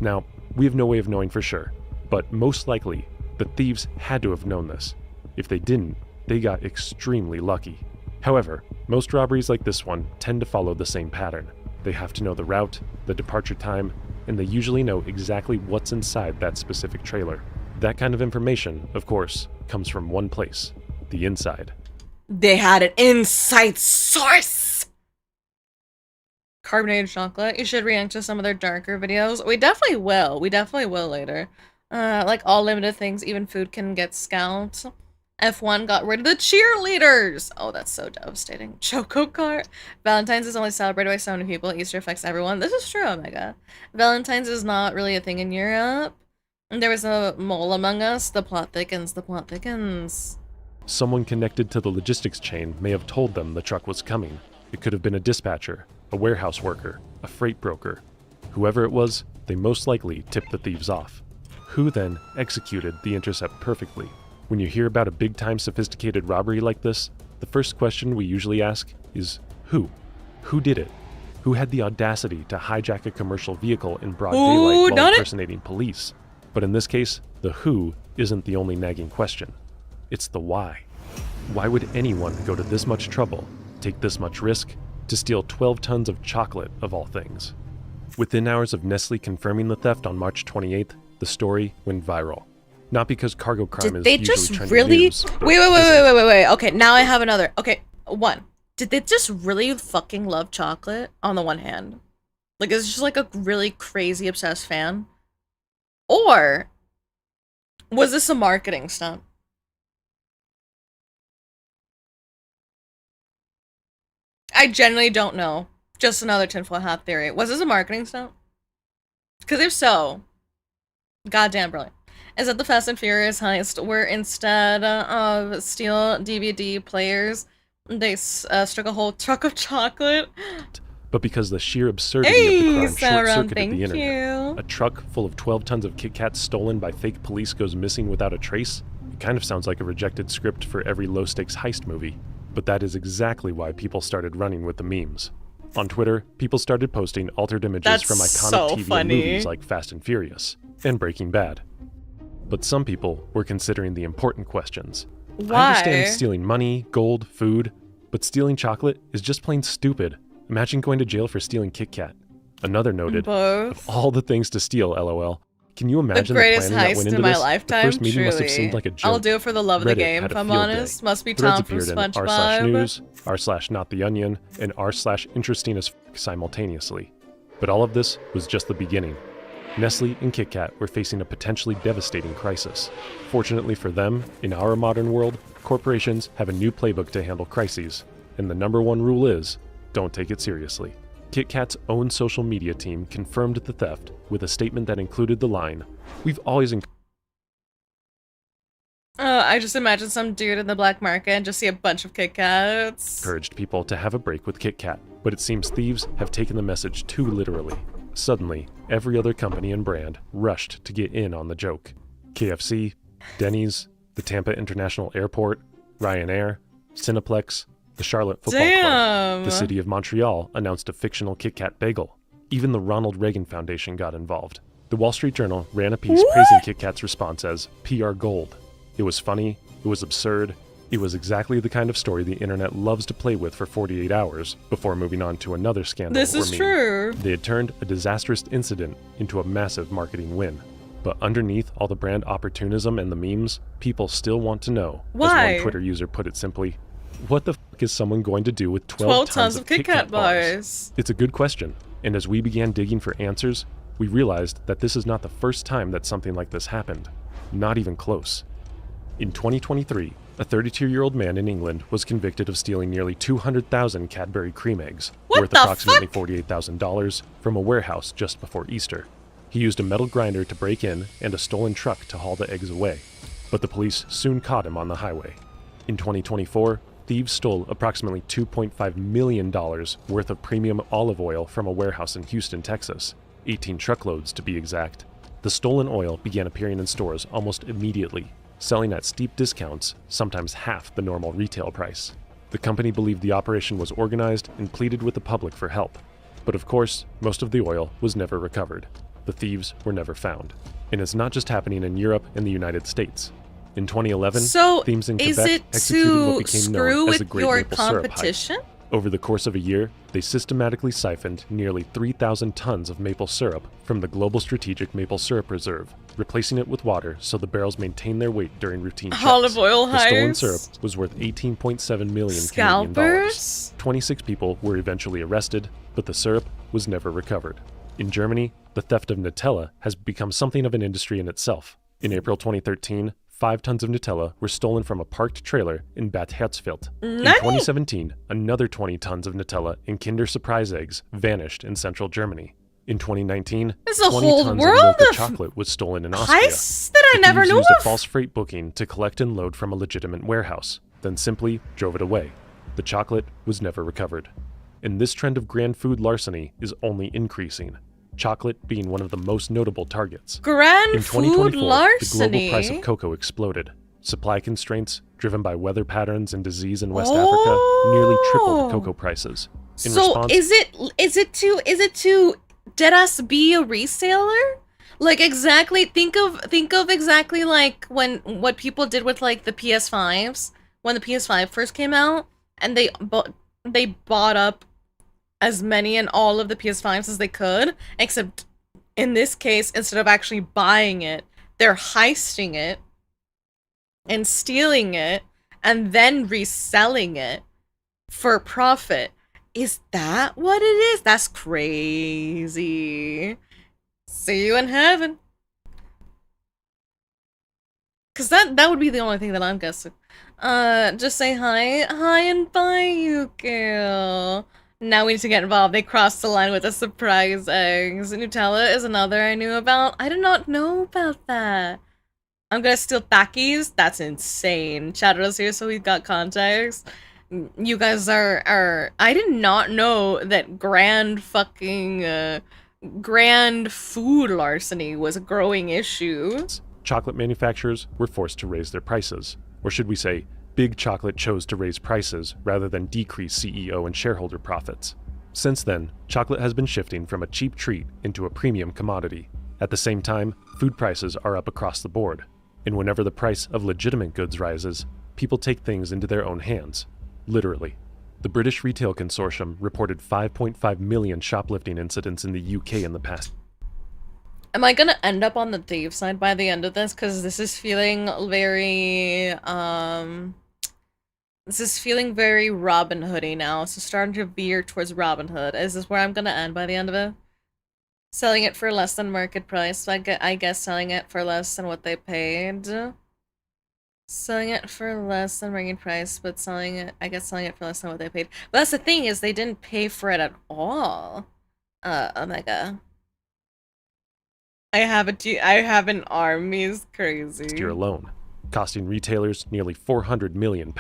Now, we have no way of knowing for sure, but most likely, the thieves had to have known this. If they didn't, they got extremely lucky. However, most robberies like this one tend to follow the same pattern. They have to know the route, the departure time, and they usually know exactly what's inside that specific trailer. That kind of information, of course, comes from one place, the inside. They had an inside source! Carbonated chocolate. You should react to some of their darker videos. We definitely will. We definitely will later. Like all limited things, even food can get scalped. F1 got rid of the cheerleaders! Oh, that's so devastating. Choco Cart. Valentine's is only celebrated by so many people. Easter affects everyone. This is true, Omega. Valentine's is not really a thing in Europe. There was a mole among us. The plot thickens. The plot thickens. Someone connected to the logistics chain may have told them the truck was coming. It could have been a dispatcher, a warehouse worker, a freight broker. Whoever it was, they most likely tipped the thieves off. Who then executed the intercept perfectly? When you hear about a big-time sophisticated robbery like this, the first question we usually ask is who? Who did it? Who had the audacity to hijack a commercial vehicle in broad daylight while impersonating police? But in this case, the who isn't the only nagging question. It's the why. Why would anyone go to this much trouble, take this much risk, to steal 12 tons of chocolate of all things? Within hours of Nestle confirming the theft on March 28th, the story went viral. Not because cargo crime is usually trending news, but Wait. Okay, now I have another. Okay, one. Did they just really fucking love chocolate on the one hand? Like, is it just like a really crazy obsessed fan? Or was this a marketing stunt? I genuinely don't know. Just another tinfoil hat theory. Was this a marketing stunt? Because if so, goddamn brilliant. Is that the Fast and Furious heist where instead of steel DVD players, they struck a whole truck of chocolate? but because the sheer absurdity of the crime Sauron, short-circuited the internet. A truck full of 12 tons of Kit Kats stolen by fake police goes missing without a trace? It kind of sounds like a rejected script for every low-stakes heist movie. But that is exactly why people started running with the memes. On Twitter, people started posting altered images from iconic TV and movies like Fast and Furious and Breaking Bad. But some people were considering the important questions. Why? I understand stealing money, gold, food, but stealing chocolate is just plain stupid. Imagine going to jail for stealing Kit Kat. Another noted, of all the things to steal, LOL. Can you imagine the greatest planning that heist went into in my this? lifetime? The first meeting Truly. must have seemed like a joke. I'll do it for the love of the Reddit game, had if a I'm field honest. day. Must be Threads Tom from appeared in SpongeBob. r/news, r/nottheonion, and r/interesting as f*** simultaneously. But all of this was just the beginning. Nestle and Kit Kat were facing a potentially devastating crisis. Fortunately for them, in our modern world, corporations have a new playbook to handle crises, and the number one rule is, don't take it seriously. Kit Kat's own social media team confirmed the theft with a statement that included the line, "We've always I just imagine some dude in the black market and just see a bunch of Kit Kats. encouraged people to have a break with Kit Kat, but it seems thieves have taken the message too literally. Suddenly, every other company and brand rushed to get in on the joke. KFC, Denny's, the Tampa International Airport, Ryanair, Cineplex, the Charlotte Football Club, the city of Montreal announced a fictional Kit Kat bagel. Even the Ronald Reagan Foundation got involved. The Wall Street Journal ran a piece praising Kit Kat's response as PR gold. It was funny, it was absurd, it was exactly the kind of story the internet loves to play with for 48 hours before moving on to another scandal This is true. They had turned a disastrous incident into a massive marketing win. But underneath all the brand opportunism and the memes, people still want to know, why? as one Twitter user put it simply, what the fuck is someone going to do with 12 tons of Kit Kat bars? It's a good question, and as we began digging for answers, we realized that this is not the first time that something like this happened. Not even close. In 2023, a 32-year-old man in England was convicted of stealing nearly 200,000 Cadbury cream eggs, worth approximately $48,000, from a warehouse just before Easter. He used a metal grinder to break in and a stolen truck to haul the eggs away, but the police soon caught him on the highway. In 2024, thieves stole approximately $2.5 million worth of premium olive oil from a warehouse in Houston, Texas, 18 truckloads to be exact. The stolen oil began appearing in stores almost immediately, selling at steep discounts, sometimes half the normal retail price. The company believed the operation was organized and pleaded with the public for help. But of course, most of the oil was never recovered. The thieves were never found. And it's not just happening in Europe and the United States. In 2011, thieves in Quebec executed what became known as the Great Maple Syrup Heist. Over the course of a year, they systematically siphoned nearly 3,000 tons of maple syrup from the Global Strategic Maple Syrup Reserve, replacing it with water so the barrels maintain their weight during routine checks. Olive oil The stolen heist. syrup was worth 18.7 million Canadian Scalpers? dollars. 26 people were eventually arrested, but the syrup was never recovered. In Germany, the theft of Nutella has become something of an industry in itself. In April 2013, 5 tons of Nutella were stolen from a parked trailer in Bad Hersfeld. In 2017, another 20 tons of Nutella and Kinder Surprise eggs vanished in central Germany. In 2019, There's a 20 whole tons world of milk and of chocolate was stolen in Austria. heists that I The never thieves knew used a of. false freight booking to collect and load from a legitimate warehouse, then simply drove it away. The chocolate was never recovered. And this trend of grand food larceny is only increasing, chocolate being one of the most notable targets. Grand In food 2024, the larceny? global price of cocoa exploded. Supply constraints, driven by weather patterns and disease in West Oh. Africa, nearly tripled cocoa prices. In So response, is it to deadass be a reseller? Like exactly think of exactly like what people did with like the PS5s when the PS5 first came out and they bought up as many and all of the PS5s as they could, except in this case instead of actually buying it, they're heisting it and stealing it and then reselling it for profit. Is that what it is? That's crazy. See you in heaven. Cause that would be the only thing that I'm guessing. Just say hi. Hi and bye, you girl. Now we need to get involved. They crossed the line with the surprise eggs. Nutella is another I knew about. I did not know about that. I'm gonna steal Takis? That's insane. Chatter's here, so we've got context. You guys are I did not know that grand food larceny was a growing issue. chocolate manufacturers were forced to raise their prices. Or should we say, Big Chocolate chose to raise prices rather than decrease CEO and shareholder profits. Since then, chocolate has been shifting from a cheap treat into a premium commodity. At the same time, food prices are up across the board. And whenever the price of legitimate goods rises, people take things into their own hands. Literally. The British Retail Consortium reported 5.5 million shoplifting incidents in the UK in the past. Am I gonna end up on the thief side by the end of this? Because this is feeling very, Robin Hoody now. So starting to veer towards Robin Hood. Is this where I'm gonna end by the end of it? Selling it for less than market price. So I guess selling it for less than what they paid. Selling it for less than market price, but selling it for less than what they paid. But that's the thing, is they didn't pay for it at all. Omega. I have an army is crazy. Last year alone, costing retailers nearly £400 million.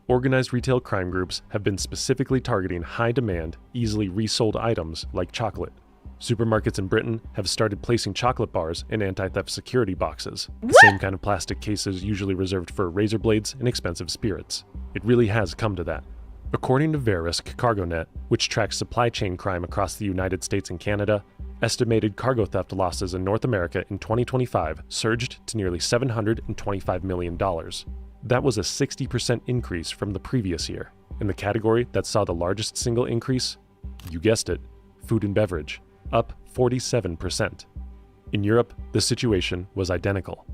Organized retail crime groups have been specifically targeting high-demand, easily resold items like chocolate. Supermarkets in Britain have started placing chocolate bars in anti-theft security boxes, the same kind of plastic cases usually reserved for razor blades and expensive spirits. It really has come to that. According to Verisk CargoNet, which tracks supply chain crime across the United States and Canada, estimated cargo theft losses in North America in 2025 surged to nearly $725 million. That was a 60% increase from the previous year. In the category that saw the largest single increase, you guessed it, food and beverage, up 47%. In Europe, the situation was identical.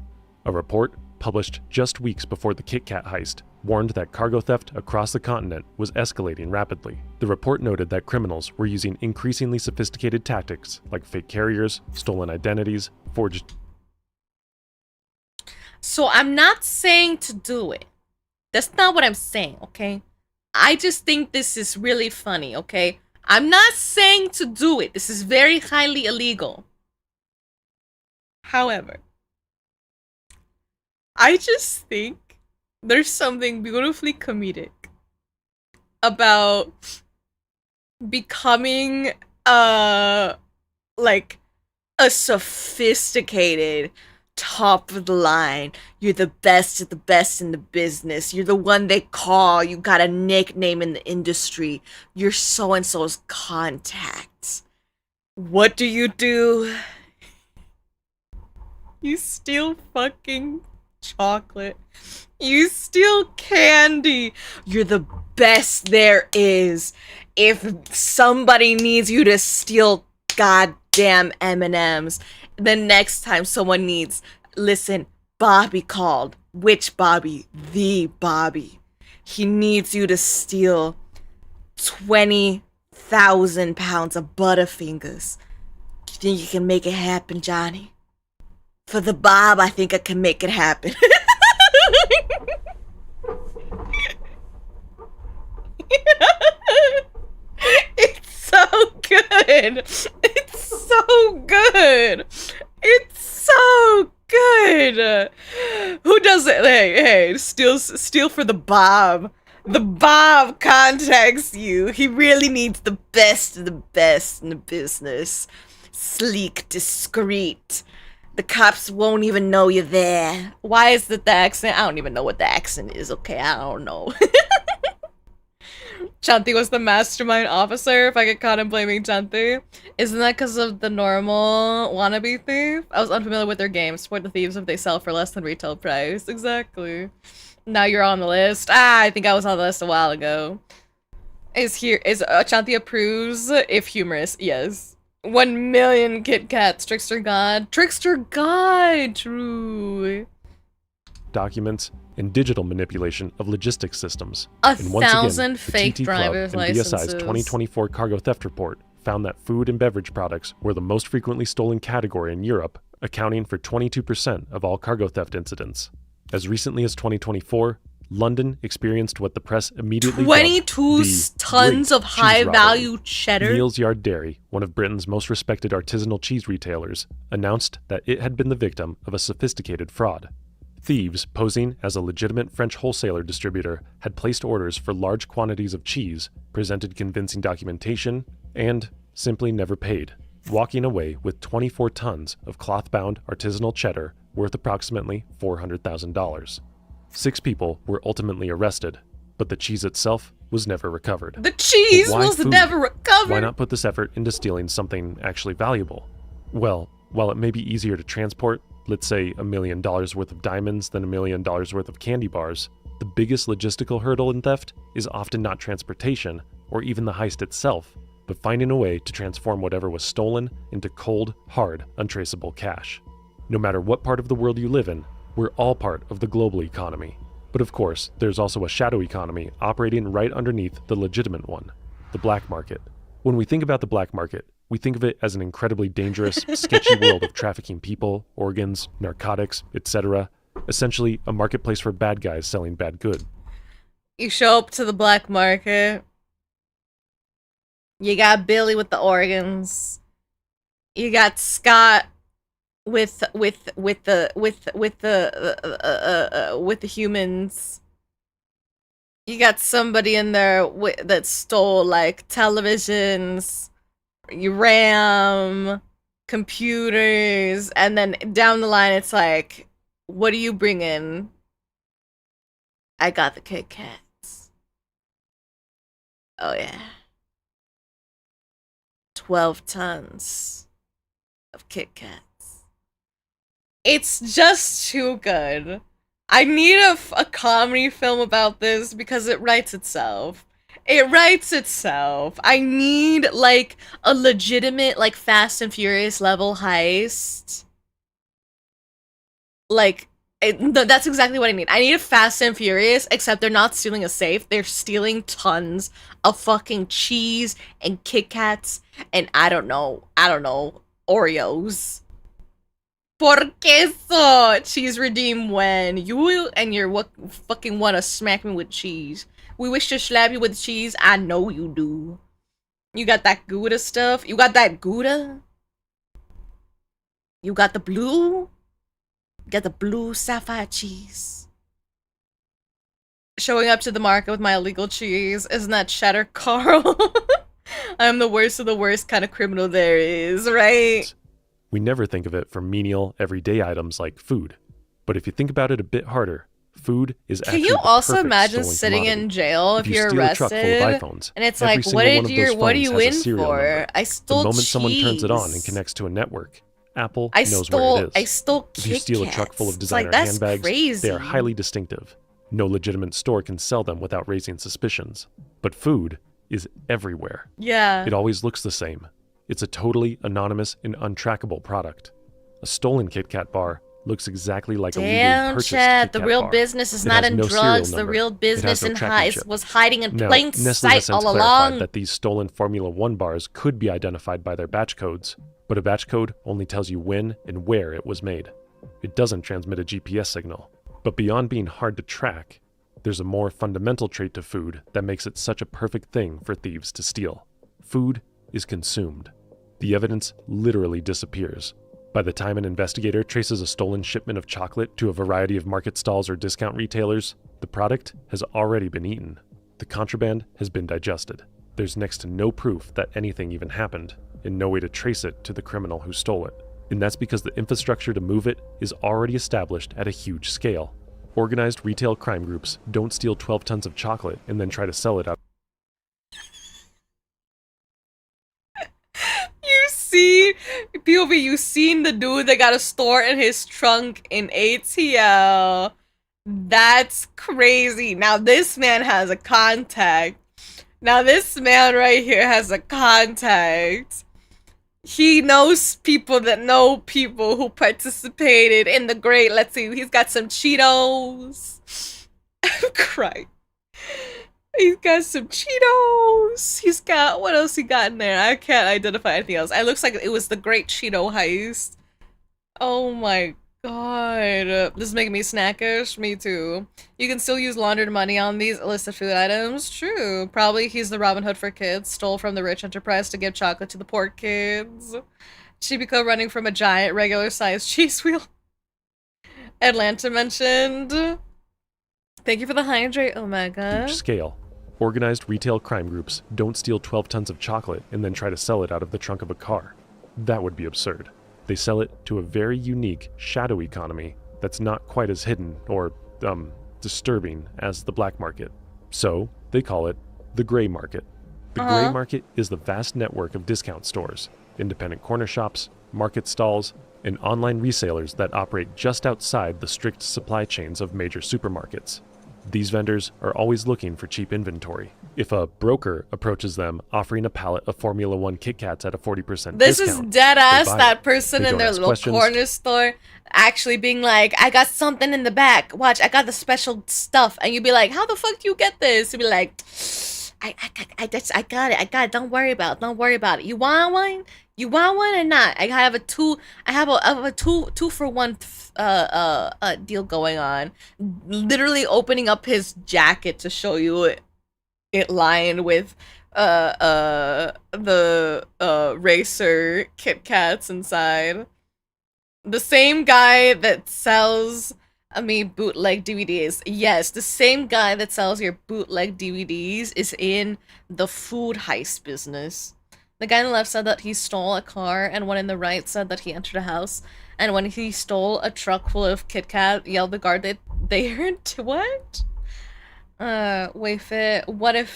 A report, published just weeks before the Kit Kat heist, warned that cargo theft across the continent was escalating rapidly. The report noted that criminals were using increasingly sophisticated tactics like fake carriers, stolen identities, forged... So I'm not saying to do it. That's not what I'm saying, okay? I just think this is really funny, okay? I'm not saying to do it. This is very highly illegal. However, I just think there's something beautifully comedic about becoming like a sophisticated top of the line. You're the best of the best in the business. You're the one they call. You got a nickname in the industry. You're so-and-so's contacts. What do? You steal fucking chocolate. You steal candy. You're the best there is. If somebody needs you to steal goddamn M&Ms, the next time someone needs, listen, Bobby called. Which Bobby? The Bobby. He needs you to steal 20,000 pounds of Butterfingers. You think you can make it happen, Johnny? For the Bob, I think I can make it happen. It's so good. It's so good. It's so good. Who does it? Hey, steal for the Bob. The Bob contacts you. He really needs the best of the best in the business. Sleek, discreet. The cops won't even know you're there. Why is that the accent? I don't even know what the accent is, okay? I don't know. Chanti was the mastermind officer, if I get caught in blaming Chanti. Isn't that because of the normal wannabe thief? I was unfamiliar with their game. Support the thieves if they sell for less than retail price. Exactly. Now you're on the list. I think I was on the list a while ago. Is Chanti approves if humorous? Yes. 1 million Kit Kats. Trickster God. Trickster God! True. Documents and digital manipulation of logistics systems. And 1,000 fake driver's licenses. BSI's 2024 cargo theft report found that food and beverage products were the most frequently stolen category in Europe, accounting for 22% of all cargo theft incidents. As recently as 2024, London experienced what the press immediately 22 tons of high-value cheddar. Neal's Yard Dairy, one of Britain's most respected artisanal cheese retailers, announced that it had been the victim of a sophisticated fraud. Thieves, posing as a legitimate French wholesaler distributor, had placed orders for large quantities of cheese, presented convincing documentation, and simply never paid, walking away with 24 tons of cloth-bound artisanal cheddar worth approximately $400,000. 6 people were ultimately arrested, but the cheese itself was never recovered. The cheese was never recovered! Why not put this effort into stealing something actually valuable? Well, while it may be easier to transport, let's say $1 million worth of diamonds than $1 million worth of candy bars, the biggest logistical hurdle in theft is often not transportation or even the heist itself, but finding a way to transform whatever was stolen into cold, hard, untraceable cash. No matter what part of the world you live in, we're all part of the global economy. But of course, there's also a shadow economy operating right underneath the legitimate one, the black market. When we think about the black market, We think of it as an incredibly dangerous, sketchy world of trafficking people, organs, narcotics, etc. Essentially, a marketplace for bad guys selling bad good. You show up to the black market. You got Billy with the organs. You got Scott with the humans. You got somebody in there that stole like televisions, RAM, computers, and then down the line it's like, what do you bring in? I got the Kit Kats. Oh yeah. 12 tons of Kit Kats. It's just too good. I need a comedy film about this because it writes itself. It writes itself. I need, like, a legitimate, like, Fast and Furious level heist. Like, that's exactly what I need. I need a Fast and Furious, except they're not stealing a safe. They're stealing tons of fucking cheese and Kit Kats and I don't know, Oreos. Por queso! Cheese redeem when you and your fucking wanna smack me with cheese. We wish to slap you with cheese. I know you do. You got that Gouda stuff? You got that Gouda? You got the blue? Get the blue sapphire cheese. Showing up to the market with my illegal cheese. Isn't that cheddar, Carl? I'm the worst of the worst kind of criminal there is, right? We never think of it for menial, everyday items like food. But if you think about it a bit harder, food is actually Can you the also perfect imagine stolen sitting commodity. in jail if you you're steal a truck arrested? full of iPhones, And it's every like, single what one of those are you phones has a in serial for? number. I stole The moment cheese. someone turns it on and connects to a network, Apple I knows stole- where it is. I stole If you steal a Kit truck full of Kats. designer Like, that's handbags, crazy. they are highly distinctive. No legitimate store can sell them without raising suspicions. But food is everywhere. Yeah. It always looks the same. It's a totally anonymous and untrackable product. A stolen Kit Kat bar looks exactly like a legally Damn, purchased Chad, Kit the Kat real bar. business is It not has in no serial drugs. The number. real It has business no in tracking chip. was hiding in Now, plain Nestle has sight since all clarified along. that these stolen Formula One bars could be identified by their batch codes, but a batch code only tells you when and where it was made. It doesn't transmit a GPS signal. But beyond being hard to track, there's a more fundamental trait to food that makes it such a perfect thing for thieves to steal. Food is consumed. The evidence literally disappears. By the time an investigator traces a stolen shipment of chocolate to a variety of market stalls or discount retailers, the product has already been eaten. The contraband has been digested. There's next to no proof that anything even happened, and no way to trace it to the criminal who stole it. And that's because the infrastructure to move it is already established at a huge scale. Organized retail crime groups don't steal 12 tons of chocolate and then try to sell it out. POV, you seen the dude that got a store in his trunk in ATL. That's crazy. Now this man has a contact. Now this man right here has a contact. He knows people that know people who participated in the great, let's see, he's got some Cheetos. I'm crying. He's got some Cheetos. He's got, what else he got in there? I can't identify anything else. It looks like it was the Great Cheeto Heist. Oh my god. This is making me snackish. Me too. You can still use laundered money on these illicit food items. True. Probably he's the Robin Hood for kids. Stole from the rich enterprise to give chocolate to the poor kids. Chibico running from a giant regular sized cheese wheel. Atlanta mentioned. Thank you for the hydrate, Omega. Huge scale. Organized retail crime groups don't steal 12 tons of chocolate and then try to sell it out of the trunk of a car. That would be absurd. They sell it to a very unique shadow economy that's not quite as hidden or, disturbing as the black market. So, they call it the gray market. The gray market is the vast network of discount stores, independent corner shops, market stalls, and online resellers that operate just outside the strict supply chains of major supermarkets. These vendors are always looking for cheap inventory. If a broker approaches them offering a pallet of Formula One Kit Kats at a 40% This discount, is dead ass they buy that it. person They in don't their ask little questions. corner store actually being like, I got something in the back. Watch, I got the special stuff. And you'd be like, how the fuck do you get this? You'd be like, I got it. Don't worry about it. You want one? Or not? I have a two for one deal going on. Literally opening up his jacket to show you it lined with the racer Kit Kats inside. The same guy that sells bootleg DVDs. Yes, the same guy that sells your bootleg DVDs is in the food heist business. The guy on the left said that he stole a car, and one on the right said that he entered a house, and when he stole a truck full of Kit Kat, yelled the guard they heard what? What if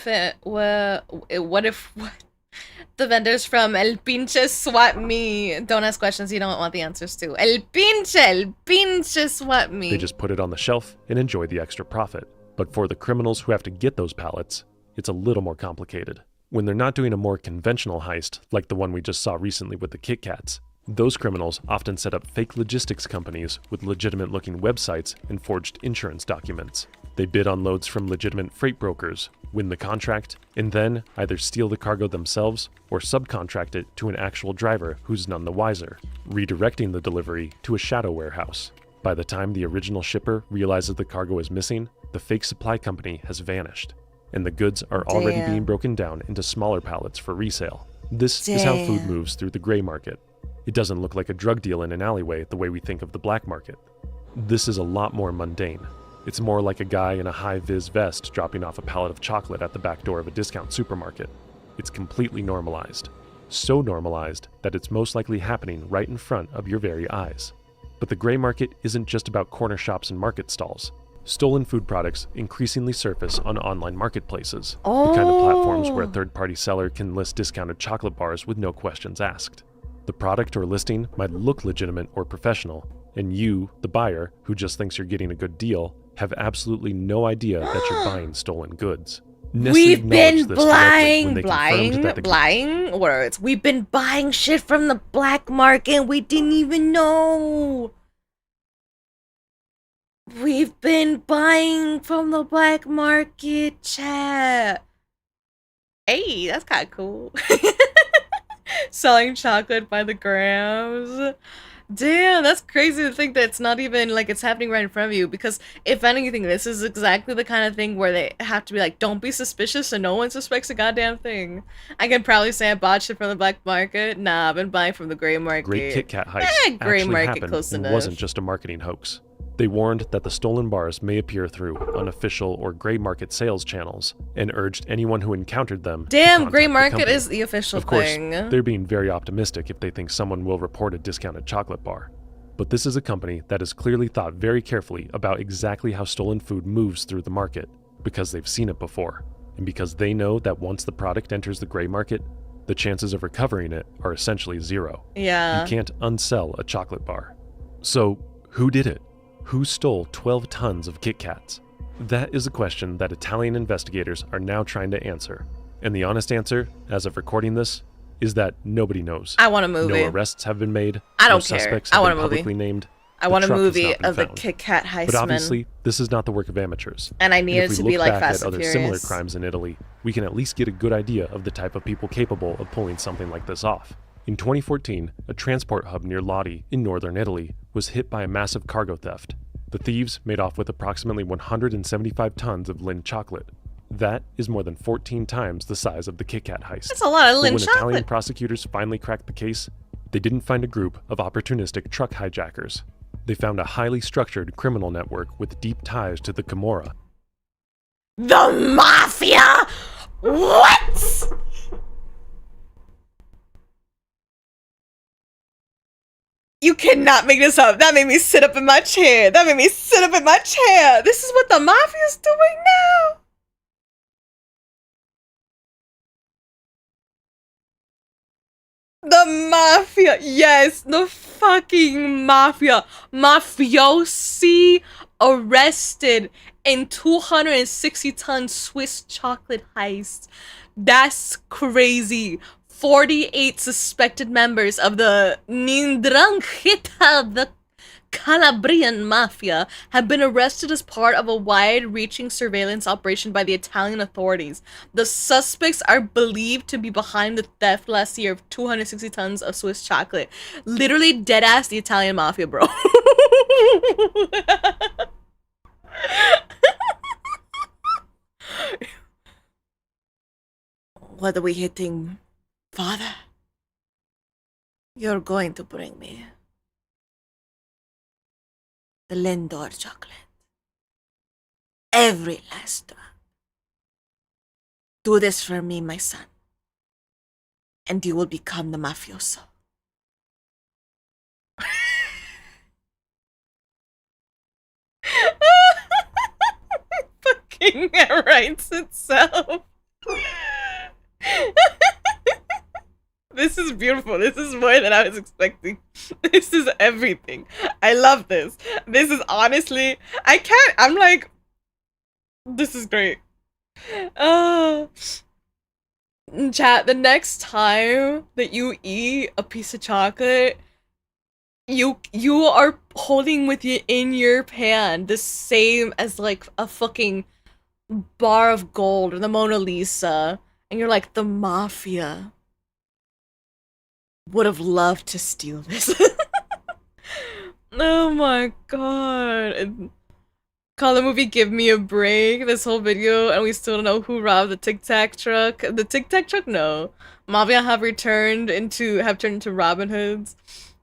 the vendors from El Pinche Swat Me. Don't ask questions you don't want the answers to. El Pinche Swat Me. They just put it on the shelf and enjoy the extra profit. But for the criminals who have to get those pallets, it's a little more complicated. When they're not doing a more conventional heist, like the one we just saw recently with the Kit Kats, those criminals often set up fake logistics companies with legitimate-looking websites and forged insurance documents. They bid on loads from legitimate freight brokers, win the contract, and then either steal the cargo themselves or subcontract it to an actual driver who's none the wiser, redirecting the delivery to a shadow warehouse. By the time the original shipper realizes the cargo is missing, the fake supply company has vanished, and the goods are already being broken down into smaller pallets for resale. This is how food moves through the gray market. It doesn't look like a drug deal in an alleyway the way we think of the black market. This is a lot more mundane. It's more like a guy in a high-vis vest dropping off a pallet of chocolate at the back door of a discount supermarket. It's completely normalized. So normalized that it's most likely happening right in front of your very eyes. But the gray market isn't just about corner shops and market stalls. Stolen food products increasingly surface on online marketplaces, the kind of platforms where a third-party seller can list discounted chocolate bars with no questions asked. The product or listing might look legitimate or professional, and you, the buyer, who just thinks you're getting a good deal, have absolutely no idea that you're buying stolen goods. We've been buying shit from the black market and we didn't even know. We've been buying from the black market, chat. Hey, that's kind of cool. Selling chocolate by the grams. Damn, that's crazy to think that it's not even like it's happening right in front of you, because if anything, this is exactly the kind of thing where they have to be like, don't be suspicious so no one suspects a goddamn thing. I can probably say I bought shit from the black market. Nah, I've been buying from the gray market. Great Kit Kat heist gray actually market happened close and enough. wasn't just a marketing hoax. They warned that the stolen bars may appear through unofficial or gray market sales channels and urged anyone who encountered them Damn, to gray contact the market company. is the official Of course, thing. they're being very optimistic if they think someone will report a discounted chocolate bar. But this is a company that has clearly thought very carefully about exactly how stolen food moves through the market, because they've seen it before, and because they know that once the product enters the gray market, the chances of recovering it are essentially zero. Yeah. You can't unsell a chocolate bar. So, who did it? Who stole 12 tons of Kit Kats? That is a question that Italian investigators are now trying to answer. And the honest answer, as of recording this, is that nobody knows. I want a movie. No arrests have been made. I don't no care. Suspects I have want been a movie. publicly named. I The want a truck has movie not been of the found. Kit Kat heistman. But obviously, this is not the work of amateurs. And I need if it we to look be like back Fast at and other similar Furious. crimes in Italy, we can at least get a good idea of the type of people capable of pulling something like this off. In 2014, a transport hub near Lodi in northern Italy was hit by a massive cargo theft. The thieves made off with approximately 175 tons of Lindt chocolate. That is more than 14 times the size of the Kit Kat heist. That's a lot of But Lindt when Italian chocolate. prosecutors finally cracked the case, they didn't find a group of opportunistic truck hijackers. They found a highly structured criminal network with deep ties to the Camorra. The Mafia? What? You cannot make this up. That made me sit up in my chair. This is what the Mafia's doing now? The Mafia. Yes, the fucking Mafia. Mafiosi arrested in 260-ton Swiss chocolate heist. That's crazy. 48 suspected members of the Ndrangheta, the Calabrian mafia have been arrested as part of a wide-reaching surveillance operation by the Italian authorities. The suspects are believed to be behind the theft last year of 260 tons of Swiss chocolate. Literally dead-ass the Italian mafia, bro. What are we hitting, father? You're going to bring me the Lindor chocolate. Every last drop. Do this for me, my son, and you will become the mafioso. Fucking writes itself. This is beautiful. This is more than I was expecting. This is everything. I love this. This is honestly, I'm like, this is great. Chat, the next time that you eat a piece of chocolate, you are holding with you in your hand the same as like a fucking bar of gold or the Mona Lisa, and you're like, the mafia would have loved to steal this. Oh my god. Call the movie Give Me a Break, this whole video, and we still don't know who robbed the Tic Tac truck. The Tic Tac truck? No. Mafia have turned into Robin Hoods.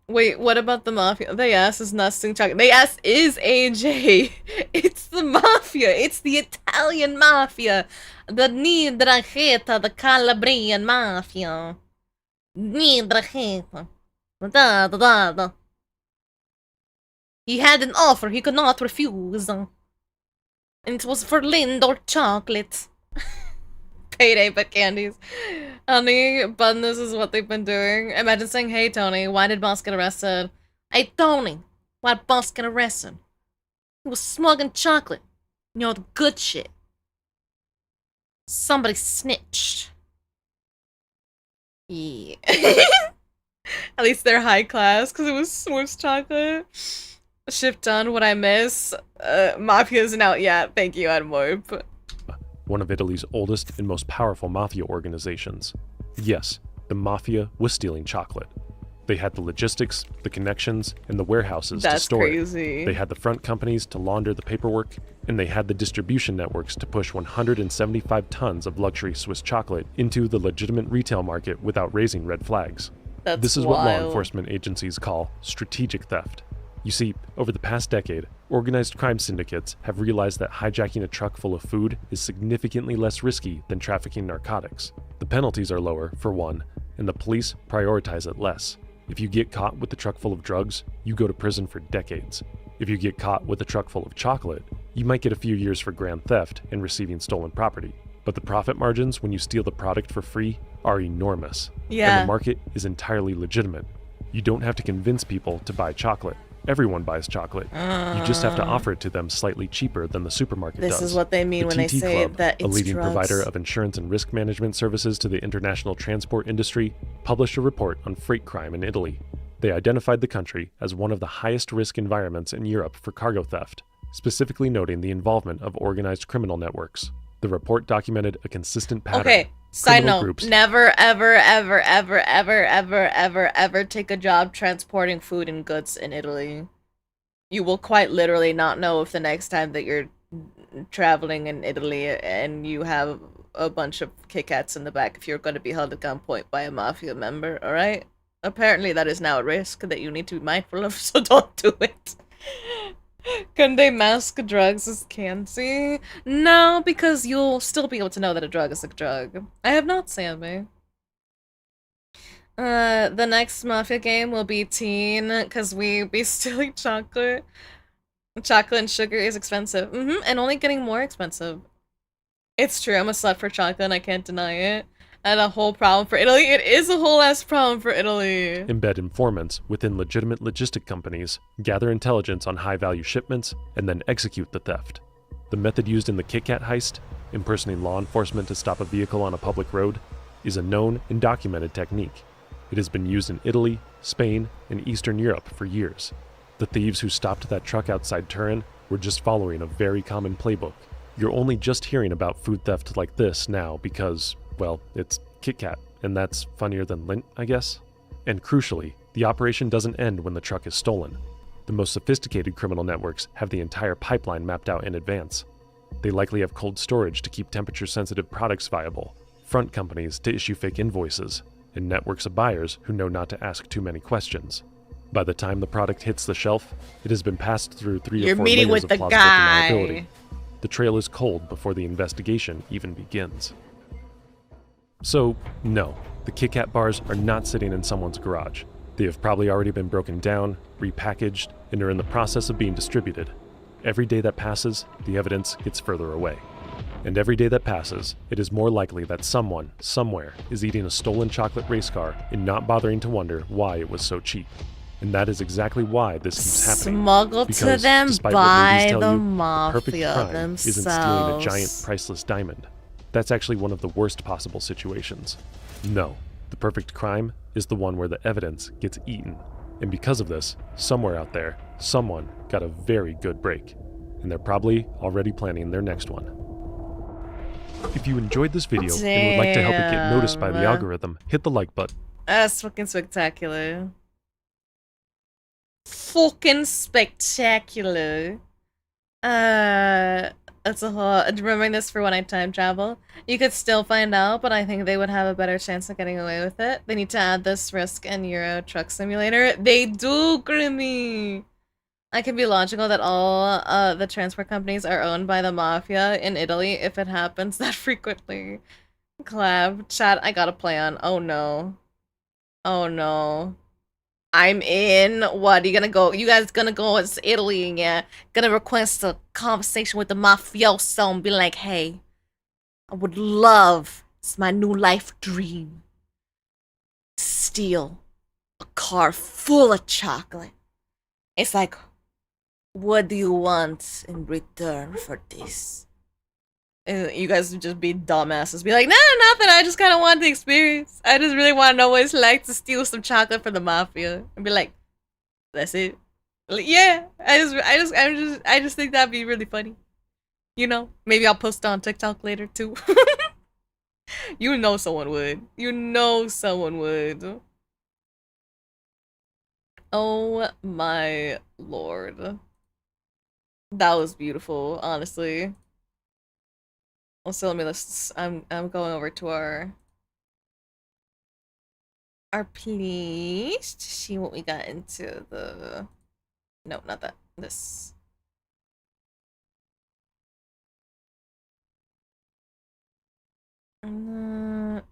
Wait, what about the mafia? They ass is nothing chocolate. They ass is AJ. It's the mafia. It's the Italian mafia. The Nidrangheta, the Calabrian mafia. Nidrangheta. Da. He had an offer he could not refuse. And it was for Lindor chocolate. Payday but candies. Honey, bun, this is what they've been doing. Imagine saying, hey Tony, why did boss get arrested? Hey Tony, why did boss get arrested? He was smuggling chocolate. You know, the good shit. Somebody snitched. Yeah. At least they're high class, because it was Swiss chocolate. Shift done, what I miss. Mafia isn't out yet. Thank you, Admorp. One of Italy's oldest and most powerful mafia organizations. Yes, the mafia was stealing chocolate. They had the logistics, the connections, and the warehouses to store crazy. it. They had the front companies to launder the paperwork, and they had the distribution networks to push 175 tons of luxury Swiss chocolate into the legitimate retail market without raising red flags. This is what law enforcement agencies call strategic theft. You see, over the past decade, organized crime syndicates have realized that hijacking a truck full of food is significantly less risky than trafficking narcotics. The penalties are lower, for one, and the police prioritize it less. If you get caught with a truck full of drugs, you go to prison for decades. If you get caught with a truck full of chocolate, you might get a few years for grand theft and receiving stolen property. But the profit margins when you steal the product for free are enormous. Yeah. And the market is entirely legitimate. You don't have to convince people to buy chocolate. Everyone buys chocolate. You just have to offer it to them slightly cheaper than the supermarket does. This is what they mean The when they TT say Club, that it's a leading drugs. provider of insurance and risk management services to the international transport industry, published a report on freight crime in Italy. They identified the country as one of the highest risk environments in Europe for cargo theft, specifically noting the involvement of organized criminal networks. The report documented a consistent pattern. Okay, side Criminal note, groups never, ever take a job transporting food and goods in Italy. You will quite literally not know if the next time that you're traveling in Italy and you have a bunch of Kit Kats in the back, if you're going to be held at gunpoint by a mafia member, alright? Apparently that is now a risk that you need to be mindful of, so don't do it. Couldn't they mask drugs as candy? No, because you'll still be able to know that a drug is a drug. I have not, Sammy. The next Mafia game will be teen, because we be stealing chocolate. Chocolate and sugar is expensive. And only getting more expensive. It's true, I'm a slut for chocolate and I can't deny it. And a whole problem for Italy. It is a whole ass problem for Italy. embed informants within legitimate logistic companies, gather intelligence on high-value shipments, and then execute the theft. The method used in the Kit Kat heist, impersonating law enforcement to stop a vehicle on a public road, is a known and documented technique. It has been used in Italy, Spain, and Eastern Europe for years. The thieves who stopped that truck outside Turin were just following a very common playbook. You're only just hearing about food theft like this now because, well, it's Kit Kat, and that's funnier than lint, I guess? And crucially, the operation doesn't end when the truck is stolen. The most sophisticated criminal networks have the entire pipeline mapped out in advance. They likely have cold storage to keep temperature-sensitive products viable, front companies to issue fake invoices, and networks of buyers who know not to ask too many questions. By the time the product hits the shelf, it has been passed through 3 or 4 layers of plausible deniability. The trail is cold before the investigation even begins. So, no, the Kit Kat bars are not sitting in someone's garage. They have probably already been broken down, repackaged, and are in the process of being distributed. Every day that passes, the evidence gets further away. And every day that passes, it is more likely that someone, somewhere, is eating a stolen chocolate race car and not bothering to wonder why it was so cheap. And that is exactly why this keeps happening. Smuggled to them by the mafia perfect crime themselves. isn't stealing a giant priceless diamond. That's actually one of the worst possible situations. No, the perfect crime is the one where the evidence gets eaten. And because of this, somewhere out there, someone got a very good break. And they're probably already planning their next one. If you enjoyed this video and would like to help it get noticed by the algorithm, hit the like button. That's fucking spectacular. Fucking spectacular. That's a whole. Remembering this for when I time travel. You could still find out, but I think they would have a better chance of getting away with it. They need to add this Risk and Euro Truck Simulator. They do, Grimmy! I can be logical that all the transport companies are owned by the mafia in Italy if it happens that frequently. Collab. Chat, I got a plan. Oh no. Oh no. I'm in. What? You gonna go? You guys gonna go to Italy and yeah, gonna request a conversation with the mafioso and be like, hey, I would love, it's my new life dream, to steal a car full of chocolate. It's like, what do you want in return for this? And you guys would just be dumbasses. Be like, nah, nothing. I just kind of want the experience. I just really want to know what it's like to steal some chocolate from the mafia. And be like, that's it. Like, yeah, I just think that'd be really funny. You know, maybe I'll post it on TikTok later too. You know someone would. You know someone would. Oh my lord. That was beautiful, honestly. Also, let me list. I'm going over to our playlist to see what we got into the. No, not that. This. The.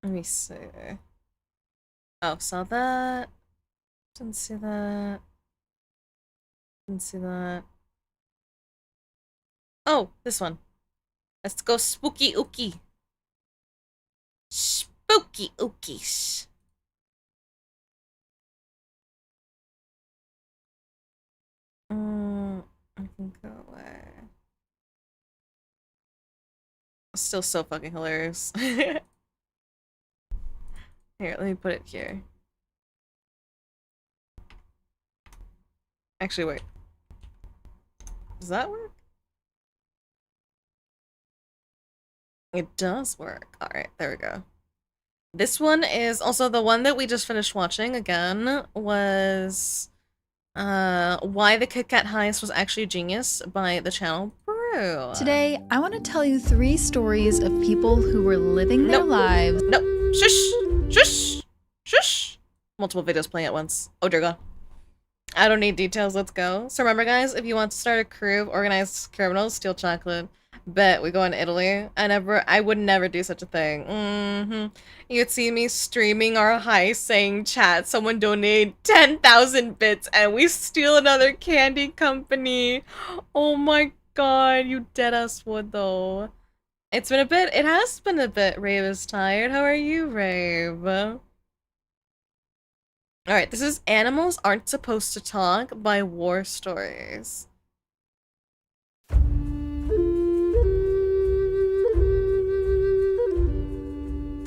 Let me see. Oh, saw that. Didn't see that. Didn't see that. Oh, this one. Let's go spooky ookie. Spooky ookies. I can go away. Still so fucking hilarious. Here, let me put it here. Actually, wait. Does that work? It does work. Alright, there we go. This one is also the one that we just finished watching again, was Why the Kit Kat Heist Was Actually Genius by the channel Brew. Today, I want to tell you 3 stories of people who were living their lives. Nope. Shush! Shush! Shush! Multiple videos playing at once. Oh dear god. I don't need details, let's go. So remember guys, if you want to start a crew of organized criminals, steal chocolate, bet we go in Italy. I would never do such a thing. You'd see me streaming our heist saying, chat, someone donate 10,000 bits and we steal another candy company. Oh my god, you deadass would though. It has been a bit. Rave is tired. How are you, Rave? Alright, this is Animals Aren't Supposed to Talk by War Stories.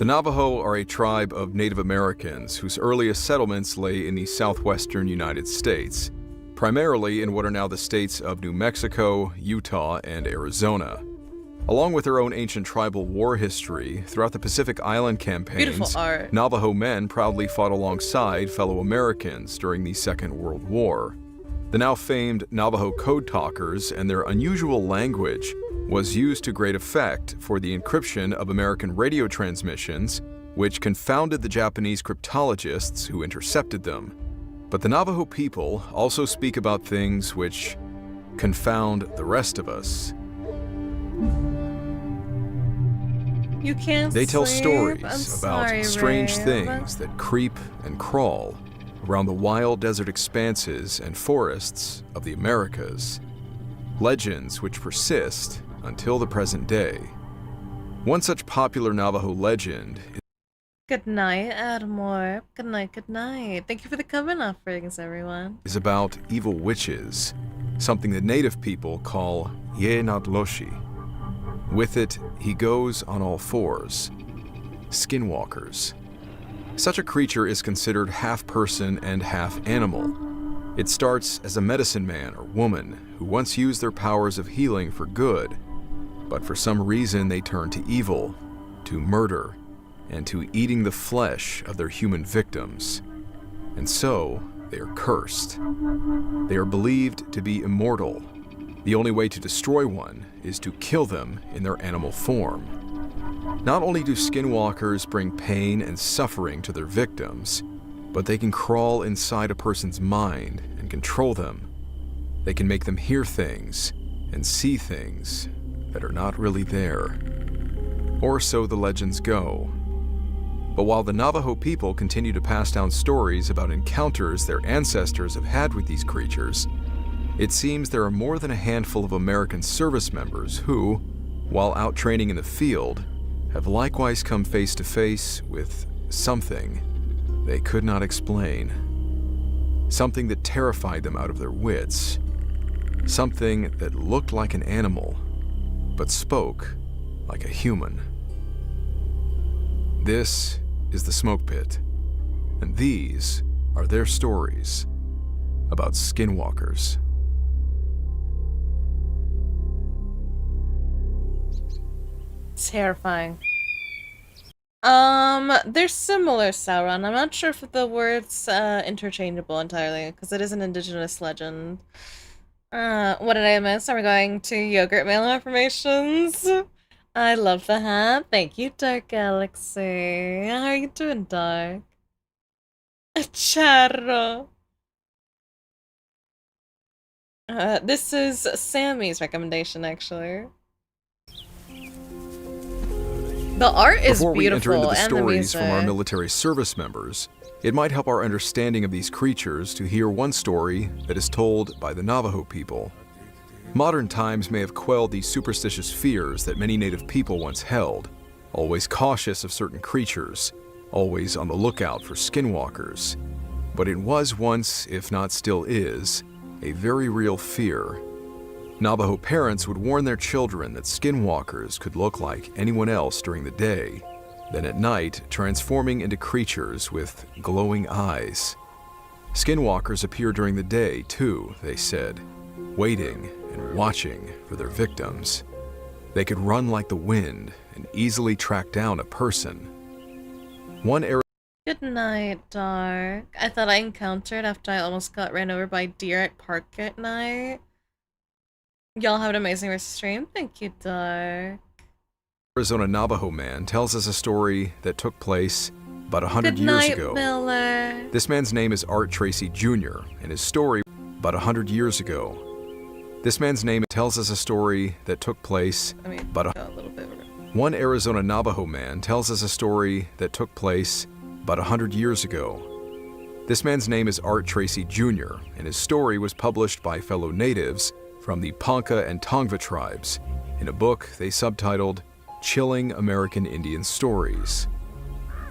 The Navajo are a tribe of Native Americans whose earliest settlements lay in the southwestern United States, primarily in what are now the states of New Mexico, Utah, and Arizona. Along with their own ancient tribal war history, throughout the Pacific Island campaigns, Beautiful art. Navajo men proudly fought alongside fellow Americans during the Second World War. The now famed Navajo code talkers and their unusual language was used to great effect for the encryption of American radio transmissions, which confounded the Japanese cryptologists who intercepted them. But the Navajo people also speak about things which confound the rest of us. You can't They tell sleep? stories I'm about sorry, strange Rave. things that creep and crawl around the wild desert expanses and forests of the Americas. Legends which persist until the present day. One such popular Navajo legend Good night, Admore. Good night, good night. Thank you for the coven offerings, everyone. is about evil witches, something that native people call Ye Natloshi. With it, he goes on all fours. Skinwalkers. Such a creature is considered half person and half animal. It starts as a medicine man or woman who once used their powers of healing for good, but for some reason they turn to evil, to murder, and to eating the flesh of their human victims. And so, they are cursed. They are believed to be immortal. The only way to destroy one is to kill them in their animal form. Not only do skinwalkers bring pain and suffering to their victims, but they can crawl inside a person's mind and control them. They can make them hear things and see things that are not really there. Or so the legends go. But while the Navajo people continue to pass down stories about encounters their ancestors have had with these creatures, it seems there are more than a handful of American service members who, while out training in the field, have likewise come face to face with something they could not explain. Something that terrified them out of their wits. Something that looked like an animal, but spoke like a human. This is the Smoke Pit, and these are their stories about skinwalkers. Terrifying. They're similar, Sauron. I'm not sure if the word's interchangeable entirely, because it is an indigenous legend. What did I miss? Are we going to yogurt mail affirmations? I love the hat. Thank you, Dark Galaxy. How are you doing, Dark? Charro. This is Sammy's recommendation, actually. The art is Before beautiful, we enter into the and stories the from our music. military service members, it might help our understanding of these creatures to hear one story that is told by the Navajo people. Modern times may have quelled the superstitious fears that many native people once held, always cautious of certain creatures, always on the lookout for skinwalkers. But it was once, if not still is, a very real fear. Navajo parents would warn their children that skinwalkers could look like anyone else during the day, then at night transforming into creatures with glowing eyes. Skinwalkers appear during the day too, they said, waiting and watching for their victims. They could run like the wind and easily track down a person. One area Good night, Dark. I thought I encountered after I almost got ran over by deer at park at night. Y'all have an amazing rest of the stream. Thank you, Dark. Arizona Navajo man tells us a story that took place about 100 Good years night, ago. Miller. This man's name is Art Tracy Jr., and his story about 100 years ago. This man's name tells us a story that took place about a little bit. One Arizona Navajo man tells us a story that took place about 100 years ago. This man's name is Art Tracy Jr., and his story was published by fellow natives from the Ponca and Tongva tribes in a book they subtitled Chilling American Indian Stories.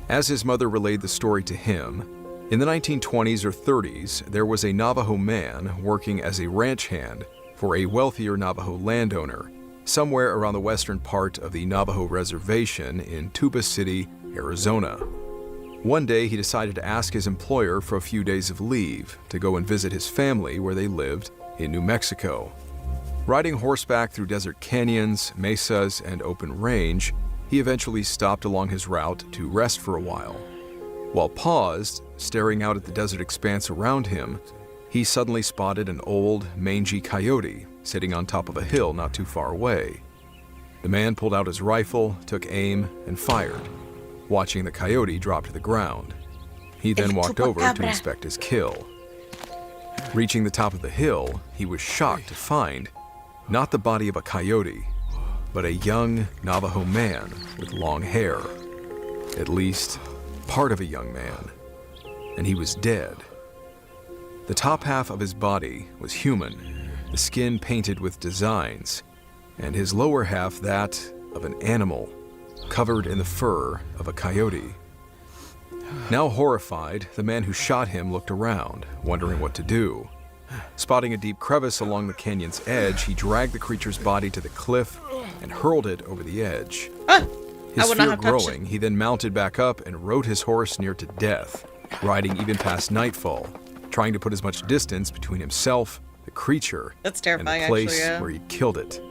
As his mother relayed the story to him, in the 1920s or 30s, there was a Navajo man working as a ranch hand for a wealthier Navajo landowner somewhere around the western part of the Navajo reservation in Tuba City, Arizona. One day, he decided to ask his employer for a few days of leave to go and visit his family where they lived in New Mexico. Riding horseback through desert canyons, mesas, and open range, he eventually stopped along his route to rest for a while. While paused, staring out at the desert expanse around him, he suddenly spotted an old, mangy coyote sitting on top of a hill not too far away. The man pulled out his rifle, took aim, and fired, watching the coyote drop to the ground. He then walked over to inspect his kill. Reaching the top of the hill, he was shocked to find not the body of a coyote, but a young Navajo man with long hair. At least, part of a young man. And he was dead. The top half of his body was human, the skin painted with designs, and his lower half that of an animal, covered in the fur of a coyote. Now horrified, the man who shot him looked around, wondering what to do. Spotting a deep crevice along the canyon's edge, he dragged the creature's body to the cliff and hurled it over the edge. His fear growing, he then mounted back up and rode his horse near to death, riding even past nightfall, trying to put as much distance between himself, the creature, and the place where he'd killed it.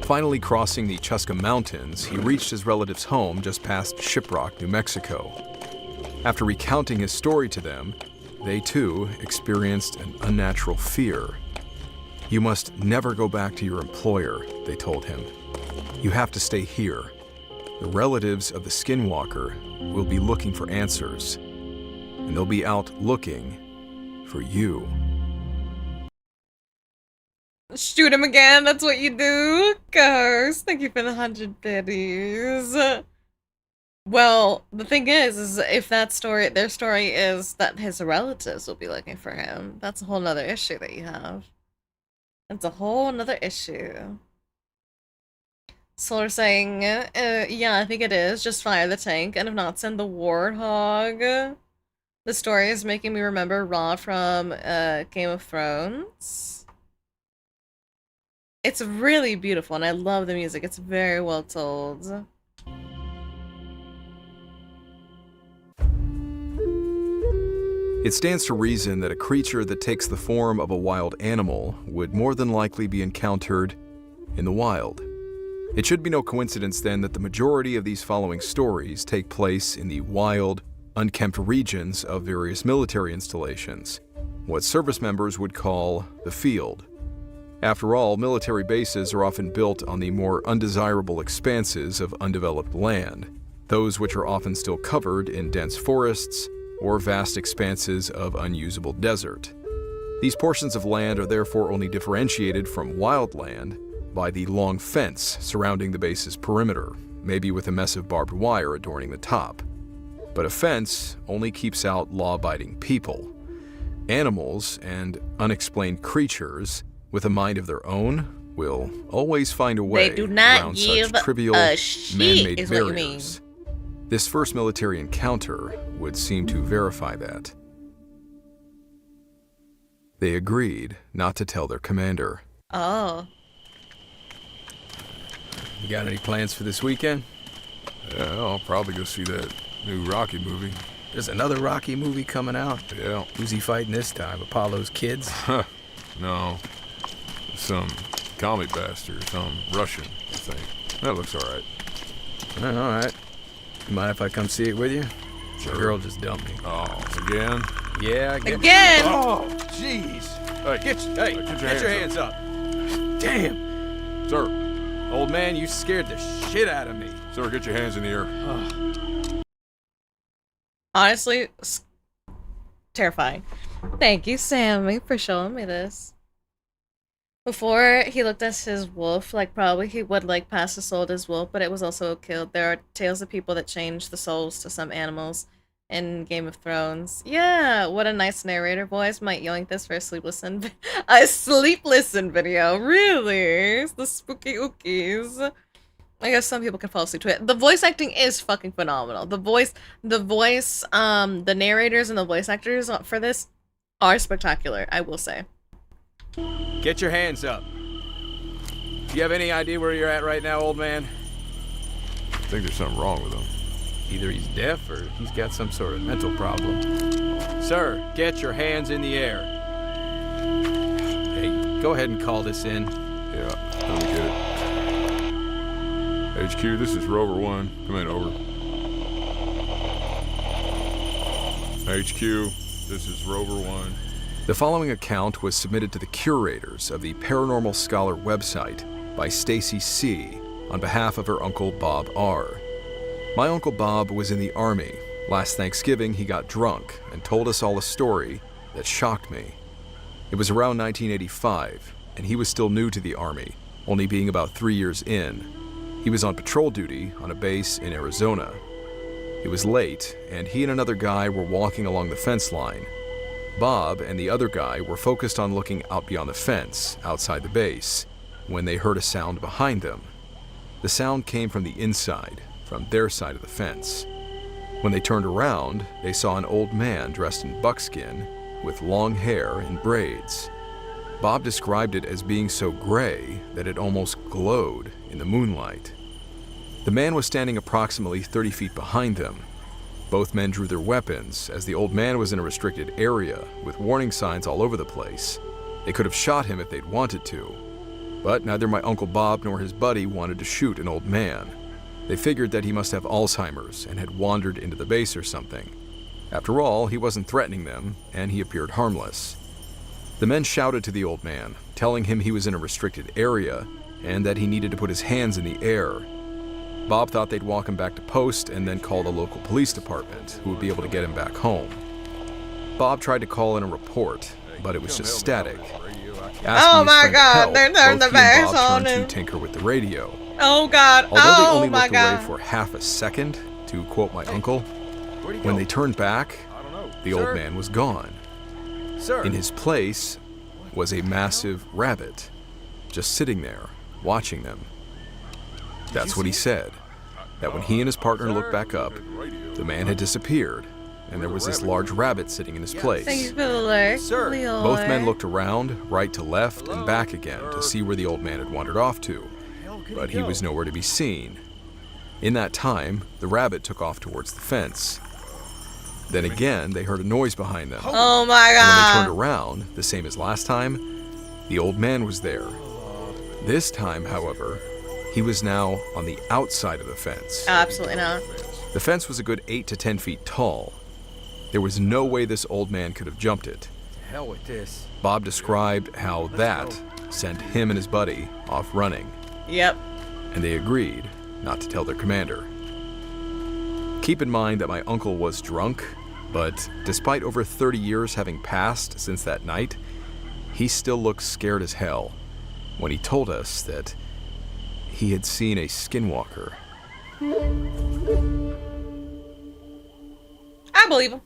Finally crossing the Chusca Mountains, he reached his relative's home just past Shiprock, New Mexico. After recounting his story to them, they too experienced an unnatural fear. "You must never go back to your employer," they told him. "You have to stay here. The relatives of the Skinwalker will be looking for answers, and they'll be out looking for you." Shoot him again, that's what you do? Ghost, thank you for the 100 biddies. Well, the thing is if that story, their story is that his relatives will be looking for him, that's a whole nother issue that you have. That's a whole nother issue. Solar saying, yeah, I think it is. Just fire the tank, and if not, send the warthog. The story is making me remember Raw from Game of Thrones. It's really beautiful, and I love the music. It's very well told. It stands to reason that a creature that takes the form of a wild animal would more than likely be encountered in the wild. It should be no coincidence then that the majority of these following stories take place in the wild, unkempt regions of various military installations, what service members would call the field. After all, military bases are often built on the more undesirable expanses of undeveloped land, those which are often still covered in dense forests or vast expanses of unusable desert. These portions of land are therefore only differentiated from wild land by the long fence surrounding the base's perimeter, maybe with a mess of barbed wire adorning the top. But a fence only keeps out law-abiding people. Animals and unexplained creatures with a mind of their own will always find a way around such trivial man-made barriers. This first military encounter would seem to verify that. They agreed not to tell their commander. Oh. You got any plans for this weekend? Yeah, I'll probably go see that new Rocky movie. There's another Rocky movie coming out? Yeah. Who's he fighting this time? Apollo's kids? No. Some comic bastard, some Russian, I think. That looks alright. Alright. You mind if I come see it with you? Sure. The girl just dumped me. Oh, again? Yeah, I guess. Again? Oh, jeez. Hey, Get your hands up. Damn. Sir. Old man, you scared the shit out of me. Sir, get your hands in the air. Oh. Honestly, terrifying. Thank you, Sammy, for showing me this. Before he looked at his wolf, like probably he would like pass the soul to his wolf, but it was also killed. There are tales of people that change the souls to some animals in Game of Thrones. Yeah, what a nice narrator voice. Might yoink this for a sleepless video. Really? It's the spooky ookies. I guess some people can fall asleep to it. The voice acting is fucking phenomenal. The narrators and the voice actors for this are spectacular, I will say. Get your hands up. Do you have any idea where you're at right now, old man? I think there's something wrong with him. Either he's deaf or he's got some sort of mental problem. Sir, get your hands in the air. Hey, go ahead and call this in. Yeah, let me get it. HQ, this is Rover 1. Come in, over. HQ, this is Rover 1. The following account was submitted to the curators of the Paranormal Scholar website by Stacy C. on behalf of her uncle Bob R. My Uncle Bob was in the Army. Last Thanksgiving, he got drunk and told us all a story that shocked me. It was around 1985, and he was still new to the Army, only being about 3 years in. He was on patrol duty on a base in Arizona. It was late, and he and another guy were walking along the fence line. Bob and the other guy were focused on looking out beyond the fence, outside the base, when they heard a sound behind them. The sound came from the inside, from their side of the fence. When they turned around, they saw an old man dressed in buckskin with long hair and braids. Bob described it as being so gray that it almost glowed in the moonlight. The man was standing approximately 30 feet behind them. Both men drew their weapons, as the old man was in a restricted area with warning signs all over the place. They could have shot him if they'd wanted to, but neither my Uncle Bob nor his buddy wanted to shoot an old man. They figured that he must have Alzheimer's and had wandered into the base or something. After all, he wasn't threatening them, and he appeared harmless. The men shouted to the old man, telling him he was in a restricted area and that he needed to put his hands in the air. Bob thought they'd walk him back to post and then call the local police department, who would be able to get him back home. Bob tried to call in a report, but it was just static. Oh my God, they're turning the bass on to him. tinker with the radio. Oh God, Although they oh only my looked God. away for half a second, to quote my uncle, when they turned back, the old man was gone. In his place was a massive rabbit, just sitting there, watching them. That's what he said, that when he and his partner looked back up, the man had disappeared, and there was this large rabbit sitting in his place. Thank you for the lurk, Leor. Both men looked around, right to left, and back again to see where the old man had wandered off to, but he was nowhere to be seen. In that time, the rabbit took off towards the fence. Then again, they heard a noise behind them. Oh my And when they God. turned around, the same as last time, the old man was there. This time, however, he was now on the outside of the fence. Absolutely not. The fence was a good 8 to 10 feet tall. There was no way this old man could have jumped it. To hell with this. Bob described how that sent him and his buddy off running, Yep. and they agreed not to tell their commander. Keep in mind that my uncle was drunk, but despite over 30 years having passed since that night, he still looked scared as hell when he told us that he had seen a skinwalker. I believe him.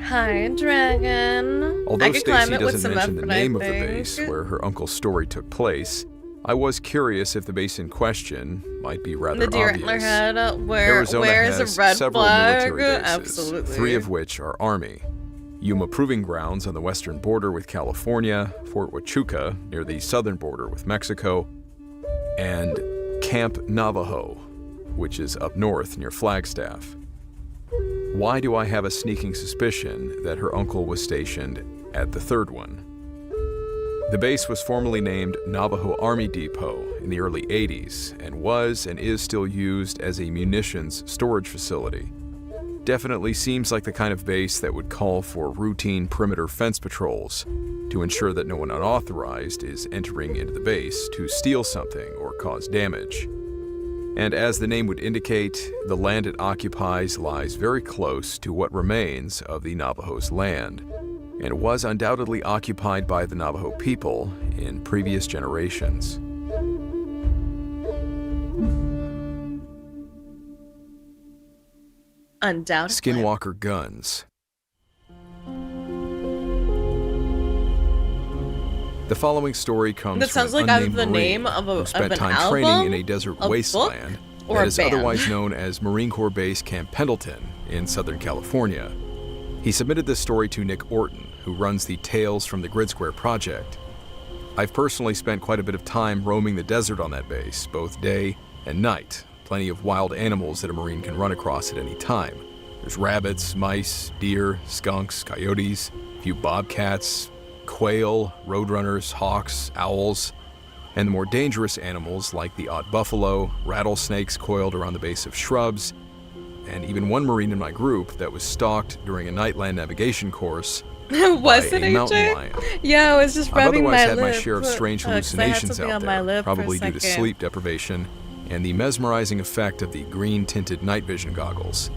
Hi, dragon. Although I could climb Stacy it with doesn't some mention the effort, I name of the think. base where her uncle's story took place, I was curious if the base in question might be rather The deer obvious. antler head, where Arizona is has a red several flag? military bases, Absolutely. 3 of which are Army. Yuma Proving Grounds on the western border with California, Fort Huachuca near the southern border with Mexico, and Camp Navajo, which is up north near Flagstaff. Why do I have a sneaking suspicion that her uncle was stationed at the third one? The base was formerly named Navajo Army Depot in the early 80s and was and is still used as a munitions storage facility. Definitely seems like the kind of base that would call for routine perimeter fence patrols to ensure that no one unauthorized is entering into the base to steal something or cause damage. And as the name would indicate, the land it occupies lies very close to what remains of the Navajo's land, and was undoubtedly occupied by the Navajo people in previous generations. Undoubtedly. Skinwalker guns. The following story comes That from sounds an like either unnamed the Marine name of who spent an time training in album, a desert a wasteland book, or that a is band. otherwise known as Marine Corps Base Camp Pendleton in Southern California. He submitted this story to Nick Orton, who runs the Tales from the Grid Square project. I've personally spent quite a bit of time roaming the desert on that base, both day And night, plenty of wild animals that a Marine can run across at any time. There's rabbits, mice, deer, skunks, coyotes, a few bobcats, quail, roadrunners, hawks, owls, and the more dangerous animals like the odd buffalo, rattlesnakes coiled around the base of shrubs, and even one Marine in my group that was stalked during a nightland navigation course Was by it a mountain AJ? lion. Yeah, I was just I've rubbing otherwise my had lip. my share of strange 'cause I had hallucinations something out on my there, lip for a probably due to second. sleep deprivation and the mesmerizing effect of the green-tinted night vision goggles.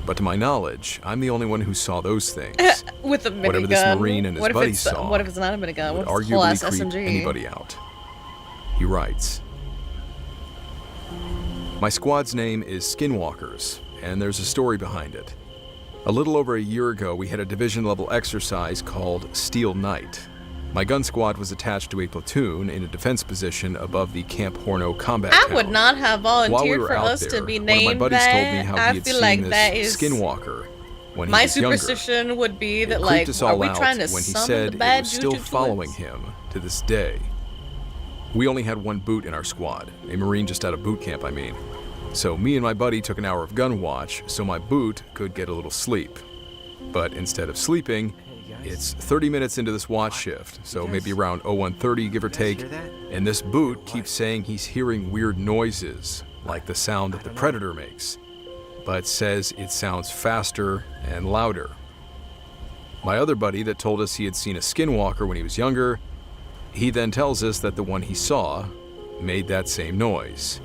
But to my knowledge, I'm the only one who saw those things. With a minigun. Whatever this Marine and his What if buddies it's- saw What if it's not a minigun? would What if it's a whole ass arguably creep SMG? anybody out. He writes, "My squad's name is Skinwalkers, and there's a story behind it. A little over a year ago, we had a division-level exercise called Steel Night. My gun squad was attached to a platoon in a defense position above the Camp Horno combat I town. would not have While we volunteered were for out us there, to be one of my named buddies that. told me how I he had feel seen like this that is Skinwalker when he my was younger. superstition would be It that creeped like, us are all we out trying to when he summon said the bad it was still juju to following us? him to this day. We only had one boot in our squad, a Marine just out of boot camp, I mean. So me and my buddy took an hour of gun watch so my boot could get a little sleep. But instead of sleeping, it's 30 minutes into this watch shift, so maybe around 01:30, give or take, and this boot keeps saying he's hearing weird noises, like the sound that the Predator makes, but says it sounds faster and louder. My other buddy that told us he had seen a skinwalker when he was younger, he then tells us that the one he saw made that same noise.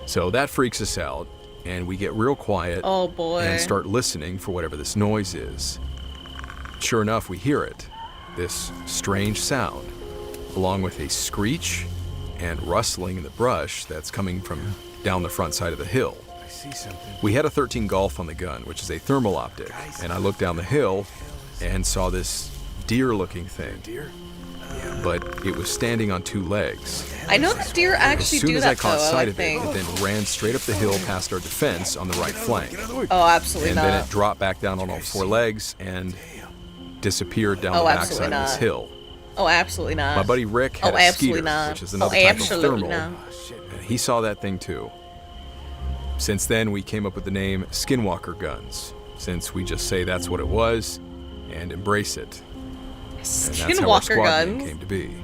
So that freaks us out, and we get real quiet Oh boy. and start listening for whatever this noise is. Sure enough, we hear it, this strange sound, along with a screech and rustling in the brush that's coming from down the front side of the hill. I see something. We had a 13 Golf on the gun, which is a thermal optic, and I looked down the hill and saw this deer-looking thing. But it was standing on two legs. I know that deer As actually soon do as that I caught though, sight I of it, think. it then ran straight up the hill past our defense on the right flank. Oh, absolutely And not. then it dropped back down on all four legs and disappeared down Oh, the absolutely backside of this not. hill. Oh, absolutely not. My buddy Rick had Oh, a absolutely skeeter, not. which is another Oh, type of absolutely thermal, not. and he saw that thing too. Since then, we came up with the name Skinwalker Guns, since we just say that's what it was and embrace it. And that's how our Skinwalker squad name guns. came to be.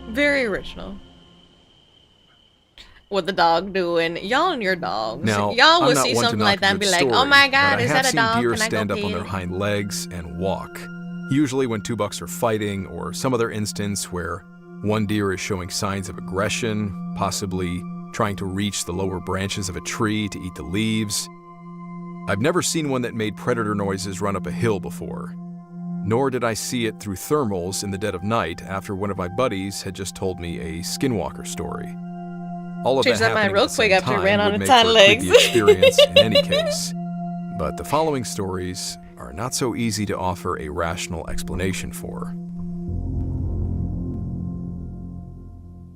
Very original. What the dog doing? Y'all and your dogs. Now, Y'all I'm will not see one to something knock like that a and be good like, story, oh my but god, I is have that a seen dog? deer Can I stand go up on their pee? hind legs and walk. Usually when two bucks are fighting, or some other instance where one deer is showing signs of aggression, possibly trying to reach the lower branches of a tree to eat the leaves. I've never seen one that made predator noises run up a hill before. Nor did I see it through thermals in the dead of night after one of my buddies had just told me a skinwalker story. All of Changed that that mind happening real at the same quick after it time ran on would its make hind for a legs. creepy experience in any case. But the following stories are not so easy to offer a rational explanation for.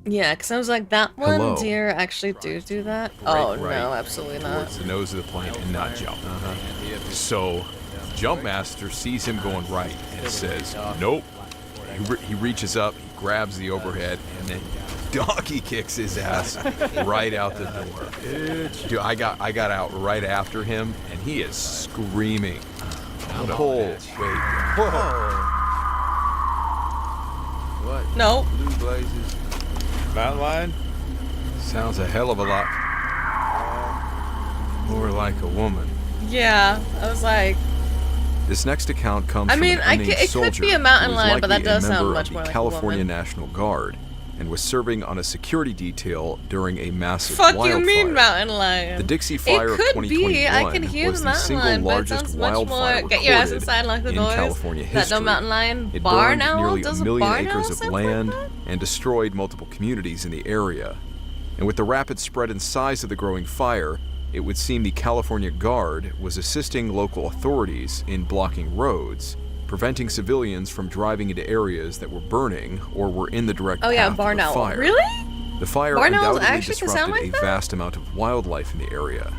Yeah, because I was like, that one Hello. deer actually do that? Right, Oh, right, no, absolutely not. Towards the nose of the plane and not jump. So, Jumpmaster sees him going right and says, nope. He reaches up, he grabs the overhead, and then donkey kicks his ass right out the door. Dude, I got out right after him, and he is screaming. Wait. What? No. Blue blazes. Mountain lion? Sounds a hell of a lot more like a woman. Yeah, I was like, This next account comes I from mean, an it unnamed could soldier be a mountain who was lion, but that likely a does sound member much of more the like a California woman. National Guard and was serving on a security detail during a massive fuck wildfire. you mean mountain lion? The Dixie Fire it of could 2021 be. I can hear was the the mountain single lion, but it largest sounds much wildfire more. Get your ass recorded inside, lock the in doors. California That no history. mountain lion It barn burned owl? nearly Does a a million barn owl acres of sound like land that? and destroyed multiple communities in the area. And with the rapid spread and size of the growing fire, it would seem the California Guard was assisting local authorities in blocking roads, preventing civilians from driving into areas that were burning or were in the direct Oh yeah, path barn of the owl. fire. Really? The fire Barn owls undoubtedly actually can sound disrupted like a that? vast amount of wildlife in the area.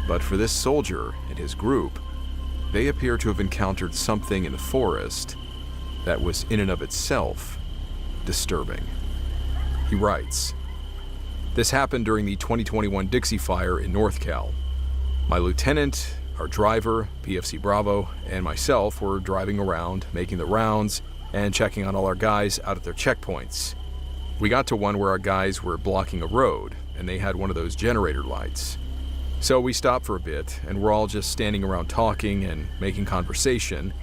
But for this soldier and his group, they appear to have encountered something in the forest that was in and of itself disturbing. He writes, This happened during the 2021 Dixie Fire in North Cal. My lieutenant, our driver, PFC Bravo, and myself were driving around, making the rounds, and checking on all our guys out at their checkpoints. We got to one where our guys were blocking a road, and they had one of those generator lights. So we stopped for a bit, and we're all just standing around talking and making conversation,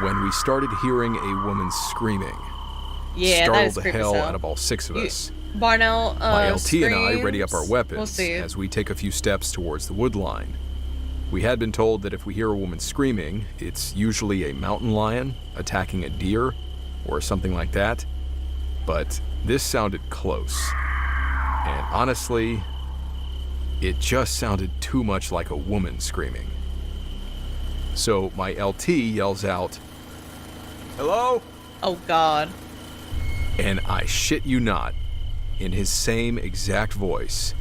when we started hearing a woman screaming. Yeah, Startled that is the creepy hell as hell. out of all 6 of us. Barnell, My LT and I screams. ready up our weapons We'll see. as we take a few steps towards the wood line. We had been told that if we hear a woman screaming, it's usually a mountain lion attacking a deer or something like that, but this sounded close. And honestly, it just sounded too much like a woman screaming. So my LT yells out, "Hello?" Oh God. And I shit you not, in his same exact voice,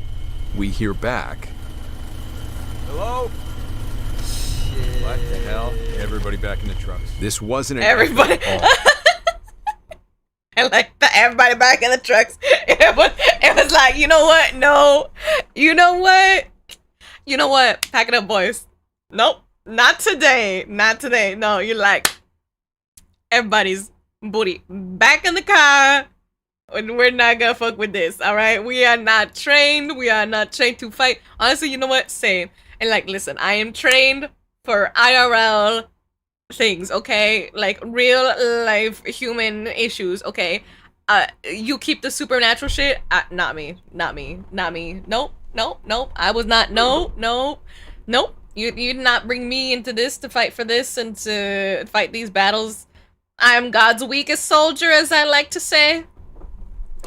we hear back, "Hello?" Shit. What the hell? Everybody back in the trucks. This wasn't an Everybody. echo at all. And like everybody back in the trucks. It was like, you know what? No. You know what? You know what? Pack it up, boys. Nope. Not today. Not today. No, you're like, everybody's booty back in the car. And we're not gonna fuck with this, alright? We are not trained. We are not trained to fight. Honestly, you know what? Same. And like, listen, I am trained for IRL things, okay? Like real life human issues, okay? You keep the supernatural shit. Not me. Nope. I was not. Nope. You did not bring me into this to fight for this and to fight these battles. I'm God's weakest soldier, as I like to say.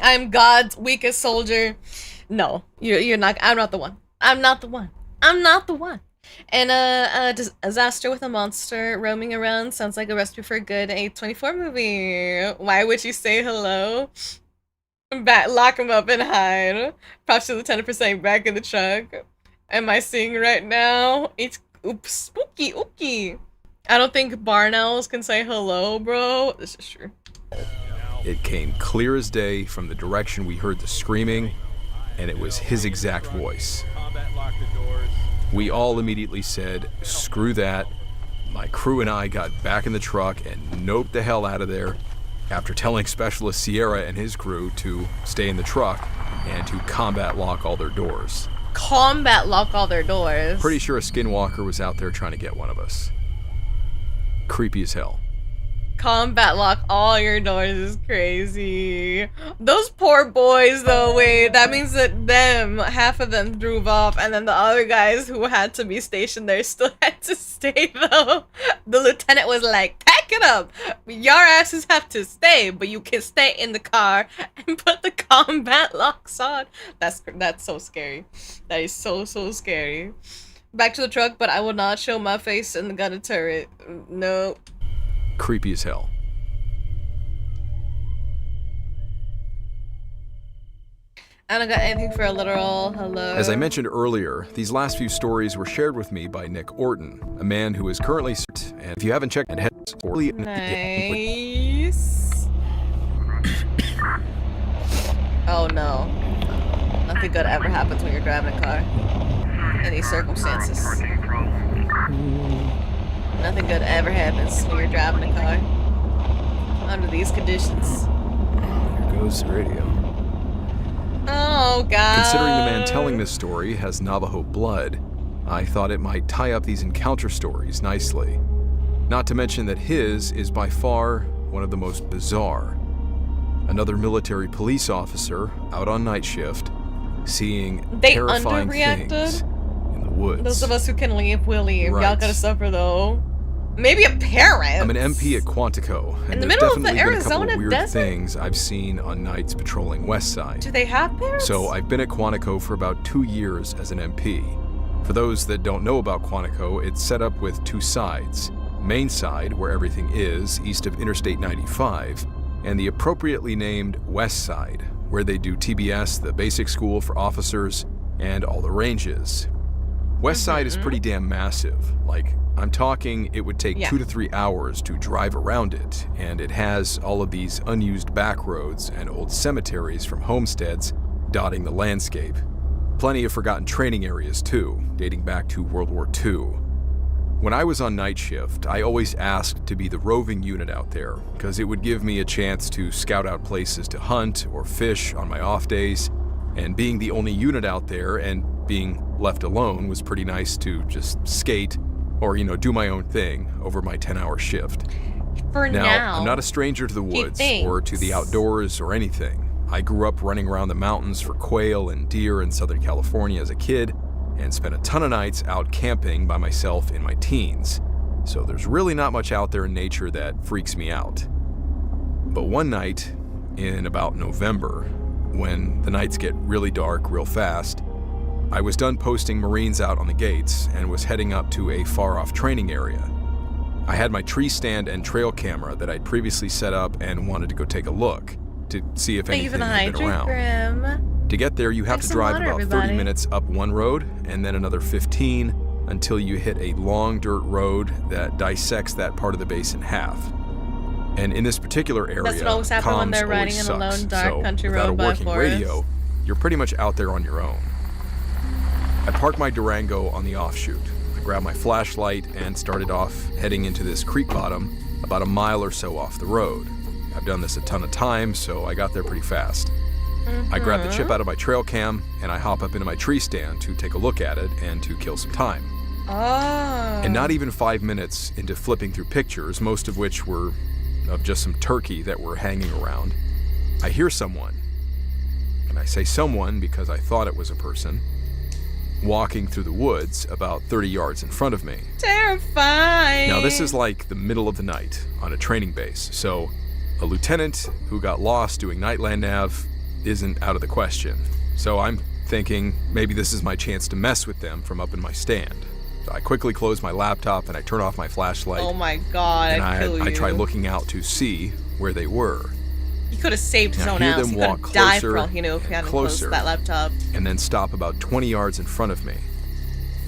I'm God's weakest soldier. No, you're not. I'm not the one. I'm not the one. And a disaster with a monster roaming around sounds like a recipe for a good A24 movie. Why would you say hello? Lock him up and hide. Props to the 10% back in the truck. Am I seeing right now? It's spooky. I don't think Barnells can say hello, bro. This is true. It came clear as day from the direction we heard the screaming, and it was his exact voice. We all immediately said, screw that. My crew and I got back in the truck and noped the hell out of there after telling Specialist Sierra and his crew to stay in the truck and to combat lock all their doors. Combat lock all their doors? Pretty sure a skinwalker was out there trying to get one of us. Creepy as hell. Combat lock all your doors is crazy. Those poor boys though, wait, that means that half of them drove off and then the other guys who had to be stationed there still had to stay though. The lieutenant was like, pack it up. Your asses have to stay, but you can stay in the car and put the combat locks on. That's so scary. That is so scary. Back to the truck, but I will not show my face in the gunner turret. No. Creepy as hell. I don't got anything for a literal hello. As I mentioned earlier, these last few stories were shared with me by Nick Orton, a man who is currently and if you haven't checked it, nice. Oh no. Nothing good ever happens when you're driving a car. In these circumstances. Nothing good ever happens when you're driving a car. Under these conditions. There goes the radio. Oh, God. Considering the man telling this story has Navajo blood, I thought it might tie up these encounter stories nicely. Not to mention that his is by far one of the most bizarre. Another military police officer out on night shift, seeing terrifying things in the woods. Those of us who can leave will leave. Right. Y'all gotta suffer though. Maybe a parent. I'm an MP at Quantico, and in the there's middle of the definitely been a couple Arizona of weird desert? things I've seen on nights patrolling West Side. Do they have parents? So I've been at Quantico for about 2 years as an MP. For those that don't know about Quantico, it's set up with 2 sides. Main side, where everything is, east of Interstate 95, and the appropriately named West Side, where they do TBS, the basic school for officers, and all the ranges. West Side is pretty damn massive. Like, I'm talking it would take 2 to 3 hours to drive around it, and it has all of these unused back roads and old cemeteries from homesteads dotting the landscape. Plenty of forgotten training areas too, dating back to World War II. When I was on night shift, I always asked to be the roving unit out there, because it would give me a chance to scout out places to hunt or fish on my off days, and being the only unit out there and being left alone was pretty nice to just skate or, do my own thing over my 10-hour shift. For now, I'm not a stranger to the woods or to the outdoors or anything. I grew up running around the mountains for quail and deer in Southern California as a kid, and spent a ton of nights out camping by myself in my teens. So there's really not much out there in nature that freaks me out. But one night in about November, when the nights get really dark real fast, I was done posting Marines out on the gates and was heading up to a far-off training area. I had my tree stand and trail camera that I'd previously set up and wanted to go take a look to see if anything had been around. Grim. To get there, you have to drive about 30 minutes up one road and then another 15 until you hit a long dirt road that dissects that part of the base in half. And in this particular area, That's what always happens when they're riding in a lone, dark country road by without a working radio, you're pretty much out there on your own. I parked my Durango on the offshoot. I grabbed my flashlight and started off heading into this creek bottom about a mile or so off the road. I've done this a ton of times, so I got there pretty fast. I grab the chip out of my trail cam and I hop up into my tree stand to take a look at it and to kill some time. And not even 5 minutes into flipping through pictures, most of which were of just some turkey that were hanging around, I hear someone, and I say someone because I thought it was a person, walking through the woods about 30 yards in front of me. Terrifying. Now this is like the middle of the night on a training base, so a lieutenant who got lost doing Nightland Nav isn't out of the question. So I'm thinking maybe this is my chance to mess with them from up in my stand. So I quickly close my laptop and I turn off my flashlight. Oh my god, and I'd kill you. I try looking out to see where they were. He could have saved his own ass. He could have died for all he knew if he hadn't closed that laptop. And then stop about 20 yards in front of me.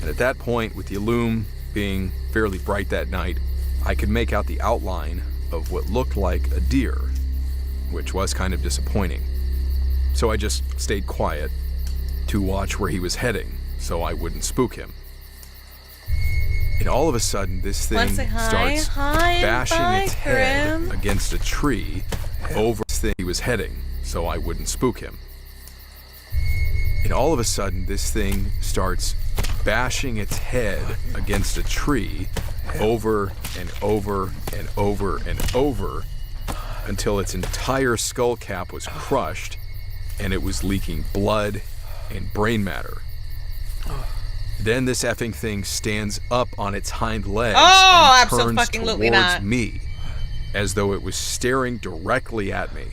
And at that point, with the illume being fairly bright that night, I could make out the outline of what looked like a deer, which was kind of disappointing. So I just stayed quiet to watch where he was heading so I wouldn't spook him. And all of a sudden, this thing starts bashing its head against a tree over the thing he was heading so I wouldn't spook him. And all of a sudden, this thing starts bashing its head against a tree over and over and over and over until its entire skull cap was crushed and it was leaking blood and brain matter. Then this effing thing stands up on its hind legs and turns towards me, as though it was staring directly at me,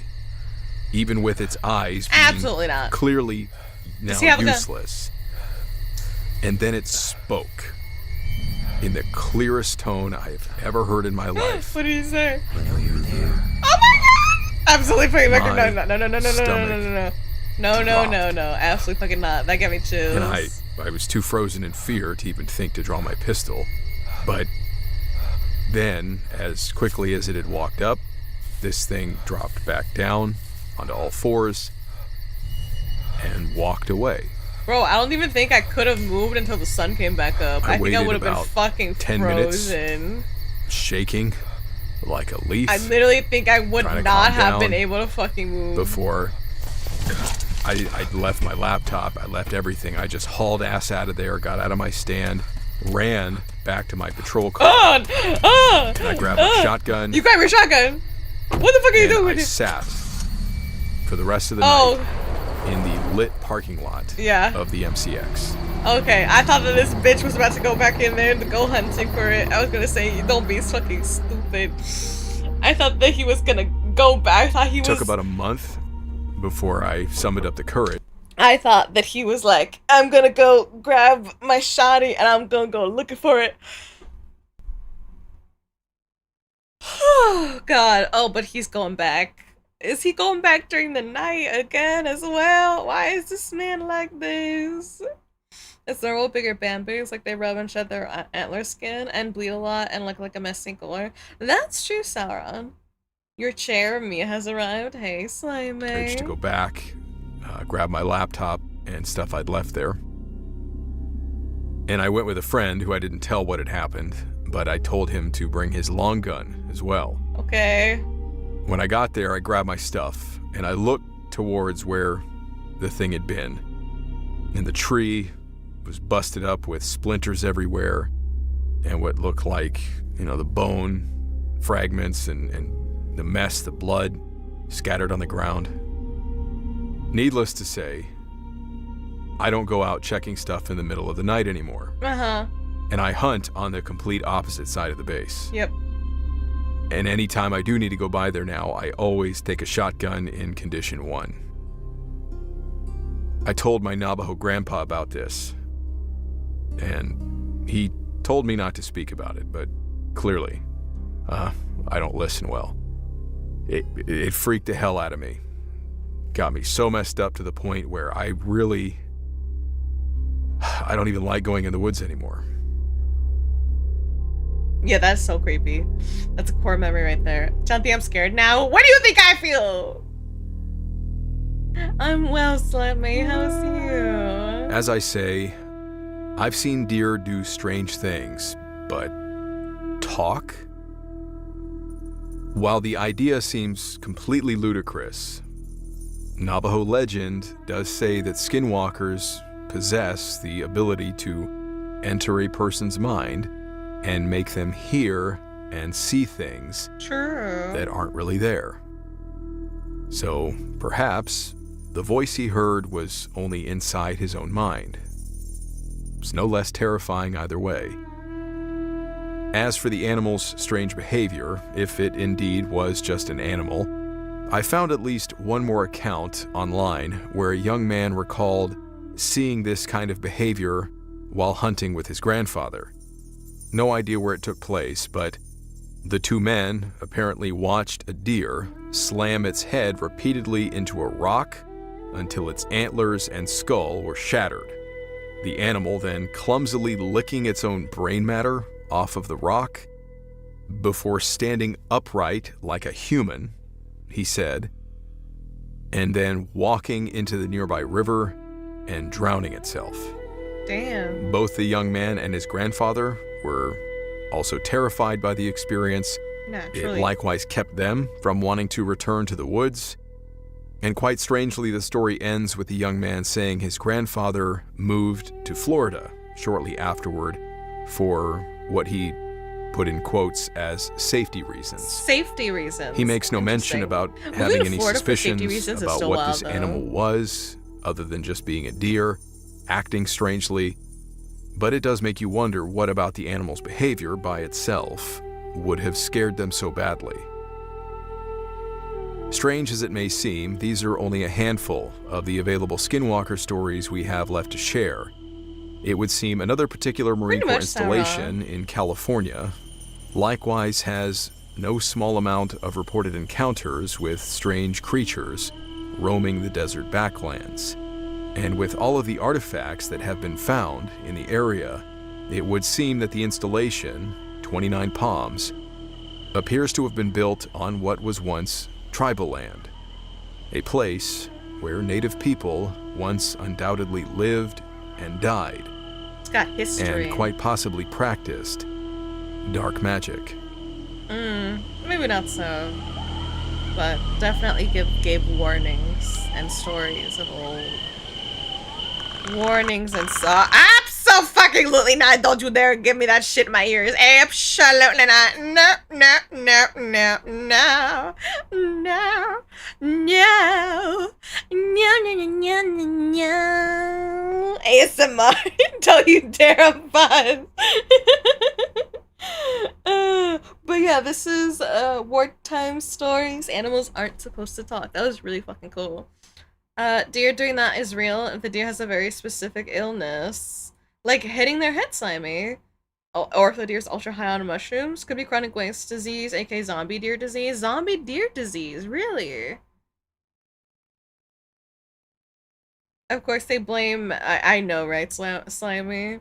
even with its eyes being clearly now useless. And then it spoke in the clearest tone I've ever heard in my life. What did he say? I know you're there. Oh my god! Absolutely fucking no. Absolutely fucking not. That got me chills. And I was too frozen in fear to even think to draw my pistol. But then, as quickly as it had walked up, this thing dropped back down onto all fours and walked away. Bro, I don't even think I could have moved until the sun came back up. I think I would have been fucking 10 frozen. Minutes, shaking like a leaf. I literally think I would not have been able to fucking move. Before I left my laptop, I left everything. I just hauled ass out of there, got out of my stand, ran back to my patrol car. And I grabbed my shotgun. You grabbed your shotgun? What the fuck are you doing with it? I sat for the rest of the night in the lit parking lot of the MCX. Okay, I thought that this bitch was about to go back in there to go hunting for it. I was gonna say, don't be fucking stupid. I thought that he was gonna go back. I thought he was... It took about a month before I summoned up the courage. I thought that he was like, I'm gonna go grab my shotty and I'm gonna go looking for it. Oh, God. Oh, but he's going back. Is he going back during the night again as well? Why is this man like this? It's their old bigger bamboos, like they rub and shed their antler skin and bleed a lot and look like a messy color. That's true, Sauron. Your chair, Mia, has arrived. Hey, Slimy. Courage to go back grabbed my laptop and stuff I'd left there. And I went with a friend who I didn't tell what had happened, but I told him to bring his long gun as well. Okay. When I got there, I grabbed my stuff, and I looked towards where the thing had been. And the tree was busted up with splinters everywhere, and what looked like, the bone fragments and the mess, the blood scattered on the ground. Needless to say, I don't go out checking stuff in the middle of the night anymore. Uh-huh. And I hunt on the complete opposite side of the base. Yep. And anytime I do need to go by there now, I always take a shotgun in condition 1. I told my Navajo grandpa about this, and he told me not to speak about it, but clearly, I don't listen well. It freaked the hell out of me. Got me so messed up to the point where I don't even like going in the woods anymore. Yeah, that's so creepy. That's a core memory right there. Chanti, I'm scared now. What do you think I feel? I'm well, Slimy. How's you? As I say, I've seen deer do strange things, but talk? While the idea seems completely ludicrous, Navajo legend does say that skinwalkers possess the ability to enter a person's mind and make them hear and see things that aren't really there. So perhaps the voice he heard was only inside his own mind. It's no less terrifying either way. As for the animal's strange behavior, if it indeed was just an animal, I found at least one more account online where a young man recalled seeing this kind of behavior while hunting with his grandfather. No idea where it took place, but the two men apparently watched a deer slam its head repeatedly into a rock until its antlers and skull were shattered. The animal then clumsily licking its own brain matter off of the rock before standing upright like a human, he said, and then walking into the nearby river and drowning itself. Damn. Both the young man and his grandfather were also terrified by the experience. Naturally. It likewise kept them from wanting to return to the woods. And quite strangely, the story ends with the young man saying his grandfather moved to Florida shortly afterward for what he put in quotes as safety reasons. Safety reasons. He makes no mention about having any suspicions about what this animal was, other than just being a deer, acting strangely. But it does make you wonder what about the animal's behavior by itself would have scared them so badly. Strange as it may seem, these are only a handful of the available skinwalker stories we have left to share. It would seem another particular Marine Corps installation in California likewise has no small amount of reported encounters with strange creatures roaming the desert backlands. And with all of the artifacts that have been found in the area, it would seem that the installation, 29 Palms, appears to have been built on what was once tribal land, a place where native people once undoubtedly lived and died. It's got history. And quite possibly practiced dark magic. Maybe not so. But definitely gave warnings and stories of old. Warnings and Abso-fucking-lutely not. Don't you dare give me that shit in my ears. Absolutely not. No, no, no, no, no, no, no, no, no, no, no. ASMR. Don't you dare buzz. But yeah, this is wartime stories. Animals aren't supposed to talk. That was really fucking cool. Deer doing that is real if the deer has a very specific illness. Like hitting their head, Slimy. Or if the deer's ultra high on mushrooms. Could be chronic waste disease, aka zombie deer disease. Zombie deer disease, really? Of course they blame... I know, right, Slimy?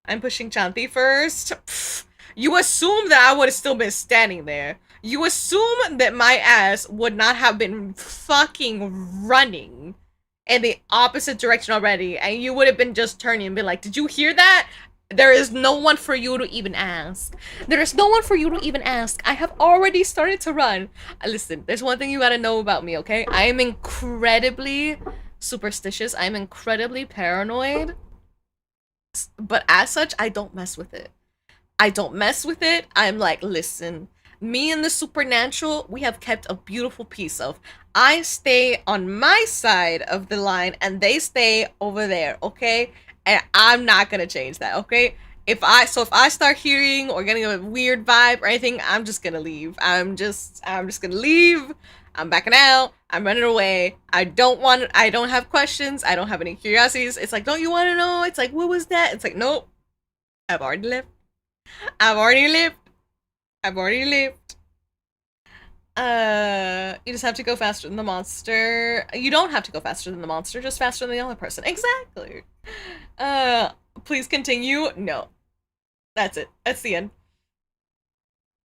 I'm pushing Chanti first. Pfft. You assume that I would have still been standing there. You assume that my ass would not have been fucking running in the opposite direction already, and you would have been just turning and be like, did you hear that? There is no one for you to even ask. There is no one for you to even ask. I have already started to run. Listen, there's one thing you gotta know about me, okay? I am incredibly superstitious. I'm incredibly paranoid. But as such, I don't mess with it. I don't mess with it. I'm like, listen, me and the supernatural, we have kept a beautiful piece of. I stay on my side of the line and they stay over there, okay? And I'm not gonna change that, okay? If I start hearing or getting a weird vibe or anything, I'm just gonna leave. I'm just gonna leave. I'm backing out. I'm running away. I don't have questions. I don't have any curiosities. It's like, don't you want to know? It's like, what was that? It's like, nope. I've already left. I've already lived. I've already lived. You just have to go faster than the monster. You don't have to go faster than the monster, just faster than the other person. Exactly. Please continue. No. That's it. That's the end.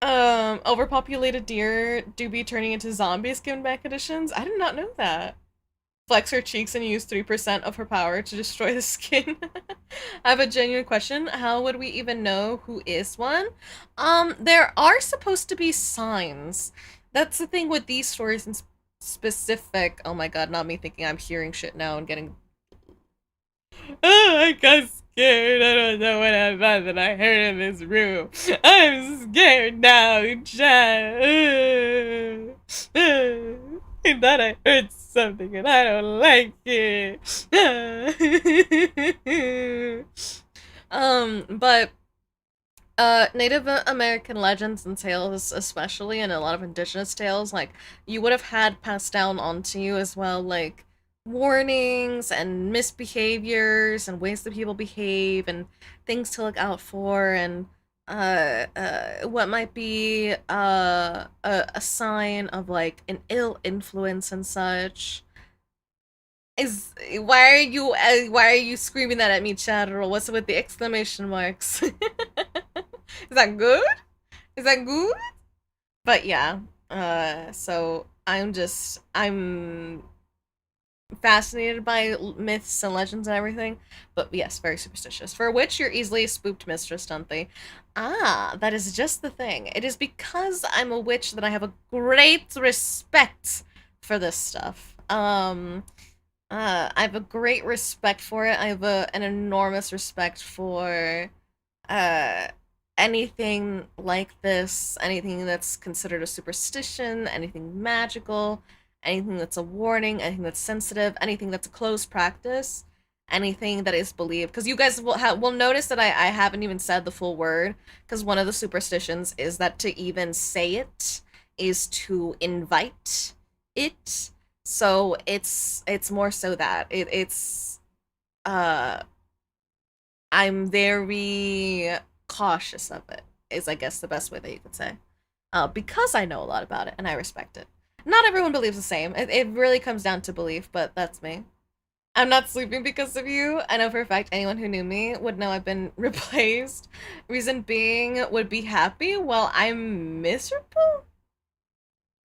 Overpopulated deer do be turning into zombies given back conditions. I did not know that. Flex her cheeks and use 3% of her power to destroy the skin. I have a genuine question. How would we even know who is one? There are supposed to be signs. That's the thing with these stories in specific. Oh my god, not me thinking I'm hearing shit now and getting... Oh, I got scared. I don't know what I thought that I heard in this room. I'm scared now, child. I thought I heard something and I don't like it. But Native American legends and tales, especially, and a lot of indigenous tales, like, you would have had passed down onto you as well, like, warnings and misbehaviors and ways that people behave and things to look out for and what might be a sign of like an ill influence and such. Why are you screaming that at me, Chatterl? What's with the exclamation marks? Is that good? Is that good? But yeah, so I'm fascinated by myths and legends and everything, but yes, very superstitious. For which you're easily a spooked mistress, don't they? Ah, that is just the thing. It is because I'm a witch that I have a great respect for this stuff. I have a great respect for it. I have an enormous respect for anything like this, anything that's considered a superstition, anything magical, anything that's a warning, anything that's sensitive, anything that's a closed practice, anything that is believed. Because you guys will notice that I haven't even said the full word, because one of the superstitions is that to even say it is to invite it. So it's more so that I'm very cautious of it, is I guess the best way that you could say. Because I know a lot about it and I respect it. Not everyone believes the same. It really comes down to belief, but that's me. I'm not sleeping because of you. I know for a fact anyone who knew me would know I've been replaced. Reason being would be happy while I'm miserable?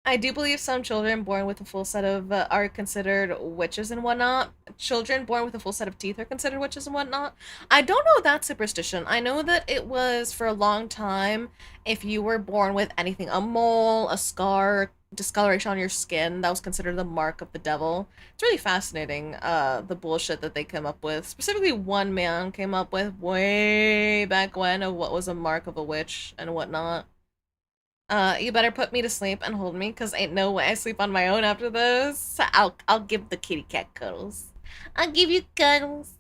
I do believe some children born with a full set of are considered witches and whatnot. Children born with a full set of teeth are considered witches and whatnot. I don't know that superstition. I know that it was for a long time, if you were born with anything, a mole, a scar, discoloration on your skin, that was considered the mark of the devil. It's really fascinating, the bullshit that they came up with. Specifically, one man came up with way back when of what was a mark of a witch and whatnot. You better put me to sleep and hold me, cause ain't no way I sleep on my own after this. I'll give the kitty cat cuddles. I'll give you cuddles.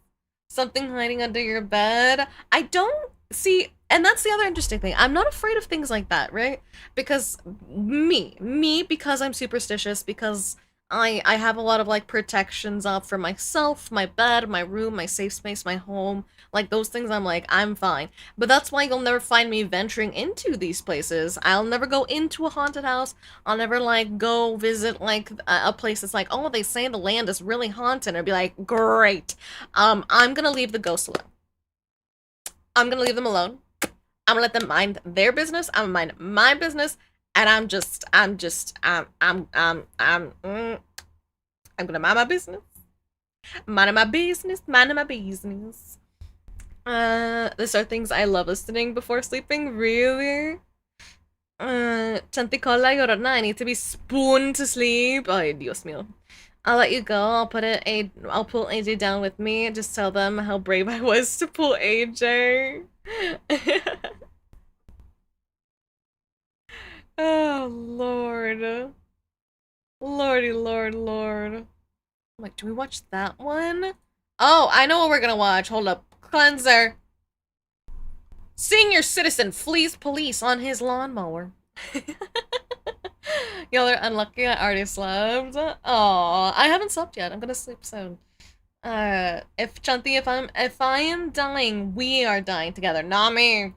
Something hiding under your bed. I don't see, and that's the other interesting thing. I'm not afraid of things like that, right? Because because I'm superstitious, because I have a lot of like protections up for myself, my bed, my room, my safe space, my home, like those things. I'm like, I'm fine. But that's why you'll never find me venturing into these places. I'll never go into a haunted house. I'll never like go visit like a place that's like, oh, they say the land is really haunted. I'd be like, great. I'm gonna leave the ghosts alone. I'm gonna leave them alone. I'm gonna let them mind their business. I'm gonna mind my business. And I'm gonna mind my business. Minding my business, minding my business. These are things I love listening before sleeping, really. Chantico la llorona, I need to be spooned to sleep. Ay, Dios mío. I'll let you go. I'll pull AJ down with me. Just tell them how brave I was to pull AJ. Oh, Lord. Lordy, Lord, Lord. I'm like, do we watch that one? Oh, I know what we're gonna watch. Hold up. Cleanser. Senior citizen flees police on his lawnmower. Y'all are unlucky. I already slept. Oh, I haven't slept yet. I'm gonna sleep soon. If I am dying, we are dying together. Not me.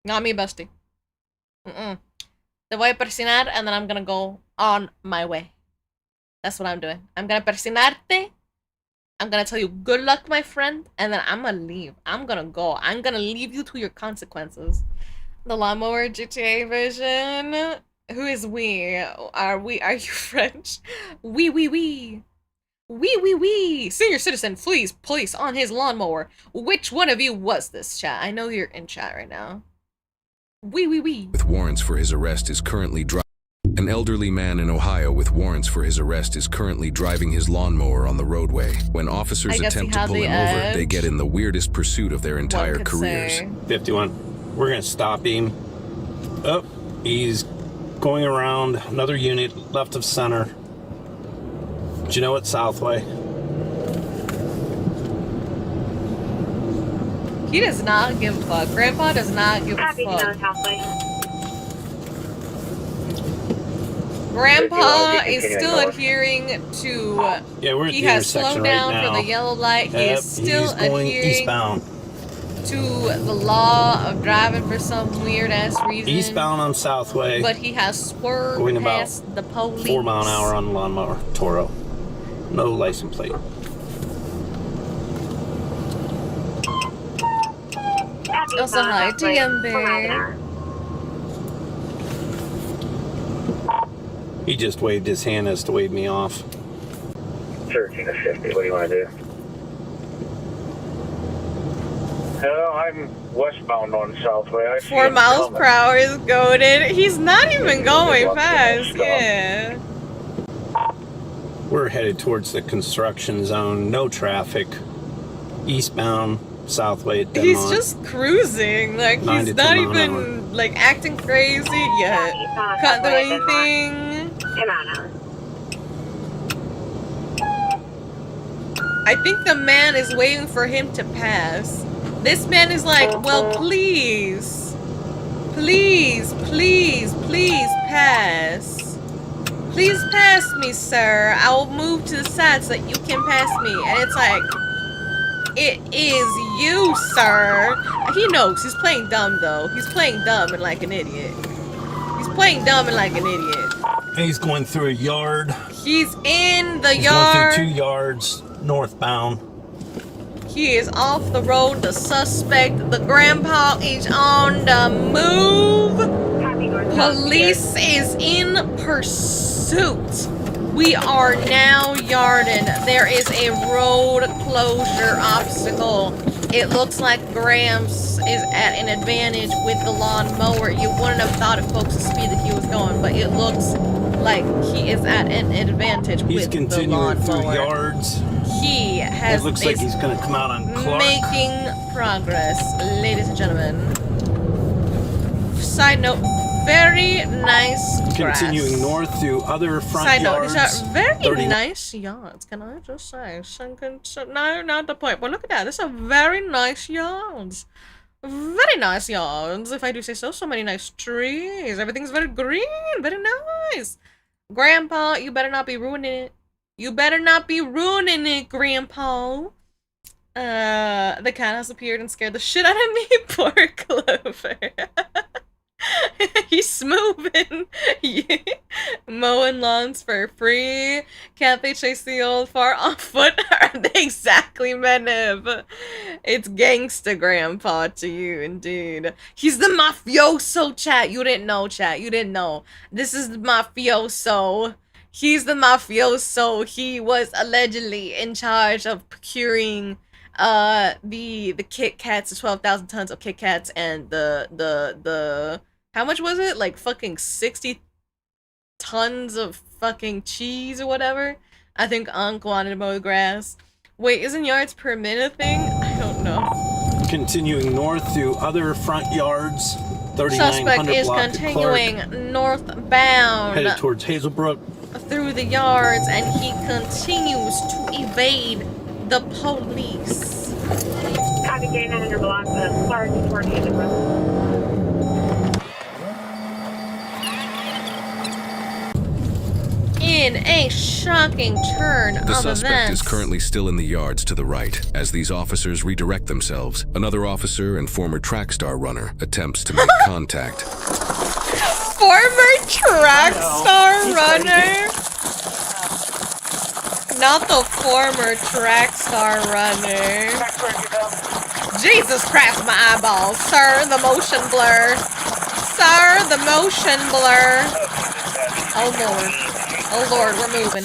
Not me, bestie. Te voy a persinar, and then I'm gonna go on my way. That's what I'm doing. I'm gonna persinarte. I'm gonna tell you good luck, my friend, and then I'm gonna leave. I'm gonna go. I'm gonna leave you to your consequences. The lawnmower GTA version. Who is we? Are you French? We. Senior citizen flees police on his lawnmower. Which one of you was this, chat? I know you're in chat right now. We. With warrants for his arrest is currently driving. An elderly man in Ohio with warrants for his arrest is currently driving his lawnmower on the roadway. When officers attempt to pull him over, they get in the weirdest pursuit of their entire careers. 51. We're gonna stop him. Oh, he's going around another unit left of center. Do you know what Southway? He does not give a fuck. Grandpa does not give a fuck. Grandpa is still adhering to. Yeah, we're at he the has intersection slowed down right now. for the yellow light. He is still going adhering eastbound. to the law of driving for some weird ass reason. Eastbound on Southway. But he has swerved going about past the police. 4 mile an hour on lawnmower Toro. No license plate. Also, hi, DMB. He just waved his hand as to wave me off. 13 to 50, what do you want to do? Hello, I'm westbound on Southway. 4 miles per hour is goated. He's not even going fast. Yeah. We're headed towards the construction zone. No traffic. Eastbound, Southway at Denmark. He's just cruising. Like, he's not even, like, acting crazy yet. Can't do anything. I think the man is waiting for him to pass. This man is like, well, please. Please pass. Please pass me, sir. I will move to the side so that you can pass me. And it's like, it is you, sir. He knows. He's playing dumb, though. He's playing dumb and like an idiot. He's playing dumb and like an idiot. He's going through a yard. He's in the He's yard. going through 2 yards northbound. He is off the road. The suspect, the grandpa, is on the move. Police is in pursuit. We are now yarding. There is a road closure obstacle. It looks like Gramps is at an advantage with the lawnmower. You wouldn't have thought at folks the speed that he was going, but it looks like he is at an advantage with the lawnmower. He's continuing through yards. He has. It looks like he's going to come out on Clark. Making progress, ladies and gentlemen. Side note, very nice grass. Continuing north through other front Side yards. note, these are very nice yards. Can I just say? No, not the point. But look at that. These are very nice yards. Very nice yards, if I do say so. So many nice trees. Everything's very green. Very nice. Grandpa, you better not be ruining it. You better not be ruining it, Grandpa. The cat has appeared and scared the shit out of me. Poor Clover. He's moving. Yeah. Mowing lawns for free. Can't they chase the old far on foot? Are they exactly, Menev? It's gangsta grandpa to you, indeed. He's the mafioso, chat. You didn't know, chat. You didn't know. This is the mafioso. He's the mafioso. He was allegedly in charge of procuring the Kit Kats, the 12,000 tons of Kit Kats, and the how much was it? Like fucking 60 tons of fucking cheese or whatever. I think Unc wanted to mow the grass. Wait, isn't yards per minute a thing? I don't know. Continuing north through other front yards. Suspect is block continuing northbound headed towards Hazelbrook. through the yards, and he continues to evade the police. Copy, getting on your block, Clark toward Hazelbrook. In a shocking turn The of suspect events. is currently still in the yards to the right. As these officers redirect themselves, another officer and former track star runner attempts to make contact. Former track star runner? Not the former track star runner. Jesus Christ, my eyeballs. Sir, the motion blur. Sir, the motion blur. Oh Lord. Oh Lord, we're moving.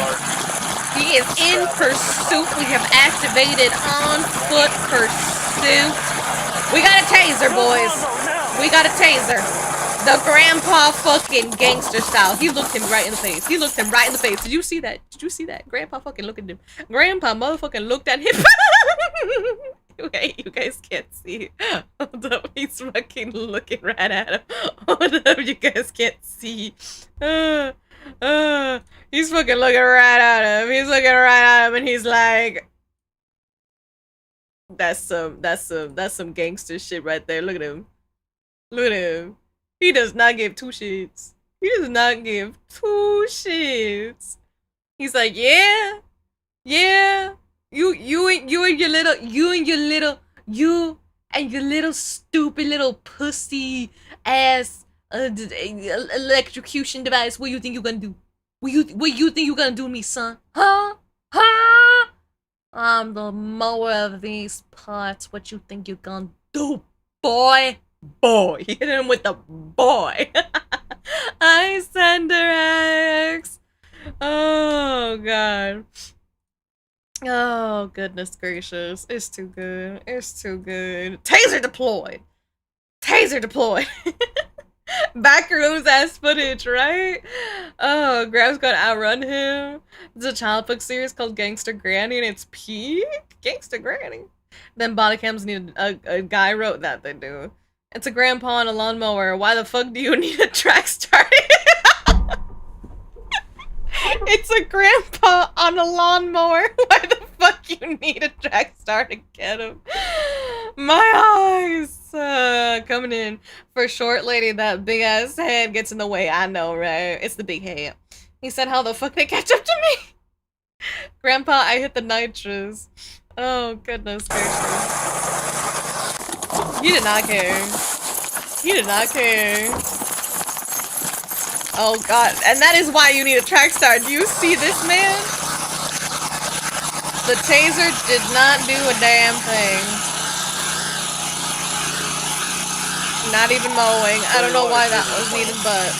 He is in pursuit. We have activated on foot pursuit. We got a taser, boys. We got a taser. The grandpa fucking gangster style. He looked him right in the face. He looked him right in the face. Did you see that? Did you see that? Grandpa fucking looked at him. Grandpa motherfucking looked at him. Wait, you guys can't see. Hold up, he's fucking looking right at him. Hold up, you guys can't see. He's fucking looking right at him. He's looking right at him, and he's like, "That's some gangster shit right there. Look at him. Look at him. He does not give two shits. He does not give two shits. He's like, yeah, you and your little stupid little pussy ass electrocution device. What you think you gonna do? What you think you gonna do to me, son? Huh? I'm the mower of these parts. What you think you gonna do, boy? Boy. Hit him with the boy. I send her X. Oh god. Oh goodness gracious. It's too good. It's too good. Taser deployed. Taser deployed. Backrooms ass footage, right? Oh, Grab's gonna outrun him. There's a child book series called Gangster Granny, and it's peak. Gangster Granny. Then body cams need a guy wrote that they do. It's a grandpa on a lawnmower. Why the fuck do you need a track star? It's a grandpa on a lawnmower. Why the fuck you need a track star to get him? My eyes coming in. For short lady, that big ass head gets in the way. I know, right? It's the big head. He said, how the fuck they catch up to me? Grandpa, I hit the nitrous. Oh, goodness gracious. You did not care. You did not care. Oh god, and that is why you need a track star. Do you see this man? The taser did not do a damn thing. Not even mowing. I don't know why that was needed, but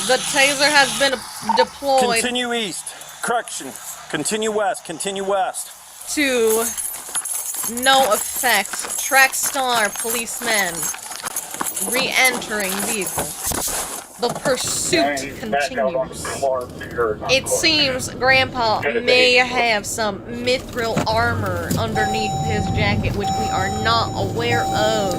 the taser has been deployed. Continue east. Correction. Continue west. Continue west. To no effect. Track star policemen re-entering vehicle. The pursuit continues. It seems Grandpa may have some mithril armor underneath his jacket, which we are not aware of.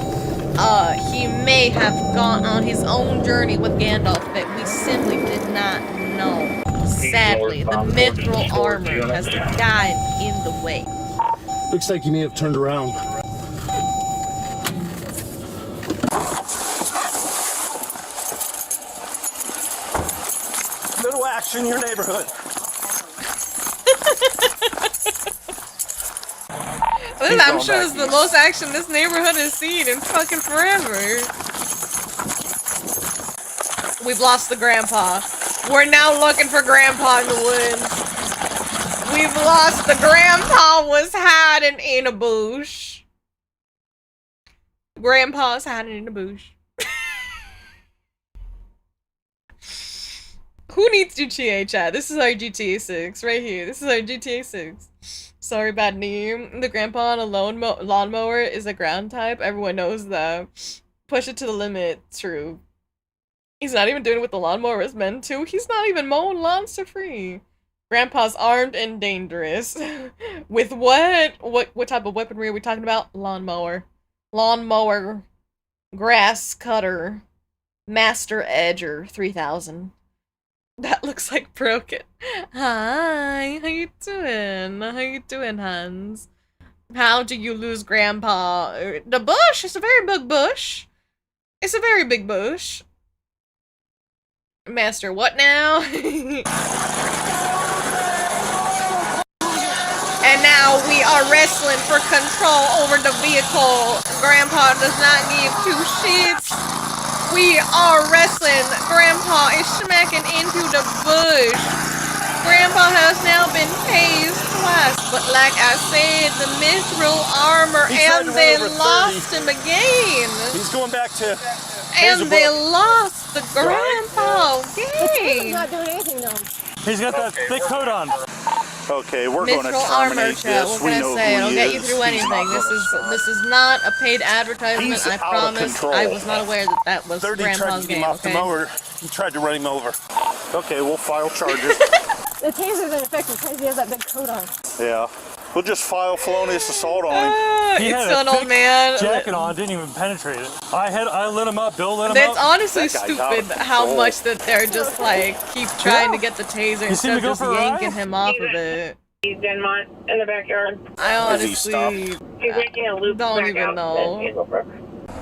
He may have gone on his own journey with Gandalf that we simply did not know. Sadly, the mithril armor has gotten in the way. Looks like you may have turned around. Little action in your neighborhood. I'm sure it's the most action this neighborhood has seen in fucking forever. We've lost the grandpa. We're now looking for grandpa in the woods. We've lost the grandpa was hiding in a bush. Grandpa's hiding in a bush. Who needs GTA, chat? This is our GTA 6 right here. This is our GTA 6. Sorry, bad name. The grandpa on a lawnmower is a ground type. Everyone knows that. Push it to the limit. True. He's not even doing it with the lawnmower as meant to. He's not even mowing lawns for free. Grandpa's armed and dangerous. With what? What type of weaponry are we talking about? Lawnmower. Lawnmower. Grass cutter. Master Edger 3000. That looks like broken. Hi, how you doing? How you doing, Hans? How do you lose Grandpa? The bush is a very big bush. It's a very big bush. Master, what now? And now we are wrestling for control over the vehicle. Grandpa does not give two shits. We are wrestling. Grandpa is smacking into the bush. Grandpa has now been tased twice, but like I said, the mithril armor, and they lost him again. He's going back to. And they lost the grandpa He's game. not doing anything though. He's got that thick coat on. Okay, we're going to Mithril armor, terminate chat. this. What can I say? It'll get you through He's anything. This is not a paid advertisement. He's I out of promise. control. I was not aware that that was 30 tried Grandpa's to get him game. off the Okay. mower. He tried to run him over. Okay, we'll file charges. The taser's ineffective because he has that big coat on. Yeah. We'll just file felonious assault on him. It's an old man. Jacket on, didn't even penetrate it. I lit him up, Bill lit him That's up. honestly That guy's out stupid of how control. much that they're just like keep trying to get the taser You seen instead me of go just for a yanking ride? him off of it. He's in the backyard. I honestly He's making a loop don't back even out. know.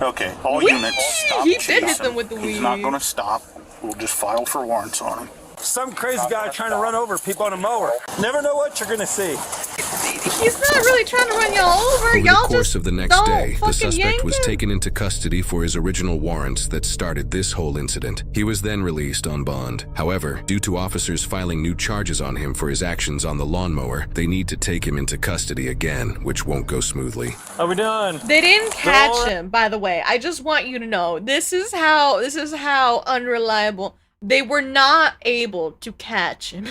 Okay, all Whee! units, stop He did chasing. hit them with the He's weed. not going to stop. We'll just file for warrants on him. Some crazy guy trying to run over people on a mower. Never know what you're going to see. He's not really trying to run y'all over. Over the Y'all course just of the next don't day, the fucking suspect yank was him. taken into custody for his original warrants that started this whole incident. He was then released on bond. However, due to officers filing new charges on him for his actions on the lawnmower, they need to take him into custody again, which won't go smoothly. Are we done? They didn't catch him, by the way. I just want you to know this is how unreliable. They were not able to catch him.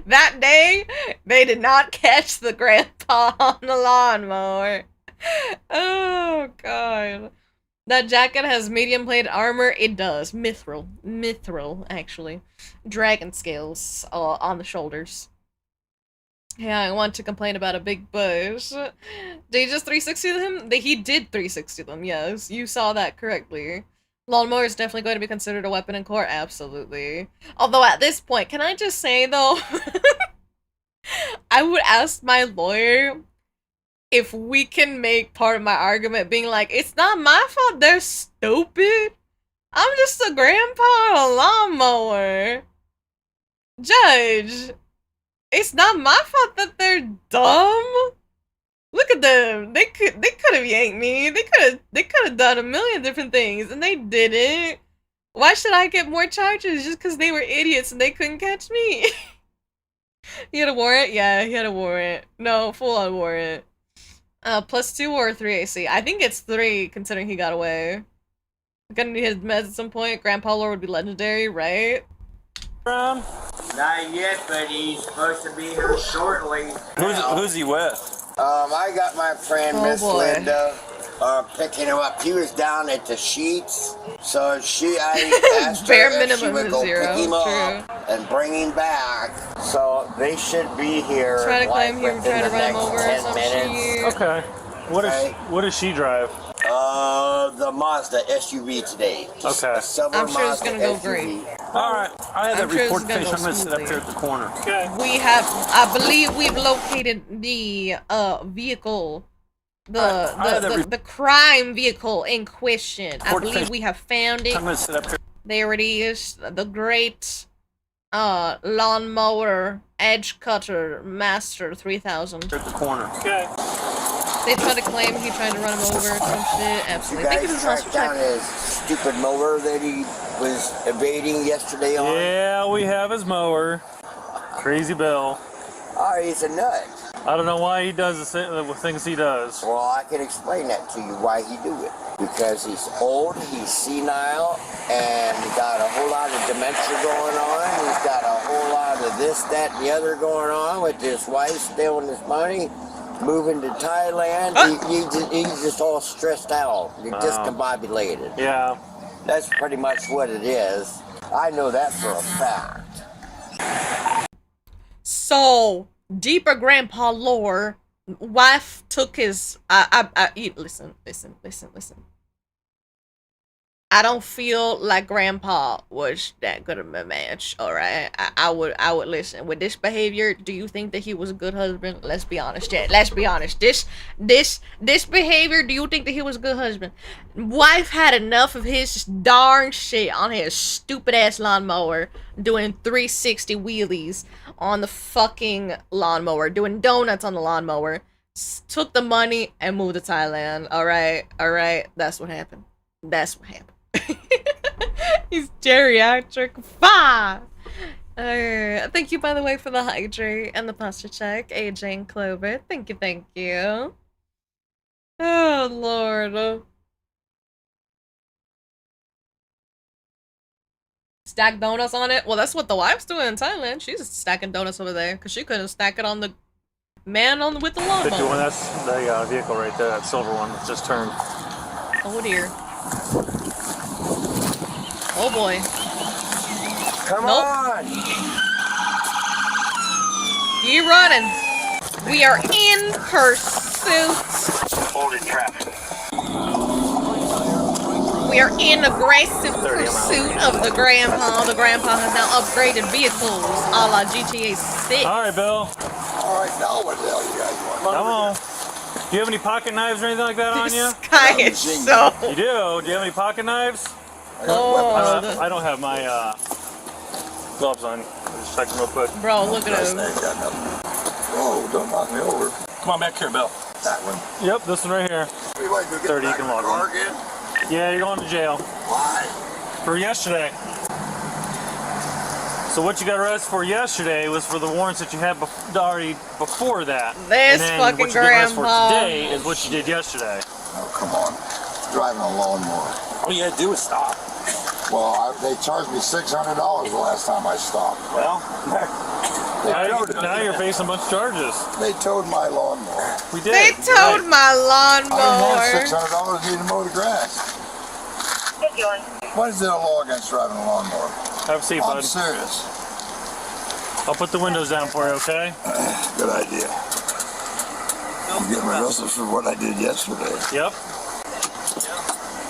That day, they did not catch the grandpa on the lawnmower. Oh god. That jacket has medium plated armor. It does. Mithril, actually. Dragon scales on the shoulders. Yeah, I want to complain about a big bush. Did he just 360 them? He did 360 them, yes. You saw that correctly. Lawnmower is definitely going to be considered a weapon in court. Absolutely. Although at this point, can I just say though, I would ask my lawyer if we can make part of my argument being like, it's not my fault they're stupid. I'm just a grandpa on a lawnmower. Judge, it's not my fault that they're dumb. Look at them. They could have yanked me. They could have done a million different things, and they didn't. Why should I get more charges just because they were idiots and they couldn't catch me? He had a warrant? Yeah, he had a warrant. No, full on warrant. +2 or 3 AC? I think it's 3 considering he got away. Gonna need his meds at some point. Grandpa lore would be legendary, right? Not yet, but he's supposed to be here shortly. Who's he with? I got my friend Oh, Miss boy. Linda picking him up. He was down at the Sheets, so I asked Bare her if she minimum would is go 0, pick him true. up and bring him back. So they should be here. Try to like, claim him, within try to the run him next over or 10 some minutes. shit. Okay. What does she drive? The Mazda SUV today. Just Okay. a silver I'm sure it's Mazda gonna go SUV. great. All right. I have I'm that sure report it's gonna finished. go I'm going to sit up smoothly. here at the corner. Okay. We have, I believe we've located the vehicle, the crime vehicle in question. I believe we have found it. I'm going to sit up here. There it is, the great lawnmower edge cutter master 3000. At the corner. Okay. They tried to claim he tried to run him over or some shit. You Absolutely. Thank you for guys the house tracked down his stupid mower that he was evading yesterday on? Yeah, we have his mower. Crazy Bill. Oh, he's a nut. I don't know why he does the things he does. Well, I can explain that to you why he do it. Because he's old, he's senile, and he got a whole lot of dementia going on. He's got a whole lot of this, that, and the other going on with his wife stealing his money, moving to Thailand. He's just all stressed out. You're discombobulated. Yeah. That's pretty much what it is. I know that for a fact. So, deeper grandpa lore, wife took his, listen. I don't feel like grandpa was that good of a match, alright? I would listen. With this behavior, do you think that he was a good husband? Let's be honest, Chad. Let's be honest. This behavior, do you think that he was a good husband? Wife had enough of his darn shit on his stupid ass lawnmower, doing 360 wheelies on the fucking lawnmower, doing donuts on the lawnmower, took the money and moved to Thailand, alright? That's what happened. He's geriatric. Fine. Thank you, by the way, for the hydrate and the posture check, AJ and Clover. Thank you. Oh, Lord. Stack donuts on it? Well, that's what the wife's doing in Thailand. She's stacking donuts over there because she couldn't stack it on the man with the lawnmower. That's the vehicle right there, that silver one that just turned. Oh, dear. Oh boy. Come on! You running. We are in pursuit. Holding traffic. We are in aggressive pursuit of the grandpa. The grandpa has now upgraded vehicles a la GTA 6. Alright, Bill. Alright, now what the hell you guys want? Come on. Do you have any pocket knives or anything like that on you? This guy is so... You do? Do you have any pocket knives? Oh, I don't have my gloves on. Just checking real quick. Bro, look at him. Oh, don't knock me over. Come on back here, Bill. That one. Yep, this one right here. 30, you can log on. Yeah, you're going to jail. Why? For yesterday. So what you got arrested for yesterday was for the warrants that you had already before that. This and then fucking what you get arrested grandpa. for today is what you did yesterday. Oh, come on. Driving a lawnmower. All you had to do was stop. Well, they charged me $600 the last time I stopped. Well, now you're facing a bunch of charges. They towed my lawnmower. We did. They towed my I lawnmower. didn't have $600 to mow the grass. Hey, Joy. What is there a law against driving a lawnmower? Have a seat, bud. I'm serious. I'll put the windows down for you, okay? Good idea. I'm getting arrested for what I did yesterday. Yep.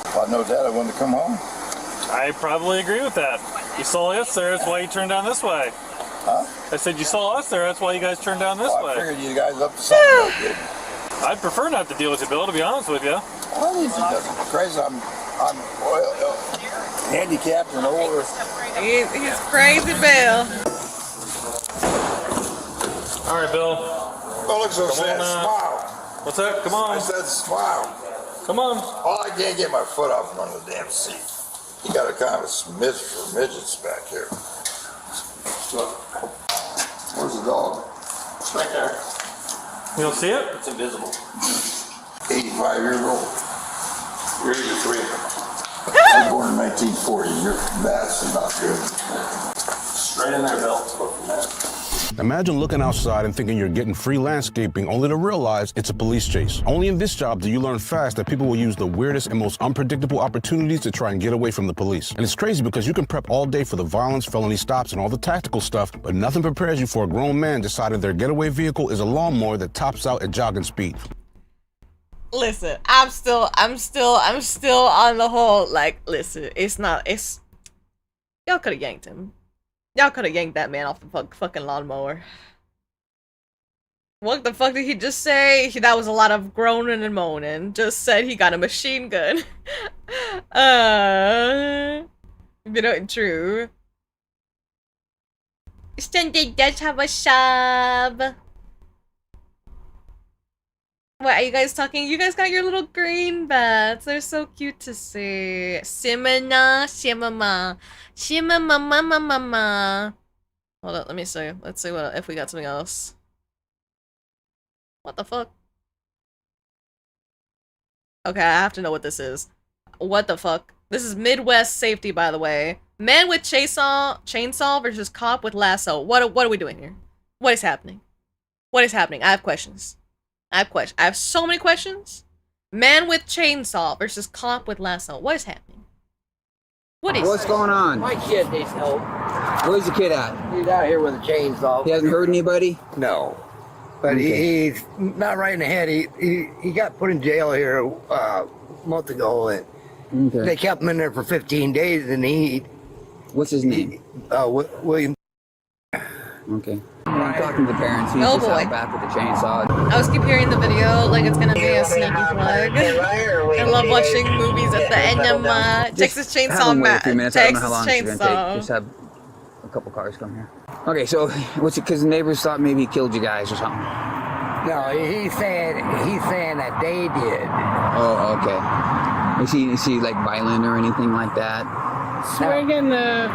If I know that, I wanted to come home. I probably agree with that. You saw us there, that's why you turned down this way. Huh? I said you saw us there, that's why you guys turned down this way. I figured you guys up to something I did. I'd prefer not to deal with you, Bill, to be honest with you. Well, he's crazy. I'm handicapped and older. He's crazy, Bill. All right, Bill. Don't look so sad. Smile. What's that? Come on. I said smile. Come on. Oh, I can't get my foot off under the damn seat. You got a kind of a smidge for midgets back here. Look. Where's the dog? It's right there. You don't see it? It's invisible. 85 years old. You're 83. I was born in 1940. That's not good. Straight in there, Bill. Imagine looking outside and thinking you're getting free landscaping only to realize it's a police chase. Only in this job do you learn fast that people will use the weirdest and most unpredictable opportunities to try and get away from the police. And it's crazy because you can prep all day for the violence, felony stops, and all the tactical stuff, but nothing prepares you for a grown man deciding their getaway vehicle is a lawnmower that tops out at jogging speed. Listen, I'm still on the whole, like, listen, y'all could have yanked him. Y'all could have yanked that man off the fucking lawnmower. What the fuck did he just say? That was a lot of groaning and moaning. Just said he got a machine gun. True. Sunday does have a sub. What are you guys talking? You guys got your little green bats. They're so cute to see. Simana, Shimama. Shimama. Hold up, let me see. Let's see if we got something else. What the fuck? Okay, I have to know what this is. What the fuck? This is Midwest safety, by the way. Man with chainsaw versus cop with lasso. What are we doing here? What is happening? What is happening? I have questions. I have so many questions. Man with chainsaw versus cop with lasso. What is happening? What's going on? My kid needs help. Where's the kid at? He's out here with a chainsaw. He hasn't hurt anybody? No. But he's not right in the head. He got put in jail here a month ago, and they kept him in there for 15 days, and What's his name? William. Okay. I'm talking to the parents. He's just out back with the chainsaw. I was keep hearing the video like it's gonna be a sneaky plug. I love watching movies at the end of Texas Chainsaw Texas Chainsaw. Just have a couple cars come here. Okay, so what's it? Because the neighbors thought maybe he killed you guys or something. No, he's saying that they did. Oh, okay. Is he like violent or anything like that? Swinging the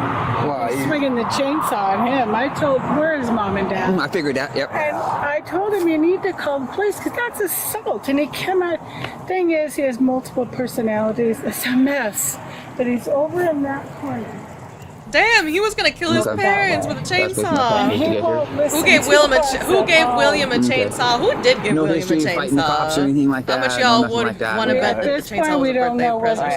chainsaw at him. I told, where is mom and dad? I figured that, yep. And I told him you need to call the police because that's assault. And he came out, thing is, he has multiple personalities. It's a mess. But he's over in that corner. Damn, he was gonna kill his parents with a chainsaw. Who gave William a chainsaw? Who did give William a chainsaw? Or anything like that? How much y'all would want to bet that the chainsaw was a birthday present or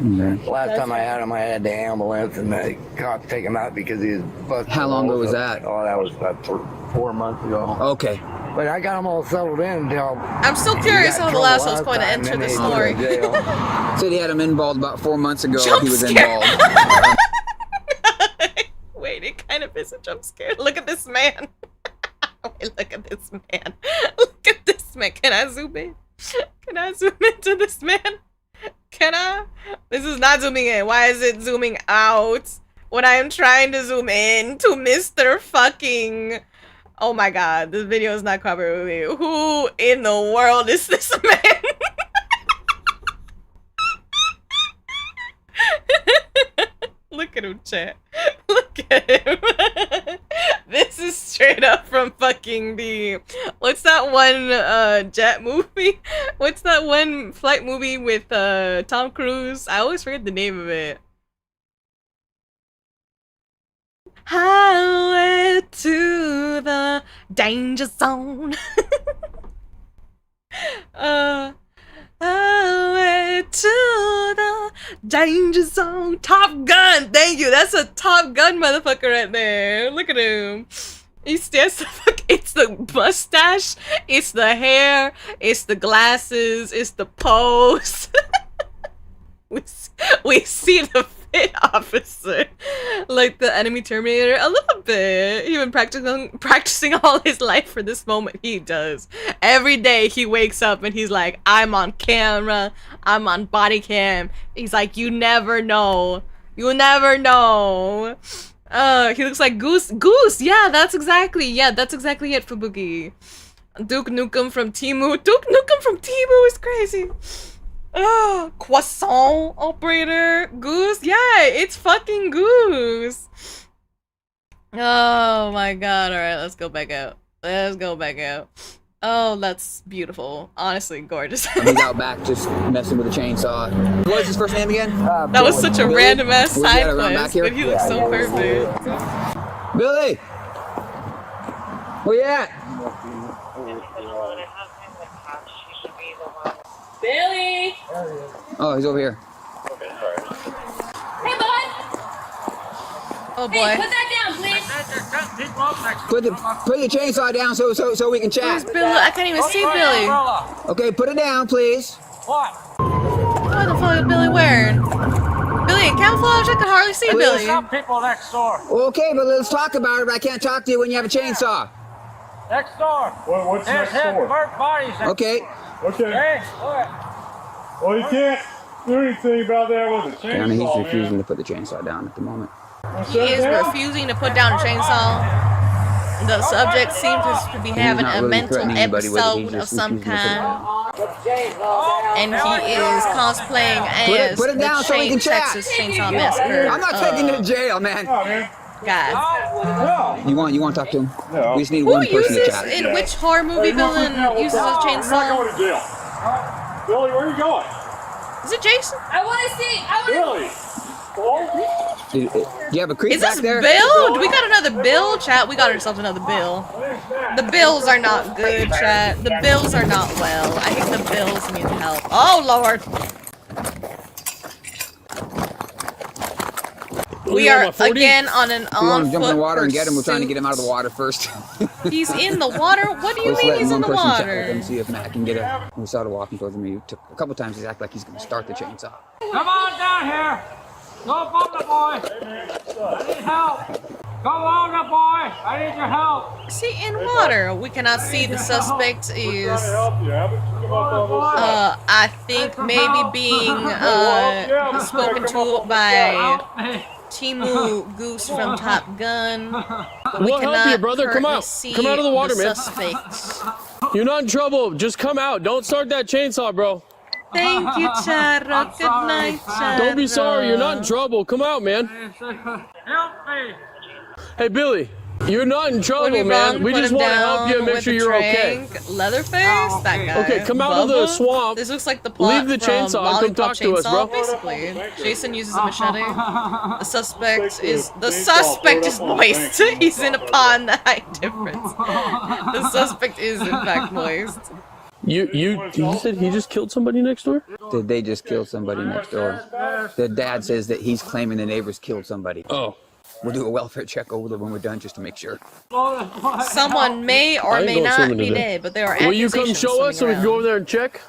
something? Last time I had him, I had the ambulance, and the cops take him out because he was busted. How long ago was that? Oh, that was about 4 months ago. Okay. But I got them all settled in until... I'm still curious how the lasso is going to enter the story. Said he had him involved about 4 months ago. He was involved. Wait, it kind of is a jump scare. Look at this man. Wait, look at this man. Look at this man. Can I zoom in? Can I zoom into this man? Can I? This is not zooming in. Why is it zooming out when I am trying to zoom in to Mr. fucking... Oh my god, this video is not copyrighted with me. Who in the world is this man? Look at him, chat. Look at him. This is straight up from fucking the... What's that one jet movie? What's that one flight movie with Tom Cruise? I always forget the name of it. Highway to the danger zone. Highway to the danger zone. Top Gun. Thank you. That's a Top Gun motherfucker right there. Look at him. He stands the fuck. It's the mustache. It's the hair. It's the glasses. It's the pose. we see the fit officer, like the enemy Terminator, a little bit. He's been practicing all his life for this moment. He does. Every day he wakes up and he's like, I'm on camera. I'm on body cam. He's like, you never know. You never know. He looks like Goose. Goose. Yeah, that's exactly it, Fubuki. Duke Nukem from Temu. Duke Nukem from Temu is crazy. Croissant operator. Goose. Yeah, it's fucking Goose. Oh my god. Alright, let's go back out. Let's go back out. Oh, that's beautiful. Honestly, gorgeous. He's out back just messing with a chainsaw. What was his first name again? That was such a random ass side quest, but he looks so perfect. Billy! Where you at? Billy! Oh, he's over here. Hey, bud! Oh boy. Hey, put that down, please. Put the chainsaw down so we can chat. Where's Billy? I can't even see Billy. Okay, put it down, please. What? What the fuck is Billy wearing? Billy in camouflage? I can hardly see Billy. Some people next door. Okay, but let's talk about it. But I can't talk to you when you have a chainsaw. Next door. What's next door? Burnt bodies. Okay. Okay. Hey, look. Well, you can't do anything about that with a chainsaw. Apparently he's refusing to put the chainsaw down at the moment. He is refusing to put down a chainsaw. The subject seems to be having a mental episode of some kind. And he is cosplaying as put it down the so we can chat. Texas Chainsaw Massacre. I'm not taking you to jail, man. God. You want to talk to him? Yeah. We just need Who one person to uses, chat. in which horror movie villain uses a You're not chainsaw? going to jail. Billy, where are you going? Is it Jason? I want to see. Billy. Do you have a creep Is back this there? Bill? We got another Bill, chat. We got ourselves another Bill. The Bills are not good, chat. The Bills are not well. I think the Bills need help. Oh, Lord. We are again on an We want to on jump in the water foot and get him. We're trying to pursuit. get him out of the water first. He's in the water? What do you Let's mean let he's in one the person chat with water? him, see if Matt can get him. We started walking towards him. He took a couple times. He's acted like he's going to start the chainsaw. Come on down here. Go bump the boy. I need help. Go on the boy. I need your help. See, in water, we cannot see the suspect is, I think maybe being spoken to by Timu Goose from Top Gun. But we We'll help cannot you, brother. Come currently out. see Come out of the water, man. suspect. You're not in trouble. Just come out. Don't start that chainsaw, bro. Thank you, Charo. Good night, Charo. Don't be sorry. You're not in trouble. Come out, man. Help me. Hey, Billy. You're not in Would trouble, we man. run, We put just him want to help you and down make with sure the you're okay. trank? Leatherface? That guy. Okay, come out of the Bubba? swamp. This looks like the plot Leave the from chainsaw and come Lollipop talk to us, bro. Basically, Jason uses a machete. The suspect is moist. He's in a pond. The height difference. The suspect is in fact moist. You said he just killed somebody next door? Did they just kill somebody next door? The dad says that he's claiming the neighbors killed somebody. Oh. We'll do a welfare check over there when we're done just to make sure. Someone may or may not be dead, but there are Will you accusations come show us so we can go around. over there and check?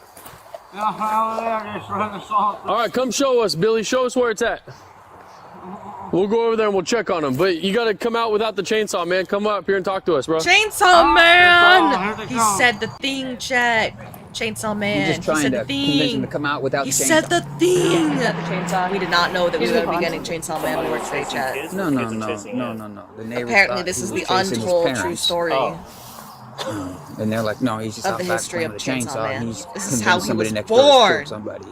All right, come show us, Billy. Show us where it's at. We'll go over there and we'll check on him. But you got to come out without the chainsaw, man. Come up here and talk to us, bro. Chainsaw Man! He said the thing, chat. Chainsaw Man. He's just trying to convince him to come out without He the chainsaw. said the thing! We did not know that we were going to be getting Chainsaw Man when we were today, chat. No. The neighbors Apparently thought this he is was the chasing his untold parents. true story And they're like, no, he's just of out the back history playing of with the a Chainsaw Man. He's This is how convinced he somebody was next door has born. killed somebody.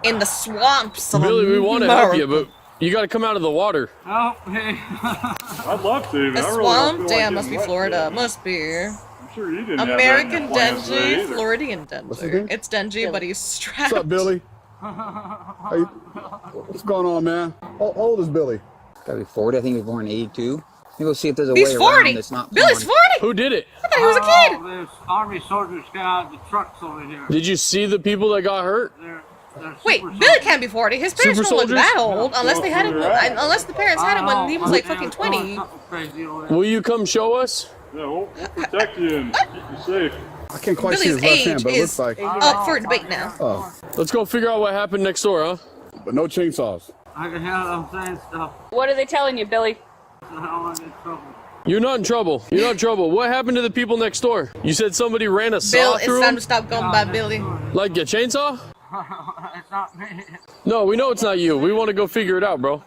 In the swamps of Billy, we want to help you, America. but you got to come out of the water. Help me. I'd love to, A but I really don't swamp? feel Damn, like must be getting wet Florida. today. Must be. I'm sure you didn't American have that in your plans today Denji, either. Floridian What's his Denji. name? It's Denji, but he's strapped. What's up, Billy? Hey, what's going on, man? How old is Billy? Gotta be 40. I think he was born in 82. Maybe we'll see if there's a He's way 40. around that's not Billy's porn. 40. Who did it? I thought he was a kid. There's army soldiers got out of the trucks over here. Did you see the people that got hurt? Wait, Billy can't be 40. His parents Super don't look that soldiers? old, unless they had him. Unless the parents had him when he was like fucking 20. Will you come show us? Yeah, we'll protect you and keep you safe. I can't quite see Billy's his left age hand, but it is looks like. up for debate now. Oh, Let's go figure out what happened next door, huh? but no chainsaws. I can handle them saying stuff. What are they telling you, Billy? I don't want to get in trouble. You're not in trouble. You're not in trouble. What happened to the people next door? You said somebody ran a saw Bill, it's through time them? to stop going by Billy. Like a chainsaw? It's not me. No, we know it's not you. We want to go figure it out, bro.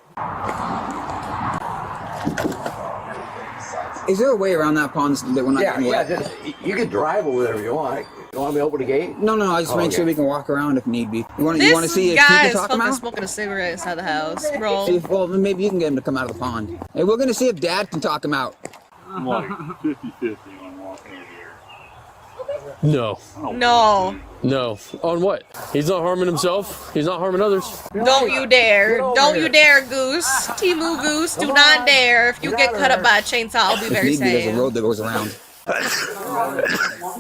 Is there a way around that pond that we're not getting wet? You can drive over there if you want. You want me to open the gate? No, I just make Okay. sure we can walk around if need be. You want to This see if he guy can is talk him fucking out? smoking a cigarette inside the house, bro. See if, well, maybe you can get him to come out of the pond. Hey, we're gonna see if Dad can talk him out. I'm like 50-50 on walking over here. No. No. No. On what? He's not harming himself. He's not harming others. Don't you dare. Don't you dare, Goose. Timu Goose, do not dare. If you get cut up by a chainsaw, I'll be If very need be, there's a sad. road that goes around.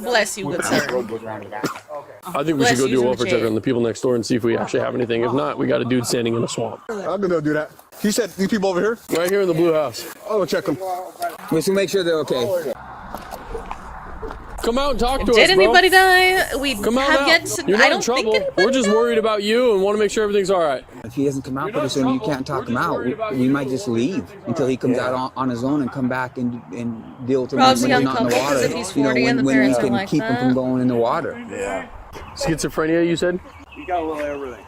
Bless you, good sir. I think we Bless should go you, do a Zuma welfare Jay. check on the people next door and see if we actually have anything. If not, we got a dude standing in a swamp. I'm gonna do that. He said these people over here. Right here in the blue house. Oh, check them. We should make sure they're okay. Come out and talk to us, Did bro. anybody die? We Come on have out. yet to. You're I not in don't think trouble. anybody We're just worried about you and want to make sure everything's all right. If he doesn't come out pretty soon, you can't talk him out. We might just leave until he comes out on his own and come back and deal with him Rob's when young he's not in the couple, 'cause water. if he's 40 and the when we parents are can like keep him that. from going in the water. Yeah. Schizophrenia, you said? You got a little everything.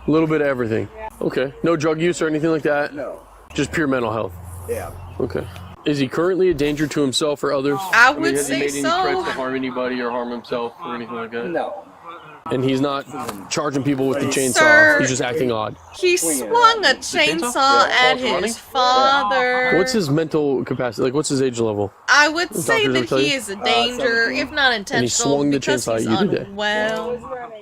A little bit of everything. Okay. No drug use or anything like that? No. Just pure mental health. Yeah. Okay. Is he currently a danger to himself or others? I would has he say made any so. threats to harm anybody or harm himself or anything like that? No. and he's not charging people with the chainsaw. Sir, he's just acting odd. He swung a chainsaw at his father. What's his mental capacity? Like, what's his age level? I would say Doctors that will tell he you? is a danger, if not intentional, And he swung the because chainsaw he's at you today. unwell.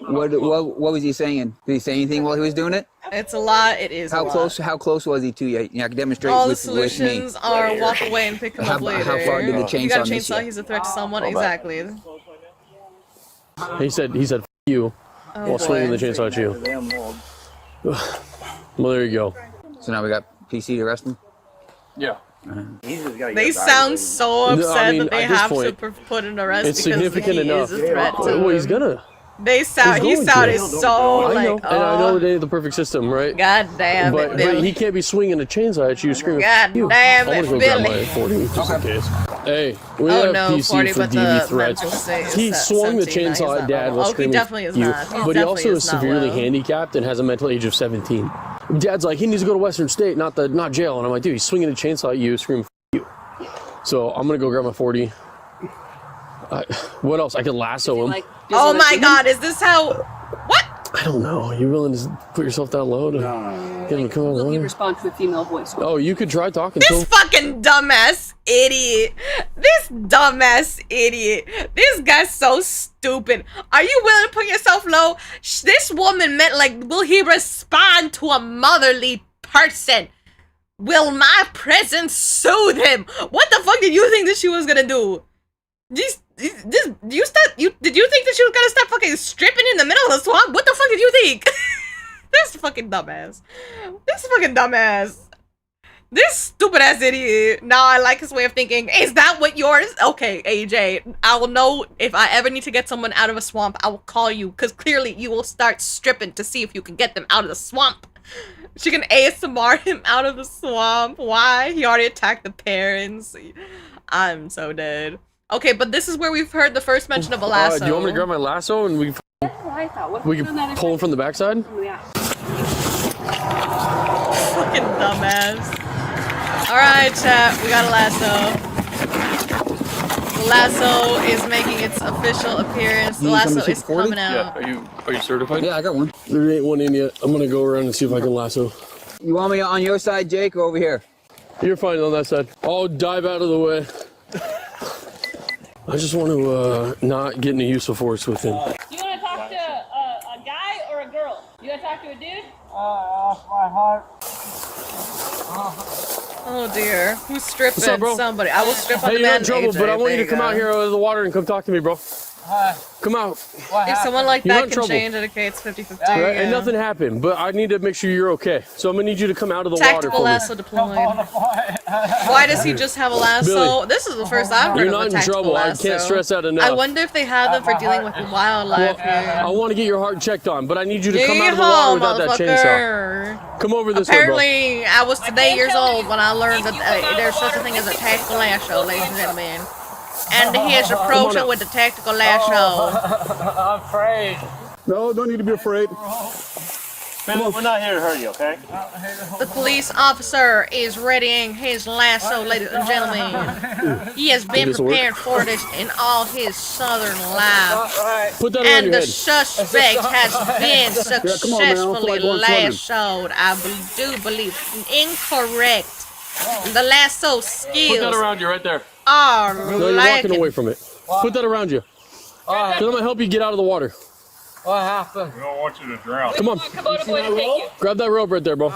What was he saying? Did he say anything while he was doing it? It's a lot. It is How a close? lot. How close was he to you? I can demonstrate All the with me. solutions are walk away and pick him up later. How far did the chainsaw You got a miss chainsaw, you? he's a threat to someone. Exactly. He said "F you" Oh, while swinging boy. the chainsaw at you. Well, there you go. So now we got PC to arrest him? Yeah. They sound so No, upset I mean, that they at this have point, to put an arrest It's because significant he enough. is a threat to Well, he's gonna. They sound. He He's going to. sounded so I like. know, and I know it ain't the perfect system, right? God damn but, it, Billy. but he can't be swinging a chainsaw at you, screaming. God you. damn I'm it, gonna go grab Billy. my 40 just in case. Hey, we Oh, have no, PC 40, for but the DV threats. mental state is He at swung the 17, no, he's chainsaw not at Dad well. while Oh, he screaming. definitely is you. not. He But he definitely also is is not severely well. handicapped and has a mental age of 17. Dad's like, he needs to go to Western State, not jail. And I'm like, dude, he's swinging a chainsaw at you, screaming you. So I'm gonna go grab my 40. What else? I can lasso him. Oh my God! Is this how? What? I don't know. Are you willing to put yourself that low to get him to come Will he on? respond to a female voice? Oh, you could try talking to This him. fucking dumbass idiot. This dumbass idiot. This guy's so stupid. Are you willing to put yourself low? This woman meant like, will he respond to a motherly person? Will my presence soothe him? What the fuck did you think that she was gonna do? Did you think that she was gonna start fucking stripping in the middle of the swamp? What the fuck did you think? This fucking dumbass. This fucking dumbass. This stupid ass idiot. Now I like his way of thinking. Is that what yours? Okay, AJ. I will know if I ever need to get someone out of a swamp. I will call you because clearly you will start stripping to see if you can get them out of the swamp. She can ASMR him out of the swamp. Why? He already attacked the parents. I'm so dead. Okay, but this is where we've heard the first mention of a lasso. Do you want me to grab my lasso and we can pull him from the backside? Fucking dumbass. Alright, chat, we got a lasso. The lasso is making its official appearance. The lasso is coming out. Yeah, are you certified? Yeah, I got one. There ain't one in yet. I'm gonna go around and see if I can lasso. You want me on your side, Jake, or over here? You're fine on that side. I'll dive out of the way. I just want to not get into use of force with him. You want to talk to a guy or a girl? You want to talk to a dude? Off my heart. Oh dear. Who's stripping? What's up, bro? Somebody. I will strip on Hey, the you're man. in trouble, AJ. but I want you There to come out here out of the water and come talk to me, bro. Come out. If someone like You're that in can trouble. change it, okay, it's 50-50. Right? And nothing happened, but I need to make sure you're okay. So I'm gonna need you to come out of the water Tactical for me. lasso deployed. Why does he just have a lasso? Billy, This is the first I've heard you're of not a in tactical trouble. lasso. I can't stress that enough. I wonder if they have them for dealing with wildlife here. I want to get your heart checked on, but I need you to come out of the Yeehaw, water without that chainsaw. motherfucker. Come over this way, bro. Apparently, I was today years old when I learned that there's such a thing as a tactical lasso, ladies and gentlemen. And here's your approaching with the tactical lasso. I'm afraid. No, don't need to be afraid. Man, we're not here to hurt you, okay? The police officer is readying his lasso, ladies and gentlemen. He has been prepared for this in all his southern life. Put that around And your the head. suspect has been come on, man. I don't feel successfully like going swimming. lassoed. I do believe incorrect. The lasso Put that skills around you right there. are No, you're walking lacking. away from it. Put that around you. Because I'm gonna help you get out of the water. What happened? We don't want you to drown. Come on. Grab that rope right there, bro.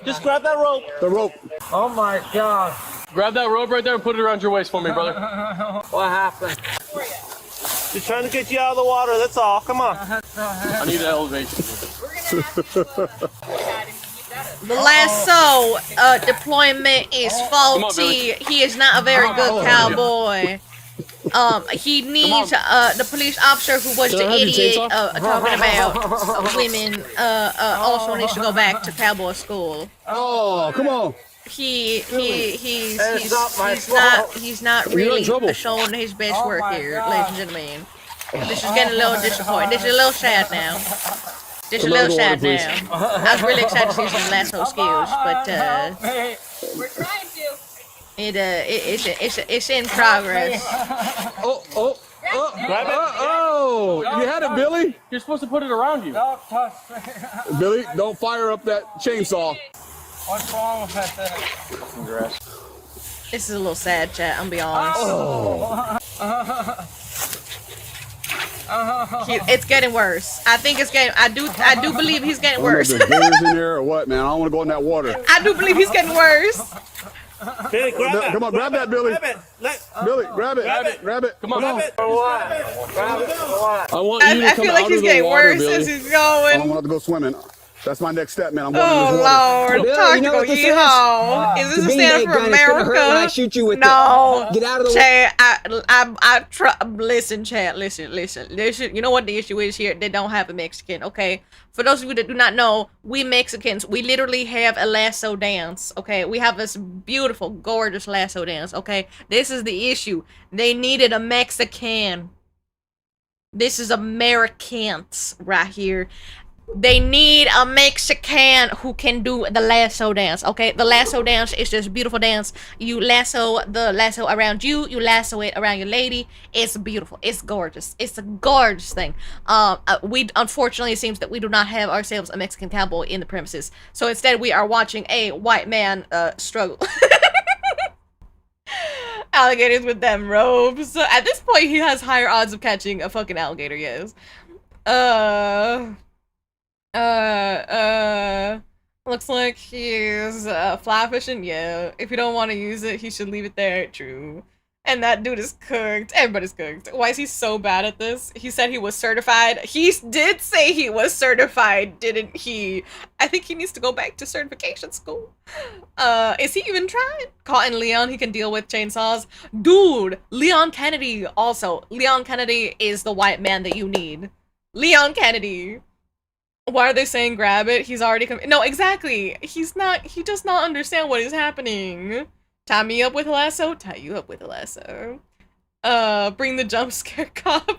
Just grab that rope. The rope. Oh my God. Grab that rope right there and put it around your waist for me, brother. What happened? Just trying to get you out of the water, that's all. Come on. I need an elevation. The lasso deployment is faulty. He is not a very good cowboy. He needs the police officer who was Can I the have your idiot chainsaw? talking about women also needs to go back to cowboy school. Oh, come on. He's not You're in really trouble. showing his best work here, ladies and gentlemen. This is getting a little disappointing. This is a little sad now. This is a little sad now. I was really excited to see some lasso skills, but We're trying to. it's in progress. Oh. Grab it. Oh. Oh, you had it, Billy. You're supposed to put it around you. Don't touch me. Billy, don't fire up that chainsaw. What's wrong with that thing? This is a little sad, chat. I'm gonna be honest. It's getting worse. I think it's getting. I do believe he's getting worse. There's gators in there or what, man? I don't want to go in that water. I do believe he's getting worse. Billy, grab that. Come on, grab that, Billy. Grab it. Billy, grab it. Grab it. Come on. Grab it. For what? Grab it. For what? I want you to come feel like out he's of the getting water, worse Billy. as he's I going. don't want to go swimming. That's my next step, man. I'm going in Oh this water. Lord, Billy, you know Chantico, what this yeehaw! Is this a stand for America? When I shoot you with no, it. Get out of the Chad, listen, Chad, listen. You know what the issue is here? They don't have a Mexican, okay? For those of you that do not know, we Mexicans, we literally have a lasso dance, okay? We have this beautiful, gorgeous lasso dance, okay? This is the issue. They needed a Mexican. This is Americans right here. They need a Mexican who can do the lasso dance, okay? The lasso dance is just a beautiful dance. You lasso the lasso around you, you lasso it around your lady. It's beautiful. It's gorgeous. It's a gorgeous thing. We unfortunately, it seems that we do not have ourselves a Mexican cowboy in the premises. So instead, we are watching a white man struggle. Alligators with them robes. So at this point, he has higher odds of catching a fucking alligator, yes. Looks like he's fly fishing. Yeah, if you don't want to use it, he should leave it there. True. And that dude is cooked. Everybody's cooked. Why is he so bad at this? He said he was certified. He did say he was certified, didn't he? I think he needs to go back to certification school. Is he even trying? Caught in Leon, he can deal with chainsaws. Dude, Leon Kennedy also. Leon Kennedy is the white man that you need. Leon Kennedy. Why are they saying grab it? He's already no, exactly. He does not understand what is happening. Tie me up with a lasso, tie you up with a lasso. Bring the jump scare cop.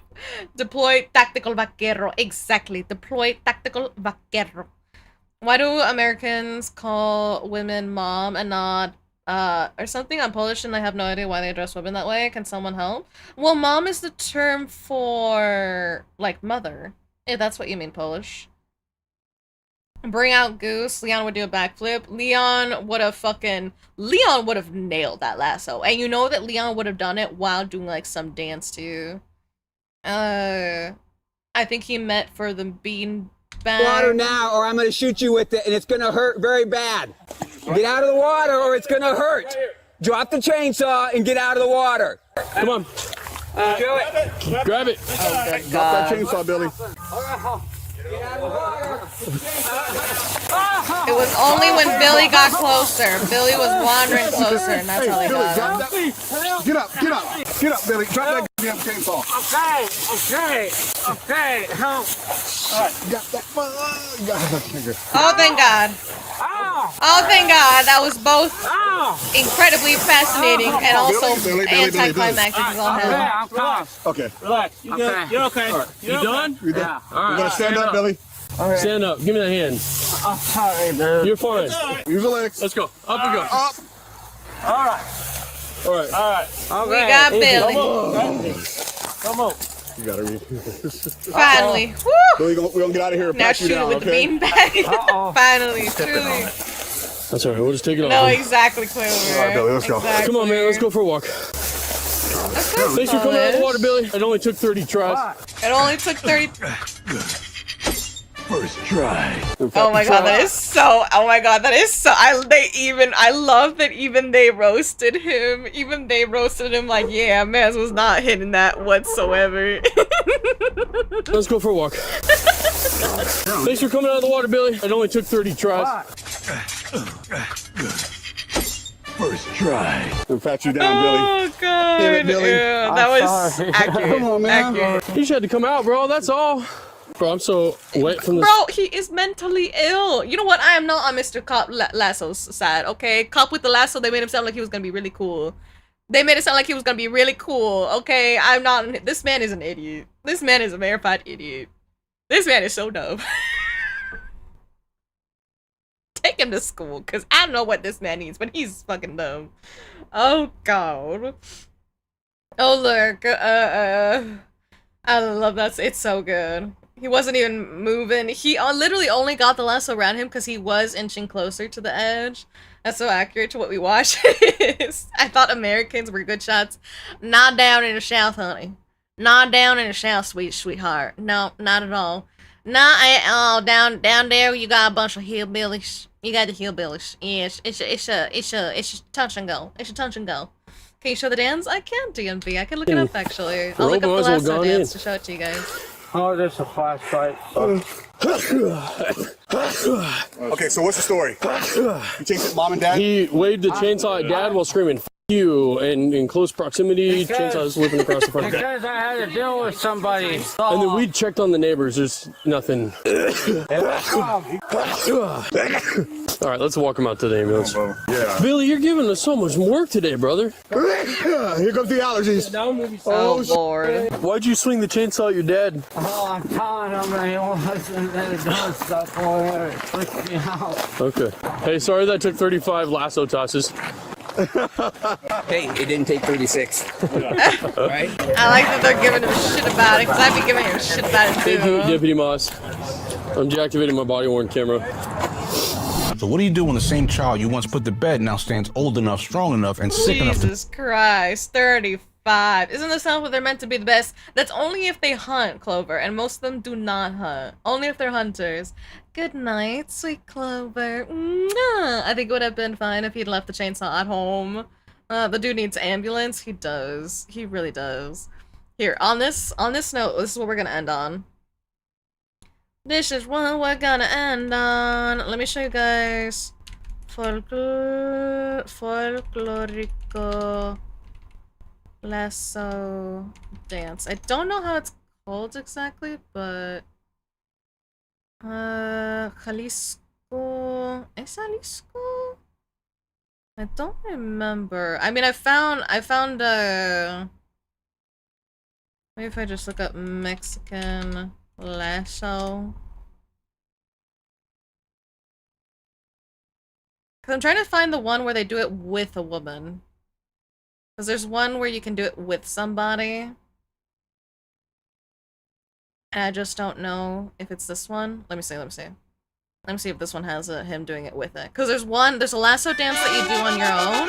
Deploy tactical vaquero. Exactly. Deploy tactical vaquero. Why do Americans call women mom and not or something? I'm Polish and I have no idea why they address women that way. Can someone help? Well, mom is the term for like mother. If that's what you mean, Polish. Bring out Goose. Leon would do a backflip. Leon would have nailed that lasso. And you know that Leon would have done it while doing like some dance too. I think he meant for the bean bag. Water now or I'm going to shoot you with it and it's going to hurt very bad. Get out of the water or it's going to hurt. Drop the chainsaw and get out of the water. Come on. Grab it. Oh, good Drop that God. chainsaw, Billy. It was only when Billy got closer. Billy was wandering closer, and that's how they got him. Get up, Billy. Drop that damn chainsaw. Okay. Help. All right, got that. Oh, thank God. Oh, thank God. That was both incredibly fascinating and also anticlimactic as all hell. Okay. Relax. You good? You're okay. Right. You done? You done? Yeah. All right. You gonna stand up, Billy? All right. Stand up. Give me that hand. I'm sorry, man. You're fine. Use your legs. Let's go. Up we go. Up. All right. All right. We got Billy. Come on. You gotta read. Finally. Woo! Billy, we're gonna get out of here and Now pat you shoot it down, with the beanbag. Finally, truly. That's all right. We'll just take it off. No, exactly, Clover. All right, Billy, let's go. Exactly. Come on, man. Let's go for a walk. Thanks for coming out of the water, Billy. It only took 30 tries. It only took 30. First try. Oh my God, that is so. Oh my God, that is so. I love that even they roasted him. Even they roasted him like, yeah, Maz was not hitting that whatsoever. Let's go for a walk. Thanks for coming out of the water, Billy. It only took 30 tries. First try. And pat you down, Billy. Oh God, Damn it, Billy. yeah, that was accurate. Come on, man. Accurate. You just had to come out, bro. That's all. Bro, I'm so wet from this. Bro, he is mentally ill. You know what? I am not on Mr. Cop Lasso's side, okay? Cop with the lasso, they made him sound like he was gonna be really cool. They made it sound like he was gonna be really cool, okay? I'm not. This man is an idiot. This man is a verified idiot. This man is so dumb. Take him to school, because I don't know what this man needs, but he's fucking dumb. Oh, God. Oh, look. I love that. It's so good. He wasn't even moving. He literally only got the lasso around him because he was inching closer to the edge. That's so accurate to what we watched. I thought Americans were good shots. Not down in the South, honey. Not down in the South, sweetheart. No, not at all. Not at all. Down there, you got a bunch of hillbillies. You got the hillbillies. Yes, it's a touch and go. It's a touch and go. Can you show the dance? I can, DMV. I can look it up, actually. I'll look up the lasso dance to show it to you guys. Oh, there's a flashlight. Okay, so what's the story? You chased mom and dad? He waved the chainsaw at dad while screaming, "F you," and in close proximity, chainsaw's whipping across the front. Because I had to deal with somebody. And then we checked on the neighbors. There's nothing. All right, let's walk him out to the ambulance. Yeah. Billy, you're giving us so much work today, brother. Here comes the allergies. Oh, Lord. Why'd you swing the chainsaw at your dad? Oh, I'm telling him that he won't listen to it does stuff over there. It freaks me out. Okay. Hey, sorry that took 35 lasso tosses. Hey, it didn't take 36. Right? I like that they're giving him shit about it, because I'd be giving him shit about it too. Thank you, Deputy Moss. I'm deactivating my body-worn camera. So what do you do when the same child you once put to bed now stands old enough, strong enough, and sick enough to... Jesus Christ, 35. Isn't this how they're meant to be the best? That's only if they hunt, Clover, and most of them do not hunt. Only if they're hunters. Good night, sweet Clover. Mwah! I think it would have been fine if he'd left the chainsaw at home. The dude needs ambulance. He does. He really does. Here, on this note, this is what we're gonna end on. This is what we're gonna end on. Let me show you guys. Folklorico lasso dance. I don't know how it's called exactly, but Jalisco. Is Jalisco? I don't remember. I mean, I found maybe if I just look up Mexican lasso. Because I'm trying to find the one where they do it with a woman. Because there's one where you can do it with somebody. And I just don't know if it's this one. Let me see. Let me see if this one has him doing it with it. Because there's a lasso dance that you do on your own.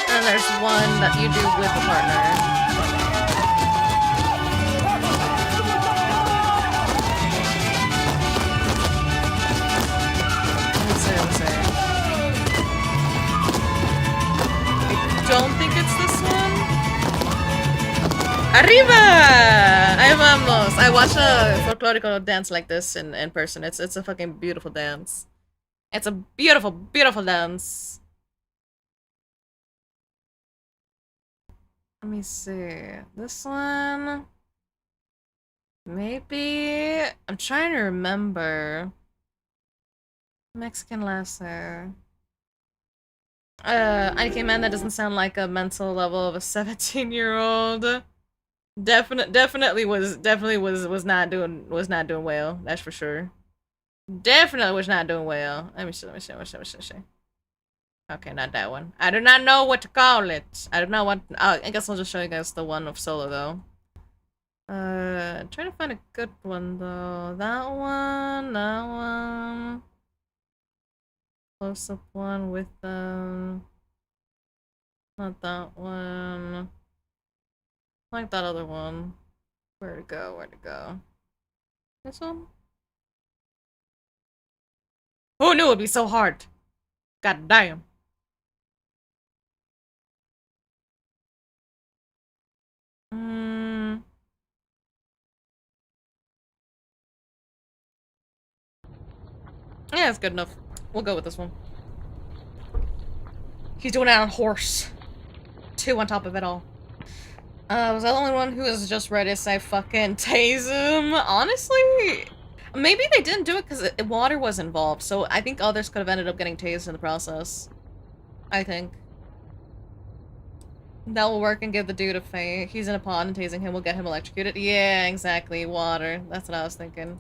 And there's one that you do with a partner. Don't think it's this one. Arriba! Ahí vamos! I watched a folklorico dance like this in person. It's a fucking beautiful dance. It's a beautiful, beautiful dance. Let me see. This one. Maybe. I'm trying to remember. Mexican lasso. A.k.a. that doesn't sound like a mental level of a 17-year-old. Definitely was not doing well. That's for sure. Definitely was not doing well. Let me see. Okay, not that one. I do not know what to call it. I don't know what. Oh, I guess I'll just show you guys the one of Solo though. Trying to find a good one though. That one. Close-up one with not that one. Like that other one. Where'd it go? This one? Who knew it'd be so hard? God damn. Yeah, it's good enough. We'll go with this one. He's doing it on a horse. 2 on top of it all. Was I the only one who was just ready to say fucking tase him? Honestly, maybe they didn't do it because water was involved, so I think others could have ended up getting tased in the process. I think. That will work and give the dude a fight. He's in a pond and tasing him will get him electrocuted. Yeah, exactly. Water. That's what I was thinking.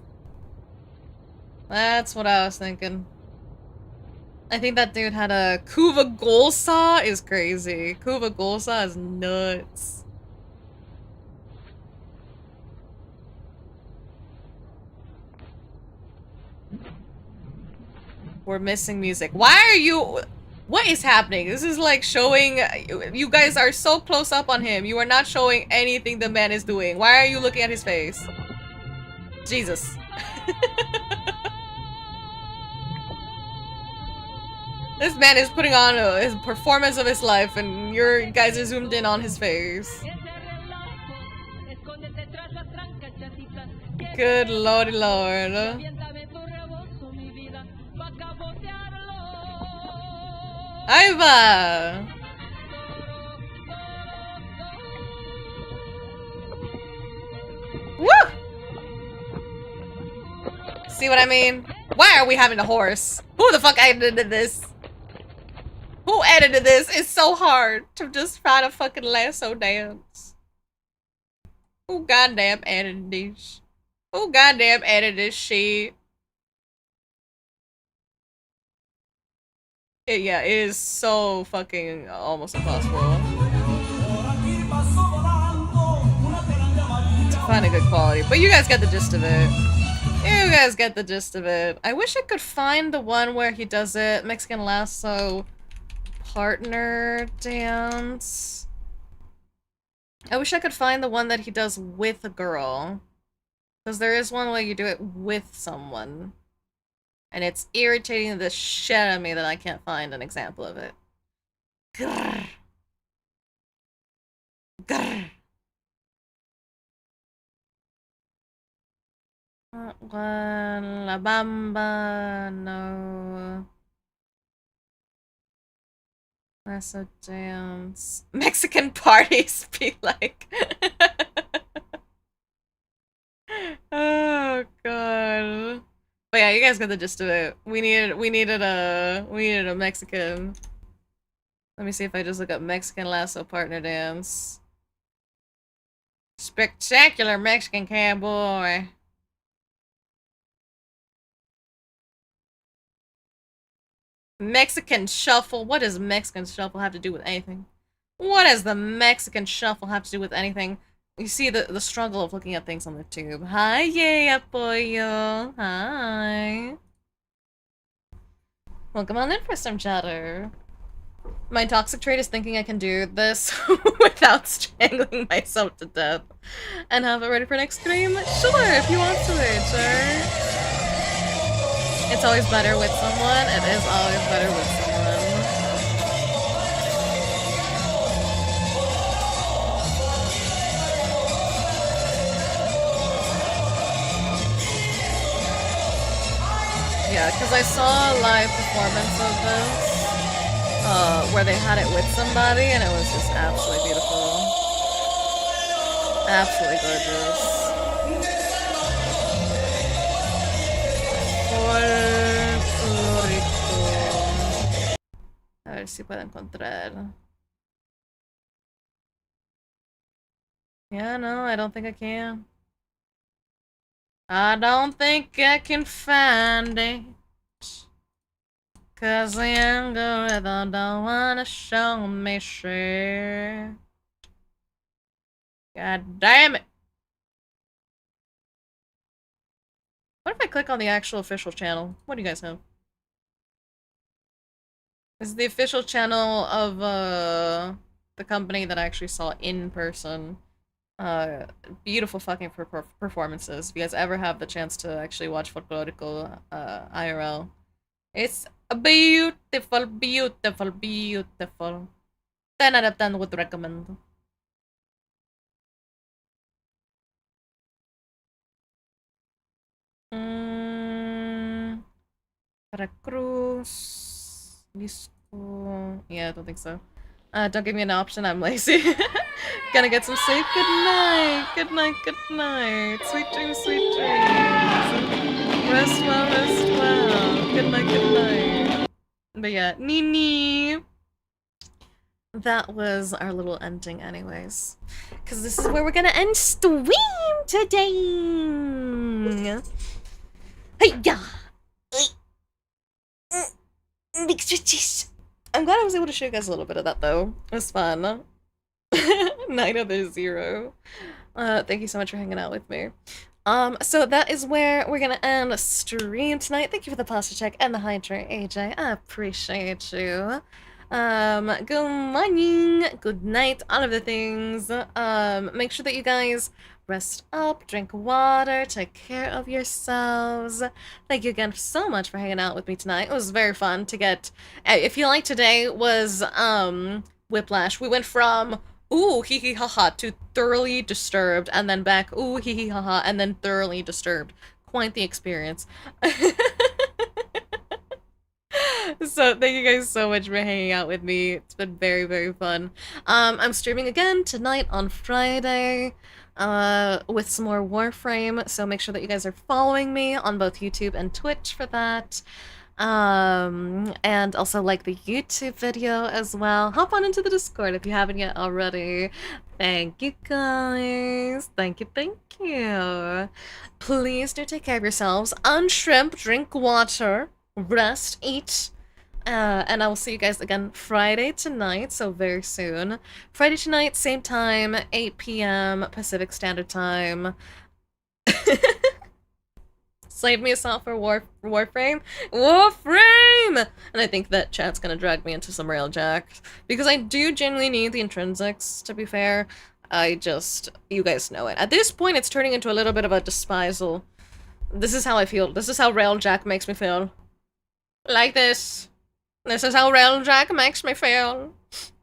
I think that dude had a Kuva Golsa is crazy. Kuva Golsa is nuts. We're missing music. Why are you... What is happening? This is like showing... You guys are so close up on him. You are not showing anything the man is doing. Why are you looking at his face? Jesus. This man is putting on his performance of his life and you guys are zoomed in on his face. Good lordy lord. Aiva! Woo! See what I mean? Why are we having a horse? Who the fuck edited this? Who edited this? It's so hard to just find a fucking lasso dance. Who goddamn edited this? Who goddamn edited this shit? Yeah, it is so fucking almost impossible to find a good quality. But you guys get the gist of it. You guys get the gist of it. I wish I could find the one where he does it. Mexican lasso partner dance. I wish I could find the one that he does with a girl. Because there is one where you do it with someone. And it's irritating the shit out of me that I can't find an example of it. Grr. Grr. La Bamba, no. Lasso dance. Mexican parties be like. Oh god. But yeah, you guys got the gist of it. We needed a Mexican. Let me see if I just look up Mexican lasso partner dance. Spectacular Mexican cowboy. Mexican shuffle. What does Mexican shuffle have to do with anything? What does the Mexican shuffle have to do with anything? You see the struggle of looking at things on the tube. Hi, yay, apoyo. Hi. Welcome on in for some chatter. My toxic trait is thinking I can do this without strangling myself to death. And have it ready for next stream? Sure, if you want to, sure. It's always better with someone. It is always better with someone. Yeah, because I saw a live performance of this, where they had it with somebody, and it was just absolutely beautiful. Absolutely gorgeous. A ver si puedo encontrar. Yeah, no, I don't think I can. I don't think I can find it. Cause the algorithm don't wanna show me shit. God damn it. What if I click on the actual official channel? What do you guys have? This is the official channel of the company that I actually saw in person. Beautiful fucking performances. If you guys ever have the chance to actually watch Folklorico IRL, it's beautiful, beautiful, beautiful. 10 out of 10 would recommend. Veracruz, Lisco. Yeah, I don't think so. Don't give me an option, I'm lazy. Gonna get some sleep. Good night. Good night, good night. Sweet dreams, sweet dreams. Rest well, rest well. Good night, good night. But yeah, Nini. That was our little ending anyways. Because this is where we're gonna end stream today. Hey, yeah. Big stretches. I'm glad I was able to show you guys a little bit of that though. It was fun. 9 other 0. Thank you so much for hanging out with me. So that is where we're gonna end the stream tonight. Thank you for the pasta check and the hydrate, AJ. I appreciate you. Good morning, good night, all of the things. Make sure that you guys rest up, drink water, take care of yourselves. Thank you again so much for hanging out with me tonight. It was very fun to get. I feel like today was whiplash. We went from ooh hee hee haha to thoroughly disturbed, and then back ooh hee hee haha, and then thoroughly disturbed. Quite the experience. So thank you guys so much for hanging out with me. It's been very, very fun. I'm streaming again tonight on Friday with some more Warframe, so make sure that you guys are following me on both YouTube and Twitch for that. And also like the YouTube video as well. Hop on into the Discord if you haven't yet already. Thank you guys. Thank you, thank you. Please do take care of yourselves. Unshrimp, drink water, rest, eat. And I will see you guys again Friday tonight, so very soon. Friday tonight, same time, 8 p.m. Pacific Standard Time. Save me a song for Warframe. Warframe! And I think that chat's gonna drag me into some Railjack. Because I do genuinely need the intrinsics, to be fair. You guys know it. At this point, it's turning into a little bit of a despisal. This is how I feel. This is how Railjack makes me feel. Like this. This is how Railjack makes me feel.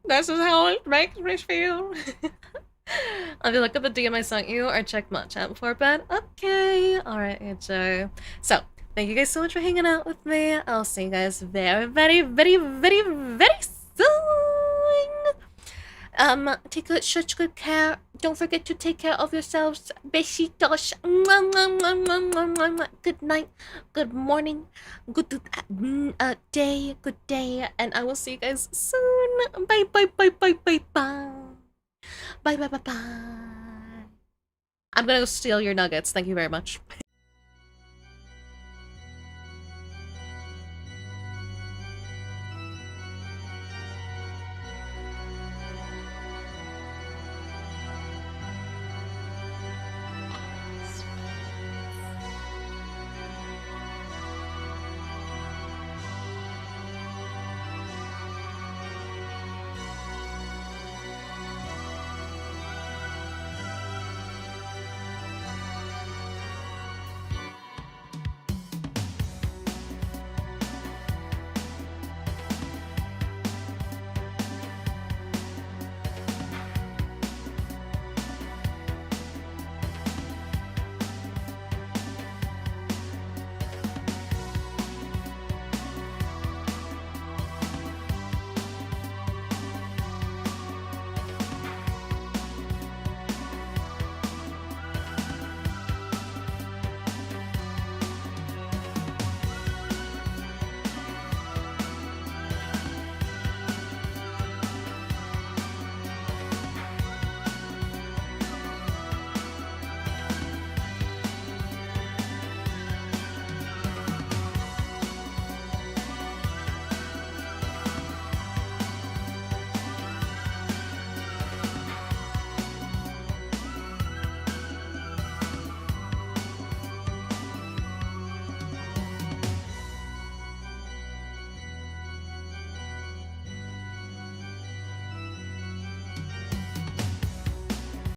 This is how it makes me feel. I'll look up the DM I sent you or check my chat before bed. Okay. Alright, AJ. So, thank you guys so much for hanging out with me. I'll see you guys very, very, very, very, very soon. Take such good care. Don't forget to take care of yourselves. Besitos. Good night. Good morning. Good day. Good day. And I will see you guys soon. Bye, bye, bye, bye, bye, bye. Bye, bye, bye, bye. I'm gonna go steal your nuggets. Thank you very much.